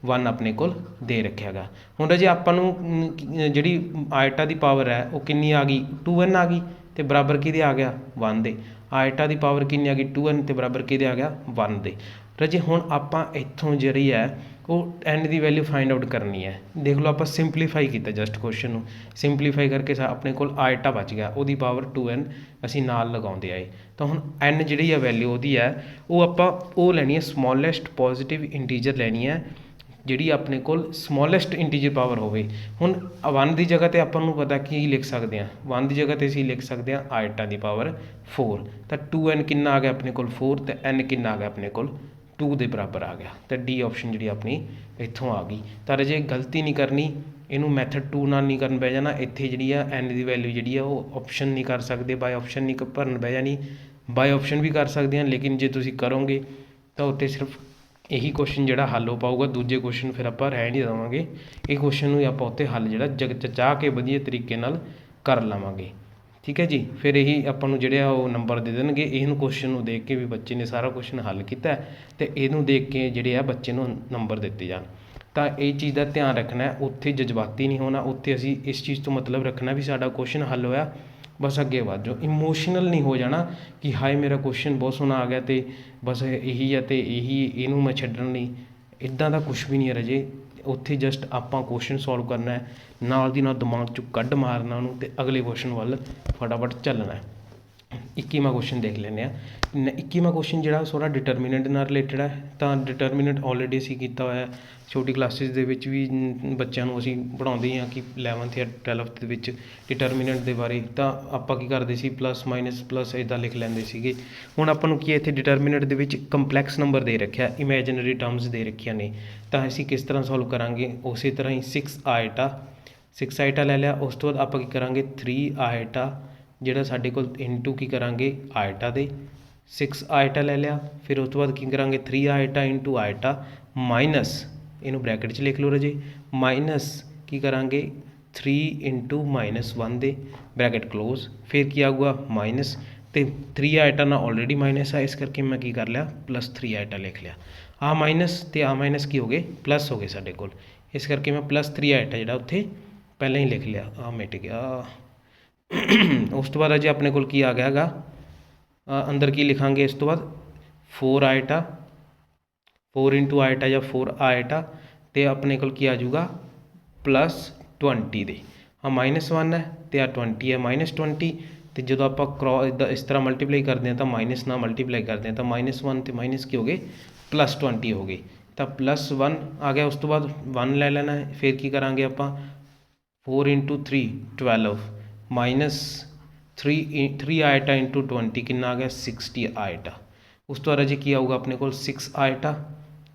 1 ਆਪਣੇ ਕੋਲ ਦੇ ਰੱਖਿਆ ਗਾ। ਹੁਣ ਰਾਜੇ ਆਪਾਂ ਨੂੰ ਜਿਹੜੀ ਆਇਟਾ ਦੀ ਪਾਵਰ ਹੈ ਉਹ ਕਿੰਨੀ ਆ ਗਈ, 2n ਆ ਗਈ, ਅਤੇ ਬਰਾਬਰ ਕਿਹਦੇ ਆ ਗਿਆ, 1 ਦੇ। ਆਇਟਾ ਦੀ ਪਾਵਰ ਕਿੰਨੀ ਆ ਗਈ 2n, ਅਤੇ ਬਰਾਬਰ ਕਿਹਦੇ ਆ ਗਿਆ, 1 ਦੇ। ਰਾਜੇ ਹੁਣ ਆਪਾਂ ਇੱਥੋਂ ਜਿਹੜੀ ਹੈ ਉਹ n ਦੀ ਵੈਲਿਊ ਫਾਈਂਡ ਆਊਟ ਕਰਨੀ ਹੈ। ਦੇਖ ਲਓ ਆਪਾਂ ਸਿੰਪਲੀਫਾਈ ਕੀਤਾ ਜਸਟ ਕੁਐਸਚਨ ਨੂੰ, ਸਿੰਪਲੀਫਾਈ ਕਰਕੇ ਆਪਣੇ ਕੋਲ ਆਇਟਾ ਬਚ ਗਿਆ, ਉਹਦੀ ਪਾਵਰ 2n ਅਸੀਂ ਨਾਲ ਲਗਾਉਂਦੇ ਆਏ। ਤਾਂ ਹੁਣ n ਜਿਹੜੀ ਹੈ ਵੈਲਿਊ ਉਹਦੀ ਹੈ ਉਹ ਆਪਾਂ ਉਹ ਲੈਣੀ ਹੈ, ਸਮੋਲੈਸਟ ਪੋਜ਼ੀਟਿਵ ਇੰਟੀਜਰ ਲੈਣੀ ਹੈ ਜਿਹੜੀ ਆਪਣੇ ਕੋਲ ਸਮੋਲੈਸਟ ਇੰਟੀਜਰ ਪਾਵਰ ਹੋਵੇ। ਹੁਣ 1 ਦੀ ਜਗ੍ਹਾ 'ਤੇ ਆਪਾਂ ਨੂੰ ਪਤਾ ਕੀ ਲਿਖ ਸਕਦੇ ਹਾਂ, 1 ਦੀ ਜਗ੍ਹਾ 'ਤੇ ਅਸੀਂ ਲਿਖ ਸਕਦੇ ਹਾਂ ਆਇਟਾ ਦੀ ਪਾਵਰ 4, ਤਾਂ 2n ਕਿੰਨਾ ਆ ਗਿਆ ਆਪਣੇ ਕੋਲ 4, ਅਤੇ n ਕਿੰਨਾ ਆ ਗਿਆ ਆਪਣੇ ਕੋਲ 2 ਦੇ ਬਰਾਬਰ ਆ ਗਿਆ। ਤਾਂ ਡੀ ਆਪਸ਼ਨ ਜਿਹੜੀ ਆਪਣੀ ਇੱਥੋਂ ਆ ਗਈ। ਤਾਂ ਰਾਜੇ ਗਲਤੀ ਨਹੀਂ ਕਰਨੀ, ਇਹਨੂੰ ਮੈਥਡ 2 ਨਾਲ ਨਹੀਂ ਕਰਨ ਬਹਿ ਜਾਣਾ। ਇੱਥੇ ਜਿਹੜੀ ਆ n ਦੀ ਵੈਲਿਊ ਜਿਹੜੀ ਆ ਉਹ ਆਪਸ਼ਨ ਨਹੀਂ ਕਰ ਸਕਦੇ, ਬਾਏ ਆਪਸ਼ਨ ਨਹੀਂ ਭਰਨ ਬਹਿ ਜਾਣੀ। ਬਾਏ ਆਪਸ਼ਨ ਵੀ ਕਰ ਸਕਦੇ ਹਾਂ, ਲੇਕਿਨ ਜੇ ਤੁਸੀਂ ਕਰੋਗੇ ਤਾਂ ਉੱਥੇ ਸਿਰਫ ਇਹੀ ਕੁਐਸਚਨ ਜਿਹੜਾ ਹੱਲ ਹੋ ਪਾਊਗਾ, ਦੂਜੇ ਕੁਐਸਚਨ ਫਿਰ ਆਪਾਂ ਰਹਿਣ ਨਹੀਂ ਦੇਵਾਂਗੇ। ਇਹ ਕੁਐਸਚਨ ਨੂੰ ਆਪਾਂ ਉੱਥੇ ਹੱਲ ਜਿਹੜਾ ਚਾਹ ਕੇ ਵਧੀਆ ਤਰੀਕੇ ਨਾਲ ਕਰ ਲਵਾਂਗੇ। ਠੀਕ ਹੈ ਜੀ, ਫਿਰ ਇਹੀ ਆਪਾਂ ਨੂੰ ਜਿਹੜੇ ਆ ਉਹ ਨੰਬਰ ਦੇ ਦੇਣਗੇ। ਇਹਨੂੰ ਕੁਐਸਚਨ ਨੂੰ ਦੇਖ ਕੇ ਵੀ ਬੱਚੇ ਨੇ ਸਾਰਾ ਕੁਐਸਚਨ ਹੱਲ ਕੀਤਾ ਅਤੇ ਇਹਨੂੰ ਦੇਖ ਕੇ ਜਿਹੜੇ ਆ ਬੱਚੇ ਨੂੰ ਨੰਬਰ ਦਿੱਤੇ ਜਾਣ। ਤਾਂ ਇਹ ਚੀਜ਼ ਦਾ ਧਿਆਨ ਰੱਖਣਾ, ਉੱਥੇ ਜਜ਼ਬਾਤੀ ਨਹੀਂ ਹੋਣਾ। ਉੱਥੇ ਅਸੀਂ ਇਸ ਚੀਜ਼ ਤੋਂ ਮਤਲਬ ਰੱਖਣਾ ਵੀ ਸਾਡਾ ਕੁਐਸਚਨ ਹੱਲ ਹੋਇਆ, ਬਸ ਅੱਗੇ ਵੱਧ ਜਾਓ। ਇਮੋਸ਼ਨਲ ਨਹੀਂ ਹੋ ਜਾਣਾ ਕਿ ਹਾਏ ਮੇਰਾ ਕੁਐਸਚਨ ਬਹੁਤ ਸੋਹਣਾ ਆ ਗਿਆ ਅਤੇ ਬਸ ਇਹੀ ਹੈ ਅਤੇ ਇਹਨੂੰ ਮੈਂ ਛੱਡਣ ਨਹੀਂ, ਇੱਦਾਂ ਦਾ ਕੁਛ ਵੀ ਨਹੀਂ ਹੈ ਰਾਜੇ। ਉੱਥੇ ਜਸਟ ਆਪਾਂ ਕੁਐਸਚਨ ਸੋਲਵ ਕਰਨਾ ਹੈ, ਨਾਲ ਦੀ ਨਾਲ ਦਿਮਾਗ 'ਚੋਂ ਕੱਢ ਮਾਰਨਾ ਉਹਨੂੰ ਅਤੇ ਅਗਲੇ ਕੁਐਸਚਨ ਵੱਲ ਫਟਾਫਟ ਚੱਲਣਾ ਹੈ। 21ਵਾਂ ਕੁਐਸਚਨ ਦੇਖ ਲੈਂਦੇ ਹਾਂ। 21ਵਾਂ ਕੁਐਸਚਨ ਜਿਹੜਾ ਥੋੜ੍ਹਾ ਡਿਟਰਮੀਨੈਂਟ ਨਾਲ ਰਿਲੇਟਡ ਹੈ। ਤਾਂ ਡਿਟਰਮੀਨੈਂਟ ਆਲਰੇਡੀ ਅਸੀਂ ਕੀਤਾ ਹੋਇਆ ਛੋਟੀ ਕਲਾਸਿਸ ਦੇ ਵਿੱਚ ਵੀ, ਬੱਚਿਆਂ ਨੂੰ ਅਸੀਂ ਪੜ੍ਹਾਉਂਦੇ ਹਾਂ ਕਿ 11th ਜਾਂ 12th ਦੇ ਵਿੱਚ ਡਿਟਰਮੀਨੈਂਟ ਦੇ ਬਾਰੇ। ਤਾਂ ਆਪਾਂ ਕੀ ਕਰਦੇ ਸੀ, ਪਲੱਸ ਮਾਈਨਸ ਪਲੱਸ ਇੱਦਾਂ ਲਿਖ ਲੈਂਦੇ ਸੀਗੇ। ਹੁਣ ਆਪਾਂ ਨੂੰ ਕੀ ਹੈ, ਇੱਥੇ ਡਿਟਰਮੀਨੈਂਟ ਦੇ ਵਿੱਚ ਕੰਪਲੈਕਸ ਨੰਬਰ ਦੇ ਰੱਖਿਆ, ਇਮੈਜਨਰੀ ਟਰਮਸ ਦੇ ਰੱਖੀਆਂ ਨੇ। ਤਾਂ ਅਸੀਂ ਕਿਸ ਤਰ੍ਹਾਂ ਸੋਲਵ ਕਰਾਂਗੇ, ਉਸੇ ਤਰ੍ਹਾਂ ਹੀ 6 ਆਇਟਾ ਲੈ ਲਿਆ। ਉਸ ਤੋਂ ਬਾਅਦ ਆਪਾਂ ਕੀ ਕਰਾਂਗੇ 3 ਆਇਟਾ ਜਿਹੜਾ ਸਾਡੇ ਕੋਲ ਇੰਟੂ ਕੀ ਕਰਾਂਗੇ ਆਇਟਾ ਦੇ 6 ਆਇਟਾ ਲੈ ਲਿਆ। ਫਿਰ ਉਸ ਤੋਂ ਬਾਅਦ ਕੀ ਕਰਾਂਗੇ 3 ਆਇਟਾ ਇੰਟੂ ਆਇਟਾ ਮਾਈਨਸ, ਇਹਨੂੰ ਬਰੈਕਟ 'ਚ ਲਿਖ ਲਓ ਰਾਜੇ, ਮਾਈਨਸ ਕੀ ਕਰਾਂਗੇ 3 ਇੰਟੂ -1 ਦੇ ਬਰੈਕਟ ਕਲੋਜ਼। ਫਿਰ ਕੀ ਆਊਗਾ ਮਾਈਨਸ, ਅਤੇ 3 ਆਇਟਾ ਨਾਲ ਆਲਰੇਡੀ ਮਾਈਨਸ ਆ, ਇਸ ਕਰਕੇ ਮੈਂ ਕੀ ਕਰ ਲਿਆ +3 ਆਇਟਾ ਲਿਖ ਲਿਆ। ਆਹ ਮਾਈਨਸ ਅਤੇ ਆਹ ਮਾਈਨਸ ਕੀ ਹੋ ਗਏ, ਪਲੱਸ ਹੋ ਗਏ ਸਾਡੇ ਕੋਲ, ਇਸ ਕਰਕੇ ਮੈਂ +3 ਆਇਟਾ ਜਿਹੜਾ ਉੱਥੇ ਪਹਿਲਾਂ ਹੀ ਲਿਖ ਲਿਆ, ਆਹ ਮਿਟ ਗਿਆ। ਉਸ ਤੋਂ ਬਾਅਦ ਅਜੇ ਆਪਣੇ ਕੋਲ ਕੀ ਆ ਗਿਆ ਹੈਗਾ, ਅੰਦਰ ਕੀ ਲਿਖਾਂਗੇ ਇਸ ਤੋਂ ਬਾਅਦ 4 ਆਇਟਾ, 4 ਇੰਟੂ ਆਇਟਾ ਜਾਂ 4 ਆਇਟਾ, ਅਤੇ ਆਪਣੇ ਕੋਲ ਕੀ ਆ ਜਾਊਗਾ +20 ਦੇ। ਆਹ -1 ਹੈ ਅਤੇ ਆਹ 20 ਹੈ, -20, ਅਤੇ तो जो आप इस तरह मल्टीप्लाई करते हैं तो माइनस ना मल्टीप्लाई करते हैं तो -1 तो माइनस की हो गए +20 हो गई तो +1 आ गया। उस तो बाद 1 ले लेना है, फिर की करांगे आप 4 × 3 12 -3 आएटा इंटू 20 कितना आ गया 60 आएटा। उस तो बाद जी की आऊगा अपने को 6 आएटा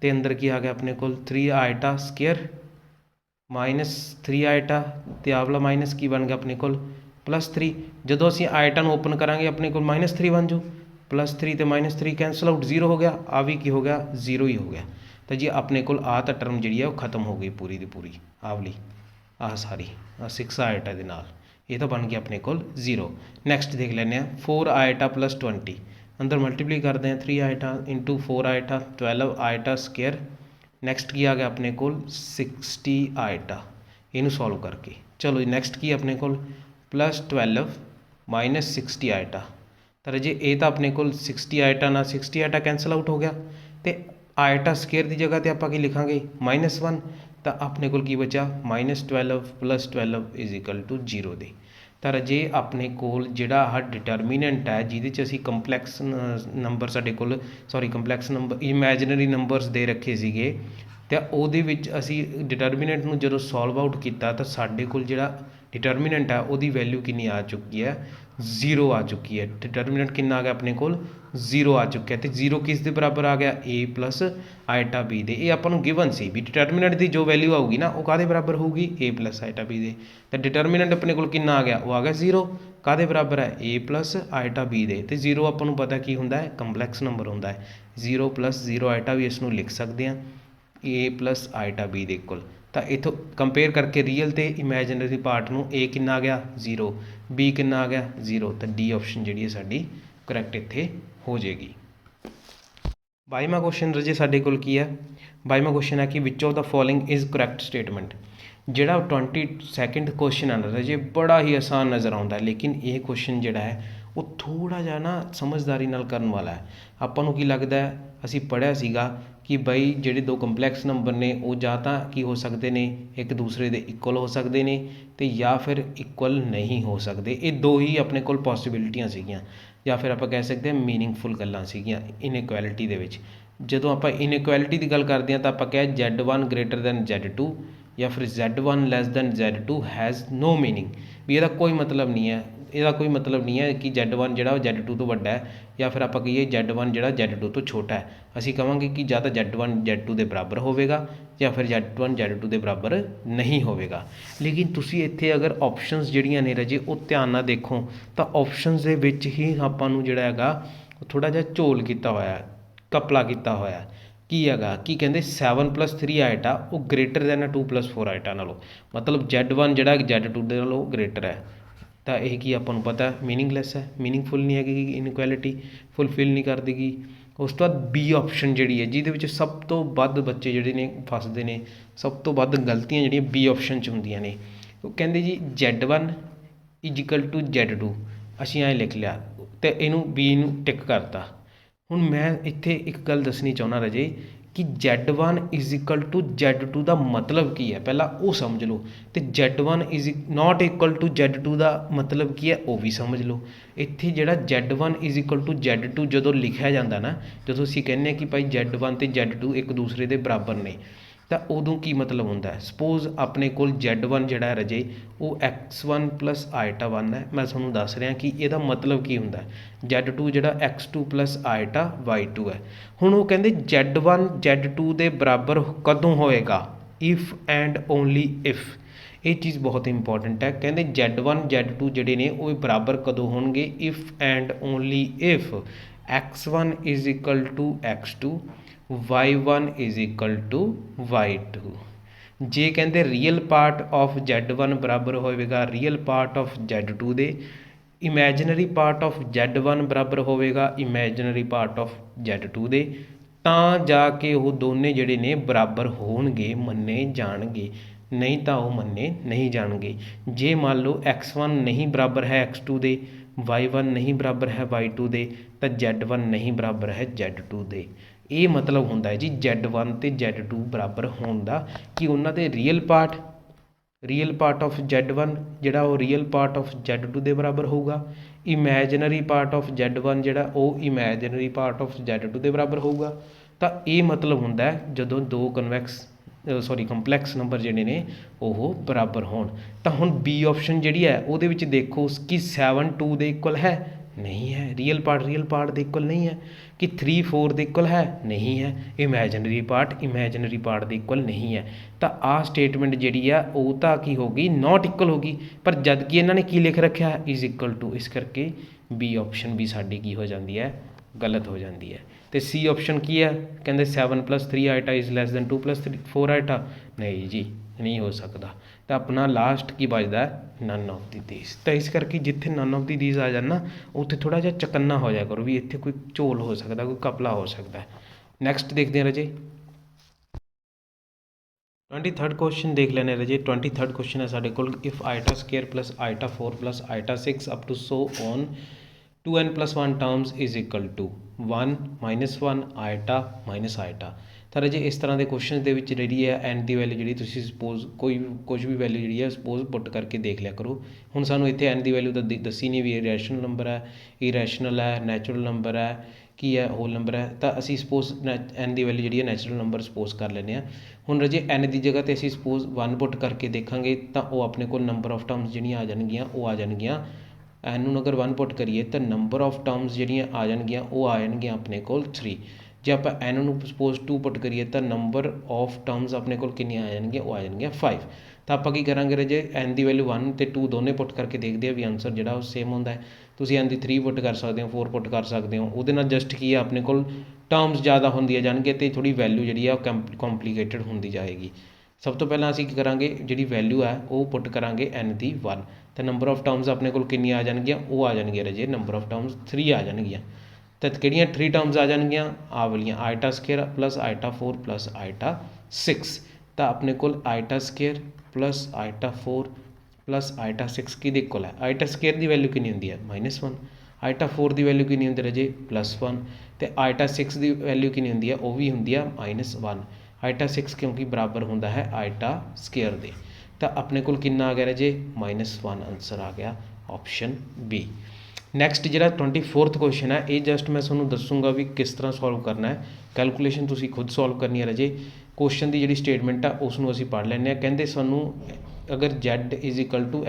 तो अंदर की आ गया अपने को 3 आएटा स्केयर -3 आएटा तो आवला माइनस की बन गया अपने को +3। जो असी आएटा ओपन करांगे अपने को -3 बन जू +3 तो -3 कैंसल आउट 0 हो गया, आ भी की हो गया 0 ही हो गया। तो जी अपने को आ तो टर्म जी है खत्म हो गई पूरी की पूरी आवली सारी 6 आएटा के नाल ये तो बन गया अपने को 0। नैक्सट देख लें 4 आएटा +20 अंदर मल्टीप्लाई करते हैं 3 आएटा इंटू 4 आएटा 12 आएटा स्केयर। नैक्सट की आ गया अपने को 60 आएटा इनू सॉल्व करके। चलो जी नैक्सट की अपने को +12 -60 आएटा तो जे ये तो अपने को 60 आएटा ना 60 आएटा कैंसल आउट हो गया तो आएटा स्केयर की जगह तो आप लिखांगे -1 तो अपने को की बचा -12 +12 = 0 दे। तो जे अपने कोल जिहड़ा डिटरमीनेंट है जिहदे असी कंपलैक्स नंबर साडे कोल sorry complex number imaginary numbers दे रखे सीगे तो उहदे विच असी डिटरमीनेंट नूं जदों सॉल्व आउट किया तो साडे कोल जिहड़ा डिटरमीनेंट है उहदी वैल्यू कितनी आ चुकी है 0 आ चुकी है। डिटरमीनेंट कितना आ गया अपने को 0 आ चुका है तो 0 किस दे बराबर आ गया a + आएटा b दे। ये आपां नूं गिवन सी भी डिटरमीनेंट की जो वैल्यू आऊगी ना वो काहदे बराबर होगी a + आएटा b दे। तो डिटरमीनेंट अपने को कितना आ गया वो आ गया 0 काहदे बराबर है a + आएटा b दे। तो 0 आपां नूं पता की हुंदा है कंपलैक्स नंबर हुंदा है 0 + 0 आएटा भी इसनूं लिख सकते हैं a + आएटा b दे इक्वल। तो इतों कंपेयर करके रियल तो इमैजिनरी पार्ट में ए कितना आ गया 0 बी कितना आ गया 0 तो डी ऑप्शन जी साड़ी करैक्ट इत्थे हो जाएगी। 22वां क्वेश्चन रजे साडे कोल की है 22वां क्वेश्चन है कि which of the following is correct statement. जिहड़ा 22nd क्वेश्चन है रजे बड़ा ही आसान नज़र आता है लेकिन ये क्वेश्चन जिहड़ा है वो थोड़ा जा ना समझदारी नाल करन वाला है। आपां नूं की लगदा है असी पढ़िया सीगा कि बई जिहड़े दो कंपलैक्स नंबर ने वो जां तां की हो सकते हैं एक दूसरे के इक्वल हो सकते हैं तो या फिर इक्वल नहीं हो सकते। ये दो ही अपने कोल पॉसिबिलिटियां सीगियां या फिर आप कह सकते हैं मीनिंगफुल गल्लां सीगियां इनइक्वैलिटी दे विच। जदों आप इनइक्वैलिटी की गल करते हैं तो आप कह Z1 > Z2 या फिर Z1 < Z2 has no meaning भी इसका कोई मतलब नहीं है। इसका कोई मतलब नहीं है कि Z1 जो Z2 तो वड्डा है या फिर आप कहिए Z1 जो Z2 तो छोटा है। असी कहांगे कि या तो Z1 Z2 के बराबर होगा या फिर Z1 Z2 के बराबर नहीं होगा। लेकिन तुसी इत्थे अगर ऑप्शनस जिहड़ियां ने रजे वो ध्यान नाल देखो तो ऑप्शनस दे विच ही आपां नूं जिहड़ा हैगा थोड़ा जिहा झोल किया होया कपला किया होया की हैगा कि कहते 7 + 3 आएटा वो ग्रेटर दैन 2 + 4 आएटा नालों मतलब Z1 जो Z2 दे नालों ग्रेटर है। तो यह कि आपको पता मीनिंगलैस है मीनिंगफुल नहीं है इनइक्वैलिटी फुलफिल नहीं कर देगी। उस तो बाद बी ऑप्शन जी है जिहदे सब तो वध बच्चे जोड़े ने फसते हैं सब तो वध गलतियां जी बी ऑप्शन च होंदियां ने। वो कहते जी Z1 = Z2 असीं ऐ लिख लिया तो इनू बी नू टिक करता। हुण मैं इत्थे एक गल दसनी चाहुंदा रजे कि Z1 = Z2 का मतलब की है पहला वो समझ लो तो Z1 ≠ Z2 का मतलब की है वह भी समझ लो। इत्थे जिहड़ा Z1 = Z2 जो लिखा जाता ना जो असीं कहने कि भाई Z1 तो Z2 एक दूसरे के बराबर ने तो उदों की मतलब होंदा है। सपोज अपने कोल Z1 जिहड़ा रजे वो x1 + आएटा 1 है। मैं तुहानूं दस रहा कि यदा मतलब की होंदा है। Z2 जिहड़ा x2 + आएटा y2 है। हुण वो कहंदे Z1 Z2 के बराबर कदों होएगा इफ एंड ओनली इफ। ये चीज़ बहुत इंपॉर्टेंट है कहते Z1 Z2 जिहड़े ने वो बराबर कदों होणगे if and only if x1 = x2 y1 = y2। जे कहते रियल पार्ट ऑफ Z1 बराबर होएगा रियल पार्ट ऑफ Z2 दे इमैजिनरी पार्ट ऑफ Z1 बराबर होएगा इमैजिनरी पार्ट ऑफ Z2 दे तां जाके वो दोने जिहड़े ने बराबर होणगे मन्ने जाणगे नहीं तो वह मन्ने नहीं जाणगे। जे मान लो x1 नहीं बराबर है x2 दे y1 नहीं बराबर है y2 दे तो Z1 नहीं बराबर है Z2 दे। ये मतलब होंदा है जी Z1 ते Z2 बराबर होने का कि उन्होंने real part real part of Z1 ਜਿਹੜਾ ਉਹ ਰੀਅਲ ਪਾਰਟ ਆਫ Z2 ਦੇ ਬਰਾਬਰ ਹੋਊਗਾ, ਇਮੈਜਨਰੀ ਪਾਰਟ ਆਫ Z1 ਜਿਹੜਾ ਉਹ ਇਮੈਜਨਰੀ ਪਾਰਟ ਆਫ Z2 ਦੇ ਬਰਾਬਰ ਹੋਊਗਾ। ਤਾਂ ਇਹ ਮਤਲਬ ਹੁੰਦਾ ਜਦੋਂ ਦੋ ਕੰਪਲੈਕਸ ਨੰਬਰ ਜਿਹੜੇ ਨੇ ਉਹ ਬਰਾਬਰ ਹੋਣ। ਤਾਂ ਹੁਣ ਬੀ ਆਪਸ਼ਨ ਜਿਹੜੀ ਹੈ ਉਹਦੇ ਵਿੱਚ ਦੇਖੋ ਕਿ 7 2 ਦੇ ਇਕੁਅਲ ਹੈ, ਨਹੀਂ ਹੈ। ਰੀਅਲ ਪਾਰਟ ਦੇ ਇਕੁਅਲ ਨਹੀਂ ਹੈ। ਕਿ 3 4 ਦੇ ਇਕੁਅਲ ਹੈ, ਨਹੀਂ ਹੈ। ਇਮੈਜਨਰੀ ਪਾਰਟ ਦੇ ਇਕੁਅਲ ਨਹੀਂ ਹੈ। ਤਾਂ ਆਹ ਸਟੇਟਮੈਂਟ ਜਿਹੜੀ ਆ ਉਹ ਤਾਂ ਕੀ ਹੋ ਗਈ, ਨੋਟ ਇਕੁਅਲ ਹੋ ਗਈ। ਪਰ ਜਦ ਕਿ ਇਹਨਾਂ ਨੇ ਕੀ ਲਿਖ ਰੱਖਿਆ, ਇਜ਼ ਇਕੁਅਲ ਟੂ, ਇਸ ਕਰਕੇ ਬੀ ਆਪਸ਼ਨ ਵੀ ਸਾਡੀ ਕੀ ਹੋ ਜਾਂਦੀ ਹੈ, ਗਲਤ ਹੋ ਜਾਂਦੀ ਹੈ। ਅਤੇ ਸੀ ਆਪਸ਼ਨ ਕੀ ਹੈ, ਕਹਿੰਦੇ 7 + 3 ਆਈਟਾ ਇਜ਼ ਲੈਸ ਦੈਨ 2 + 4 ਆਈਟਾ, ਨਹੀਂ ਜੀ ਨਹੀਂ ਹੋ ਸਕਦਾ। ਤਾਂ ਆਪਣਾ ਲਾਸਟ ਕੀ ਬਚਦਾ, ਨਨ ਆਫ ਦੀ ਦੀਸ। ਤਾਂ ਇਸ ਕਰਕੇ ਜਿੱਥੇ ਨਨ ਆਫ ਦੀ ਦੀਸ ਆ ਜਾਣ ਨਾ ਉੱਥੇ ਥੋੜ੍ਹਾ ਜਿਹਾ ਚਕੰਨਾ ਹੋ ਜਾਇਆ ਕਰੋ ਵੀ ਇੱਥੇ ਕੋਈ ਝੋਲ ਹੋ ਸਕਦਾ, ਕੋਈ ਕਪਲਾ ਹੋ ਸਕਦਾ। ਨੈਕਸਟ ਦੇਖਦੇ ਹਾਂ ਰਾਜੇ 23rd ਕੁਐਸਚਨ ਦੇਖ ਲੈਣੇ ਰਾਜੇ। 23rd ਕੁਐਸਚਨ ਹੈ ਸਾਡੇ ਕੋਲ, if iota square plus iota 4 plus iota 6 up to so on 2n+1 terms is equal to 1 -1 ਆਈਟਾ ਮਾਈਨਸ ਆਈਟਾ। ਤਾਂ ਰਾਜੇ ਇਸ ਤਰ੍ਹਾਂ ਦੇ ਕੁਐਸਚਨ ਦੇ ਵਿੱਚ ਜਿਹੜੀ ਹੈ ਐਨ ਦੀ ਵੈਲਿਊ ਜਿਹੜੀ ਤੁਸੀਂ ਸਪੋਜ਼ ਕੁਝ ਵੀ ਵੈਲਿਊ ਜਿਹੜੀ ਹੈ ਸਪੋਜ਼ ਪੁੱਟ ਕਰਕੇ ਦੇਖ ਲਿਆ ਕਰੋ। ਹੁਣ ਸਾਨੂੰ ਇੱਥੇ ਐਨ ਦੀ ਵੈਲਿਊ ਤਾਂ ਦੱਸੀ ਨਹੀਂ ਵੀ ਇਹ ਰੈਸ਼ਨਲ ਨੰਬਰ ਹੈ, ਇਰੈਸ਼ਨਲ ਹੈ, ਨੈਚੁਰਲ ਨੰਬਰ ਹੈ, ਕੀ ਹੈ ਹੋਲ ਨੰਬਰ ਹੈ। ਤਾਂ ਅਸੀਂ ਸਪੋਜ਼ ਐਨ ਦੀ ਵੈਲਿਊ ਜਿਹੜੀ ਹੈ ਨੈਚੁਰਲ ਨੰਬਰ ਸਪੋਜ਼ ਕਰ ਲੈਂਦੇ ਹਾਂ। ਹੁਣ ਰਾਜੇ ਐਨ ਦੀ ਜਗ੍ਹਾ 'ਤੇ ਅਸੀਂ ਸਪੋਜ਼ 1 ਪੁੱਟ ਕਰਕੇ ਦੇਖਾਂਗੇ ਤਾਂ ਉਹ ਆਪਣੇ ਕੋਲ ਨੰਬਰ ਆਫ ਟਰਮਸ ਜਿਹੜੀਆਂ ਆ ਜਾਣਗੀਆਂ ਉਹ ਆ ਜਾਣਗੀਆਂ। ਐਨ ਨੂੰ ਅਗਰ 1 ਪੁੱਟ ਕਰੀਏ ਤਾਂ ਨੰਬਰ ਆਫ ਟਰਮਸ ਜਿਹੜੀਆਂ ਆ ਜਾਣਗੀਆਂ ਉਹ ਆ ਜਾਣਗੀਆਂ ਆਪਣੇ ਕੋਲ 3। ਜੇ ਆਪਾਂ ਐਨ ਨੂੰ ਸਪੋਜ਼ 2 ਪੁੱਟ ਕਰੀਏ ਤਾਂ ਨੰਬਰ ਆਫ ਟਰਮਸ ਆਪਣੇ ਕੋਲ ਕਿੰਨੀਆਂ ਆ ਜਾਣਗੀਆਂ, ਉਹ ਆ ਜਾਣਗੀਆਂ 5। ਤਾਂ ਆਪਾਂ ਕੀ ਕਰਾਂਗੇ ਰਾਜੇ, ਐਨ ਦੀ ਵੈਲਿਊ 1 ਅਤੇ 2 ਦੋਨੇ ਪੁੱਟ ਕਰਕੇ ਦੇਖਦੇ ਆ ਵੀ ਆਨਸਰ ਜਿਹੜਾ ਉਹ ਸੇਮ ਹੁੰਦਾ ਹੈ। ਤੁਸੀਂ ਐਨ ਦੀ 3 ਪੁੱਟ ਕਰ ਸਕਦੇ ਹੋ, 4 ਪੁੱਟ ਕਰ ਸਕਦੇ ਹੋ। ਉਹਦੇ ਨਾਲ ਜਸਟ ਕੀ ਆ ਆਪਣੇ ਕੋਲ ਟਰਮਸ ਜ਼ਿਆਦਾ ਹੁੰਦੀਆਂ ਜਾਣਗੀਆਂ ਅਤੇ ਥੋੜ੍ਹੀ ਵੈਲਿਊ ਜਿਹੜੀ ਆ ਉਹ ਕੰਪਲੀਕੇਟਡ ਹੁੰਦੀ ਜਾਏਗੀ। ਸਭ ਤੋਂ ਪਹਿਲਾਂ ਅਸੀਂ ਕੀ ਕਰਾਂਗੇ, ਜਿਹੜੀ ਵੈਲਿਊ ਹੈ ਉਹ ਪੁੱਟ ਕਰਾਂਗੇ ਐਨ ਦੀ 1 ਅਤੇ ਨੰਬਰ ਆਫ ਟਰਮਸ ਆਪਣੇ ਕੋਲ ਕਿੰਨੀਆਂ ਆ ਜਾਣਗੀਆਂ, ਉਹ ਆ ਜਾਣਗੀਆਂ ਰਾਜੇ ਨੰਬਰ ਆਫ ਟਰਮਸ 3 ਆ ਜਾਣਗੀਆਂ। ਤਾਂ ਕਿਹੜੀਆਂ 3 ਟਰਮਸ ਆ ਜਾਣਗੀਆਂ, ਆਹ ਵਾਲੀਆਂ ਆਈਟਾ square plus iota 4 plus iota 6। ਤਾਂ ਆਪਣੇ ਕੋਲ ਆਈਟਾ square plus iota 4 plus iota 6 ਕਿਹਦੇ ਇਕੁਅਲ ਹੈ, ਆਈਟਾ ਸਕੇਅਰ ਦੀ ਵੈਲਿਊ ਕਿੰਨੀ ਹੁੰਦੀ ਹੈ, -1। ਆਈਟਾ 4 ਦੀ ਵੈਲਿਊ ਕਿੰਨੀ ਹੁੰਦੀ ਰਾਜੇ, +1। ਅਤੇ ਆਈਟਾ 6 ਦੀ ਵੈਲਿਊ ਕਿੰਨੀ ਹੁੰਦੀ ਹੈ, ਉਹ ਵੀ ਹੁੰਦੀ ਆ -1। ਆਈਟਾ 6 ਕਿਉਂਕਿ ਬਰਾਬਰ ਹੁੰਦਾ ਹੈ ਆਈਟਾ ਸਕੇਅਰ ਦੇ। ਤਾਂ ਆਪਣੇ ਕੋਲ ਕਿੰਨਾ ਆ ਗਿਆ ਰਾਜੇ, -1 ਆਨਸਰ ਆ ਗਿਆ ਆਪਸ਼ਨ ਬੀ। ਨੈਕਸਟ ਜਿਹੜਾ 24th ਕੁਐਸਚਨ ਹੈ, ਇਹ ਜਸਟ ਮੈਂ ਤੁਹਾਨੂੰ ਦੱਸੂਗਾ ਵੀ ਕਿਸ ਤਰ੍ਹਾਂ ਸੋਲਵ ਕਰਨਾ ਹੈ। ਕੈਲਕੂਲੇਸ਼ਨ ਤੁਸੀਂ ਖੁਦ ਸੋਲਵ ਕਰਨੀ ਹੈ ਰਾਜੇ। ਕੁਐਸਚਨ ਦੀ ਜਿਹੜੀ ਸਟੇਟਮੈਂਟ ਆ ਉਸ ਨੂੰ ਅਸੀਂ ਪੜ੍ਹ ਲੈਂਦੇ ਹਾਂ। ਕਹਿੰਦੇ ਸਾਨੂੰ ਅਗਰ Z =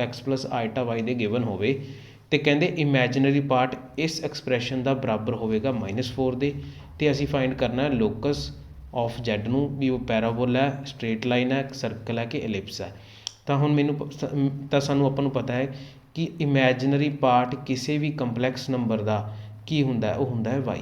x + ਆਈਟਾ y ਦੇ ਗਿਵਨ ਹੋਵੇ ਅਤੇ ਕਹਿੰਦੇ ਇਮੈਜਨਰੀ ਪਾਰਟ ਇਸ ਐਕਸਪ੍ਰੈਸ਼ਨ ਦਾ ਬਰਾਬਰ ਹੋਵੇਗਾ -4 ਦੇ। ਅਤੇ ਅਸੀਂ ਫਾਈਂਡ ਕਰਨਾ ਲੋਕਸ ਆਫ Z ਨੂੰ, ਵੀ ਉਹ ਪੈਰਾਬੋਲਾ ਹੈ, ਸਟ੍ਰੇਟ ਲਾਈਨ ਹੈ, ਸਰਕਲ ਹੈ ਕਿ ਐਲਿਪਸ ਹੈ। ਤਾਂ ਹੁਣ ਸਾਨੂੰ ਆਪਾਂ ਨੂੰ ਪਤਾ ਹੈ ਕਿ ਇਮੈਜਨਰੀ ਪਾਰਟ ਕਿਸੇ ਵੀ ਕੰਪਲੈਕਸ ਨੰਬਰ ਦਾ ਕੀ ਹੁੰਦਾ, ਉਹ ਹੁੰਦਾ ਹੈ y।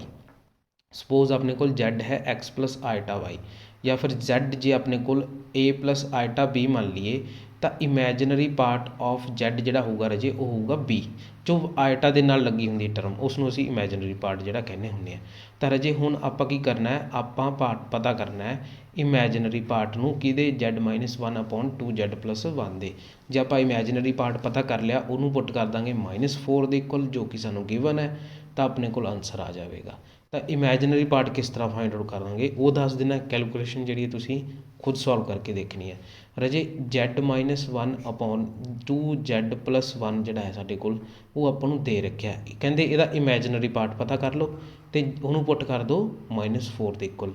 ਸਪੋਜ਼ ਆਪਣੇ ਕੋਲ Z ਹੈ x + ਆਈਟਾ y, ਜਾਂ ਫਿਰ Z ਜੇ ਆਪਣੇ ਕੋਲ a + ਆਈਟਾ b ਮੰਨ ਲਈਏ ਤਾਂ ਇਮੈਜਨਰੀ ਪਾਰਟ ਆਫ Z ਜਿਹੜਾ ਹੋਊਗਾ ਰਾਜੇ ਉਹ ਹੋਊਗਾ b, ਜੋ ਆਈਟਾ ਦੇ ਨਾਲ ਲੱਗੀ ਹੁੰਦੀ ਟਰਮ, ਉਸ ਨੂੰ ਅਸੀਂ ਇਮੈਜਨਰੀ ਪਾਰਟ ਜਿਹੜਾ ਕਹਿੰਦੇ ਹੁੰਦੇ ਹਾਂ। ਤਾਂ ਰਾਜੇ ਹੁਣ ਆਪਾਂ ਕੀ ਕਰਨਾ ਹੈ, ਆਪਾਂ ਪਤਾ ਕਰਨਾ ਹੈ ਇਮੈਜਨਰੀ ਪਾਰਟ ਨੂੰ ਕਿਹਦੇ Z-1/2Z + 1 ਦੇ। ਜੇ ਆਪਾਂ ਇਮੈਜਨਰੀ ਪਾਰਟ ਪਤਾ ਕਰ ਲਿਆ ਉਹਨੂੰ ਪੁੱਟ ਕਰ ਦਾਂਗੇ -4 ਦੇ ਇਕੁਅਲ, ਜੋ ਕਿ ਸਾਨੂੰ ਗਿਵਨ ਹੈ, ਤਾਂ ਆਪਣੇ ਕੋਲ ਆਨਸਰ ਆ ਜਾਵੇਗਾ। ਤਾਂ ਇਮੈਜਨਰੀ ਪਾਰਟ ਕਿਸ ਤਰ੍ਹਾਂ ਫਾਈਂਡ ਆਊਟ ਕਰਾਂਗੇ ਉਹ ਦੱਸ ਦੇਣਾ। ਕੈਲਕੂਲੇਸ਼ਨ ਜਿਹੜੀ ਤੁਸੀਂ ਖੁਦ ਸੋਲਵ ਕਰਕੇ ਦੇਖਣੀ ਹੈ ਰਾਜੇ। Z-1/2Z + 1 ਜਿਹੜਾ ਹੈ ਸਾਡੇ ਕੋਲ ਉਹ ਆਪਾਂ ਨੂੰ ਦੇ ਰੱਖਿਆ। ਕਹਿੰਦੇ ਇਹਦਾ ਇਮੈਜਨਰੀ ਪਾਰਟ ਪਤਾ ਕਰ ਲਓ ਅਤੇ ਉਹਨੂੰ ਪੁੱਟ ਕਰ ਦਿਓ -4 ਦੇ ਇਕੁਅਲ,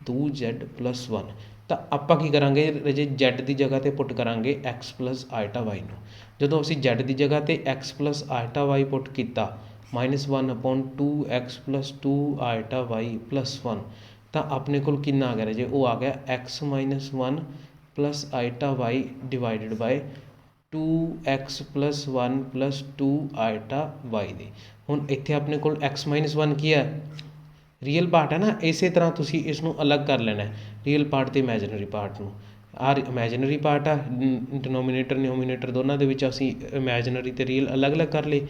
2Z + 1। ਤਾਂ ਆਪਾਂ ਕੀ ਕਰਾਂਗੇ ਰਾਜੇ, Z ਦੀ ਜਗ੍ਹਾ 'ਤੇ ਪੁੱਟ ਕਰਾਂਗੇ x + ਆਈਟਾ y ਨੂੰ। ਜਦੋਂ ਅਸੀਂ Z ਦੀ ਜਗ੍ਹਾ 'ਤੇ x + ਆਈਟਾ y ਪੁੱਟ ਕੀਤਾ, -1/2x + 2 ਆਈਟਾ y + 1, ਤਾਂ ਆਪਣੇ ਕੋਲ ਕਿੰਨਾ ਆ ਗਿਆ ਰਾਜੇ, ਉਹ ਆ ਗਿਆ x - 1 + iota y / 2x + 1 + 2 ਆਈਟਾ y ਦੇ। ਹੁਣ ਇੱਥੇ ਆਪਣੇ ਕੋਲ x - 1 ਕੀ ਹੈ, ਰੀਅਲ ਪਾਰਟ ਹੈ ਨਾ। ਇਸੇ ਤਰ੍ਹਾਂ ਤੁਸੀਂ ਇਸ ਨੂੰ ਅਲੱਗ ਕਰ ਲੈਣਾ, ਰੀਅਲ ਪਾਰਟ ਅਤੇ ਇਮੈਜਨਰੀ ਪਾਰਟ ਨੂੰ। ਆਹ ਇਮੈਜਨਰੀ ਪਾਰਟ ਆ, ਡਿਨੋਮੀਨੇਟਰ ਨਿਊਮੀਨੇਟਰ ਦੋਨਾਂ ਦੇ ਵਿੱਚ ਅਸੀਂ ਇਮੈਜਨਰੀ ਅਤੇ ਰੀਅਲ ਅਲੱਗ-ਅਲੱਗ ਕਰ ਲਏ।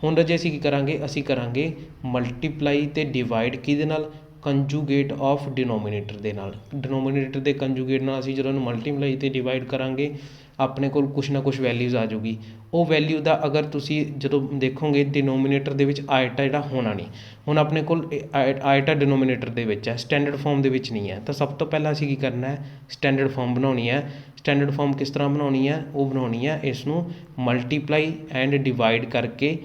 ਹੁਣ ਰਾਜੇ ਅਸੀਂ ਕੀ ਕਰਾਂਗੇ, ਅਸੀਂ ਕਰਾਂਗੇ ਮਲਟੀਪਲਾਈ ਅਤੇ ਡਿਵਾਈਡ ਕਿਹਦੇ ਨਾਲ, ਕੰਜੂਗੇਟ ਆਫ ਡਿਨੋਮੀਨੇਟਰ ਦੇ ਨਾਲ। ਡਿਨੋਮੀਨੇਟਰ ਦੇ ਕੰਜੂਗੇਟ ਨਾਲ ਅਸੀਂ ਜਦੋਂ ਇਹਨੂੰ ਮਲਟੀਪਲਾਈ ਅਤੇ ਡਿਵਾਈਡ ਕਰਾਂਗੇ ਆਪਣੇ ਕੋਲ ਕੁਛ ਨਾ ਕੁਛ ਵੈਲਿਊਜ਼ ਆ ਜਾਊਗੀ। ਉਹ ਵੈਲਿਊ ਦਾ ਅਗਰ ਤੁਸੀਂ ਜਦੋਂ ਦੇਖੋਗੇ ਡਿਨੋਮੀਨੇਟਰ ਦੇ ਵਿੱਚ ਆਇਟਾ ਜਿਹੜਾ ਹੋਣਾ ਨਹੀਂ। ਹੁਣ ਆਪਣੇ ਕੋਲ ਆਇਟਾ ਡਿਨੋਮੀਨੇਟਰ ਦੇ ਵਿੱਚ ਹੈ, ਸਟੈਂਡਰਡ ਫਾਰਮ ਦੇ ਵਿੱਚ ਨਹੀਂ ਹੈ। ਤਾਂ ਸਭ ਤੋਂ ਪਹਿਲਾਂ ਅਸੀਂ ਕੀ ਕਰਨਾ ਹੈ, ਸਟੈਂਡਰਡ ਫਾਰਮ ਬਣਾਉਣੀ ਹੈ। ਸਟੈਂਡਰਡ ਫਾਰਮ ਕਿਸ ਤਰ੍ਹਾਂ ਬਣਾਉਣੀ ਹੈ, ਉਹ ਬਣਾਉਣੀ ਹੈ ਇਸ ਨੂੰ ਮਲਟੀਪਲਾਈ ਐਂਡ ਡਿਵਾਈਡ ਕਰਕੇ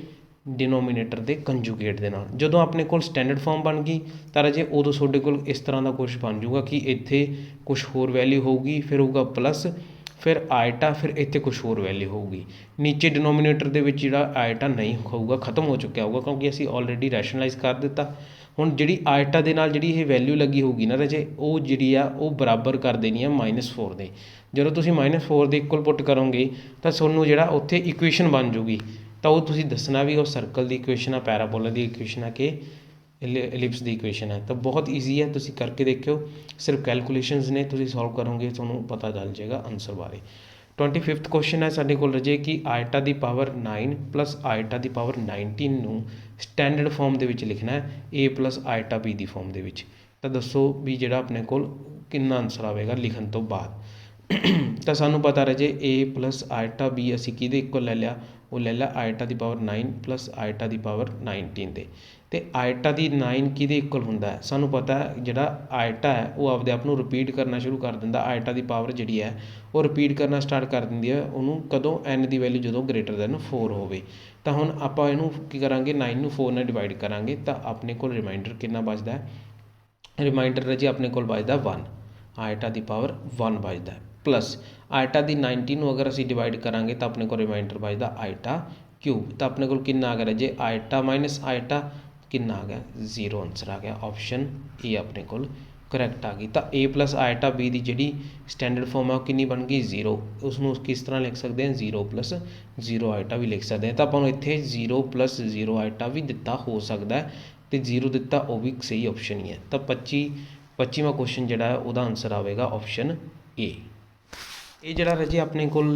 ਡਿਨੋਮੀਨੇਟਰ ਦੇ ਕੰਜੂਗੇਟ ਦੇ ਨਾਲ। ਜਦੋਂ ਆਪਣੇ ਕੋਲ ਸਟੈਂਡਰਡ ਫਾਰਮ ਬਣ ਗਈ ਤਾਂ ਰਾਜੇ ਉਦੋਂ ਤੁਹਾਡੇ ਕੋਲ ਇਸ ਤਰ੍ਹਾਂ ਦਾ ਕੁਛ ਬਣ ਜਾਊਗਾ ਕਿ ਇੱਥੇ ਕੁਛ ਹੋਰ ਵੈਲਿਊ ਹੋਊਗੀ, ਫਿਰ ਹੋਊਗਾ ਪਲੱਸ, ਫਿਰ ਆਇਟਾ, ਫਿਰ ਇੱਥੇ ਕੁਛ ਹੋਰ ਵੈਲਿਊ ਹੋਊਗੀ। ਨੀਚੇ ਡਿਨੋਮੀਨੇਟਰ ਦੇ ਵਿੱਚ ਜਿਹੜਾ ਆਇਟਾ ਨਹੀਂ ਹੋਊਗਾ, ਖਤਮ ਹੋ ਚੁੱਕਿਆ ਹੋਊਗਾ, ਕਿਉਂਕਿ ਅਸੀਂ ਆਲਰੇਡੀ ਰੈਸ਼ਨਲਾਈਜ਼ ਕਰ ਦਿੱਤਾ। ਹੁਣ ਜਿਹੜੀ ਆਇਟਾ ਦੇ ਨਾਲ ਜਿਹੜੀ ਇਹ ਵੈਲਿਊ ਲੱਗੀ ਹੋਊਗੀ ਨਾ ਰਾਜੇ, ਉਹ ਜਿਹੜੀ ਆ ਉਹ ਬਰਾਬਰ ਕਰ ਦੇਣੀ ਆ -4 ਦੇ। ਜਦੋਂ ਤੁਸੀਂ -4 ਦੇ ਇਕੁਅਲ ਪੁੱਟ ਕਰੋਗੇ ਤਾਂ ਤੁਹਾਨੂੰ ਜਿਹੜਾ ਉੱਥੇ ਇਕੁਏਸ਼ਨ ਬਣ ਜੂਗੀ। ਤਾਂ ਉਹ ਤੁਸੀਂ ਦੱਸਣਾ ਵੀ ਉਹ ਸਰਕਲ ਦੀ ਇਕੁਏਸ਼ਨ ਆ, ਪੈਰਾਬੋਲਾ ਦੀ ਇਕੁਏਸ਼ਨ ਆ ਕਿ ਐਲਿਪਸ ਦੀ ਇਕੁਏਸ਼ਨ ਹੈ। ਤਾਂ ਬਹੁਤ ਈਜ਼ੀ ਹੈ, ਤੁਸੀਂ ਕਰਕੇ ਦੇਖਿਓ। ਸਿਰਫ ਕੈਲਕੂਲੇਸ਼ਨਸ ਨੇ, ਤੁਸੀਂ ਸੋਲਵ ਕਰੋਗੇ ਤੁਹਾਨੂੰ ਪਤਾ ਚੱਲ ਜਾਏਗਾ ਆਨਸਰ ਬਾਰੇ। 25th ਕੁਐਸਚਨ ਹੈ ਸਾਡੇ ਕੋਲ ਰਾਜੇ ਕਿ ਆਇਟਾ ਦੀ ਪਾਵਰ 9 ਪਲੱਸ ਆਇਟਾ ਦੀ ਪਾਵਰ 19 ਨੂੰ ਸਟੈਂਡਰਡ ਫਾਰਮ ਦੇ ਵਿੱਚ ਲਿਖਣਾ ਹੈ, a plus iota b the farm ਦੇ ਵਿੱਚ। ਤਾਂ ਦੱਸੋ ਵੀ ਜਿਹੜਾ ਆਪਣੇ ਕੋਲ ਕਿੰਨਾ ਆਨਸਰ ਆਵੇਗਾ ਲਿਖਣ ਤੋਂ ਬਾਅਦ। ਤਾਂ ਸਾਨੂੰ ਪਤਾ ਰਾਜੇ a ਪਲੱਸ ਆਇਟਾ b ਅਸੀਂ ਕਿਹਦੇ ਇਕੁਅਲ ਲੈ ਲਿਆ, ਉਹ ਲੈ ਲਿਆ ਆਇਟਾ ਦੀ ਪਾਵਰ 9 ਪਲੱਸ ਆਇਟਾ ਦੀ ਪਾਵਰ 19 ਦੇ। ਅਤੇ ਆਇਟਾ ਦੀ 9 ਕਿਹਦੇ ਇਕੁਅਲ ਹੁੰਦਾ ਹੈ, ਸਾਨੂੰ ਪਤਾ ਜਿਹੜਾ ਆਇਟਾ ਹੈ ਉਹ ਆਪਦੇ ਆਪ ਨੂੰ ਰਿਪੀਟ ਕਰਨਾ ਸ਼ੁਰੂ ਕਰ ਦਿੰਦਾ। ਆਇਟਾ ਦੀ ਪਾਵਰ ਜਿਹੜੀ ਹੈ ਉਹ ਰਿਪੀਟ ਕਰਨਾ ਸਟਾਰਟ ਕਰ ਦਿੰਦੀ ਹੈ ਉਹਨੂੰ ਕਦੋਂ, n ਦੀ ਵੈਲਿਊ ਜਦੋਂ ਗ੍ਰੇਟਰ ਦੈਨ 4 ਹੋਵੇ। ਤਾਂ ਹੁਣ ਆਪਾਂ ਇਹਨੂੰ ਕੀ ਕਰਾਂਗੇ, 9 ਨੂੰ 4 ਨਾਲ ਡਿਵਾਈਡ ਕਰਾਂਗੇ ਤਾਂ ਆਪਣੇ ਕੋਲ ਰਿਮਾਈਂਡਰ ਕਿੰਨਾ ਬਚਦਾ ਹੈ, ਰਿਮਾਈਂਡਰ ਰਾਜੇ ਆਪਣੇ ਕੋਲ ਬਚਦਾ 1, ਆਇਟਾ ਦੀ ਪਾਵਰ 1 ਬਚਦਾ ਪਲੱਸ ਆਇਟਾ ਦੀ 19 ਨੂੰ ਅਗਰ ਅਸੀਂ ਡਿਵਾਈਡ ਕਰਾਂਗੇ ਤਾਂ ਆਪਣੇ ਕੋਲ ਰਿਮਾਈਂਡਰ ਬਚਦਾ ਆਇਟਾ ਕਿਊਬ। ਤਾਂ ਆਪਣੇ ਕੋਲ ਕਿੰਨਾ ਆ ਗਿਆ ਰਾਜੇ, ਆਇਟਾ ਮਾਈਨਸ ਆਇਟਾ ਕਿੰਨਾ ਆ ਗਿਆ, 0 ਆਨਸਰ ਆ ਗਿਆ। ਆਪਸ਼ਨ ਏ ਆਪਣੇ ਕੋਲ ਕਰੈਕਟ ਆ ਗਈ। ਤਾਂ a ਪਲੱਸ ਆਇਟਾ b ਦੀ ਜਿਹੜੀ ਸਟੈਂਡਰਡ ਫਾਰਮ ਹੈ ਉਹ ਕਿੰਨੀ ਬਣ ਗਈ, 0। ਉਸਨੂੰ ਕਿਸ ਤਰ੍ਹਾਂ ਲਿਖ ਸਕਦੇ ਹਾਂ, 0 ਪਲੱਸ 0 ਆਇਟਾ ਵੀ ਲਿਖ ਸਕਦੇ ਹਾਂ। ਤਾਂ ਆਪਾਂ ਨੂੰ ਇੱਥੇ 0 ਪਲੱਸ 0 ਆਇਟਾ ਵੀ ਦਿੱਤਾ ਹੋ ਸਕਦਾ ਅਤੇ 0 ਦਿੱਤਾ ਉਹ ਵੀ ਸਹੀ ਆਪਸ਼ਨ ਹੀ ਹੈ। ਤਾਂ 25ਵਾਂ ਕੁਐਸਚਨ ਜਿਹੜਾ ਹੈ ਉਹਦਾ ਆਨਸਰ ਆਵੇਗਾ ਆਪਸ਼ਨ ਏ। ਇਹ ਜਿਹੜਾ ਰਾਜੇ ਆਪਣੇ ਕੋਲ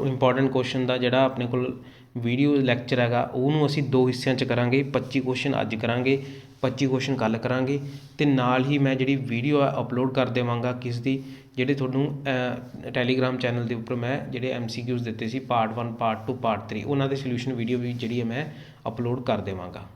ਇੰਪੋਰਟੈਂਟ ਕੁਐਸਚਨ ਦਾ ਜਿਹੜਾ ਆਪਣੇ ਕੋਲ ਵੀਡੀਓ ਲੈਕਚਰ ਹੈਗਾ ਉਹਨੂੰ ਅਸੀਂ 2 ਹਿੱਸਿਆਂ 'ਚ ਕਰਾਂਗੇ। 25 ਕੁਐਸਚਨ ਅੱਜ ਕਰਾਂਗੇ, 25 ਕੁਐਸਚਨ ਕੱਲ੍ਹ ਕਰਾਂਗੇ। ਅਤੇ ਨਾਲ ਹੀ ਮੈਂ ਜਿਹੜੀ ਵੀਡੀਓ ਹੈ ਅਪਲੋਡ ਕਰ ਦੇਵਾਂਗਾ ਕਿਸ ਦੀ, ਜਿਹੜੇ ਤੁਹਾਨੂੰ ਟੈਲੀਗ੍ਰਾਮ ਚੈਨਲ ਦੇ ਉੱਪਰ ਮੈਂ ਜਿਹੜੇ MCQs ਦਿੱਤੇ ਸੀ ਪਾਰਟ 1 ਪਾਰਟ 2 ਪਾਰਟ 3 ਉਹਨਾਂ ਦੇ ਸੋਲਿਊਸ਼ਨ ਵੀਡੀਓ ਵੀ ਜਿਹੜੀ ਹੈ ਮੈਂ ਅਪਲੋਡ ਕਰ ਦੇਵਾਂਗਾ।